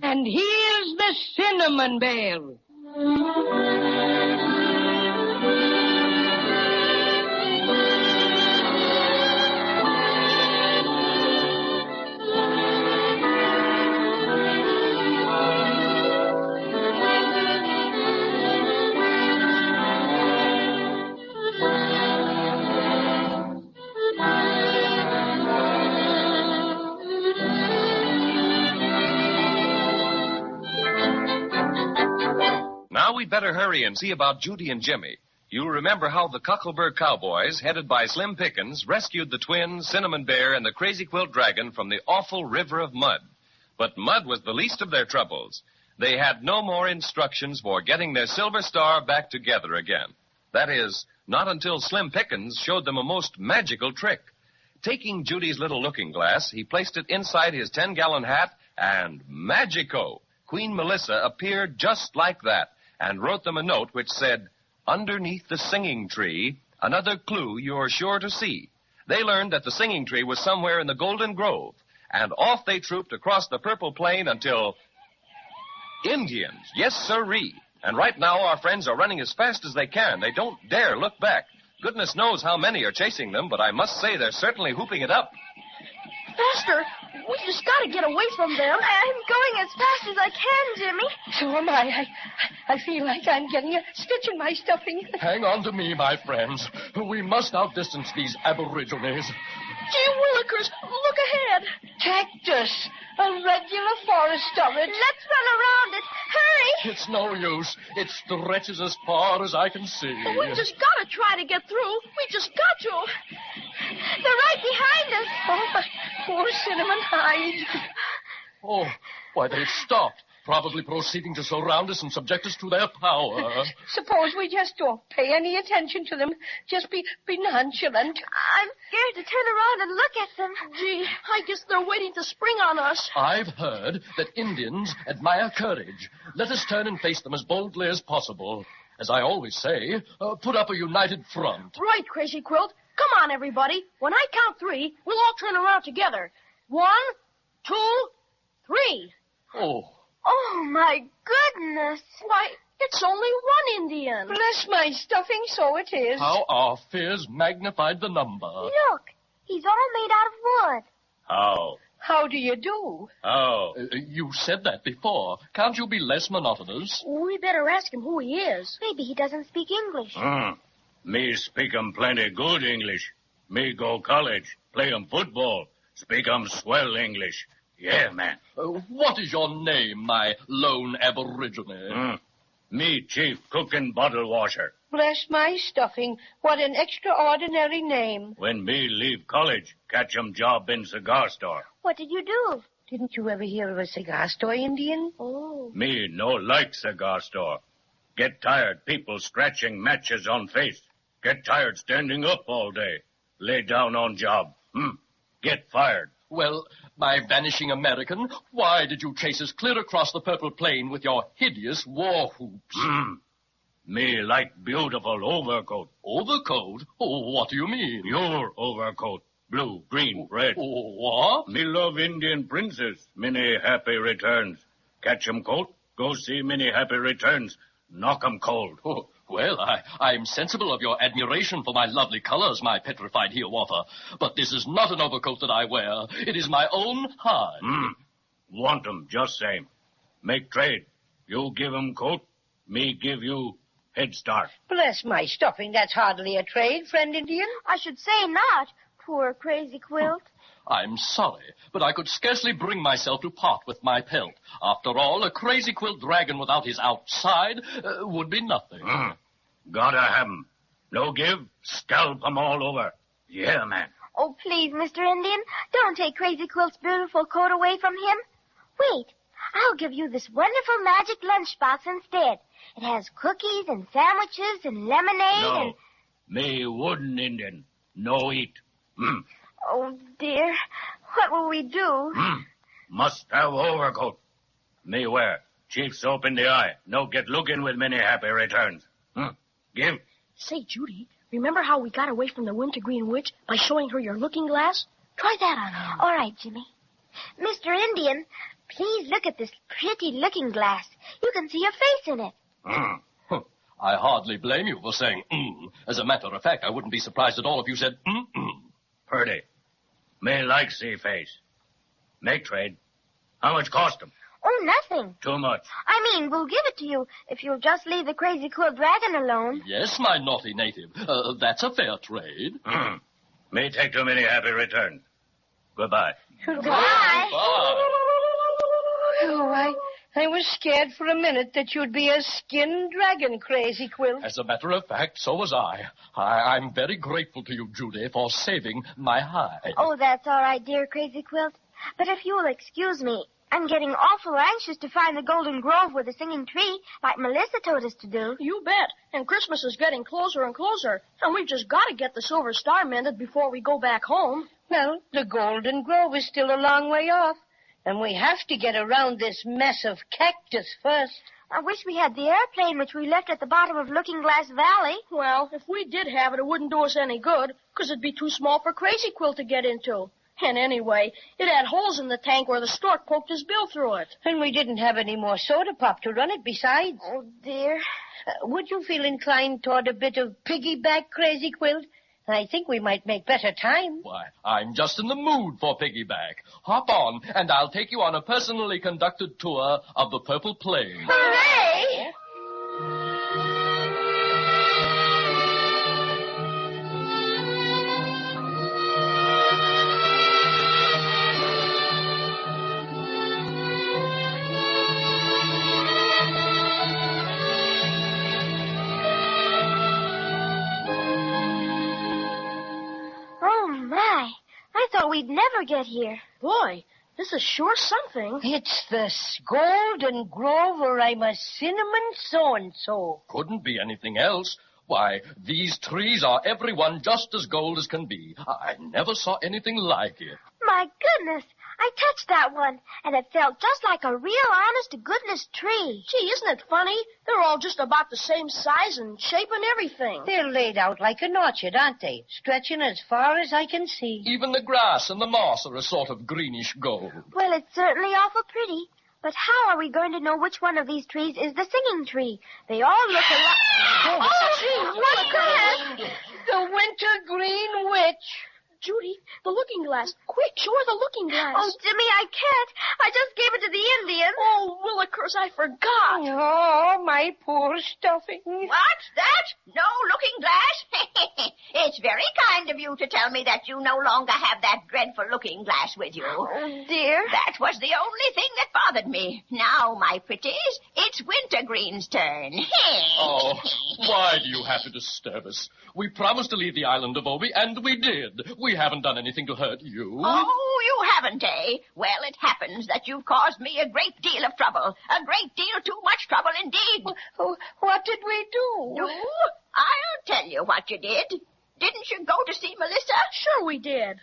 And here's the cinnamon bear.
Now we'd better hurry and see about Judy and Jimmy. You remember how the Cocklebur Cowboys, headed by Slim Pickens, rescued the twins, Cinnamon Bear, and the Crazy Quilt Dragon from the awful river of mud. But mud was the least of their troubles. They had no more instructions for getting their silver star back together again. That is, not until Slim Pickens showed them a most magical trick. Taking Judy's little looking glass, he placed it inside his 10-gallon hat, and magico! Queen Melissa appeared just like that, and wrote them a note which said, "Underneath the singing tree, another clue you're sure to see." They learned that the singing tree was somewhere in the Golden Grove, and off they trooped across the purple plain until... Indians, yes sirree. And right now our friends are running as fast as they can. They don't dare look back. Goodness knows how many are chasing them, but I must say they're certainly hooping it up.
Faster! We just gotta get away from them.
I'm going as fast as I can, Jimmy.
So am I. I feel like I'm getting a stitch in my stuffing.
Hang on to me, my friends. We must outdistance these aborigines.
Gee willikers, look ahead.
Cactus. A regular forest of it.
Let's run around it. Hurry!
It's no use. It stretches as far as I can see.
We just gotta try to get through. We just got to.
They're right behind us.
Oh, my poor cinnamon hide.
Oh, why, they've stopped. Probably proceeding to surround us and subject us to their power.
Suppose we just don't pay any attention to them. Just be nonchalant.
I'm scared to turn around and look at them.
Gee, I guess they're waiting to spring on us.
I've heard that Indians admire courage. Let us turn and face them as boldly as possible. As I always say, put up a united front.
Right, Crazy Quilt. Come on, everybody. When I count 3, we'll all turn around together. 1, 2, 3.
Oh, my goodness.
Why, it's only one Indian.
Bless my stuffing, so it is.
How our fears magnified the number.
Look, he's all made out of wood.
How do you do?
You said that before. Can't you be less monotonous?
We better ask him who he is.
Maybe he doesn't speak English.
Me speak 'em plenty good English. Me go college, play 'em football, speak 'em swell English. Yeah, man.
What is your name, my lone aborigine?
Me chief cook and bottle washer.
Bless my stuffing. What an extraordinary name.
When me leave college, catch 'em job in cigar store.
What did you do?
Didn't you ever hear of a cigar store, Indian?
Oh.
Me no like cigar store. Get tired people scratching matches on face. Get tired standing up all day. Lay down on job. Get fired.
Well, my vanishing American, why did you chase us clear across the purple plain with your hideous war hoops?
Me like beautiful overcoat.
Overcoat? Oh, what do you mean?
Your overcoat. Blue, green, red.
What?
Me love Indian princess. Many happy returns. Catch 'em coat, go see many happy returns. Knock 'em cold.
Oh, well, I'm sensible of your admiration for my lovely colors, my petrified Hiawatha. But this is not an overcoat that I wear. It is my own hide.
Want 'em just same. Make trade. You give 'em coat, me give you head start.
Bless my stuffing. That's hardly a trade, friend Indian.
I should say not. Poor Crazy Quilt.
I'm sorry, but I could scarcely bring myself to part with my pelt. After all, a Crazy Quilt Dragon without his outside would be nothing.
Gotta have 'em. No give, scalp 'em all over. Yeah, man.
Oh, please, Mr. Indian, don't take Crazy Quilt's beautiful coat away from him. Wait, I'll give you this wonderful magic lunchbox instead. It has cookies and sandwiches and lemonade and...
Me wooden Indian. No eat.
Oh, dear. What will we do?
Must have overcoat. Me wear. Chief soap in the eye. No get looking with many happy returns. Give.
Say, Judy, remember how we got away from the Wintergreen Witch by showing her your looking glass? Try that on him.
All right, Jimmy. Mr. Indian, please look at this pretty looking glass. You can see your face in it.
I hardly blame you for saying As a matter of fact, I wouldn't be surprised at all if you said
Purdy. Me like see face. Make trade. How much cost 'em?
Oh, nothing.
Too much.
I mean, we'll give it to you if you'll just leave the Crazy Quilt Dragon alone.
Yes, my naughty native. That's a fair trade.
Me take too many happy returns. Goodbye.
Goodbye.
Oh, I was scared for a minute that you'd be a skinned dragon, Crazy Quilt.
As a matter of fact, so was I. I'm very grateful to you, Judy, for saving my hide.
Oh, that's all right, dear Crazy Quilt. But if you'll excuse me, I'm getting awful anxious to find the Golden Grove with the singing tree, like Melissa told us to do.
You bet. And Christmas is getting closer and closer. And we've just got to get the Silver Star mended before we go back home.
Well, the Golden Grove is still a long way off. And we have to get around this mess of cactus first.
I wish we had the airplane which we left at the bottom of Looking Glass Valley.
Well, if we did have it, it wouldn't do us any good, because it'd be too small for Crazy Quilt to get into. And anyway, it had holes in the tank where the stork poked his bill through it.
And we didn't have any more soda pop to run it besides.
Oh, dear.
Would you feel inclined toward a bit of piggyback, Crazy Quilt? I think we might make better time.
Why, I'm just in the mood for piggyback. Hop on, and I'll take you on a personally conducted tour of the Purple Plain.
Hooray! I thought we'd never get here.
Boy, this is sure something.
It's the Golden Grove, or I'm a cinnamon so-and-so.
Couldn't be anything else. Why, these trees are every one just as gold as can be. I never saw anything like it.
My goodness, I touched that one, and it felt just like a real honest-to-goodness tree.
Gee, isn't it funny? They're all just about the same size and shape and everything.
They're laid out like an orchard, aren't they? Stretching as far as I can see.
Even the grass and the moss are a sort of greenish gold.
Well, it's certainly awful pretty. But how are we going to know which one of these trees is the singing tree? They all look alike.
Oh, gee, what's that? The Wintergreen Witch.
Judy, the looking glass. Quick, show her the looking glass.
Oh, Jimmy, I can't. I just gave it to the Indian.
Oh, Willikers, I forgot.
Oh, my poor stuffing.
What's that? No looking glass? It's very kind of you to tell me that you no longer have that dreadful looking glass with you.
Oh, dear.
That was the only thing that bothered me. Now, my pretties, it's Wintergreen's turn.
Oh, why do you have to disturb us? We promised to leave the island of Obi, and we did. We haven't done anything to hurt you.
Oh, you haven't, eh? Well, it happens that you've caused me a great deal of trouble. A great deal too much trouble indeed.
What did we do?
Do? I'll tell you what you did. Didn't you go to see Melissa?
Sure we did.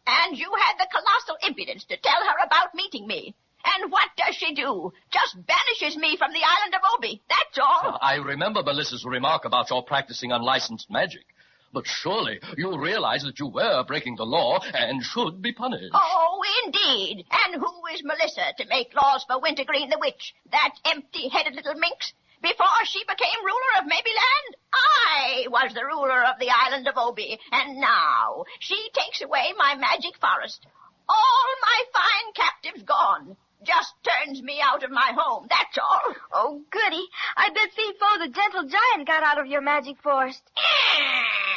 And you had the colossal impudence to tell her about meeting me. And what does she do? Just banishes me from the island of Obi. That's all.
I remember Melissa's remark about your practicing unlicensed magic. But surely you realize that you were breaking the law and should be punished.
Oh, indeed. And who is Melissa to make laws for Wintergreen the Witch? That empty-headed little minx? Before she became ruler of Maybeland, I was the ruler of the island of Obi. And now she takes away my magic forest. All my fine captives gone. Just turns me out of my home, that's all.
Oh, goody. I bet Foo The Gentle Giant got out of your magic forest.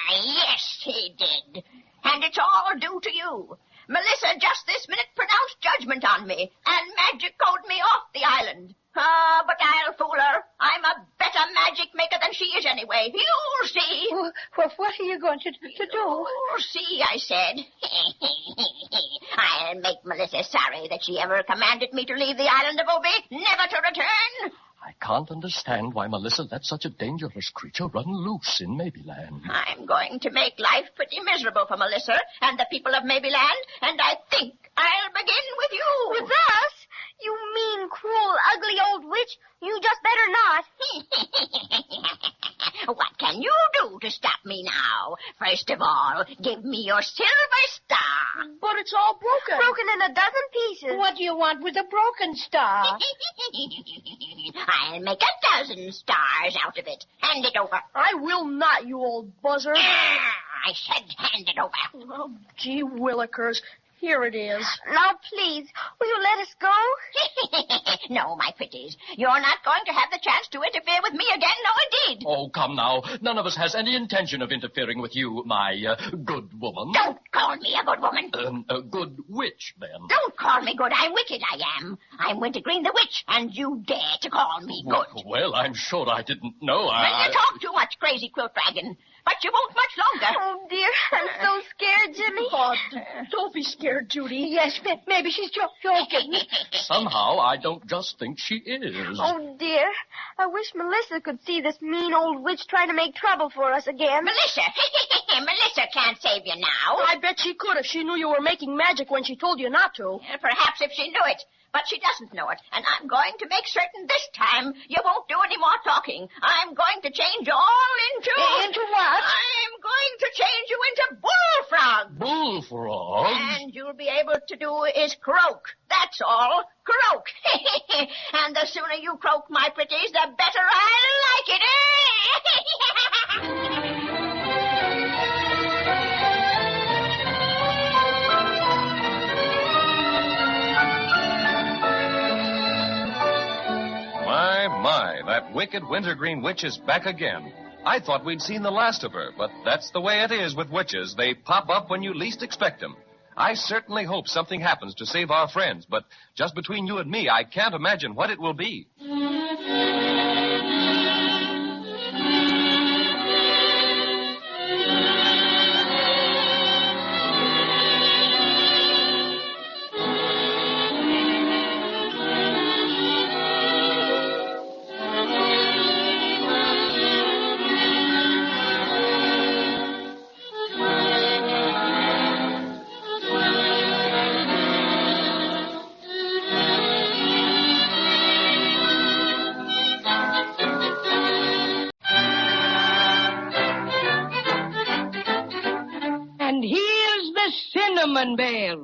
Yes, he did. And it's all due to you. Melissa just this minute pronounced judgment on me and magic-coded me off the island. But I'll fool her. I'm a better magic maker than she is anyway. You'll see.
Well, what are you going to do?
You'll see, I said. I'll make Melissa sorry that she ever commanded me to leave the island of Obi, never to return.
I can't understand why Melissa let such a dangerous creature run loose in Maybeland.
I'm going to make life pretty miserable for Melissa and the people of Maybeland, and I think I'll begin with you.
With us? You mean, cruel, ugly old witch. You just better not.
What can you do to stop me now? First of all, give me your silver star.
But it's all broken.
Broken in a dozen pieces.
What do you want with a broken star?
I'll make 1,000 stars out of it. Hand it over.
I will not, you old buzzard.
I said hand it over.
Oh, gee willikers. Here it is.
Now, please, will you let us go?
No, my pretties. You're not going to have the chance to interfere with me again, no indeed.
Oh, come now. None of us has any intention of interfering with you, my good woman.
Don't call me a good woman.
A good witch, then.
Don't call me good. I'm wicked, I am. I'm Wintergreen the Witch, and you dare to call me good.
Well, I'm sure I didn't know.
You talk too much, Crazy Quilt Dragon. But you won't much longer.
Oh, dear. I'm so scared, Jimmy.
Oh, don't be scared, Judy.
Yes, maybe she's joking.
Somehow, I don't just think she is.
Oh, dear. I wish Melissa could see this mean old witch trying to make trouble for us again.
Melissa? Melissa can't save you now.
I bet she could if she knew you were making magic when she told you not to.
Perhaps if she knew it. But she doesn't know it, and I'm going to make certain this time you won't do any more talking. I'm going to change you all into...
Into what?
I'm going to change you into bullfrogs.
Bullfrogs?
And you'll be able to do is croak. That's all. Croak. And the sooner you croak, my pretties, the better I like it.
My, that wicked Wintergreen Witch is back again. I thought we'd seen the last of her, but that's the way it is with witches. They pop up when you least expect them. I certainly hope something happens to save our friends, but just between you and me, I can't imagine what it will be.
And here's the cinnamon bear.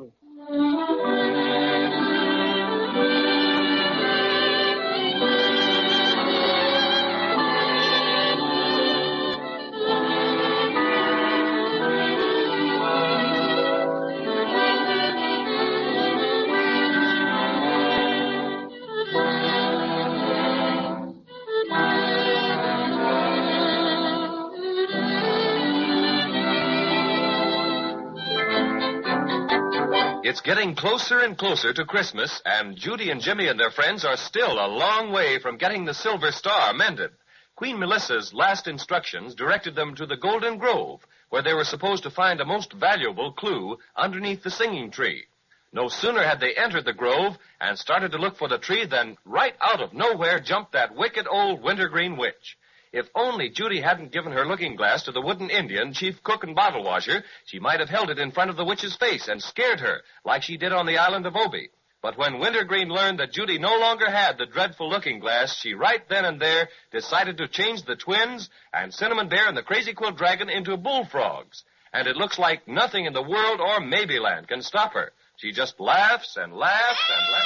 It's getting closer and closer to Christmas, and Judy and Jimmy and their friends are still a long way from getting the silver star mended. Queen Melissa's last instructions directed them to the Golden Grove, where they were supposed to find a most valuable clue underneath the singing tree. No sooner had they entered the grove and started to look for the tree than right out of nowhere jumped that wicked old Wintergreen Witch. If only Judy hadn't given her looking glass to the wooden Indian, chief cook and bottle washer, she might have held it in front of the witch's face and scared her, like she did on the island of Obi. But when Wintergreen learned that Judy no longer had the dreadful looking glass, she right then and there decided to change the twins and Cinnamon Bear and the Crazy Quilt Dragon into bullfrogs. And it looks like nothing in the world or Maybeland can stop her. She just laughs and laughs and laughs.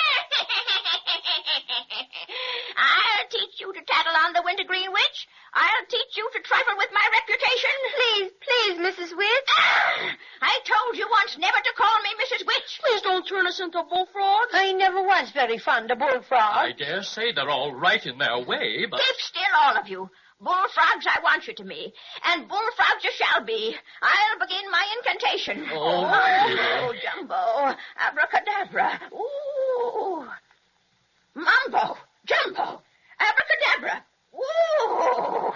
I'll teach you to tattle on the Wintergreen Witch. I'll teach you to trifle with my reputation.
Please, Mrs. Witch.
I told you once never to call me Mrs. Witch.
Please don't turn us into bullfrogs.
I never was very fond of bullfrogs.
I dare say they're all right in their way, but...
Keep still, all of you. Bullfrogs I want you to be, and bullfrogs you shall be. I'll begin my incantation.
Oh,
Jumbo, abracadabra. Ooh. Mumbo, Jumbo, abracadabra. Ooh.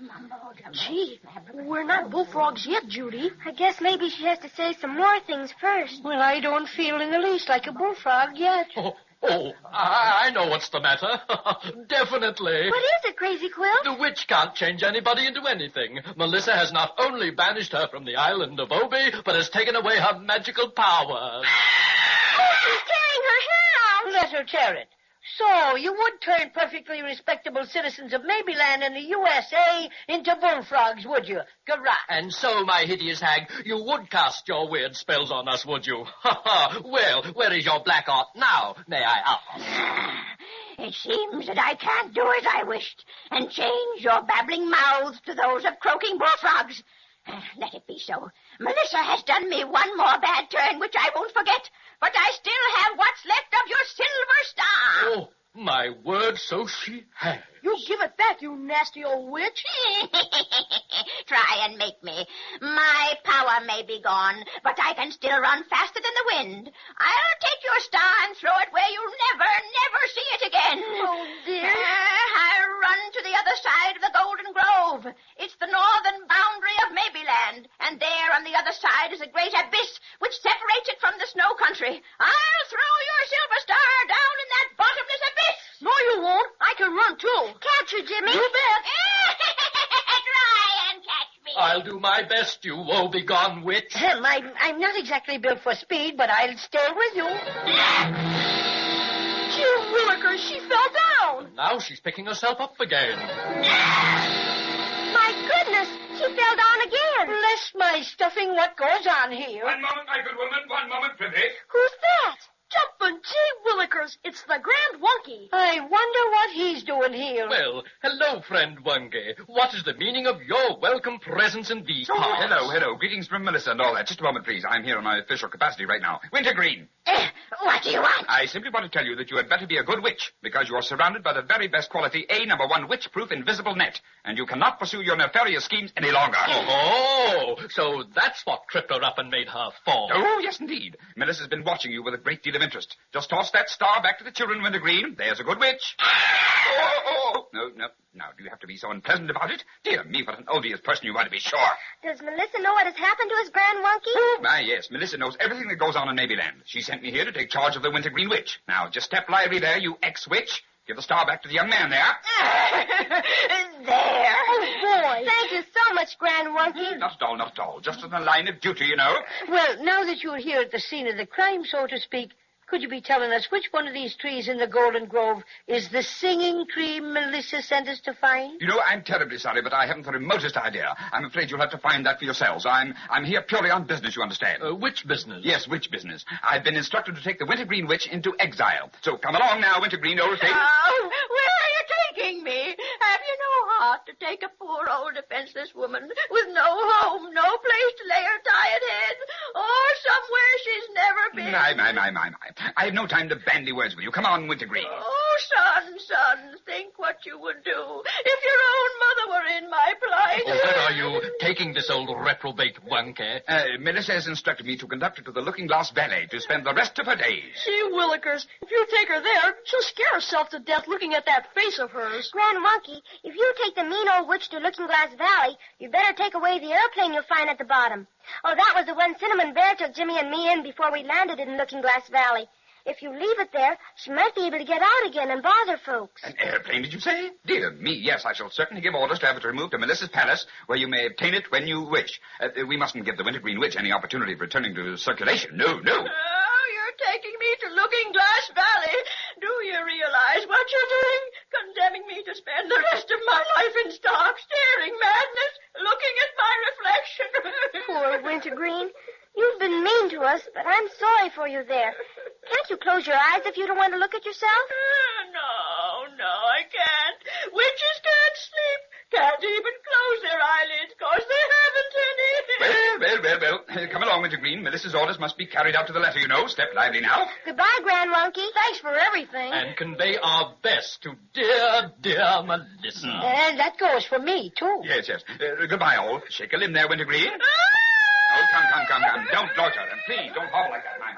Mumbo, Jumbo.
Gee, we're not bullfrogs yet, Judy.
I guess maybe she has to say some more things first.
Well, I don't feel in the least like a bullfrog yet.
Oh, I know what's the matter. Definitely.
What is it, Crazy Quilt?
The witch can't change anybody into anything. Melissa has not only banished her from the island of Obi, but has taken away her magical powers.
Oh, she's tearing her hair out.
Let her tear it. So, you would turn perfectly respectable citizens of Maybeland and the USA into bullfrogs, would you? Garrah.
And so, my hideous hag, you would cast your weird spells on us, would you? Ha ha! Well, where is your black art now, may I ask?
It seems that I can't do as I wished and change your babbling mouths to those of croaking bullfrogs. Let it be so. Melissa has done me one more bad turn, which I won't forget. But I still have what's left of your silver star.
Oh, my word, so she has.
You give it back, you nasty old witch.
Try and make me. My power may be gone, but I can still run faster than the wind. I'll take your star and throw it where you'll never see it again.
Oh, dear.
I'll run to the other side of the Golden Grove. It's the northern boundary of Maybeland, and there on the other side is a great abyss which separates it from the snow country. I'll throw your silver star down in that bottomless abyss.
No, you won't. I can run, too.
Can't you, Jimmy?
You bet.
Try and catch me.
I'll do my best, you woe-begone witch.
I'm not exactly built for speed, but I'll stay with you.
Gee willikers, she fell down.
Now she's picking herself up again.
My goodness, she fell down again.
Bless my stuffing, what goes on here?
One moment, my good woman. One moment, Prithee.
Who's that?
Jumpin' gee willikers, it's the Grand Wonky.
I wonder what he's doing here.
Well, hello, friend Wunky. What is the meaning of your welcome presence in these parts?
Hello. Greetings from Melissa and all that. Just a moment, please. I'm here in my official capacity right now. Wintergreen.
What do you want?
I simply want to tell you that you had better be a good witch, because you are surrounded by the very best quality #1 witch-proof invisible net, and you cannot pursue your nefarious schemes any longer.
Oh, so that's what tripped her up and made her fall.
Oh, yes, indeed. Melissa's been watching you with a great deal of interest. Just toss that star back to the children, Wintergreen. There's a good witch. No. Now, do you have to be so unpleasant about it? Dear me, what an odious person you are, to be sure.
Does Melissa know what has happened to us, Grand Wonky?
Why, yes. Melissa knows everything that goes on in Maybeland. She sent me here to take charge of the Wintergreen Witch. Now, just step lively there, you ex-witch. Give the star back to the young man there.
There.
Oh, boy. Thank you so much, Grand Wonky.
Not at all. Just in the line of duty, you know.
Well, now that you're here at the scene of the crime, so to speak, could you be telling us which one of these trees in the Golden Grove is the singing tree Melissa sent us to find?
You know, I'm terribly sorry, but I haven't the remotest idea. I'm afraid you'll have to find that for yourselves. I'm here purely on business, you understand.
Which business?
Yes, which business? I've been instructed to take the Wintergreen Witch into exile. So come along now, Wintergreen, old thing.
Oh, where are you taking me? Have you no heart to take a poor old defenseless woman with no home, no place to lay her tired head, or somewhere she's never been?
My. I have no time to bandy words with you. Come on, Wintergreen.
Oh, son, think what you would do if your own mother were in my plight.
Oh, where are you taking this old reprobate Wunky?
Melissa has instructed me to conduct her to the Looking Glass Valley to spend the rest of her days.
Gee willikers, if you take her there, she'll scare herself to death looking at that face of hers.
Grand Wonky, if you take the mean old witch to Looking Glass Valley, you'd better take away the airplane you'll find at the bottom. Oh, that was the one Cinnamon Bear took Jimmy and me in before we landed in Looking Glass Valley. If you leave it there, she might be able to get out again and bother folks.
An airplane, did you say? Dear me, yes, I shall certainly give orders to have it removed to Melissa's palace, where you may obtain it when you wish. We mustn't give the Wintergreen Witch any opportunity of returning to circulation. No.
Oh, you're taking me to Looking Glass Valley. Do you realize what you're doing? Condemning me to spend the rest of my life in stark, staring madness, looking at my reflection.
Poor Wintergreen. You've been mean to us, but I'm sorry for you there. Can't you close your eyes if you don't want to look at yourself?
No, I can't. Witches can't sleep. Can't even close their eyelids, 'cause they haven't any.
Well. Come along, Wintergreen. Melissa's orders must be carried out to the letter, you know. Step lively now.
Goodbye, Grand Wonky.
Thanks for everything.
And convey our best to dear Melissa.
And that goes for me, too.
Yes. Goodbye, all. Shake a limb there, Wintergreen. Oh, come. Don't loiter, and please don't hobble like that. My.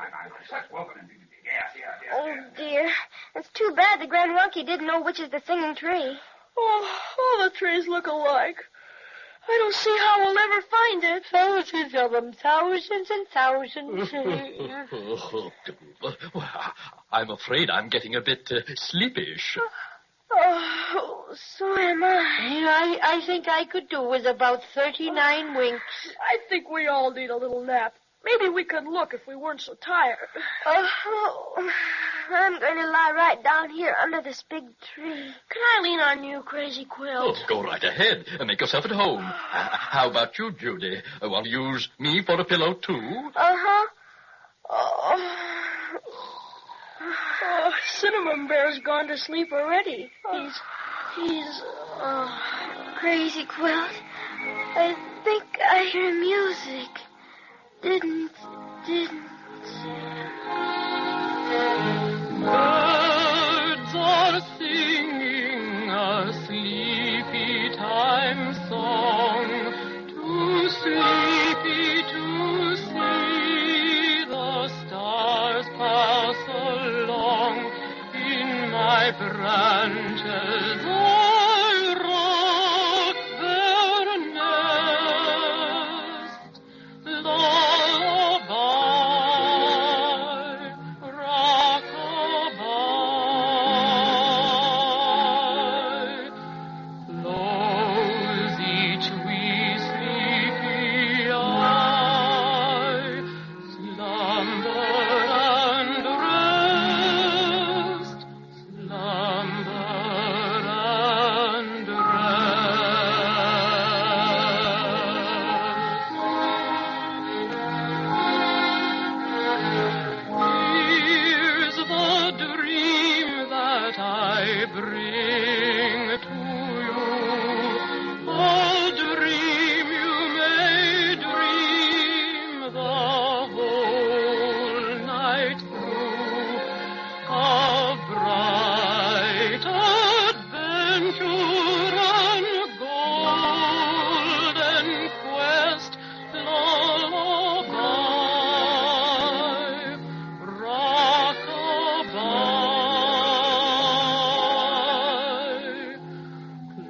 Such welcome. Yes.
Oh, dear. It's too bad the Grand Wonky didn't know which is the singing tree.
Oh, all the trees look alike. I don't see how we'll ever find it.
Thousands of them, thousands and thousands.
I'm afraid I'm getting a bit sleepish.
Oh, so am I.
I think I could do with about 39 winks.
I think we all need a little nap. Maybe we could look if we weren't so tired.
Oh, I'm going to lie right down here under this big tree.
Can I lean on you, Crazy Quilt?
Oh, go right ahead and make yourself at home. How about you, Judy? Want to use me for a pillow, too?
Uh-huh.
Oh, Cinnamon Bear's gone to sleep already. He's
Crazy Quilt. I
think I hear music. Didn't.
Birds are singing a sleepy time song. Too sleepy to see the stars pass along. In my branches I rock their nest. Lullaby, rock-a-bye. Close each wee sleepy eye. Slumber and rest. Slumber and rest. Here's the dream that I bring to you. A dream you may dream the whole night through. A bright adventure and golden quest. Lullaby, rock-a-bye.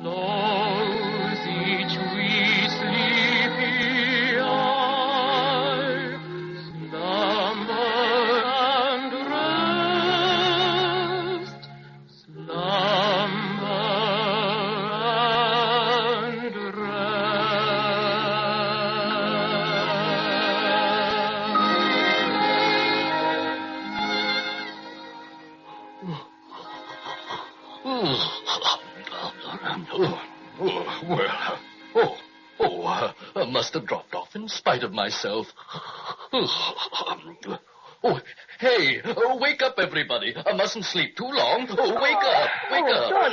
Close each wee sleepy eye. Slumber and rest. Slumber and
I must have dropped off in spite of myself. Oh, hey, wake up, everybody. I mustn't sleep too long. Oh, wake up, wake up.
George.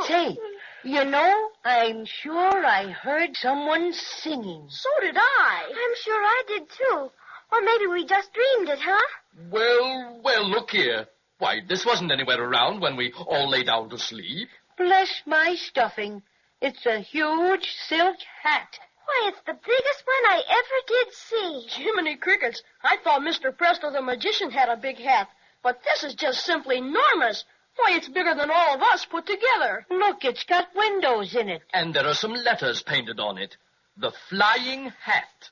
Say, you know, I'm sure I heard someone singing.
So did I.
I'm sure I did, too. Or maybe we just dreamed it, huh?
Well, look here. Why, this wasn't anywhere around when we all lay down to sleep.
Bless my stuffing. It's a huge silk hat.
Why, it's the biggest one I ever did see.
Jiminy Crickets, I thought Mr. Presto the Magician had a big hat. But this is just simply enormous. Why, it's bigger than all of us put together.
Look, it's got windows in it.
And there are some letters painted on it. The Flying Hat.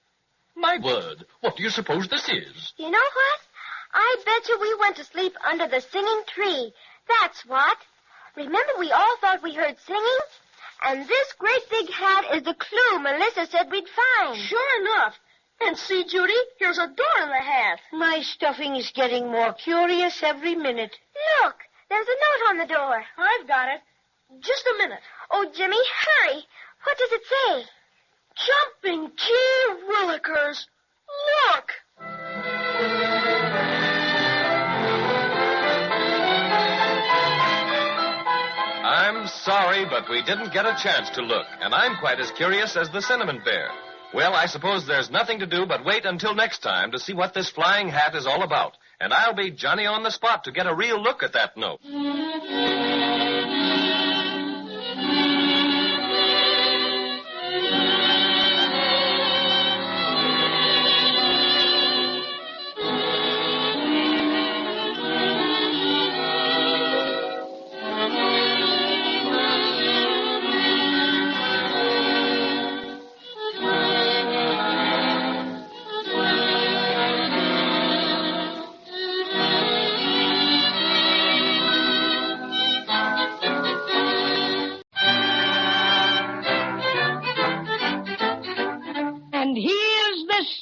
My word, what do you suppose this is?
You know what? I bet you we went to sleep under the singing tree. That's what. Remember we all thought we heard singing? And this great big hat is the clue Melissa said we'd find.
Sure enough. And see, Judy, here's a door in the hat.
My stuffing is getting more curious every minute.
Look, there's a note on the door.
I've got it. Just a minute.
Oh, Jimmy, hurry. What does it say?
Jumping Key Willikers. Look!
I'm sorry, but we didn't get a chance to look, and I'm quite as curious as the Cinnamon Bear. Well, I suppose there's nothing to do but wait until next time to see what this flying hat is all about. And I'll be Johnny on the spot to get a real look at that note.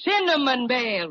Cinnamon Bear.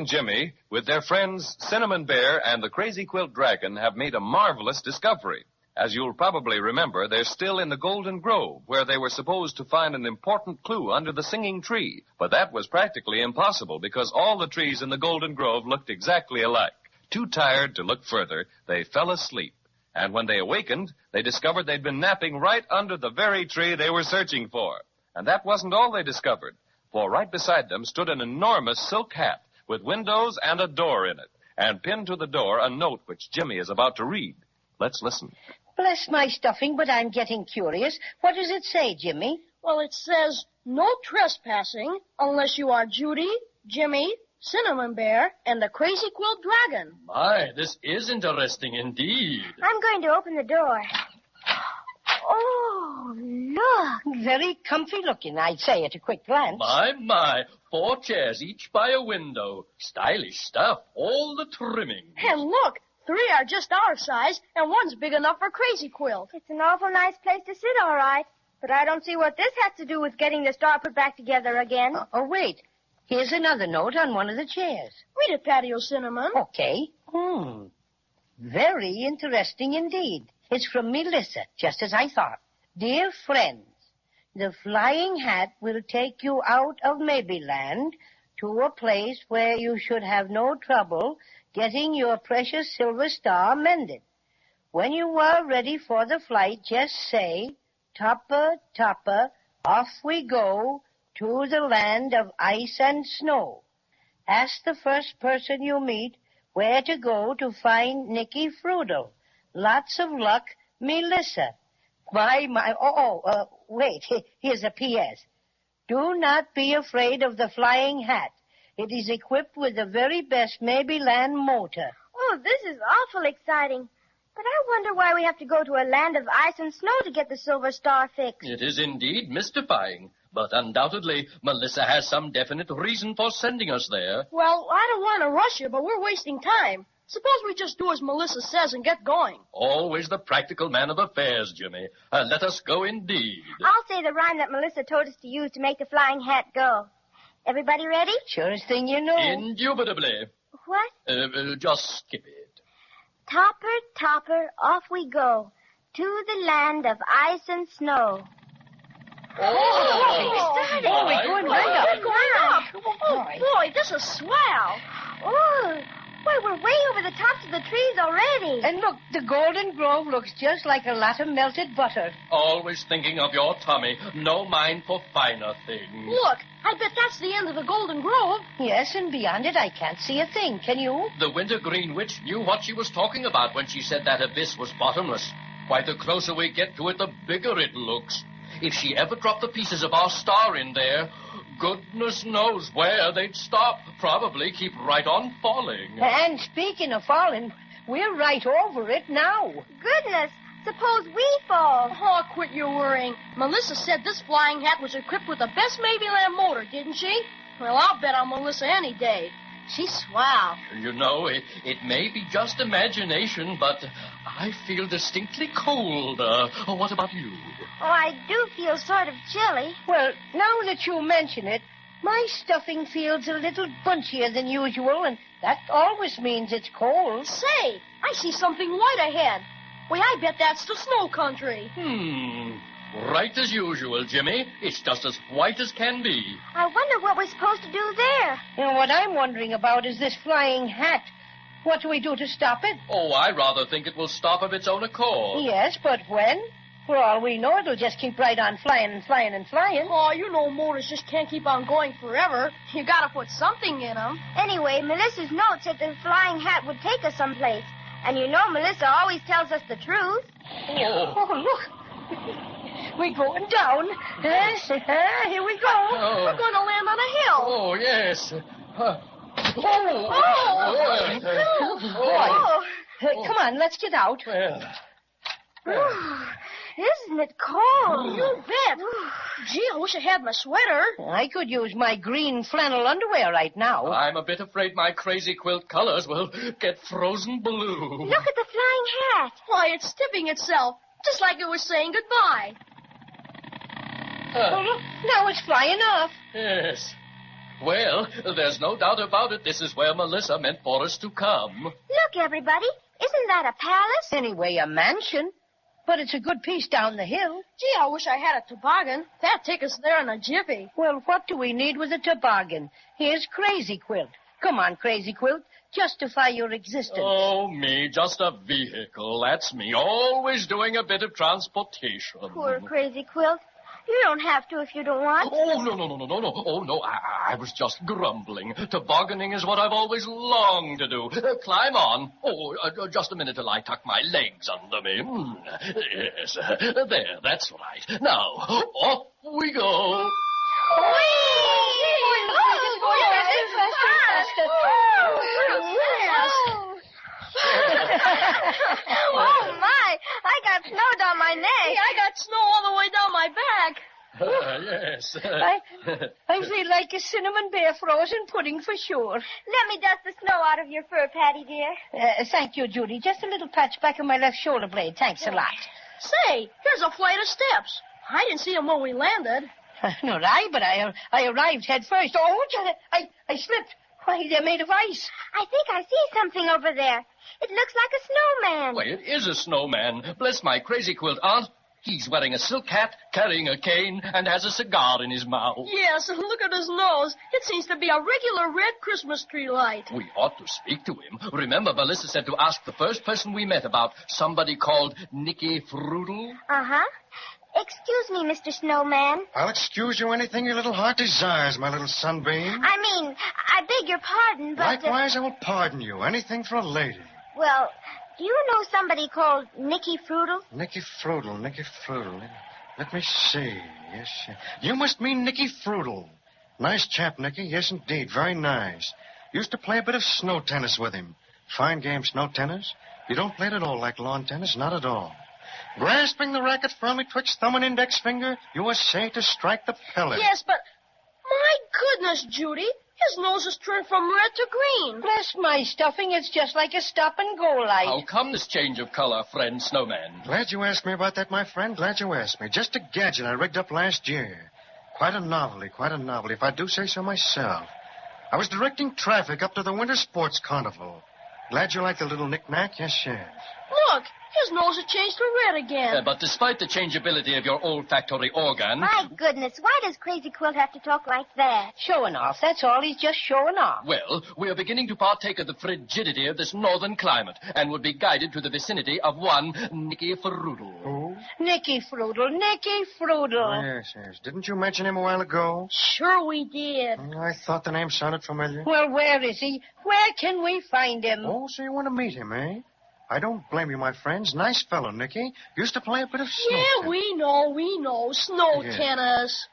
and Jimmy, with their friends Cinnamon Bear and the Crazy Quilt Dragon, have made a marvelous discovery. As you'll probably remember, they're still in the Golden Grove, where they were supposed to find an important clue under the singing tree. But that was practically impossible because all the trees in the Golden Grove looked exactly alike. Too tired to look further, they fell asleep. And when they awakened, they discovered they'd been napping right under the very tree they were searching for. And that wasn't all they discovered, for right beside them stood an enormous silk hat with windows and a door in it, and pinned to the door a note which Jimmy is about to read. Let's listen.
Bless my stuffing, but I'm getting curious. What does it say, Jimmy?
Well, it says, no trespassing unless you are Judy, Jimmy, Cinnamon Bear, and the Crazy Quilt Dragon.
My, this is interesting indeed.
I'm going to open the door. Oh, look.
Very comfy looking, I'd say at a quick glance.
My. 4 chairs, each by a window. Stylish stuff, all the trimming.
And look, 3 are just our size, and 1's big enough for Crazy Quilt.
It's an awful nice place to sit, all right. But I don't see what this has to do with getting the star put back together again.
Wait. Here's another note on one of the chairs.
Read it, Paddy O'Cinnamon.
Okay. Very interesting indeed. It's from Melissa, just as I thought. Dear friends, the flying hat will take you out of Maybeland to a place where you should have no trouble getting your precious silver star mended. When you are ready for the flight, just say, Topper, Topper, off we go to the land of ice and snow. Ask the first person you meet where to go to find Nicky Frudel. Lots of luck, Melissa. Wait, here's a P.S. Do not be afraid of the flying hat. It is equipped with the very best Maybeland motor.
Oh, this is awful exciting. But I wonder why we have to go to a land of ice and snow to get the silver star fixed.
It is indeed mystifying. But undoubtedly, Melissa has some definite reason for sending us there.
Well, I don't want to rush you, but we're wasting time. Suppose we just do as Melissa says and get going.
Always the practical man of affairs, Jimmy. Let us go indeed.
I'll say the rhyme that Melissa told us to use to make the flying hat go. Everybody ready?
Surest thing you know.
Indubitably.
What?
Just skip it.
Topper, Topper, off we go to the land of ice and snow.
We're going right up. Oh, boy, this is swell.
Oh, boy, we're way over the tops of the trees already.
And look, the Golden Grove looks just like a lot of melted butter.
Always thinking of your tummy. No mind for finer things.
Look, I bet that's the end of the Golden Grove.
Yes, and beyond it I can't see a thing. Can you?
The Wintergreen Witch knew what she was talking about when she said that abyss was bottomless. Why, the closer we get to it, the bigger it looks. If she ever dropped the pieces of our star in there, goodness knows where they'd stop. Probably keep right on falling.
And speaking of falling, we're right over it now.
Goodness, suppose we fall.
Oh, quit your worrying. Melissa said this flying hat was equipped with the best Maybeland motor, didn't she? Well, I'll bet on Melissa any day. She's swell.
You know, it may be just imagination, but I feel distinctly cold. What about you?
Oh, I do feel sort of chilly.
Well, now that you mention it, my stuffing feels a little bunchier than usual, and that always means it's cold.
Say, I see something white ahead. Why, I bet that's the snow country.
Right as usual, Jimmy. It's just as white as can be.
I wonder what we're supposed to do there.
And what I'm wondering about is this flying hat. What do we do to stop it?
Oh, I rather think it will stop of its own accord.
Yes, but when? For all we know, it'll just keep right on flying and flying and flying.
Oh, you know motors just can't keep on going forever. You gotta put something in them.
Anyway, Melissa's note said the flying hat would take us someplace. And you know Melissa always tells us the truth.
Oh, look. We're going down. Here we go.
We're going to land on a hill.
Oh, yes.
Come on, let's get out.
Isn't it cold?
You bet. Gee, I wish I had my sweater.
I could use my green flannel underwear right now.
I'm a bit afraid my crazy quilt colors will get frozen blue.
Look at the flying hat.
Why, it's tipping itself, just like it was saying goodbye.
Oh, look, now it's flying off.
Yes. Well, there's no doubt about it. This is where Melissa meant for us to come.
Look, everybody. Isn't that a palace?
Anyway, a mansion. But it's a good piece down the hill.
Gee, I wish I had a toboggan. That'd take us there in a jiffy.
Well, what do we need with a toboggan? Here's Crazy Quilt. Come on, Crazy Quilt. Justify your existence.
Oh, me, just a vehicle. That's me, always doing a bit of transportation.
Poor Crazy Quilt. You don't have to if you don't want.
Oh, no. Oh, no, I was just grumbling. Tobogganing is what I've always longed to do. Climb on. Oh, just a minute till I tuck my legs under me. Yes, there, that's right. Now, off we go.
Oh, my. I got snow down my neck.
Hey, I got snow all the way down my back.
Yes.
I feel like a cinnamon bear frozen pudding for sure.
Let me dust the snow out of your fur, Patty, dear.
Thank you, Judy. Just a little patch back on my left shoulder blade. Thanks a lot.
Say, here's a flight of steps. I didn't see them when we landed.
Nor I, but I arrived head first. Oh, I slipped. Why, they're made of ice.
I think I see something over there. It looks like a snowman.
Why, it is a snowman. Bless my Crazy Quilt aunt. He's wearing a silk hat, carrying a cane, and has a cigar in his mouth.
Yes, and look at his nose. It seems to be a regular red Christmas tree light.
We ought to speak to him. Remember, Melissa said to ask the first person we met about somebody called Nicky Frudel?
Uh-huh. Excuse me, Mr. Snowman.
I'll excuse you anything your little heart desires, my little sunbeam.
I beg your pardon, but...
Likewise, I will pardon you. Anything for a lady.
Well, do you know somebody called Nicky Frudel?
Nicky Frudel. Let me see. Yes. You must mean Nicky Frudel. Nice chap, Nicky. Yes, indeed. Very nice. Used to play a bit of snow tennis with him. Fine game, snow tennis. You don't play it at all like lawn tennis. Not at all. Grasping the racket firmly twixt thumb and index finger, you essay to strike the pellet.
Yes, but... My goodness, Judy. His nose is turned from red to green.
Bless my stuffing. It's just like a stop-and-go light.
How come this change of color, friend Snowman?
Glad you asked me about that, my friend. Glad you asked me. Just a gadget I rigged up last year. Quite a novelty, if I do say so myself. I was directing traffic up to the Winter Sports Carnival. Glad you like the little knick-knack? Yes.
Look, his nose has changed to red again.
But despite the changeability of your olfactory organ...
My goodness, why does Crazy Quilt have to talk like that?
Showing off, that's all. He's just showing off.
Well, we are beginning to partake of the frigidity of this northern climate and would be guided to the vicinity of one Nicky Frudel.
Who?
Nicky Frudel.
Oh, yes. Didn't you mention him a while ago?
Sure we did.
I thought the name sounded familiar.
Well, where is he? Where can we find him?
Oh, so you want to meet him, eh? I don't blame you, my friends. Nice fellow, Nicky. Used to play a bit of snow.
Yeah, we know. Snow tennis.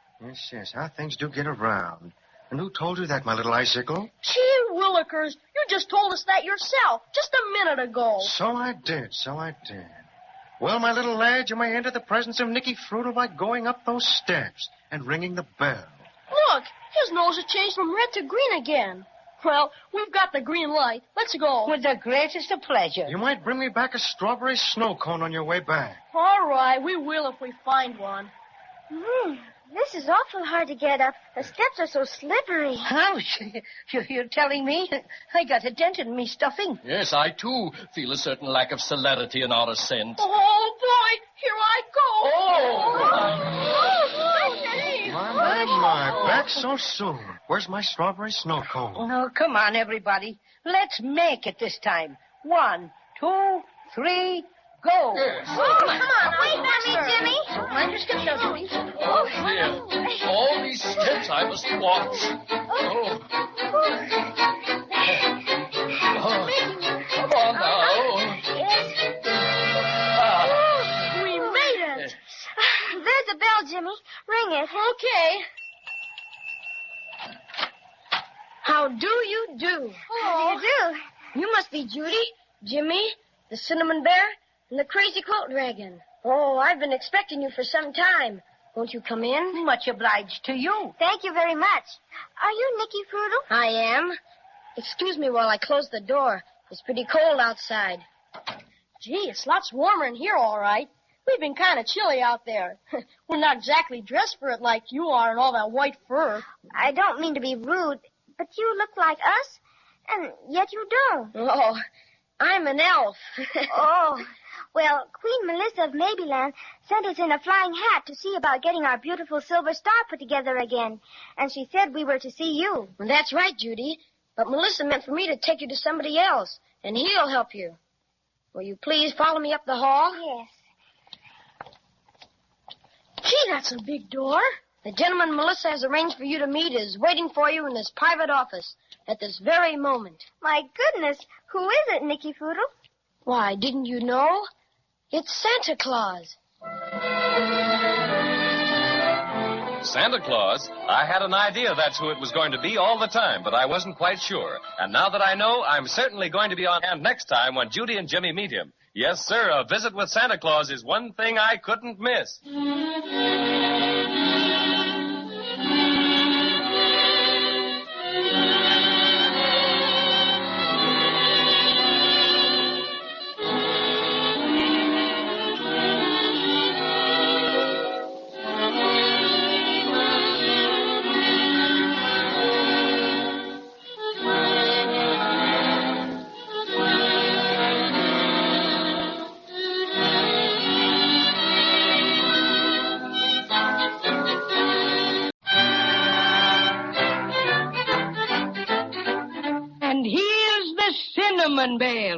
Yes. How things do get around. And who told you that, my little icicle?
Gee willikers, you just told us that yourself just a minute ago.
So I did. Well, my little lad, you may enter the presence of Nicky Frudel by going up those steps and ringing the bell.
Look, his nose has changed from red to green again. Well, we've got the green light. Let's go.
With the greatest of pleasure.
You might bring me back a strawberry snow cone on your way back.
All right, we will if we find one.
This is awful hard to get up. The steps are so slippery.
Ouch. You're telling me I got a dent in me stuffing?
Yes, I, too, feel a certain lack of celerity in our ascent.
Oh, boy, here I go.
My, back so soon. Where's my strawberry snow cone?
Oh, come on, everybody. Let's make it this time. 1, 2, 3, go.
Yes.
Oh, come on. Wait for me, Jimmy.
Mind your steps, now, Jimmy.
Oh, dear. All these steps I must watch. Oh, come on now.
Yes.
We made it.
There's a bell, Jimmy. Ring it.
Okay.
How do you do?
How do you do?
You must be Judy, Jimmy, the Cinnamon Bear, and the Crazy Quilt Dragon. Oh, I've been expecting you for some time. Won't you come in?
Much obliged to you.
Thank you very much. Are you Nicky Frudel?
I am. Excuse me while I close the door. It's pretty cold outside.
Gee, it's lots warmer in here, all right. We've been kind of chilly out there. We're not exactly dressed for it like you are in all that white fur.
I don't mean to be rude, but you look like us, and yet you don't.
Oh, I'm an elf.
Oh, well, Queen Melissa of Maybeland sent us in a flying hat to see about getting our beautiful silver star put together again. And she said we were to see you.
Well, that's right, Judy. But Melissa meant for me to take you to somebody else, and he'll help you. Will you please follow me up the hall?
Yes.
Gee, that's a big door. The gentleman Melissa has arranged for you to meet is waiting for you in this private office at this very moment.
My goodness, who is it, Nicky Foodle?
Why, didn't you know? It's Santa Claus.
Santa Claus? I had an idea that's who it was going to be all the time, but I wasn't quite sure. And now that I know, I'm certainly going to be on hand next time when Judy and Jimmy meet him. Yes, sir, a visit with Santa Claus is one thing I couldn't miss.
And here's the cinnamon bear.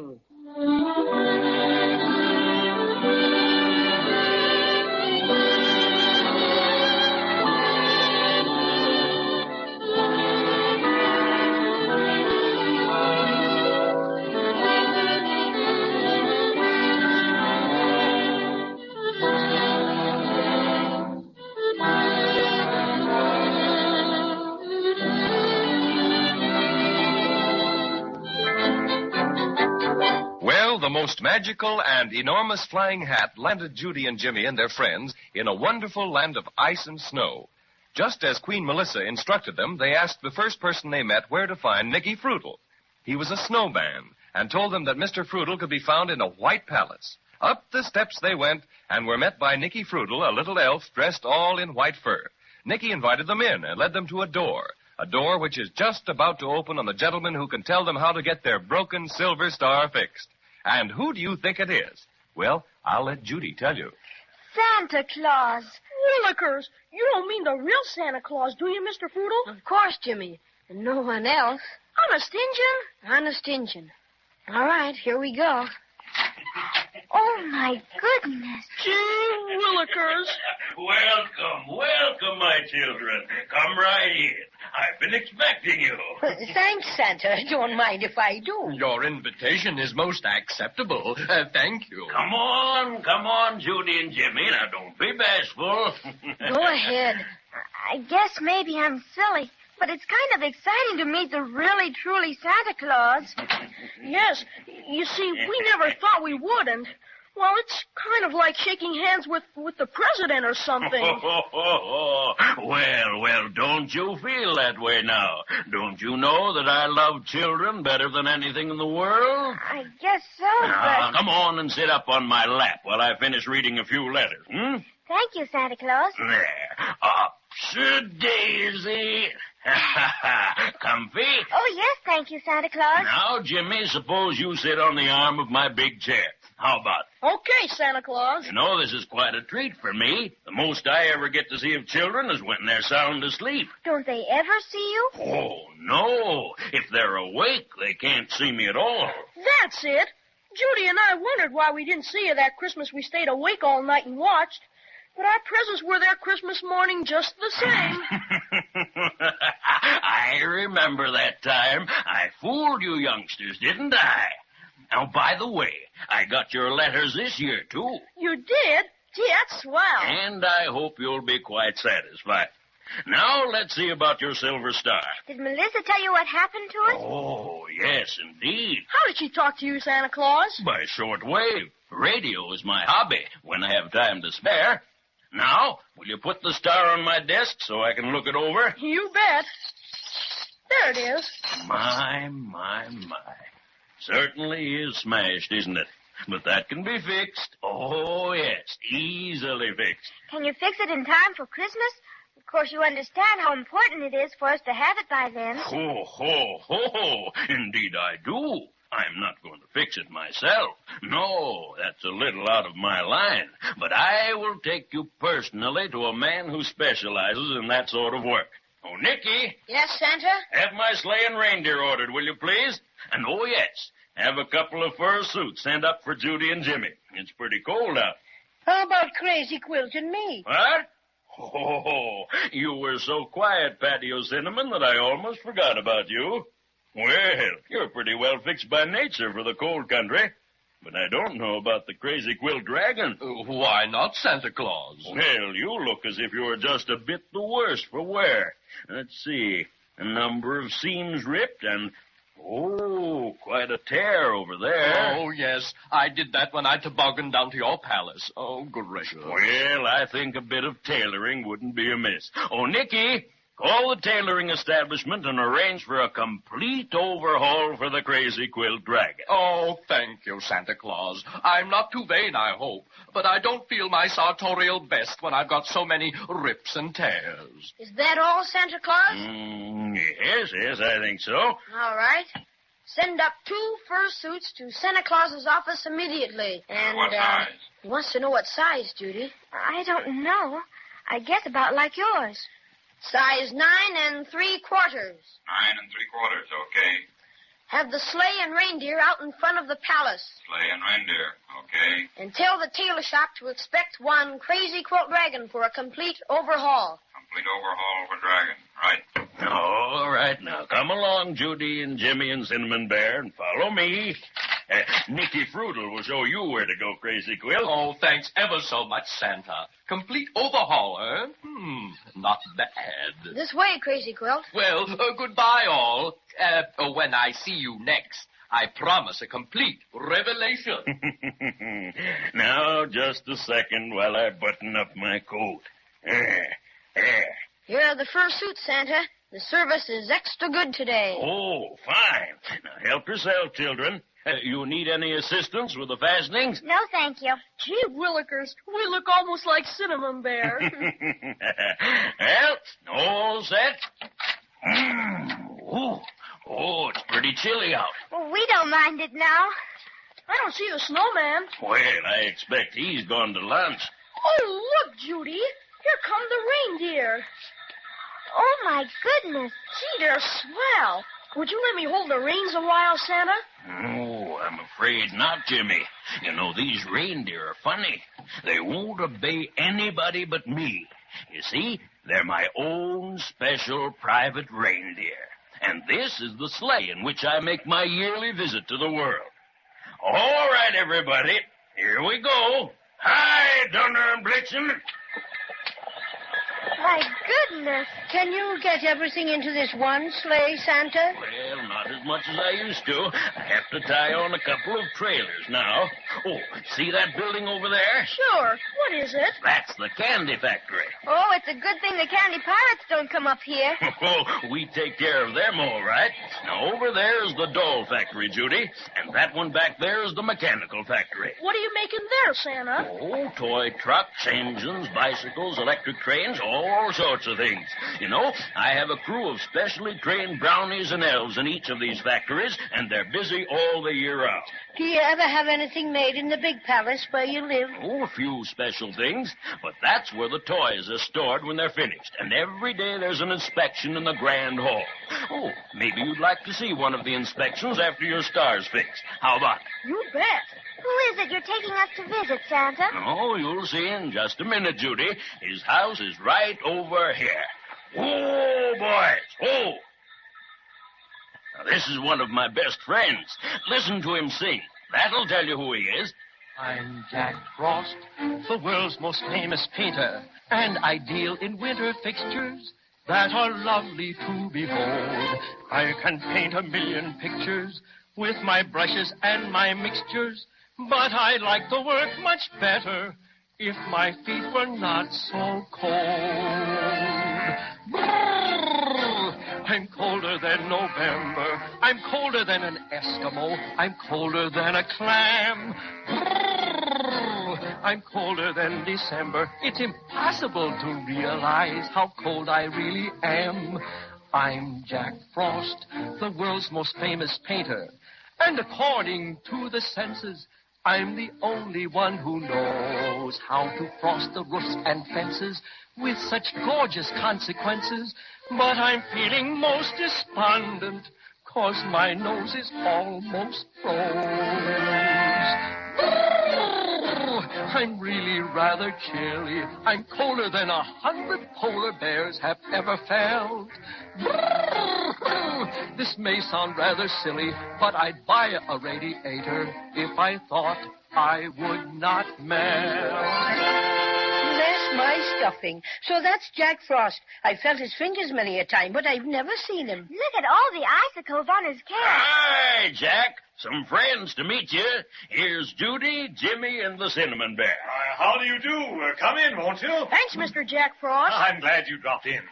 The most magical and enormous flying hat landed Judy and Jimmy and their friends in a wonderful land of ice and snow. Just as Queen Melissa instructed them, they asked the first person they met where to find Nicky Foodle. He was a snowman and told them that Mr. Foodle could be found in a white palace. Up the steps they went and were met by Nicky Foodle, a little elf dressed all in white fur. Nicky invited them in and led them to a door which is just about to open on the gentleman who can tell them how to get their broken silver star fixed. And who do you think it is? Well, I'll let Judy tell you.
Santa Claus.
Willikers, you don't mean the real Santa Claus, do you, Mr. Foodle? Of course, Jimmy. And no one else. Honest Injun? Honest Injun. All right, here we go.
Oh, my goodness.
Gee, Willikers.
Welcome, my children. Come right in. I've been expecting you.
Thanks, Santa. Don't mind if I do.
Your invitation is most acceptable. Thank you.
Come on, Judy and Jimmy. Now, don't be bashful.
Go ahead.
I guess maybe I'm silly, but it's kind of exciting to meet the really, truly Santa Claus.
Yes. You see, we never thought we would, and, well, it's kind of like shaking hands with the president or something.
Well, don't you feel that way now? Don't you know that I love children better than anything in the world?
I guess so,
Now, come on and sit up on my lap while I finish reading a few letters,
Thank you, Santa Claus.
There. Upsy-daisy. Comfy?
Oh, yes, thank you, Santa Claus.
Now, Jimmy, suppose you sit on the arm of my big chair. How about it?
Okay, Santa Claus.
You know, this is quite a treat for me. The most I ever get to see of children is when they're sound asleep.
Don't they ever see you?
Oh, no. If they're awake, they can't see me at all.
That's it. Judy and I wondered why we didn't see you that Christmas we stayed awake all night and watched. But our presents were there Christmas morning just the same.
I remember that time. I fooled you youngsters, didn't I? Now, by the way, I got your letters this year, too.
You did? Gee, that's swell.
And I hope you'll be quite satisfied. Now, let's see about your silver star.
Did Melissa tell you what happened to us?
Oh, yes, indeed.
How did she talk to you, Santa Claus?
By short wave. Radio is my hobby when I have time to spare. Now, will you put the star on my desk so I can look it over?
You bet. There it is.
My. Certainly is smashed, isn't it? But that can be fixed. Oh, yes, easily fixed.
Can you fix it in time for Christmas? Of course, you understand how important it is for us to have it by then.
Ho, ho, ho. Indeed I do. I'm not going to fix it myself. No, that's a little out of my line. But I will take you personally to a man who specializes in that sort of work. Oh, Nicky.
Yes, Santa?
Have my sleigh and reindeer ordered, will you please? And oh, yes, have a couple of fur suits sent up for Judy and Jimmy. It's pretty cold out.
How about Crazy Quilt and me?
What? Oh, you were so quiet, Paddy O'Cinnamon, that I almost forgot about you. Well, you're pretty well fixed by nature for the cold country. But I don't know about the Crazy Quilt Dragon.
Why not, Santa Claus?
Well, you look as if you were just a bit the worse for wear. Let's see. A number of seams ripped and, oh, quite a tear over there.
Oh, yes. I did that when I tobogganed down to your palace. Oh, gracious.
Well, I think a bit of tailoring wouldn't be amiss. Oh, Nicky, call the tailoring establishment and arrange for a complete overhaul for the Crazy Quilt Dragon.
Oh, thank you, Santa Claus. I'm not too vain, I hope, but I don't feel my sartorial best when I've got so many rips and tears.
Is that all, Santa Claus?
Yes, I think so.
All right. Send up 2 fur suits to Santa Claus's office immediately. And,
what size?
He wants to know what size, Judy.
I don't know. I guess about like yours.
Size 9 3/4.
9 3/4, okay.
Have the sleigh and reindeer out in front of the palace.
Sleigh and reindeer, okay.
And tell the tailor shop to expect one Crazy Quilt Dragon for a complete overhaul.
Complete overhaul for Dragon, right.
All right, now come along, Judy and Jimmy and Cinnamon Bear, and follow me. Nicky Frutal will show you where to go, Crazy Quilt.
Oh, thanks ever so much, Santa. Complete overhaul, eh? Not bad.
This way, Crazy Quilt.
Well, goodbye, all. When I see you next, I promise a complete revelation.
Now, just a second while I button up my coat.
Here are the fur suits, Santa. The service is extra good today.
Oh, fine. Now, help yourself, children. You need any assistance with the fastenings?
No, thank you.
Gee willikers, we look almost like Cinnamon Bear.
Well, all set. Oh, it's pretty chilly out.
Well, we don't mind it now.
I don't see the snowman.
Well, I expect he's gone to lunch.
Oh, look, Judy. Here come the reindeer.
Oh, my goodness.
Gee, they're swell. Would you let me hold the reins a while, Santa?
Oh, I'm afraid not, Jimmy. You know, these reindeer are funny. They won't obey anybody but me. You see, they're my own special private reindeer. And this is the sleigh in which I make my yearly visit to the world. All right, everybody. Here we go. Hi, Donner and Blitzen.
My goodness.
Can you get everything into this one sleigh, Santa?
Well, not as much as I used to. I have to tie on a couple of trailers now. Oh, see that building over there?
Sure. What is it?
That's the candy factory.
Oh, it's a good thing the candy pirates don't come up here.
Oh, we take care of them all right. Now, over there is the doll factory, Judy, and that one back there is the mechanical factory.
What are you making there, Santa?
Oh, toy trucks, engines, bicycles, electric trains, all sorts of things. You know, I have a crew of specially trained brownies and elves in each of these factories, and they're busy all the year round.
Do you ever have anything made in the big palace where you live?
Oh, a few special things, but that's where the toys are stored when they're finished. And every day there's an inspection in the grand hall. Oh, maybe you'd like to see one of the inspections after your star's fixed. How about it?
You bet.
Who is it you're taking us to visit, Santa?
Oh, you'll see in just a minute, Judy. His house is right over here. Oh, boys. Oh. Now, this is one of my best friends. Listen to him sing. That'll tell you who he is.
I'm Jack Frost, the world's most famous painter, and I deal in winter fixtures that are lovely to behold. I can paint 1,000,000 pictures with my brushes and my mixtures, but I like the work much better if my feet were not so cold. I'm colder than November. I'm colder than an Eskimo. I'm colder than a clam. I'm colder than December. It's impossible to realize how cold I really am. I'm Jack Frost, the world's most famous painter. And according to the census, I'm the only one who knows how to frost the roofs and fences with such gorgeous consequences. But I'm feeling most despondent, 'cause my nose is almost froze. I'm really rather chilly. I'm colder than 100 polar bears have ever felt. This may sound rather silly, but I'd buy a radiator if I thought I would not melt.
Bless my stuffing. So that's Jack Frost. I felt his fingers many a time, but I've never seen him.
Look at all the icicles on his cap.
Hi, Jack. Some friends to meet you. Here's Judy, Jimmy, and the Cinnamon Bear.
How do you do? Come in, won't you?
Thanks, Mr. Jack Frost.
I'm glad you dropped in.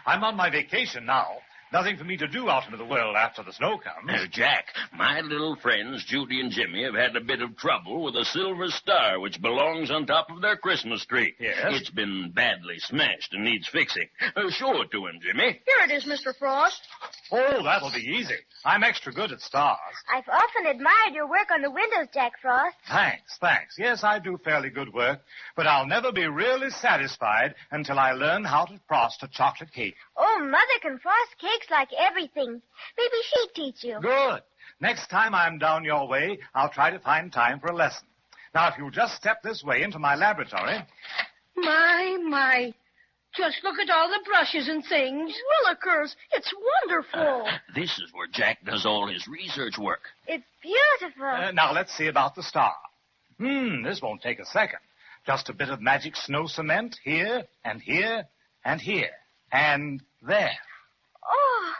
I'm on my vacation now. Nothing for me to do out into the world after the snow comes.
Jack, my little friends, Judy and Jimmy, have had a bit of trouble with a silver star which belongs on top of their Christmas tree.
Yes?
It's been badly smashed and needs fixing. Show it to him, Jimmy.
Here it is, Mr. Frost.
Oh, that'll be easy. I'm extra good at stars.
I've often admired your work on the windows, Jack Frost.
Thanks. Yes, I do fairly good work, but I'll never be really satisfied until I learn how to frost a chocolate cake.
Oh, Mother can frost cakes like everything. Maybe she'd teach you.
Good. Next time I'm down your way, I'll try to find time for a lesson. Now, if you'll just step this way into my laboratory.
My. Just look at all the brushes and things.
Willikers, it's wonderful.
This is where Jack does all his research work.
It's beautiful.
Now, let's see about the star. This won't take a second. Just a bit of magic snow cement here, and here, and here, and there.
Oh,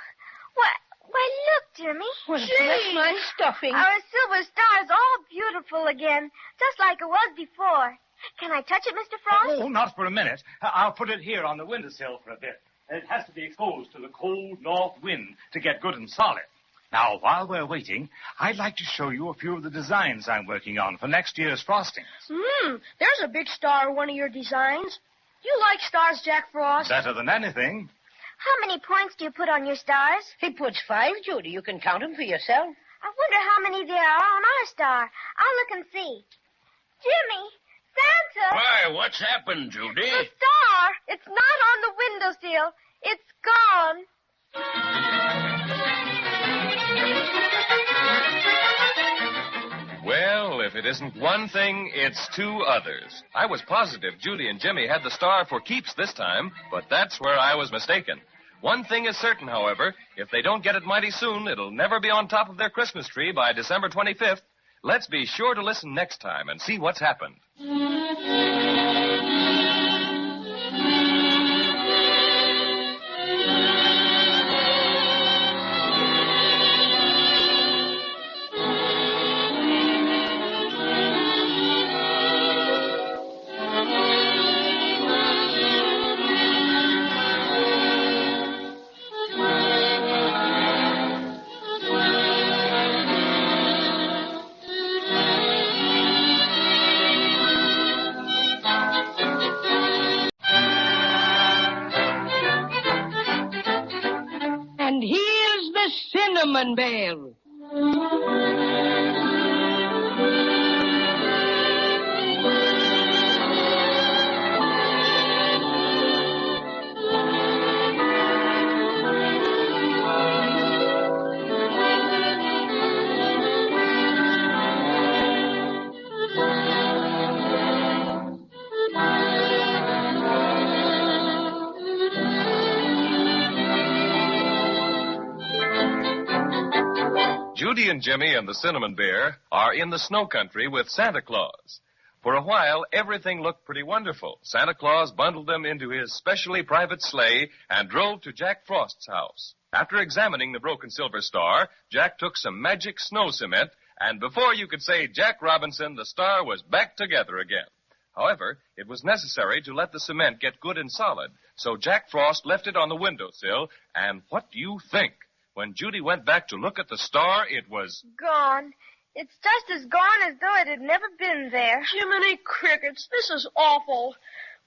why, look, Jimmy.
Well, bless my stuffing.
Our silver star is all beautiful again, just like it was before. Can I touch it, Mr. Frost?
Oh, not for a minute. I'll put it here on the windowsill for a bit. It has to be exposed to the cold north wind to get good and solid. Now, while we're waiting, I'd like to show you a few of the designs I'm working on for next year's frostings.
There's a big star in one of your designs. You like stars, Jack Frost?
Better than anything.
How many points do you put on your stars?
He puts 5, Judy. You can count them for yourself.
I wonder how many there are on our star. I'll look and see. Jimmy! Santa!
Why, what's happened, Judy?
The star! It's not on the windowsill. It's gone.
Well, if it isn't one thing, it's two others. I was positive Judy and Jimmy had the star for keeps this time, but that's where I was mistaken. One thing is certain, however, if they don't get it mighty soon, it'll never be on top of their Christmas tree by December 25th. Let's be sure to listen next time and see what's happened.
And here's the Cinnamon Bear.
Judy and Jimmy and the Cinnamon Bear are in the snow country with Santa Claus. For a while, everything looked pretty wonderful. Santa Claus bundled them into his specially private sleigh and drove to Jack Frost's house. After examining the broken silver star, Jack took some magic snow cement, and before you could say Jack Robinson, the star was back together again. However, it was necessary to let the cement get good and solid, so Jack Frost left it on the windowsill, and what do you think? When Judy went back to look at the star, it was
gone.
It's just as gone as though it had never been there.
Jiminy Crickets, this is awful.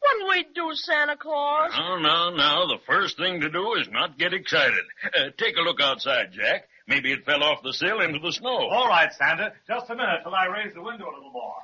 What'll we do, Santa Claus?
Now. The first thing to do is not get excited. Take a look outside, Jack. Maybe it fell off the sill into the snow.
All right, Santa. Just a minute till I raise the window a little more.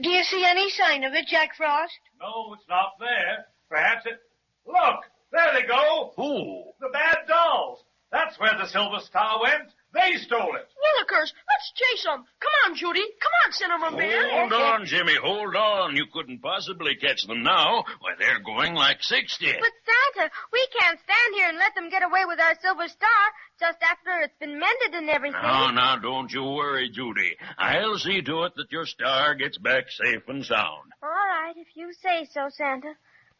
Do you see any sign of it, Jack Frost?
No, it's not there. Perhaps it... Look! There they go!
Who?
The bad dolls. That's where the Silver Star went. They stole it.
Willikers, let's chase them. Come on, Judy. Come on, Cinnamon Bear.
Hold on, Jimmy. Hold on. You couldn't possibly catch them now. Why, they're going like 60.
But, Santa, we can't stand here and let them get away with our Silver Star just after it's been mended and everything.
Now, don't you worry, Judy. I'll see to it that your star gets back safe and sound.
All right, if you say so, Santa.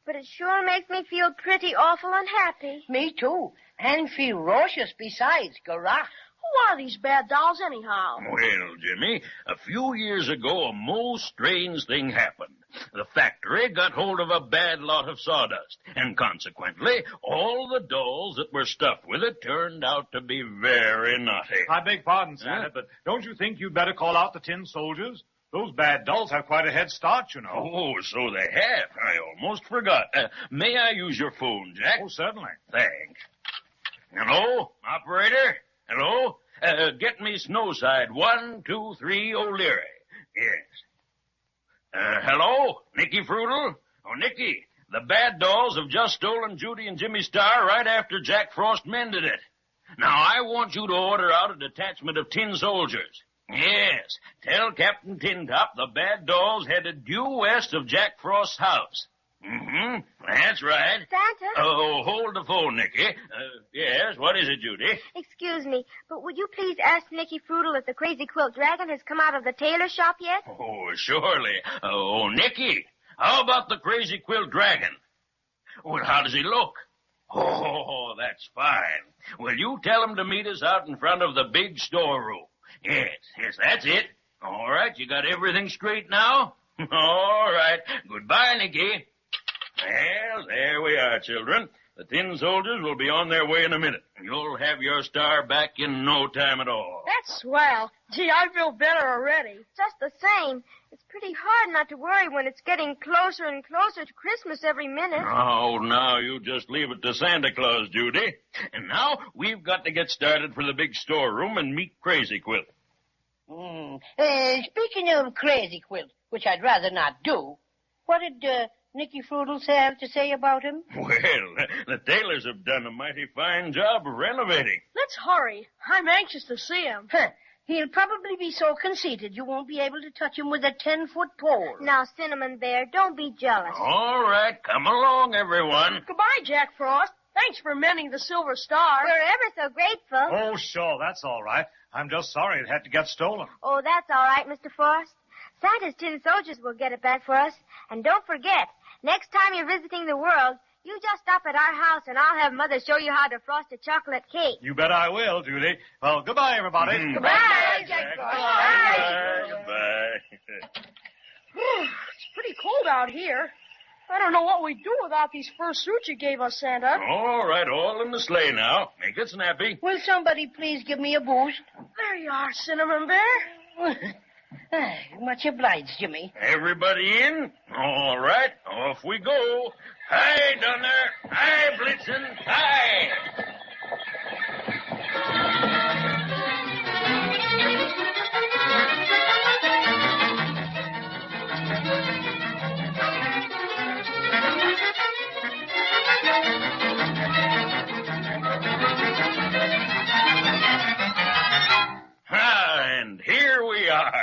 But it sure makes me feel pretty awful unhappy.
Me too. And ferocious besides, Garah.
Who are these bad dolls, anyhow?
Well, Jimmy, a few years ago, a most strange thing happened. The factory got hold of a bad lot of sawdust, and consequently, all the dolls that were stuffed with it turned out to be very naughty.
I beg pardon, Santa, but don't you think you'd better call out the tin soldiers? Those bad dolls have quite a head start, you know.
Oh, so they have. I almost forgot. May I use your phone, Jack?
Oh, certainly.
Thanks. Hello, operator? Hello? Get me Snowside 1, 2, 3, O'Leary. Yes. Hello? Nicky Frutal? Oh, Nicky, the bad dolls have just stolen Judy and Jimmy's star right after Jack Frost mended it. Now, I want you to order out a detachment of tin soldiers. Yes, tell Captain Tintop the bad dolls headed due west of Jack Frost's house. Mm-hmm, that's right.
Santa?
Oh, hold the phone, Nicky. Yes, what is it, Judy?
Excuse me, but would you please ask Nicky Frutal if the Crazy Quilt Dragon has come out of the tailor shop yet?
Oh, surely. Oh, Nicky, how about the Crazy Quilt Dragon? Well, how does he look? Oh, that's fine. Well, you tell him to meet us out in front of the big storeroom. Yes, that's it. All right, you got everything straight now? All right. Goodbye, Nicky. Well, there we are, children. The tin soldiers will be on their way in a minute. You'll have your star back in no time at all.
That's swell. Gee, I feel better already.
Just the same. It's pretty hard not to worry when it's getting closer and closer to Christmas every minute.
Oh, now you just leave it to Santa Claus, Judy. And now we've got to get started for the big storeroom and meet Crazy Quilt.
Speaking of Crazy Quilt, which I'd rather not do, what did Nicky Fruitles have to say about him?
Well, the tailors have done a mighty fine job of renovating.
Let's hurry. I'm anxious to see him.
He'll probably be so conceited you won't be able to touch him with a 10-foot pole.
Now, Cinnamon Bear, don't be jealous.
All right, come along, everyone.
Goodbye, Jack Frost. Thanks for mending the Silver Star.
We're ever so grateful.
Oh, sure, that's all right. I'm just sorry it had to get stolen.
Oh, that's all right, Mr. Frost. Santa's tin soldiers will get it back for us. And don't forget, next time you're visiting the world, you just stop at our house and I'll have Mother show you how to frost a chocolate cake.
You bet I will, Judy. Well, goodbye, everybody.
Goodbye, Jack Frost. Bye.
Goodbye.
It's pretty cold out here. I don't know what we'd do without these fur suits you gave us, Santa.
All right, all in the sleigh now. Make it snappy.
Will somebody please give me a boost?
There you are, Cinnamon Bear.
Much obliged, Jimmy.
Everybody in? All right, off we go. Hi, Dunner. Hi, Blitzen. Hi. And here we are.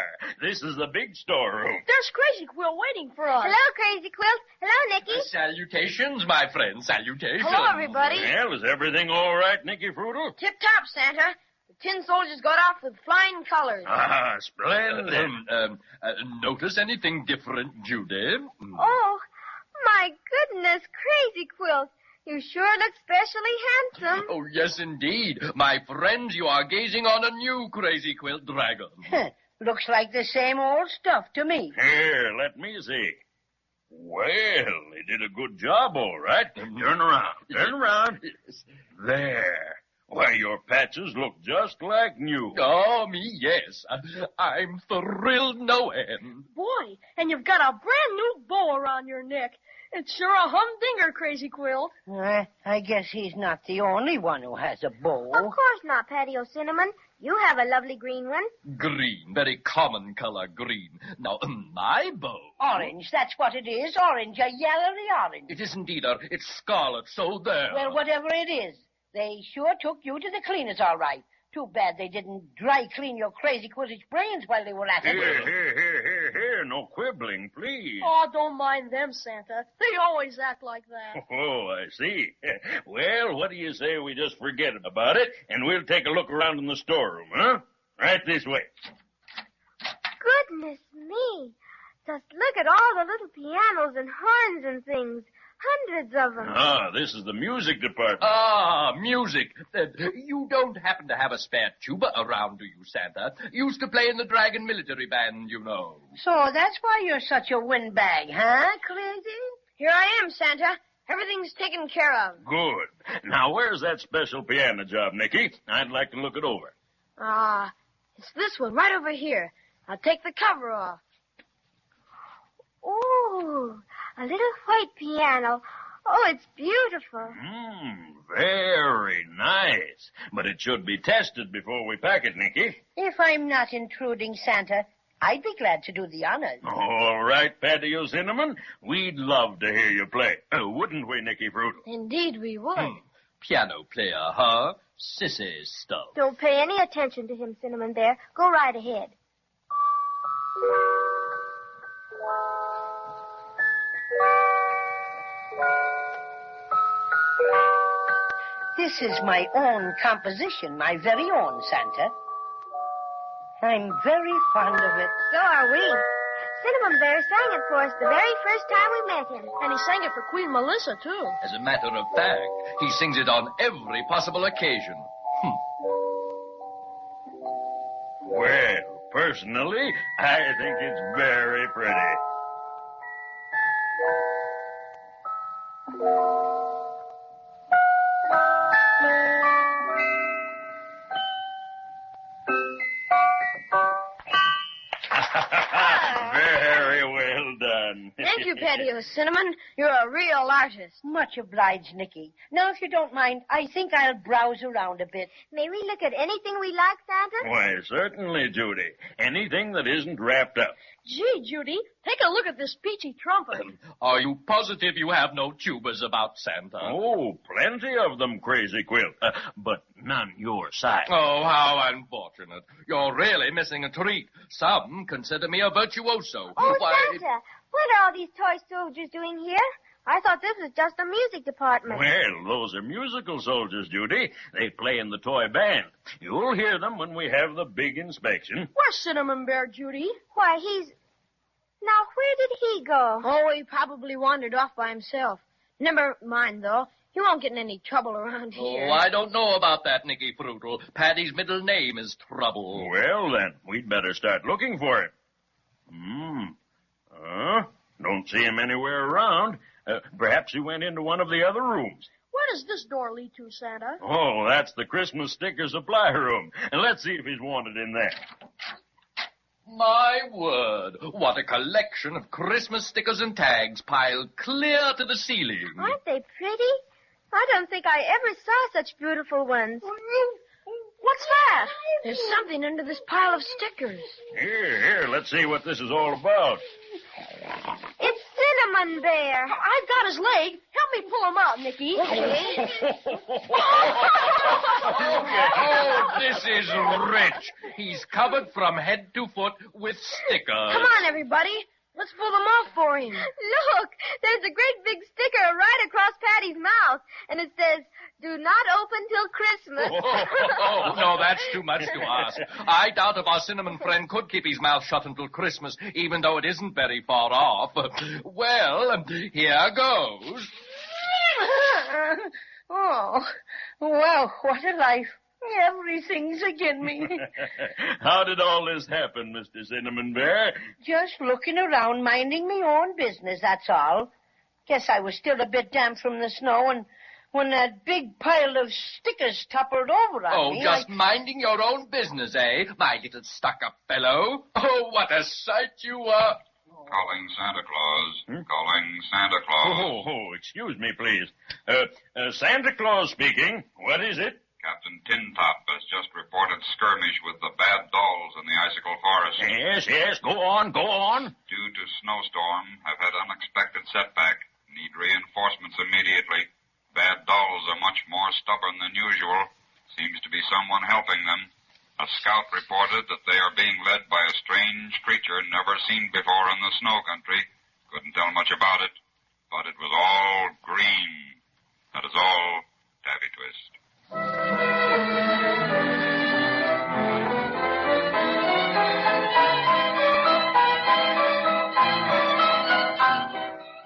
This is the big storeroom.
There's Crazy Quilt waiting for us.
Hello, Crazy Quilt. Hello, Nicky.
Salutations, my friend. Salutations.
Hello, everybody.
Well, is everything all right, Nicky Frutal?
Tip-top, Santa. The tin soldiers got off with flying colors.
Ah, splendid.
Notice anything different, Judy?
Oh, my goodness, Crazy Quilt. You sure look specially handsome.
Oh, yes, indeed. My friends, you are gazing on a new Crazy Quilt Dragon.
Looks like the same old stuff to me.
Here, let me see. Well, they did a good job, all right. Turn around. Turn around. There.
Why, your patches look just like new.
Oh, me, yes. I'm thrilled no end.
Boy, and you've got a brand new bow around your neck. It's sure a humdinger, Crazy Quilt.
I guess he's not the only one who has a bow.
Of course not, Paddy O'Cinnamon. You have a lovely green one.
Green, very common color green. Now, my bow.
Orange, that's what it is. Orange, a yellowy orange.
It isn't either. It's scarlet, so there.
Well, whatever it is, they sure took you to the cleaners, all right. Too bad they didn't dry clean your crazy Quidditch brains while they were at it.
Here. No quibbling, please.
Oh, don't mind them, Santa. They always act like that.
Oh, I see. Well, what do you say we just forget about it, and we'll take a look around in the storeroom, huh? Right this way.
Goodness me. Just look at all the little pianos and horns and things. Hundreds of them.
Ah, this is the music department.
Ah, music. You don't happen to have a spare tuba around, do you, Santa? Used to play in the Dragon military band, you know.
So that's why you're such a windbag, huh, Crazy?
Here I am, Santa. Everything's taken care of.
Good. Now, where's that special piano job, Nicky? I'd like to look it over.
It's this one right over here. I'll take the cover off.
Ooh, a little white piano. Oh, it's beautiful.
Very nice. But it should be tested before we pack it, Nicky.
If I'm not intruding, Santa, I'd be glad to do the honors.
All right, Paddy O'Cinnamon. We'd love to hear you play. Wouldn't we, Nicky Fruitle?
Indeed we would.
Piano player, huh? Sissy stuff.
Don't pay any attention to him, Cinnamon Bear. Go right ahead.
This is my own composition, my very own, Santa. I'm very fond of it.
So are we. Cinnamon Bear sang it for us the very first time we met him.
And he sang it for Queen Melissa, too.
As a matter of fact, he sings it on every possible occasion.
Well, personally, I think it's very pretty. Very well done.
Thank you, Paddy O'Cinnamon. You're a real artist.
Much obliged, Nicky. Now, if you don't mind, I think I'll browse around a bit.
May we look at anything we like, Santa?
Why, certainly, Judy. Anything that isn't wrapped up.
Gee, Judy, take a look at this peachy trumpet.
Are you positive you have no tubas about, Santa?
Oh, plenty of them, Crazy Quilt. But none your size.
Oh, how unfortunate. You're really missing a treat. Some consider me a virtuoso.
Oh, Santa, what are all these toy soldiers doing here? I thought this was just the music department.
Well, those are musical soldiers, Judy. They play in the toy band. You'll hear them when we have the big inspection.
Where's Cinnamon Bear, Judy?
Why, Now, where did he go?
Oh, he probably wandered off by himself. Never mind, though. He won't get in any trouble around here.
Oh, I don't know about that, Nicky Fruitle. Paddy's middle name is Trouble.
Well, then, we'd better start looking for him. Don't see him anywhere around. Perhaps he went into one of the other rooms.
Where does this door lead to, Santa?
Oh, that's the Christmas sticker supply room. And let's see if he's wanted in there.
My word, what a collection of Christmas stickers and tags piled clear to the ceiling.
Aren't they pretty? I don't think I ever saw such beautiful ones.
What's that? There's something under this pile of stickers.
Here, let's see what this is all about.
It's Cinnamon Bear.
I've got his leg. Help me pull him out, Nicky.
Oh, this is rich. He's covered from head to foot with stickers.
Come on, everybody. Let's pull them off for him.
Look, there's a great big sticker right across Paddy's mouth, and it says, "Do not open till Christmas."
Oh, no, that's too much to ask. I doubt if our cinnamon friend could keep his mouth shut until Christmas, even though it isn't very far off. Well, here goes.
Oh, well, what a life. Everything's again me.
How did all this happen, Mr. Cinnamon Bear?
Just looking around, minding me own business, that's all. Guess I was still a bit damp from the snow, and when that big pile of stickers toppled over on me.
Just minding your own business, eh? My little stuck-up fellow. Oh, what a sight you are.
Calling Santa Claus. Calling Santa Claus.
Oh, excuse me, please. Santa Claus speaking. What is it?
Captain Tin Top has just reported skirmish with the bad dolls in the icicle forest.
Yes, go on.
Due to snowstorm, have had unexpected setback. Need reinforcements immediately. Bad dolls are much more stubborn than usual. Seems to be someone helping them. A scout reported that they are being led by a strange creature never seen before in the snow country. Couldn't tell much about it, but it was all green. That is all, Davy Twist.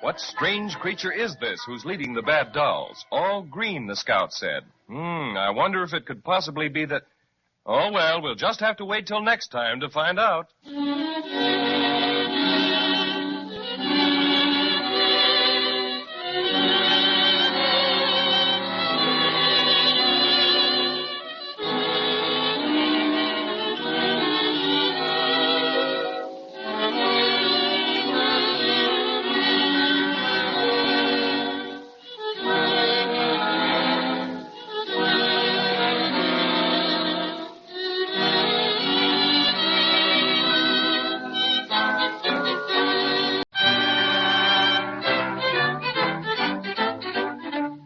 What strange creature is this who's leading the bad dolls? All green, the scout said. I wonder if it could possibly be that... Oh, well, we'll just have to wait till next time to find out.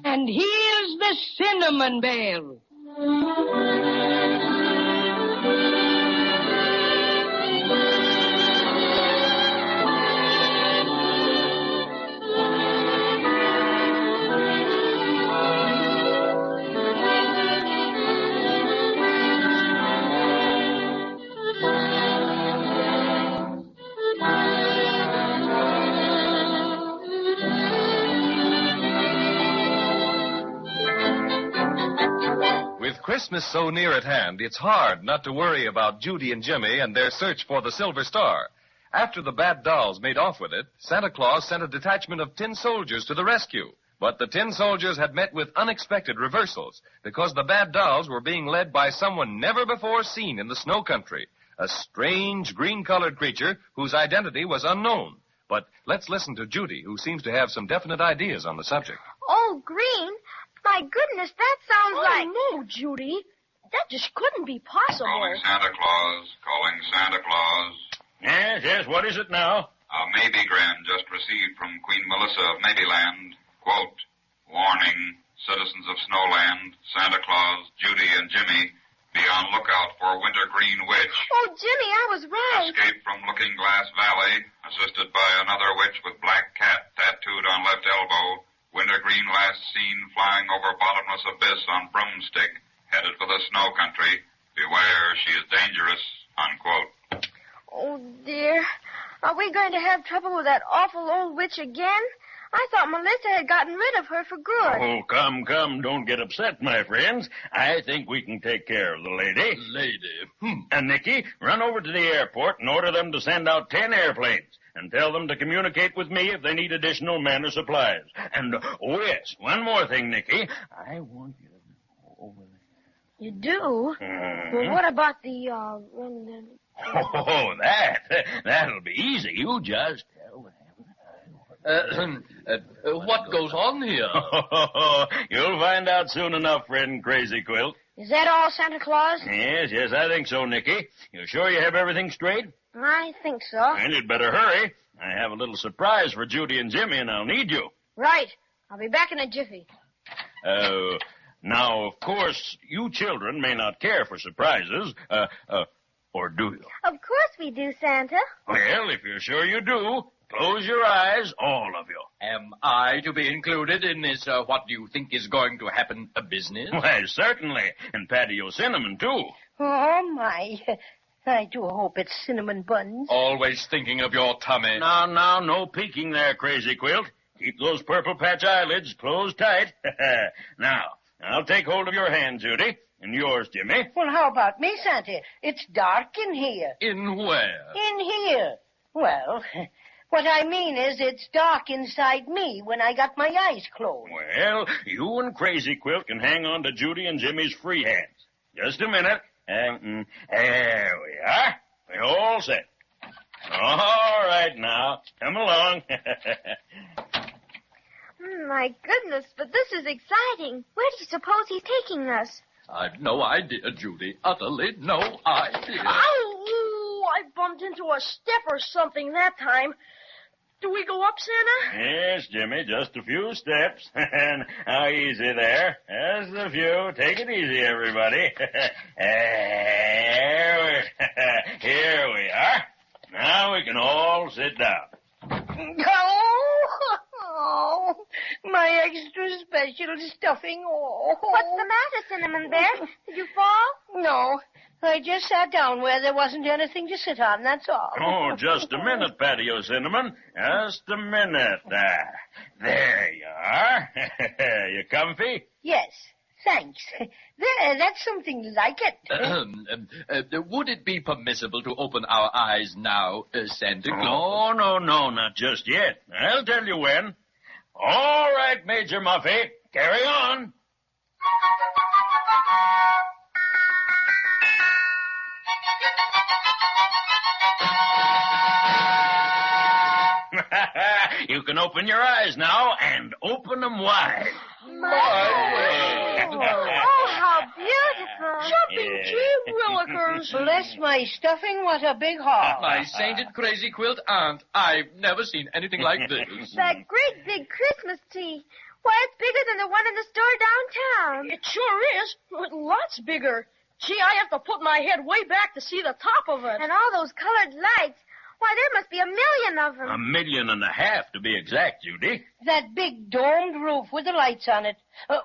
And here's the cinnamon bear.
With Christmas so near at hand, it's hard not to worry about Judy and Jimmy and their search for the Silver Star. After the bad dolls made off with it, Santa Claus sent a detachment of tin soldiers to the rescue. But the tin soldiers had met with unexpected reversals because the bad dolls were being led by someone never before seen in the snow country, a strange green-colored creature whose identity was unknown. But let's listen to Judy, who seems to have some definite ideas on the subject.
Oh, green? My goodness, that sounds like...
Oh, no, Judy. That just couldn't be possible.
Calling Santa Claus. Calling Santa Claus.
Yes, what is it now?
A Maybeland just received from Queen Melissa of Maybeland. Quote, warning, citizens of Snowland, Santa Claus, Judy, and Jimmy, be on lookout for Wintergreen Witch.
Oh, Jimmy, I was right.
Escaped from Looking Glass Valley, assisted by another witch with black cat tattooed on left elbow. Wintergreen last seen flying over bottomless abyss on broomstick, headed for the snow country. Beware, she is dangerous, unquote.
Oh, dear. Are we going to have trouble with that awful old witch again? I thought Melissa had gotten rid of her for good.
Oh, come, don't get upset, my friends. I think we can take care of the lady. And, Nicky, run over to the airport and order them to send out 10 airplanes. And tell them to communicate with me if they need additional men or supplies. And, oh, yes, one more thing, Nicky. I want you to go over there.
You do? Well, what about the,
that'll be easy. You just tell them.
What goes on here?
You'll find out soon enough, friend Crazy Quilt.
Is that all, Santa Claus?
Yes, I think so, Nicky. You sure you have everything straight?
I think so.
And you'd better hurry. I have a little surprise for Judy and Jimmy, and I'll need you.
Right. I'll be back in a jiffy.
Now, of course, you children may not care for surprises, or do you?
Of course we do, Santa.
Well, if you're sure you do, close your eyes, all of you.
Am I to be included in this, what do you think is going to happen, business?
Why, certainly. And Paddy O'Cinnamon, too.
Oh, my. I do hope it's cinnamon buns.
Always thinking of your tummy.
Now, no peeking there, Crazy Quilt. Keep those purple patch eyelids closed tight. Now, I'll take hold of your hand, Judy, and yours, Jimmy.
Well, how about me, Santa? It's dark in here.
In where?
In here. Well, What I mean is it's dark inside me when I got my eyes closed.
Well, you and Crazy Quilt can hang on to Judy and Jimmy's free hands. Just a minute. There we are. We're all set. All right, now. Come along.
My goodness, but this is exciting. Where do you suppose he's taking us?
I've no idea, Judy. Utterly no idea.
Ow! I bumped into a step or something that time. Do we go up, Santa?
Yes, Jimmy, just a few steps. And how easy there. Just a few. Take it easy, everybody. Here we are. Now we can all sit down.
Oh, my extra special stuffing. Oh.
What's the matter, Cinnamon Bear? Did you fall?
No, I just sat down where there wasn't anything to sit on, that's all.
Oh, just a minute, Paddy O'Cinnamon. Just a minute. There you are. You comfy?
Yes, thanks. There, that's something like it.
Would it be permissible to open our eyes now, Santa Claus?
Oh, no, not just yet. I'll tell you when. All right, Major Muffy, carry on. You can open your eyes now, and open them wide.
Oh, how beautiful.
Jumping gee willikers.
Bless my stuffing, what a big haul.
My sainted Crazy Quilt aunt, I've never seen anything like this.
That great big Christmas tree. Why, it's bigger than the one in the store downtown.
It sure is. Lots bigger. Gee, I have to put my head way back to see the top of it.
And all those colored lights. Why, there must be 1 million of them.
1.5 million, to be exact, Judy.
That big domed roof with the lights on it.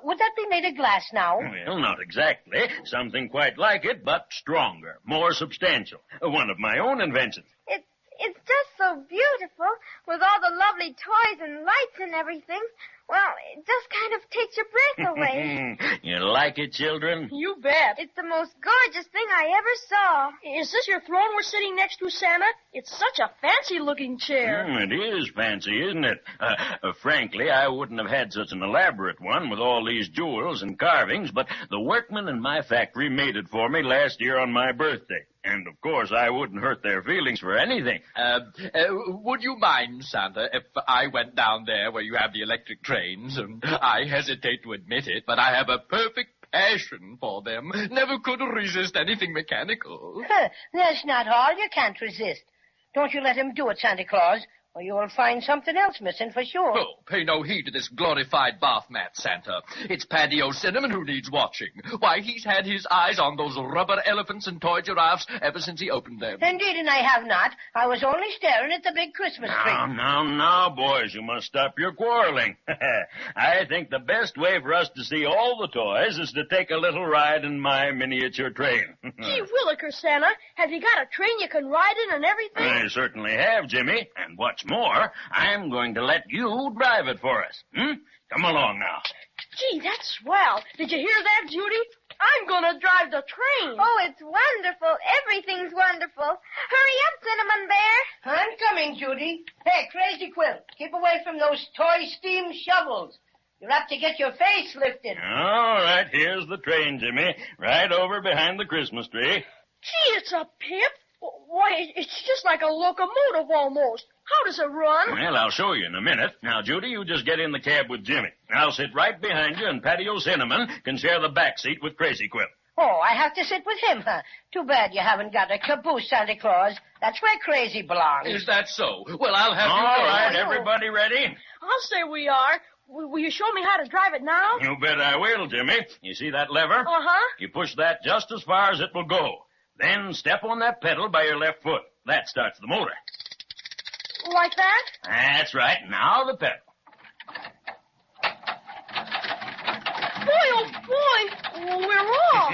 Would that be made of glass now?
Well, not exactly. Something quite like it, but stronger, more substantial. One of my own inventions.
It's just so beautiful, with all the lovely toys and lights and everything. Well, it just kind of takes your breath away.
You like it, children?
You bet.
It's the most gorgeous thing I ever saw.
Is this your throne we're sitting next to, Santa? It's such a fancy-looking chair.
It is fancy, isn't it? Frankly, I wouldn't have had such an elaborate one with all these jewels and carvings, but the workmen in my factory made it for me last year on my birthday. And, of course, I wouldn't hurt their feelings for anything.
Would you mind, Santa, if I went down there where you have the electric trains? I hesitate to admit it, but I have a perfect passion for them. Never could resist anything mechanical.
That's not all you can't resist. Don't you let him do it, Santa Claus, or you will find something else missing for sure.
Oh, pay no heed to this glorified bath mat, Santa. It's Paddy O'Cinnamon who needs watching. Why, he's had his eyes on those rubber elephants and toy giraffes ever since he opened them.
Indeed, and I have not. I was only staring at the big Christmas tree.
Now, boys, you must stop your quarreling. I think the best way for us to see all the toys is to take a little ride in my miniature train.
Gee willikers, Santa. Have you got a train you can ride in and everything?
I certainly have, Jimmy. And what's more, I'm going to let you drive it for us. Come along now.
Gee, that's swell. Did you hear that, Judy? I'm going to drive the train.
Oh, it's wonderful. Everything's wonderful. Hurry up, Cinnamon Bear.
I'm coming, Judy. Hey, Crazy Quilt, keep away from those toy steam shovels. You're apt to get your face lifted.
All right, here's the train, Jimmy. Right over behind the Christmas tree.
Gee, it's a pip. Why, it's just like a locomotive almost. How does it run?
Well, I'll show you in a minute. Now, Judy, you just get in the cab with Jimmy. I'll sit right behind you, and Paddy O'Cinnamon can share the back seat with Crazy Quilt.
Oh, I have to sit with him, huh? Too bad you haven't got a caboose, Santa Claus. That's where Crazy belongs.
Is that so? Well, I'll have
All right, everybody ready?
I'll say we are. Will you show me how to drive it now?
You bet I will, Jimmy. You see that lever?
Uh-huh.
You push that just as far as it will go. Then step on that pedal by your left foot. That starts the motor.
Like that?
That's right. Now the pedal.
Boy, oh boy, we're off.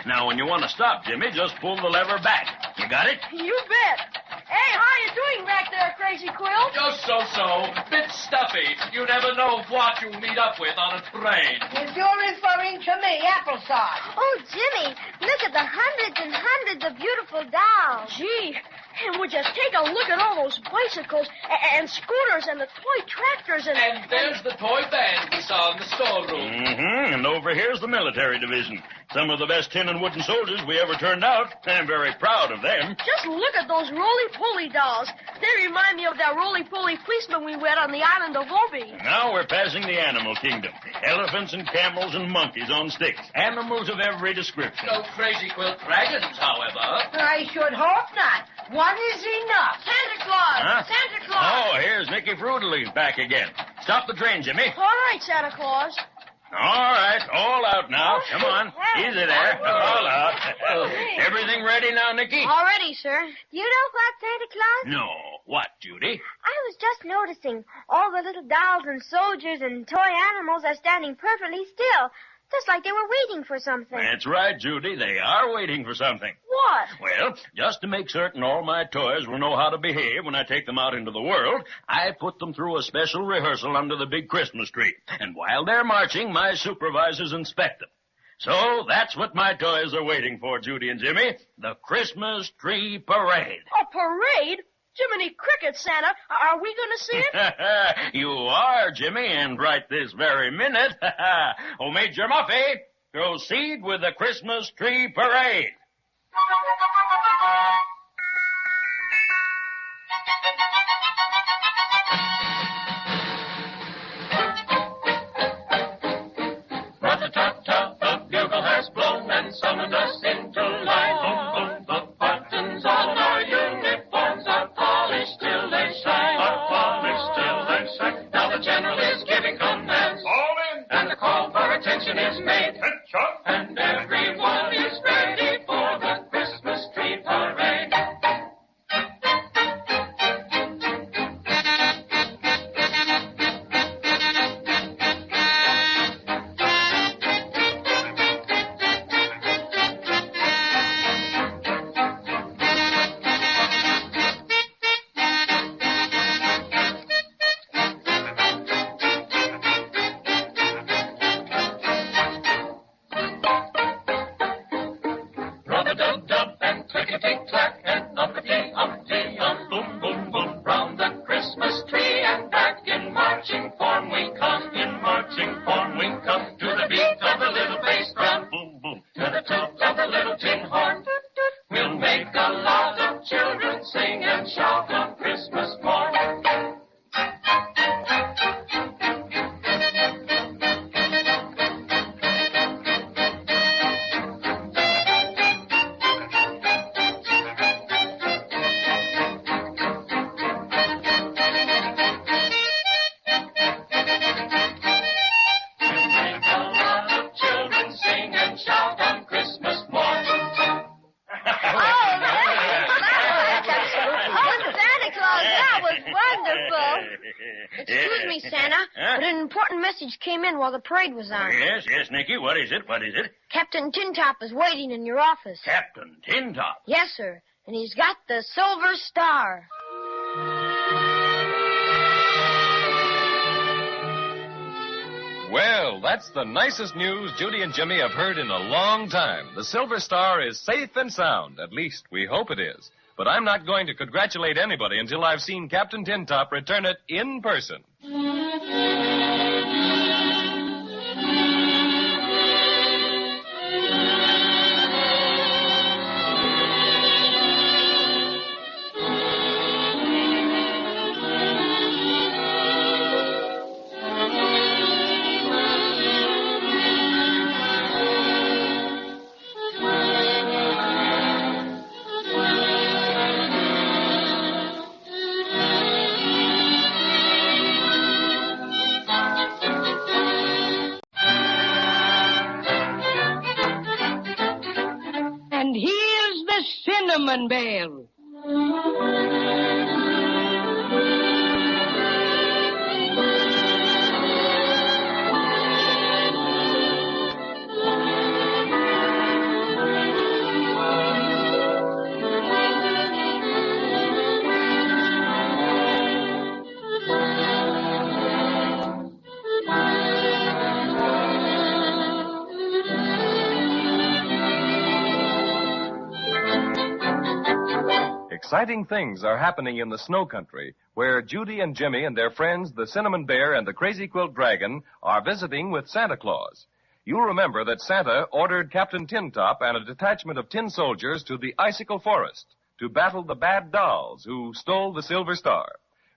Now, when you want to stop, Jimmy, just pull the lever back. You got it?
You bet. Hey, how you doing back there, Crazy Quilt?
Just so-so. Bit stuffy. You never know what you'll meet up with on a train.
If you're referring to me, applesauce.
Oh, Jimmy, look at the hundreds and hundreds of beautiful dolls.
Gee, And would just take a look at all those bicycles and scooters and the toy tractors and...
And there's the toy band we saw in the storeroom.
Mm-hmm. And over here's the military division. Some of the best tin and wooden soldiers we ever turned out. I'm very proud of them.
Just look at those roly-poly dolls. They remind me of that roly-poly policeman we met on the island of Obi.
Now we're passing the animal kingdom. Elephants and camels and monkeys on sticks. Animals of every description.
No Crazy Quilt Dragons, however.
I should hope not. One is enough.
Santa Claus!
Huh?
Santa Claus!
Oh, here's Nicky Fruitli's back again. Stop the train, Jimmy.
All right, Santa Claus.
All right, all out now. Come on. Easy there. All out. Everything ready now, Nicky?
All ready, sir.
You know what, Santa Claus?
No. What, Judy?
I was just noticing all the little dolls and soldiers and toy animals are standing perfectly still, just like they were waiting for something.
That's right, Judy. They are waiting for something.
What?
Well, just to make certain all my toys will know how to behave when I take them out into the world, I put them through a special rehearsal under the big Christmas tree. And while they're marching, my supervisors inspect them. So that's what my toys are waiting for, Judy and Jimmy. The Christmas Tree Parade.
A parade? Jiminy Cricket, Santa. Are we going to see it?
You are, Jimmy, and right this very minute. Oh, Major Muffy, proceed with the Christmas Tree Parade.
Rat-a-tat-tat, the bugle has blown and summoned us into line. Boom, boom, the buttons on our uniforms are polished till they shine. Are polished till they shine. Now the general is giving commands. All in. And the call for attention is made. Attention. And everyone is ready for the Christmas tree parade. Rub-a-dub-dub and clickety-clack and uppity-uppity-um, boom, boom, boom, round the Christmas tree and back in marching form we come. In marching form we come to the beat of the little bass drum, boom, boom, to the toot of the little tin horn. We'll make a lot of children sing and shout on Christmas morn.
Excuse me, Santa, but an important message came in while the parade was on.
Yes, Nicky. What is it? What is it?
Captain Tintop is waiting in your office.
Captain Tintop?
Yes, sir. And he's got the Silver Star.
Well, that's the nicest news Judy and Jimmy have heard in a long time. The Silver Star is safe and sound. At least, we hope it is. But I'm not going to congratulate anybody until I've seen Captain Tintop return it in person.
And here's the cinnamon bell.
Exciting things are happening in the snow country, where Judy and Jimmy and their friends, the Cinnamon Bear and the Crazy Quilt Dragon, are visiting with Santa Claus. You'll remember that Santa ordered Captain Tin Top and a detachment of tin soldiers to the icicle forest to battle the bad dolls who stole the Silver Star.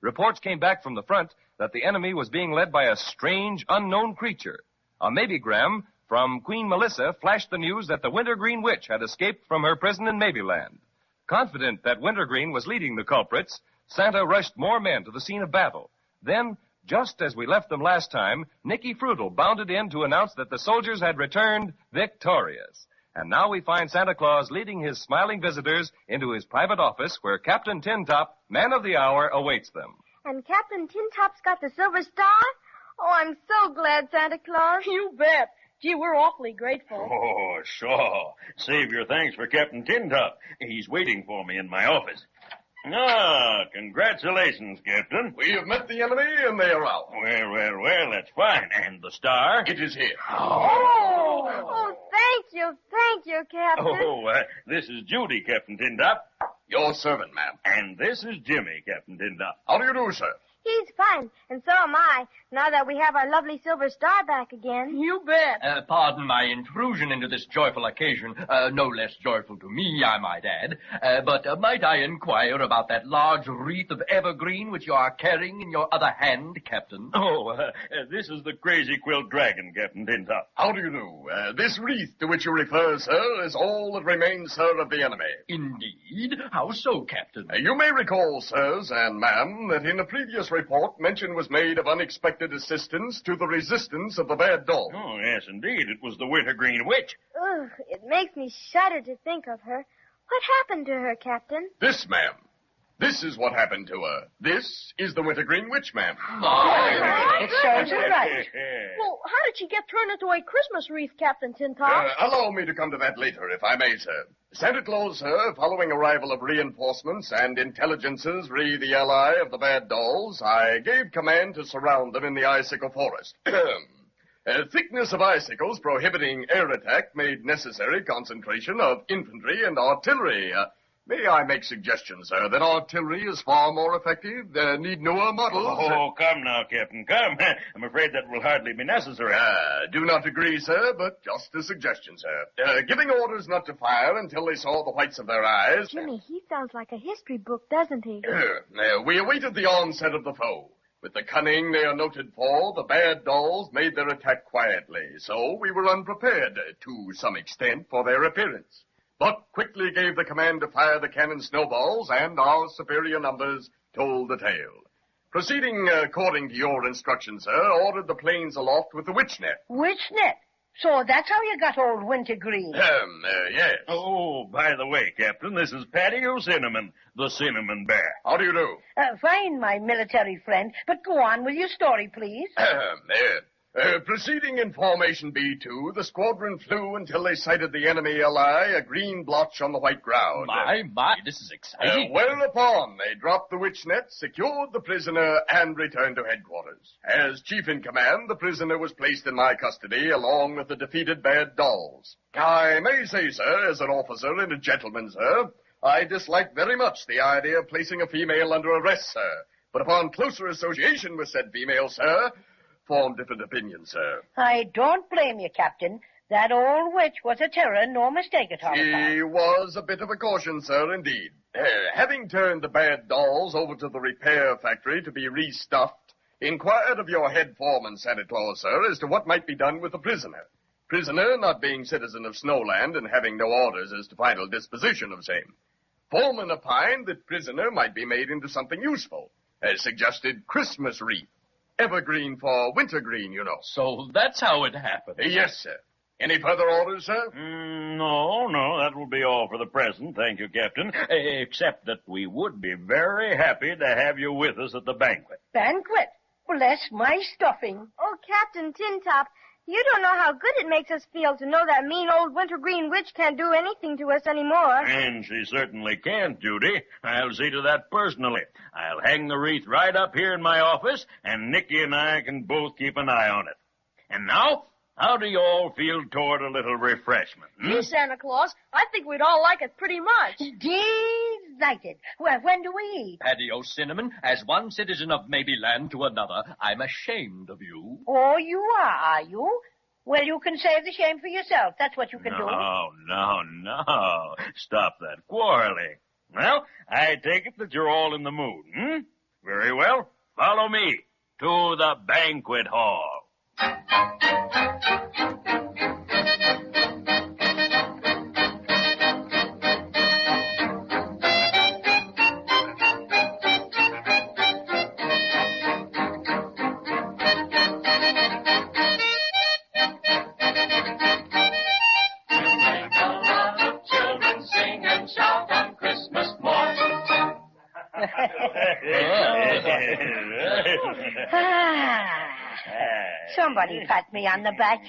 Reports came back from the front that the enemy was being led by a strange, unknown creature. A Maybegram from Queen Melissa flashed the news that the Wintergreen Witch had escaped from her prison in Maybeland. Confident that Wintergreen was leading the culprits, Santa rushed more men to the scene of battle. Then, just as we left them last time, Nicky Frutal bounded in to announce that the soldiers had returned victorious. And now we find Santa Claus leading his smiling visitors into his private office where Captain Tin Top, man of the hour, awaits them.
And Captain Tin Top's got the Silver Star? Oh, I'm so glad, Santa Claus.
You bet. Gee, we're awfully grateful.
Oh, sure. Save your thanks for Captain Tin Top. He's waiting for me in my office. Ah, congratulations, Captain.
We have met the enemy, and they are out.
Well, that's fine. And the star?
It is here.
Oh, thank you, Captain.
This is Judy, Captain Tin Top.
Your servant, ma'am.
And this is Jimmy, Captain Tin Top.
How do you do, sir?
He's fine, and so am I, now that we have our lovely Silver Star back again.
You bet.
Pardon my intrusion into this joyful occasion, no less joyful to me, I might add. But might I inquire about that large wreath of evergreen which you are carrying in your other hand, Captain?
This is the Crazy Quilt Dragon, Captain Tin Top.
How do you do? This wreath to which you refer, sir, is all that remains, sir, of the enemy.
Indeed? How so, Captain?
You may recall, sirs and ma'am, that in a previous report, mention was made of unexpected assistance to the resistance of the bad doll.
Oh, yes, indeed. It was the Wintergreen Witch.
Ugh, it makes me shudder to think of her. What happened to her, Captain?
This, ma'am. This is what happened to her. This is the Wintergreen Witch, ma'am.
It serves her right.
Well, how did she get turned into a Christmas wreath, Captain Tin Top?
Allow me to come to that later, if I may, sir. Santa Claus, sir, following arrival of reinforcements and intelligences re the ally of the bad dolls, I gave command to surround them in the icicle forest. Thickness of icicles prohibiting air attack made necessary concentration of infantry and artillery. May I make suggestions, sir, that artillery is far more effective? Need newer models?
Oh, come now, Captain, come. I'm afraid that will hardly be necessary.
Do not agree, sir, but just a suggestion, sir. Giving orders not to fire until they saw the whites of their eyes.
Jimmy, he sounds like a history book, doesn't he?
We awaited the onset of the foe. With the cunning they are noted for, the bad dolls made their attack quietly, so we were unprepared, to some extent, for their appearance. But quickly gave the command to fire the cannon snowballs, and our superior numbers told the tale. Proceeding according to your instructions, sir, ordered the planes aloft with the witch net.
Witch net? So that's how you got old Wintergreen.
Yes.
Oh, by the way, Captain, this is Paddy O'Cinnamon, the Cinnamon Bear.
How do you do?
Fine, my military friend, but go on with your story, please.
Proceeding in formation B2, the squadron flew until they sighted the enemy ally, a green blotch on the white ground.
My, this is exciting.
Whereupon they dropped the witch net, secured the prisoner, and returned to headquarters. As chief in command, the prisoner was placed in my custody, along with the defeated bad dolls. I may say, sir, as an officer and a gentleman, sir, I dislike very much the idea of placing a female under arrest, sir. But upon closer association with said female, sir, form different opinions, sir.
I don't blame you, Captain. That old witch was a terror, no mistake at all.
She was a bit of a caution, sir, indeed. Having turned the bad dolls over to the repair factory to be restuffed, inquired of your head foreman, Santa Claus, sir, as to what might be done with the prisoner. Prisoner not being citizen of Snowland and having no orders as to final disposition of same. Foreman opined that prisoner might be made into something useful, as suggested Christmas wreath. Evergreen for wintergreen, you know.
So that's how it happened.
Yes, sir. Any further orders, sir?
No, that will be all for the present, thank you, Captain. Except that we would be very happy to have you with us at the banquet.
Banquet? Well, that's my stuffing.
Oh, Captain Tin Top, you don't know how good it makes us feel to know that mean old Wintergreen Witch can't do anything to us anymore.
And she certainly can't, Judy. I'll see to that personally. I'll hang the wreath right up here in my office, and Nicky and I can both keep an eye on it. And now, how do you all feel toward a little refreshment?
Gee, Santa Claus, I think we'd all like it pretty much.
Delighted. Well, when do we eat?
Paddy O'Cinnamon, as one citizen of Maybeland to another, I'm ashamed of you.
Oh, you are you? Well, you can save the shame for yourself. That's what you can do.
No. Stop that quarreling. Well, I take it that you're all in the mood, Very well. Follow me to the banquet hall.
Somebody pat me on the back.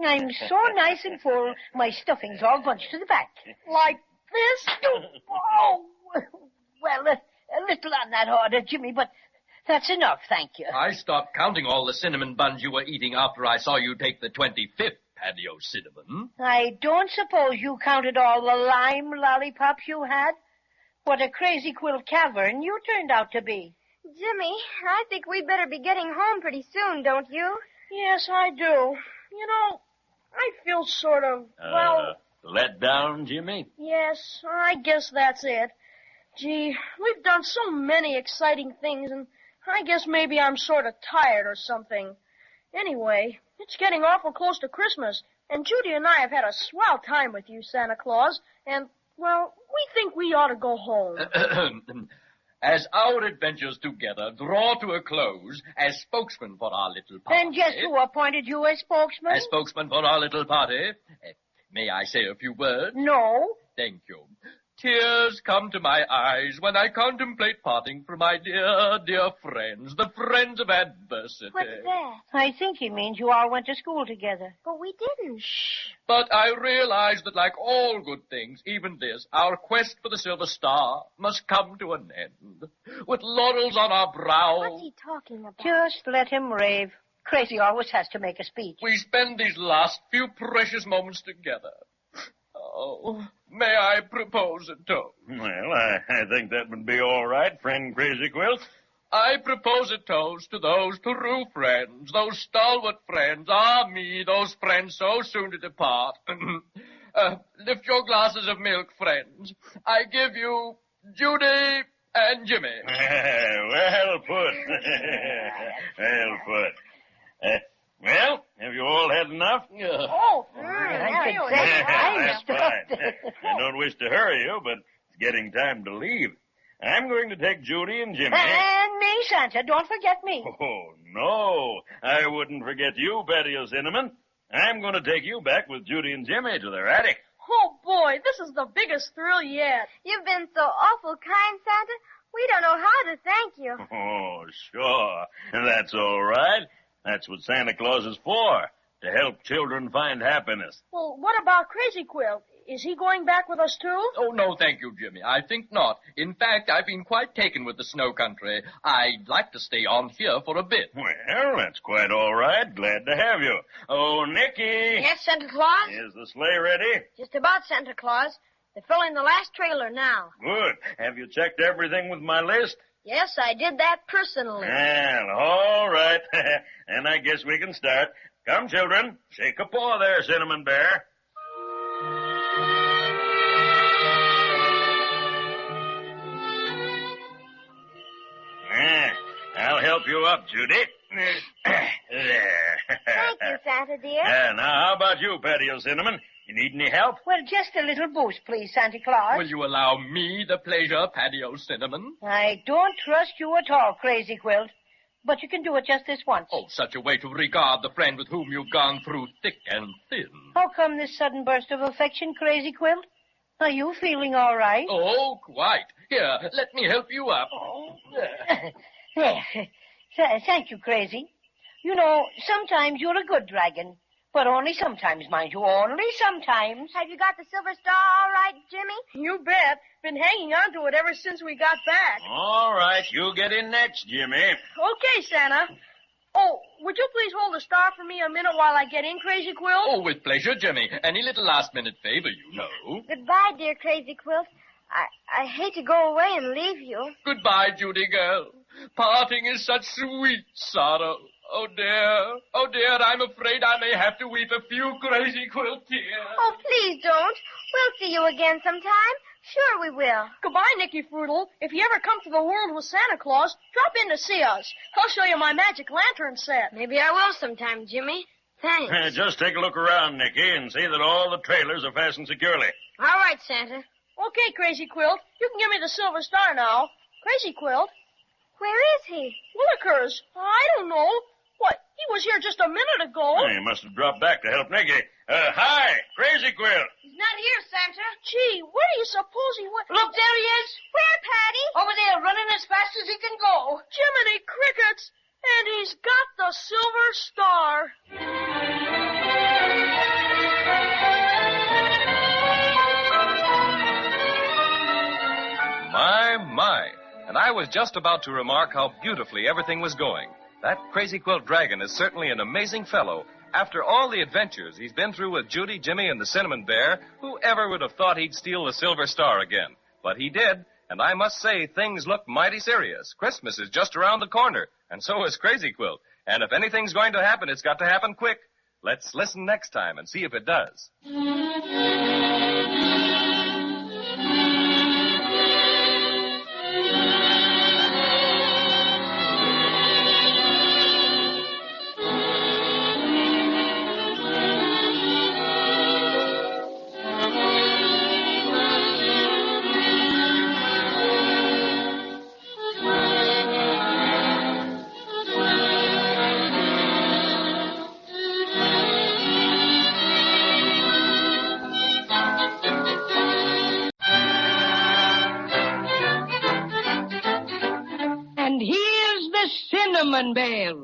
I'm so nice and full, my stuffing's all bunched to the back.
Like this?
Oh, well, a little on that order, Jimmy, but that's enough, thank you.
I stopped counting all the cinnamon buns you were eating after I saw you take the 25th, Paddy O'Cinnamon.
I don't suppose you counted all the lime lollipops you had? What a crazy quilt cavern you turned out to be.
Jimmy, I think we'd better be getting home pretty soon, don't you?
Yes, I do. You know, I feel sort of,
Let down, Jimmy?
Yes, I guess that's it. Gee, we've done so many exciting things, and I guess maybe I'm sort of tired or something. Anyway, it's getting awful close to Christmas, and Judy and I have had a swell time with you, Santa Claus, and, well, we think we ought to go home.
As our adventures together draw to a close, as spokesman for our little party...
And just who appointed you as spokesman?
As spokesman for our little party, may I say a few words?
No.
Thank you. Tears come to my eyes when I contemplate parting from my dear, dear friends, the friends of adversity.
What's that?
I think he means you all went to school together.
But we didn't.
But I realize that like all good things, even this, our quest for the silver star must come to an end. With laurels on our brow.
What's he talking about?
Just let him rave. Crazy always has to make a speech.
We spend these last few precious moments together. Oh, may I propose a toast?
Well, I think that would be all right, friend Crazy Quilt.
I propose a toast to those true friends, those stalwart friends, me, those friends so soon to depart. Lift your glasses of milk, friends. I give you Judy and Jimmy.
Well put. Well put. Well, have you all had enough?
Oh,
that's fine. I don't wish to hurry you, but it's getting time to leave. I'm going to take Judy and Jimmy.
And me, Santa. Don't forget me.
Oh, no. I wouldn't forget you, Paddy O'Cinnamon. I'm going to take you back with Judy and Jimmy to their attic.
Oh, boy, this is the biggest thrill yet.
You've been so awful kind, Santa. We don't know how to thank you.
Oh, sure. That's all right. That's what Santa Claus is for, to help children find happiness.
Well, what about Crazy Quilt? Is he going back with us, too?
Oh, no, thank you, Jimmy. I think not. In fact, I've been quite taken with the snow country. I'd like to stay on here for a bit.
Well, that's quite all right. Glad to have you. Oh, Nicky.
Yes, Santa Claus?
Is the sleigh ready?
Just about, Santa Claus. They're filling the last trailer now.
Good. Have you checked everything with my list?
Yes, I did that personally.
Well, all right. And I guess we can start. Come, children. Shake a paw there, Cinnamon Bear. I'll help you up, Judy. There.
Thank you, Santa dear.
Now, how about you, Paddy O'Cinnamon? You need any help?
Well, just a little boost, please, Santa Claus.
Will you allow me the pleasure, Paddy O'Cinnamon?
I don't trust you at all, Crazy Quilt. But you can do it just this once.
Oh, such a way to regard the friend with whom you've gone through thick and thin.
How come this sudden burst of affection, Crazy Quilt? Are you feeling all right?
Oh, quite. Here, let me help you up.
There. Thank you, Crazy. You know, sometimes you're a good dragon. But only sometimes, mind you, only sometimes.
Have you got the silver star all right, Jimmy?
You bet. Been hanging on to it ever since we got back.
All right, you get in next, Jimmy.
Okay, Santa. Oh, would you please hold the star for me a minute while I get in, Crazy Quilt?
Oh, with pleasure, Jimmy. Any little last-minute favor, you know.
Goodbye, dear Crazy Quilt. I hate to go away and leave you.
Goodbye, Judy girl. Parting is such sweet sorrow. Oh, dear, I'm afraid I may have to weep a few Crazy Quilt tears.
Oh, please don't. We'll see you again sometime. Sure we will.
Goodbye, Nicky Froodle. If you ever come to the world with Santa Claus, drop in to see us. I'll show you my magic lantern set.
Maybe I will sometime, Jimmy. Thanks.
Just take a look around, Nicky, and see that all the trailers are fastened securely.
All right, Santa.
Okay, Crazy Quilt. You can give me the silver star now. Crazy Quilt.
Where is he?
Willikers. I don't know. What? He was here just a minute ago.
He must have dropped back to help Nicky. Hi, Crazy Quilt.
He's not here, Santa.
Gee, where do you suppose he went?
Look, there he is.
Where, Paddy?
Over there, running as fast as he can go.
Jiminy Crickets. And he's got the silver star.
My. And I was just about to remark how beautifully everything was going. That Crazy Quilt Dragon is certainly an amazing fellow. After all the adventures he's been through with Judy, Jimmy, and the Cinnamon Bear, who ever would have thought he'd steal the silver star again? But he did, and I must say things look mighty serious. Christmas is just around the corner, and so is Crazy Quilt. And if anything's going to happen, it's got to happen quick. Let's listen next time and see if it does.
Cinnamon Bear.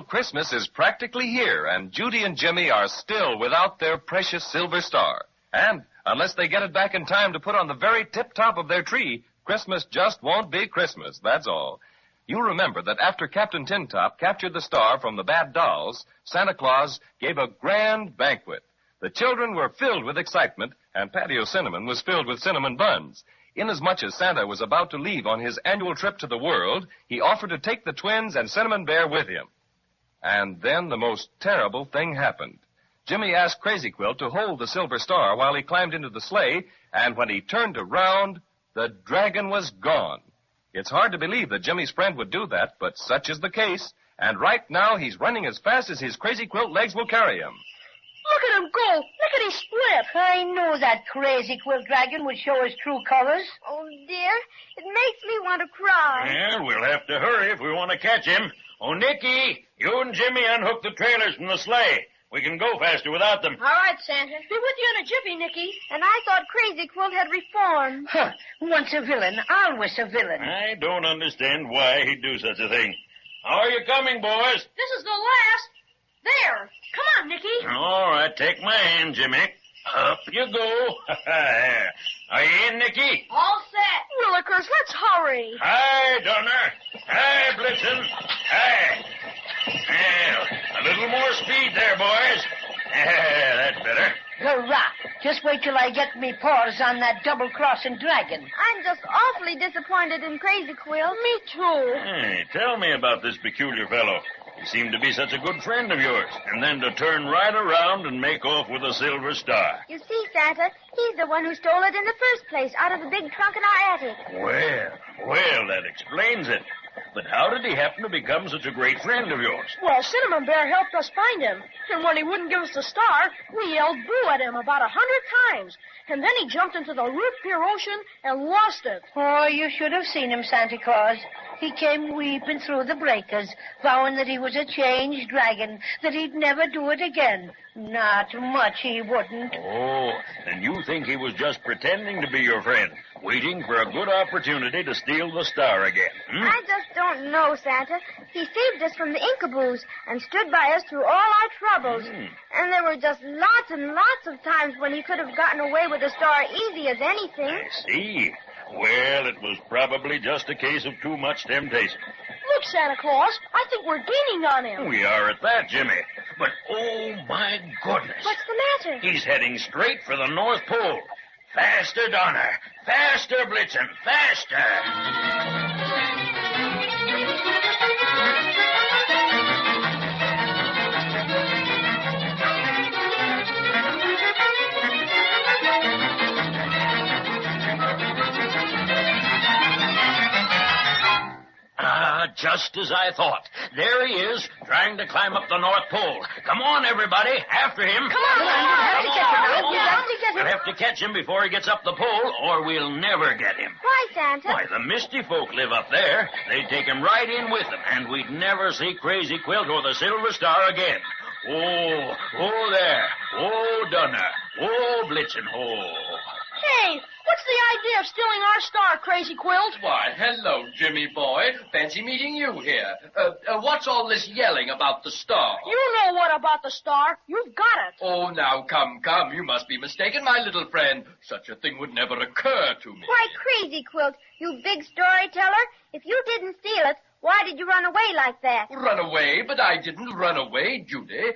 Christmas is practically here, and Judy and Jimmy are still without their precious silver star. And unless they get it back in time to put on the very tip-top of their tree, Christmas just won't be Christmas, that's all. You remember that after Captain Tintop captured the star from the bad dolls, Santa Claus gave a grand banquet. The children were filled with excitement, and Paddy O'Cinnamon was filled with cinnamon buns. Inasmuch as Santa was about to leave on his annual trip to the world, he offered to take the twins and Cinnamon Bear with him. And then the most terrible thing happened. Jimmy asked Crazy Quilt to hold the silver star while he climbed into the sleigh, and when he turned around, the dragon was gone. It's hard to believe that Jimmy's friend would do that, but such is the case, and right now he's running as fast as his Crazy Quilt legs will carry him.
Look at him go! Look at him split!
I knew that Crazy Quilt Dragon would show his true colors.
Oh, dear, it makes me want to cry.
Well, we'll have to hurry if we want to catch him. Oh, Nicky, you and Jimmy unhook the trailers from the sleigh. We can go faster without them.
All right, Santa. Be with you in a jiffy, Nicky.
And I thought Crazy Quilt had reformed.
Huh. Once a villain, always a villain.
I don't understand why he'd do such a thing. How are you coming, boys?
This is the last. There. Come on, Nicky.
All right, take my hand, Jimmy. Up you go. Are you in, Nicky?
All set. Willikers, let's hurry.
Hi, Donner. Hi, Blitzen. Hi. Well, a little more speed there, boys. That's better.
Hurrah! Just wait till I get me paws on that double-crossing dragon.
I'm just awfully disappointed in Crazy Quilt.
Me too.
Hey, tell me about this peculiar fellow. He seemed to be such a good friend of yours, and then to turn right around and make off with a silver star.
You see, Santa, he's the one who stole it in the first place, out of the big trunk in our attic.
Well, that explains it. But how did he happen to become such a great friend of yours?
Well, Cinnamon Bear helped us find him. And when he wouldn't give us the star, we yelled boo at him about 100 times. And then he jumped into the root beer ocean and lost it.
Oh, you should have seen him, Santa Claus. He came weeping through the breakers, vowing that he was a changed dragon, that he'd never do it again. Not much he wouldn't.
Oh, and you think he was just pretending to be your friend, waiting for a good opportunity to steal the star again,
I just don't know, Santa. He saved us from the Ikaboos and stood by us through all our troubles. And there were just lots and lots of times when he could have gotten away with the star easy as anything.
I see. Well, it was probably just a case of too much temptation.
Look, Santa Claus, I think we're gaining on him.
We are at that, Jimmy. But, oh, my goodness.
What's the matter?
He's heading straight for the North Pole. Faster, Donner. Faster, Blitzen. Faster. Just as I thought. There he is, trying to climb up the North Pole. Come on, everybody, after him.
Come on.
We'll have to catch him before he gets up the pole, or we'll never get him.
Why, Santa?
Why, the Misty folk live up there. They'd take him right in with them, and we'd never see Crazy Quilt or the Silver Star again. Oh there. Oh, Dunner. Oh, Blitzen, oh.
Hey, what's the idea of stealing our star, Crazy Quilt?
Why, hello, Jimmy boy. Fancy meeting you here. What's all this yelling about the star?
You know what about the star. You've got it.
Oh, now, come. You must be mistaken, my little friend. Such a thing would never occur to me.
Why, Crazy Quilt, you big storyteller, if you didn't steal it, why did you run away like that?
Run away? But I didn't run away, Judy.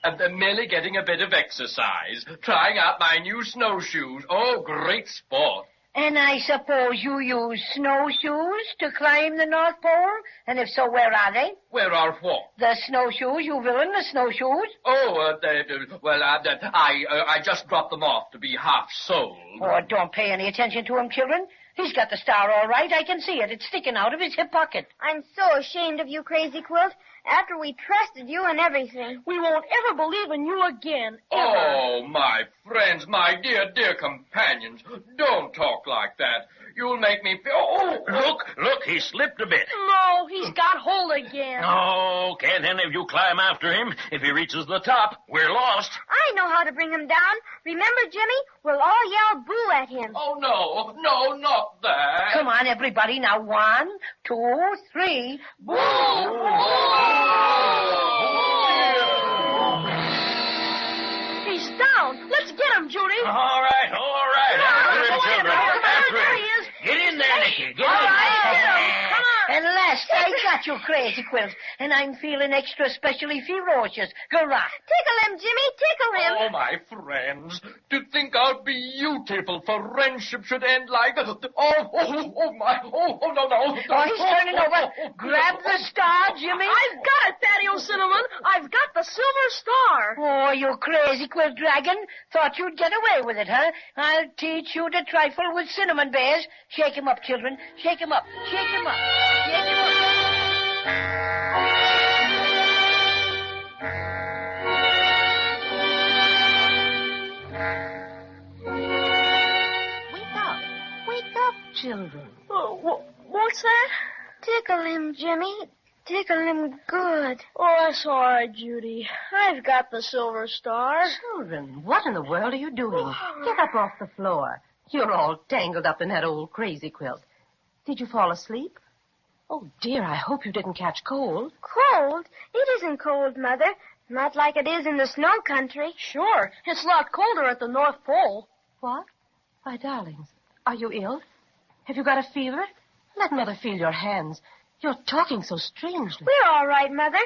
I'm merely getting a bit of exercise, trying out my new snowshoes. Oh, great sport.
And I suppose you use snowshoes to climb the North Pole? And if so, where are they?
Where are what?
The snowshoes, you villain, the snowshoes.
Oh, I just dropped them off to be half soled.
Oh, don't pay any attention to him, children. He's got the star all right. I can see it. It's sticking out of his hip pocket.
I'm so ashamed of you, Crazy Quilt. After we trusted you and everything.
We won't ever believe in you again, ever.
Oh, my friends, my dear companions, don't talk like that. You'll make me feel... Oh,
Look, he slipped a bit.
No, he's got hold again.
Oh, can't any of you climb after him? If he reaches the top, we're lost.
I know how to bring him down. Remember, Jimmy? We'll all yell boo at him.
Oh, no, not that.
Come on, everybody. Now, 1, 2, 3. Boo!
He's down. Let's get him, Judy.
All right.
There he is.
Get in there, Nicky. Get in.
All right,
Come on.
And last, I got you, Crazy Quilt, and I'm feeling extra specially ferocious. Hurrah!
Tickle him, Jimmy, tickle him.
Oh, my friends, to think how beautiful friendship should end like that. No.
Oh, he's turning over. Grab the star, Jimmy.
I've got it, Paddy O'Cinnamon. I've got the silver star.
Oh, you Crazy Quilt Dragon. Thought you'd get away with it, huh? I'll teach you to trifle with cinnamon bears. Shake him up, children. Shake him up. Shake him up. Shake him up.
Wake up, children.
Oh, what's that?
Tickle him, Jimmy. Tickle him good.
Oh, that's all right, Judy. I've got the silver star.
Children, what in the world are you doing? Get up off the floor. You're all tangled up in that old Crazy Quilt. Did you fall asleep? Oh, dear, I hope you didn't catch cold.
Cold? It isn't cold, Mother. Not like it is in the snow country.
Sure. It's a lot colder at the North Pole.
What? My darlings, are you ill? Have you got a fever? Let Mother feel your hands. You're talking so strangely.
We're all right, Mother.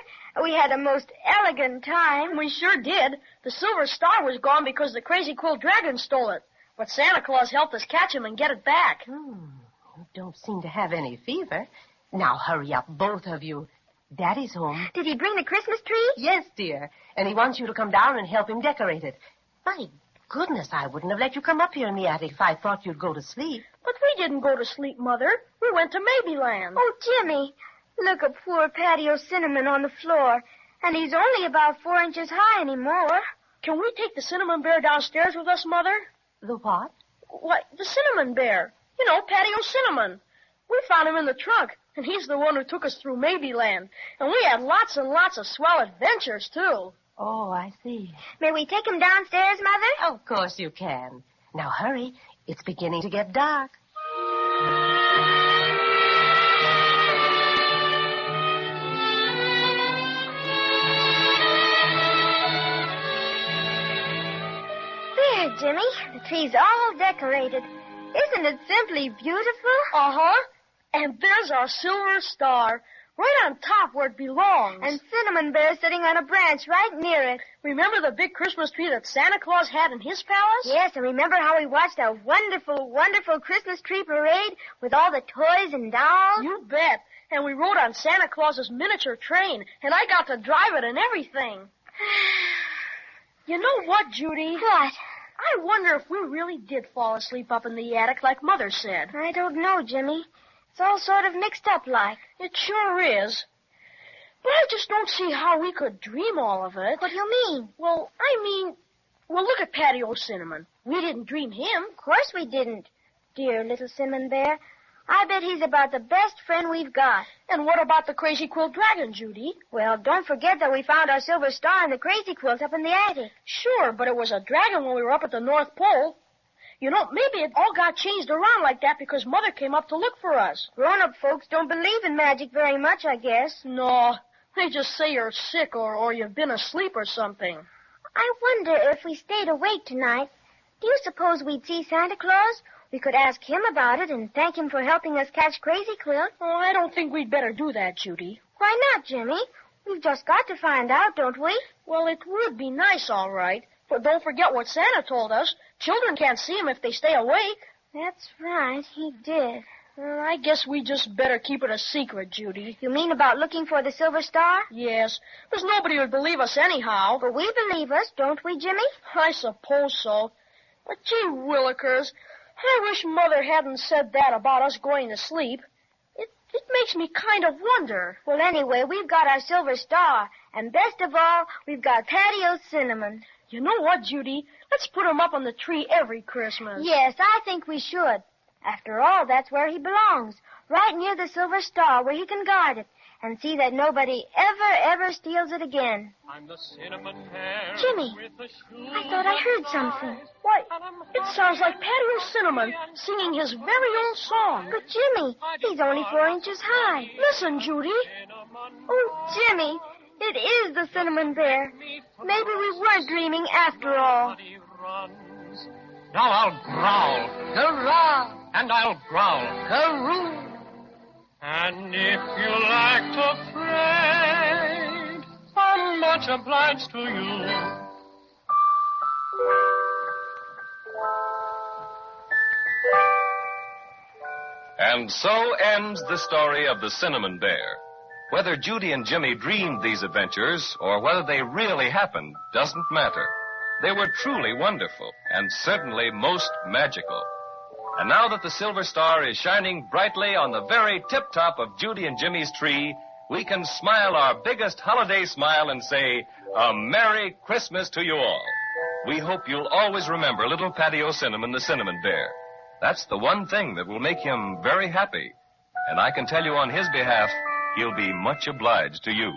We had a most elegant time.
We sure did. The silver star was gone because the Crazy Quilt Dragon stole it. But Santa Claus helped us catch him and get it back.
You don't seem to have any fever. Now, hurry up, both of you. Daddy's home.
Did he bring the Christmas tree?
Yes, dear. And he wants you to come down and help him decorate it. My goodness, I wouldn't have let you come up here in the attic if I thought you'd go to sleep.
But we didn't go to sleep, Mother. We went to Maybeland.
Oh, Jimmy,
Look at poor Paddy O'Cinnamon on the floor. And he's only about 4 inches high anymore.
Can we take the cinnamon bear downstairs with us, Mother?
The what?
Why, the cinnamon bear. You know, Paddy O'Cinnamon. We found him in the trunk, and he's the one who took us through Maybeland. And we had lots and lots of swell adventures, too.
Oh, I see.
May we take him downstairs, Mother?
Of course you can. Now hurry. It's beginning to get dark.
There, Jimmy. The tree's all decorated. Isn't it simply beautiful?
Uh-huh. And there's our silver star, right on top where it belongs.
And Cinnamon Bear sitting on a branch right near it.
Remember the big Christmas tree that Santa Claus had in his palace?
Yes, and remember how we watched our wonderful, wonderful Christmas tree parade with all the toys and dolls?
You bet. And we rode on Santa Claus's miniature train, and I got to drive it and everything. You know what, Judy?
What?
I wonder if we really did fall asleep up in the attic like Mother said.
I don't know, Jimmy. It's all sort of mixed up like.
It sure is. But I just don't see how we could dream all of it.
What do you mean?
Well, look at Paddy O'Cinnamon. We didn't dream him.
Of course we didn't. Dear little Cinnamon Bear. I bet he's about the best friend we've got.
And what about the Crazy Quilt Dragon, Judy?
Well, don't forget that we found our silver star in the Crazy Quilt up in the attic.
Sure, but it was a dragon when we were up at the North Pole. You know, maybe it all got changed around like that because Mother came up to look for us.
Grown-up folks don't believe in magic very much, I guess.
No, they just say you're sick or you've been asleep or something.
I wonder if we stayed awake tonight, do you suppose we'd see Santa Claus? We could ask him about it and thank him for helping us catch Crazy Quilt.
Oh, I don't think we'd better do that, Judy.
Why not, Jimmy? We've just got to find out, don't we?
Well, it would be nice, all right. But don't forget what Santa told us. Children can't see him if they stay awake.
That's right, he did.
Well, I guess we just better keep it a secret, Judy.
You mean about looking for the silver star?
Yes. Because nobody would believe us anyhow.
But we believe us, don't we, Jimmy?
I suppose so. But gee willikers, I wish Mother hadn't said that about us going to sleep. It makes me kind of wonder.
Well, anyway, we've got our silver star. And best of all, we've got Paddy O'Cinnamon.
You know what, Judy? Let's put him up on the tree every Christmas.
Yes, I think we should. After all, that's where he belongs. Right near the silver star where he can guard it. And see that nobody ever steals it again.
I'm the cinnamon bear.
Jimmy, I thought I heard something.
Why, it sounds like Paddy O'Cinnamon singing his very own song.
But Jimmy, he's only 4 inches high.
Listen, Judy.
Oh, Jimmy, it is the cinnamon bear. Maybe we weren't dreaming after all.
Now I'll growl.
Hurrah!
And I'll growl.
Karoo!
And if you like to fray, I'm much obliged to you.
And so ends the story of the Cinnamon Bear. Whether Judy and Jimmy dreamed these adventures or whether they really happened doesn't matter. They were truly wonderful and certainly most magical. And now that the silver star is shining brightly on the very tip-top of Judy and Jimmy's tree, we can smile our biggest holiday smile and say, a Merry Christmas to you all. We hope you'll always remember little Paddy O'Cinnamon, the Cinnamon Bear. That's the one thing that will make him very happy. And I can tell you on his behalf, he'll be much obliged to you.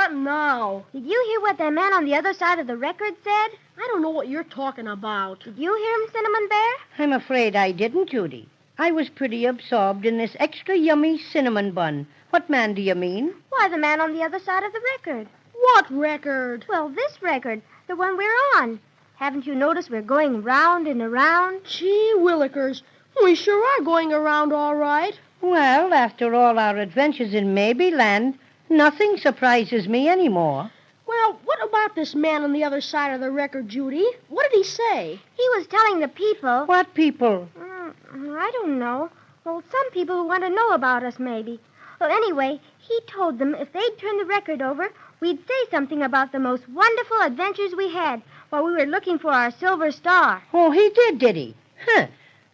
Now.
Did you hear what that man on the other side of the record said?
I don't know what you're talking about.
Did you hear him, Cinnamon Bear?
I'm afraid I didn't, Judy. I was pretty absorbed in this extra yummy cinnamon bun. What man do you mean?
Why, the man on the other side of the record.
What record?
Well, this record, the one we're on. Haven't you noticed we're going round and around?
Gee willikers, we sure are going around all right.
Well, after all our adventures in Maybeland, nothing surprises me anymore.
Well, what about this man on the other side of the record, Judy? What did he say?
He was telling the people.
What people?
I don't know. Well, some people who want to know about us, maybe. Well, anyway, he told them if they'd turn the record over, we'd say something about the most wonderful adventures we had while we were looking for our silver star.
Oh, he did he? Huh.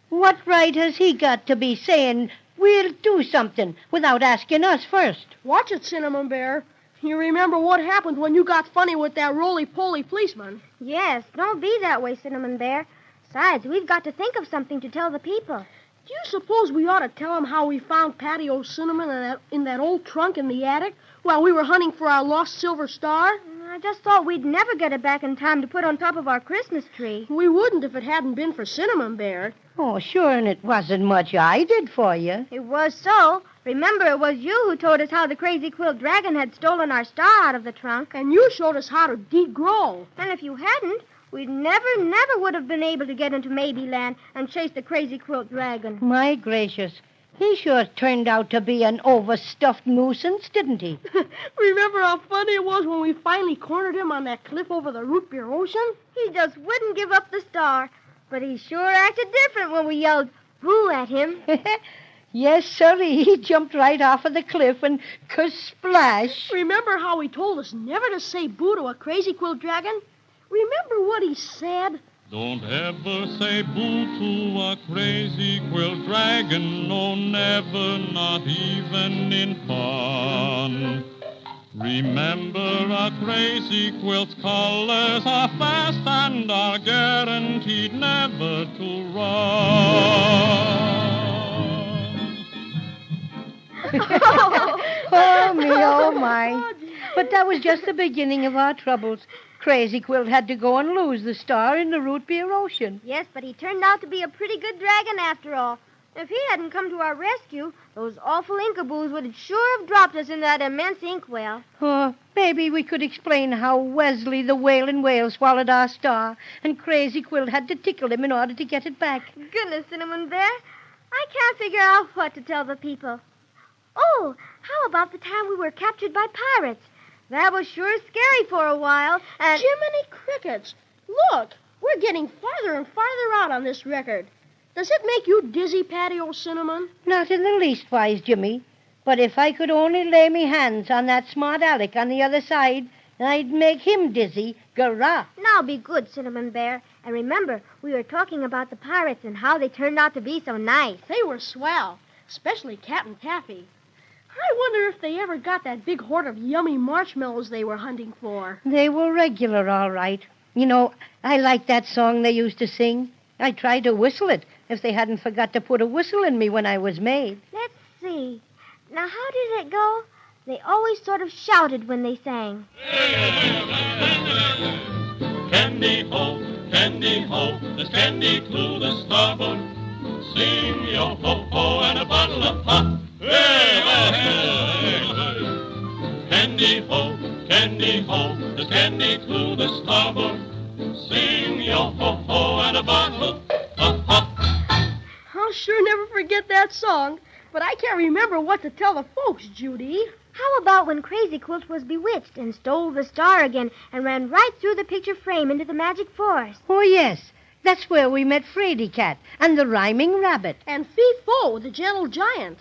What right has he got to be saying we'll do something without asking us first?
Watch it, Cinnamon Bear. You remember what happened when you got funny with that roly-poly policeman?
Yes, don't be that way, Cinnamon Bear. Besides, we've got to think of something to tell the people.
Do you suppose we ought to tell them how we found Paddy O'Cinnamon in that old trunk in the attic while we were hunting for our lost silver star?
I just thought we'd never get it back in time to put on top of our Christmas tree.
We wouldn't if it hadn't been for Cinnamon Bear.
Oh, sure, and it wasn't much I did for you.
It was so. Remember, it was you who told us how the Crazy Quilt Dragon had stolen our star out of the trunk.
And you showed us how to degrow.
And if you hadn't, we never would have been able to get into Maybeland and chase the Crazy Quilt Dragon.
My gracious. He sure turned out to be an overstuffed nuisance, didn't he?
Remember how funny it was when we finally cornered him on that cliff over the root beer ocean?
He just wouldn't give up the star. But he sure acted different when we yelled boo at him.
Yes, sirree. He jumped right off of the cliff and splash.
Remember how he told us never to say boo to a Crazy Quilt Dragon? Remember what he said?
Don't ever say boo to a Crazy Quilt Dragon. No, never, not even in fun. Remember, a Crazy Quilt's colors are fast and are guaranteed never to run.
Oh, me, oh, my. But that was just the beginning of our troubles. Crazy Quilt had to go and lose the star in the root beer ocean.
Yes, but he turned out to be a pretty good dragon after all. If he hadn't come to our rescue, those awful Ikaboos would sure have dropped us in that immense inkwell.
Oh, maybe we could explain how Weasley the wailing whale swallowed our star, and Crazy Quilt had to tickle him in order to get it back.
Goodness, Cinnamon Bear. I can't figure out what to tell the people. Oh, how about the time we were captured by pirates? That was sure scary for a while, and...
Jiminy crickets! Look, we're getting farther and farther out on this record. Does it make you dizzy, Paddy O'Cinnamon?
Not in the least wise, Jimmy. But if I could only lay me hands on that smart Alec on the other side, I'd make him dizzy. Garah!
Now be good, Cinnamon Bear. And remember, we were talking about the pirates and how they turned out to be so nice.
They were swell, especially Captain Taffy. I wonder if they ever got that big hoard of yummy marshmallows they were hunting for.
They were regular, all right. You know, I like that song they used to sing. I tried to whistle it if they hadn't forgot to put a whistle in me when I was made.
Let's see. Now, how did it go? They always sort of shouted when they sang.
Candy ho, there's candy to the starboard. Sing your ho-ho and a bottle of pop. Candy ho, there's candy to the starboard. Sing your ho-ho and a bottle of pop.
I'll sure never forget that song, but I can't remember what to tell the folks, Judy.
How about when Crazy Quilt was bewitched and stole the star again and ran right through the picture frame into the magic forest?
Oh, yes. That's where we met Fraidy Cat and the rhyming rabbit.
And Foo the Gentle Giant.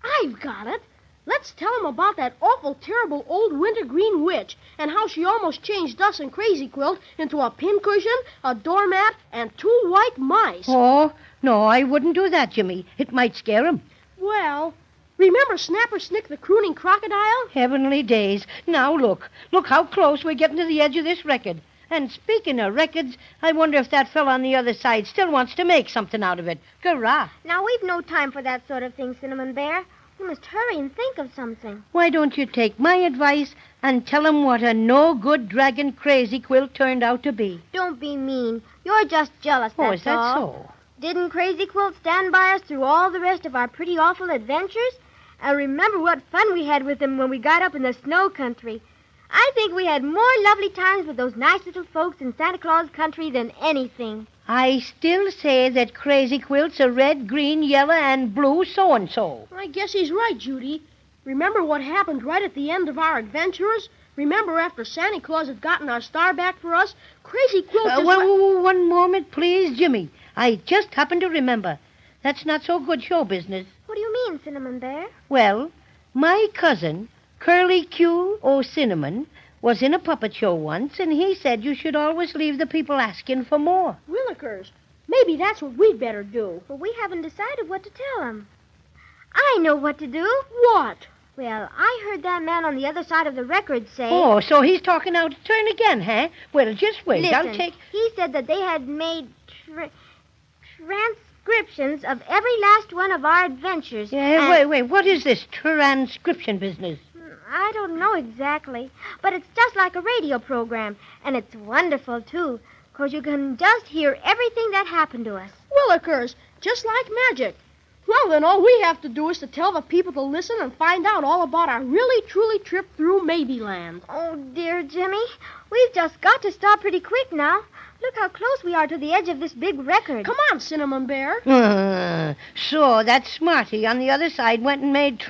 I've got it. Let's tell them about that awful, terrible old Wintergreen Witch and how she almost changed us and Crazy Quilt into a pincushion, a doormat, and 2 white mice.
Oh, no, I wouldn't do that, Jimmy. It might scare him.
Well, remember Snapper Snick the crooning crocodile?
Heavenly days. Now look how close we're getting to the edge of this record. And speaking of records, I wonder if that fellow on the other side still wants to make something out of it. Garah.
Now, we've no time for that sort of thing, Cinnamon Bear. We must hurry and think of something.
Why don't you take my advice and tell him what a no-good dragon Crazy Quilt turned out to be?
Don't be mean. You're just jealous, that's all.
Oh, is that so?
Didn't Crazy Quilt stand by us through all the rest of our pretty awful adventures? And remember what fun we had with him when we got up in the snow country. I think we had more lovely times with those nice little folks in Santa Claus country than anything.
I still say that Crazy Quilt's a red, green, yellow, and blue so-and-so.
I guess he's right, Judy. Remember what happened right at the end of our adventures? Remember after Santa Claus had gotten our star back for us? Crazy Quilt just...
One moment, please, Jimmy. I just happened to remember. That's not so good show business.
What do you mean, Cinnamon Bear?
Well, my cousin, Curly Q O'Cinnamon, was in a puppet show once, and he said you should always leave the people asking for more.
Willikers, maybe that's what we'd better do.
But we haven't decided what to tell them. I know what to do.
What?
Well, I heard that man on the other side of the record say...
Oh, so he's talking out of turn again, huh? Well, just wait.
Listen,
I'll take...
he said that they had made transcriptions of every last one of our adventures.
Yeah, wait. What is this transcription business?
I don't know exactly, but it's just like a radio program, and it's wonderful, too, because you can just hear everything that happened to us.
Willikers, just like magic. Well, then all we have to do is to tell the people to listen and find out all about our really, truly trip through Maybeland.
Oh, dear Jimmy, we've just got to stop pretty quick now. Look how close we are to the edge of this big record.
Come on, Cinnamon Bear.
So that smarty on the other side went and made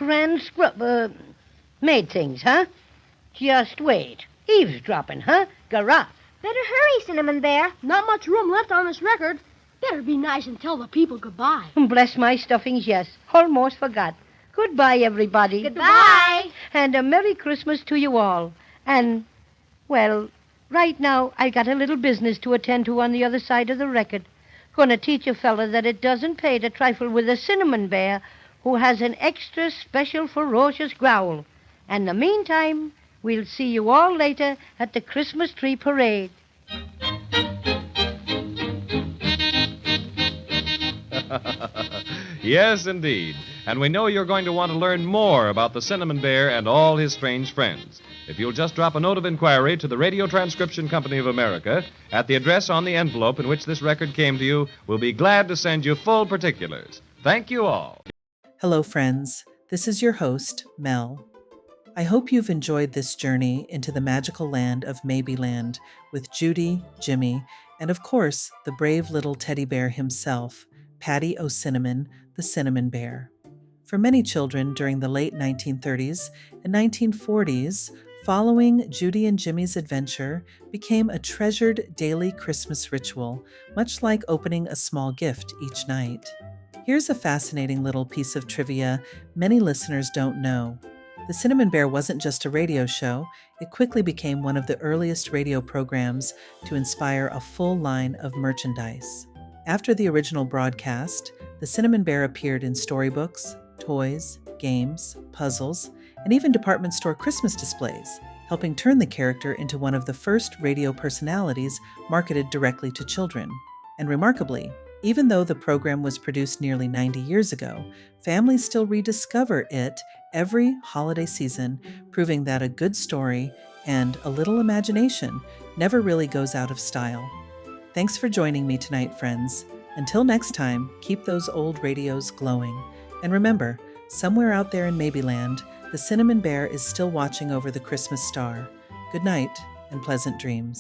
made things, huh? Just wait. Eavesdropping, huh? Garage.
Better hurry, Cinnamon Bear.
Not much room left on this record. Better be nice and tell the people goodbye.
Bless my stuffings, yes. Almost forgot. Goodbye, everybody.
Goodbye.
And a Merry Christmas to you all. And, well, right now I got a little business to attend to on the other side of the record. Gonna teach a fella that it doesn't pay to trifle with a cinnamon bear who has an extra special ferocious growl. And in the meantime, we'll see you all later at the Christmas tree parade.
Yes, indeed. And we know you're going to want to learn more about the Cinnamon Bear and all his strange friends. If you'll just drop a note of inquiry to the Radio Transcription Company of America at the address on the envelope in which this record came to you, we'll be glad to send you full particulars. Thank you all.
Hello, friends. This is your host, Mel. I hope you've enjoyed this journey into the magical land of Maybeland with Judy, Jimmy, and of course, the brave little teddy bear himself, Paddy O'Cinnamon, the Cinnamon Bear. For many children during the late 1930s and 1940s, following Judy and Jimmy's adventure became a treasured daily Christmas ritual, much like opening a small gift each night. Here's a fascinating little piece of trivia many listeners don't know. The Cinnamon Bear wasn't just a radio show, it quickly became one of the earliest radio programs to inspire a full line of merchandise. After the original broadcast, the Cinnamon Bear appeared in storybooks, toys, games, puzzles, and even department store Christmas displays, helping turn the character into one of the first radio personalities marketed directly to children. And remarkably, even though the program was produced nearly 90 years ago, families still rediscover it every holiday season, proving that a good story and a little imagination never really goes out of style. Thanks for joining me tonight, friends. Until next time, keep those old radios glowing. And remember, somewhere out there in Maybeland, the Cinnamon Bear is still watching over the Christmas star. Good night and pleasant dreams.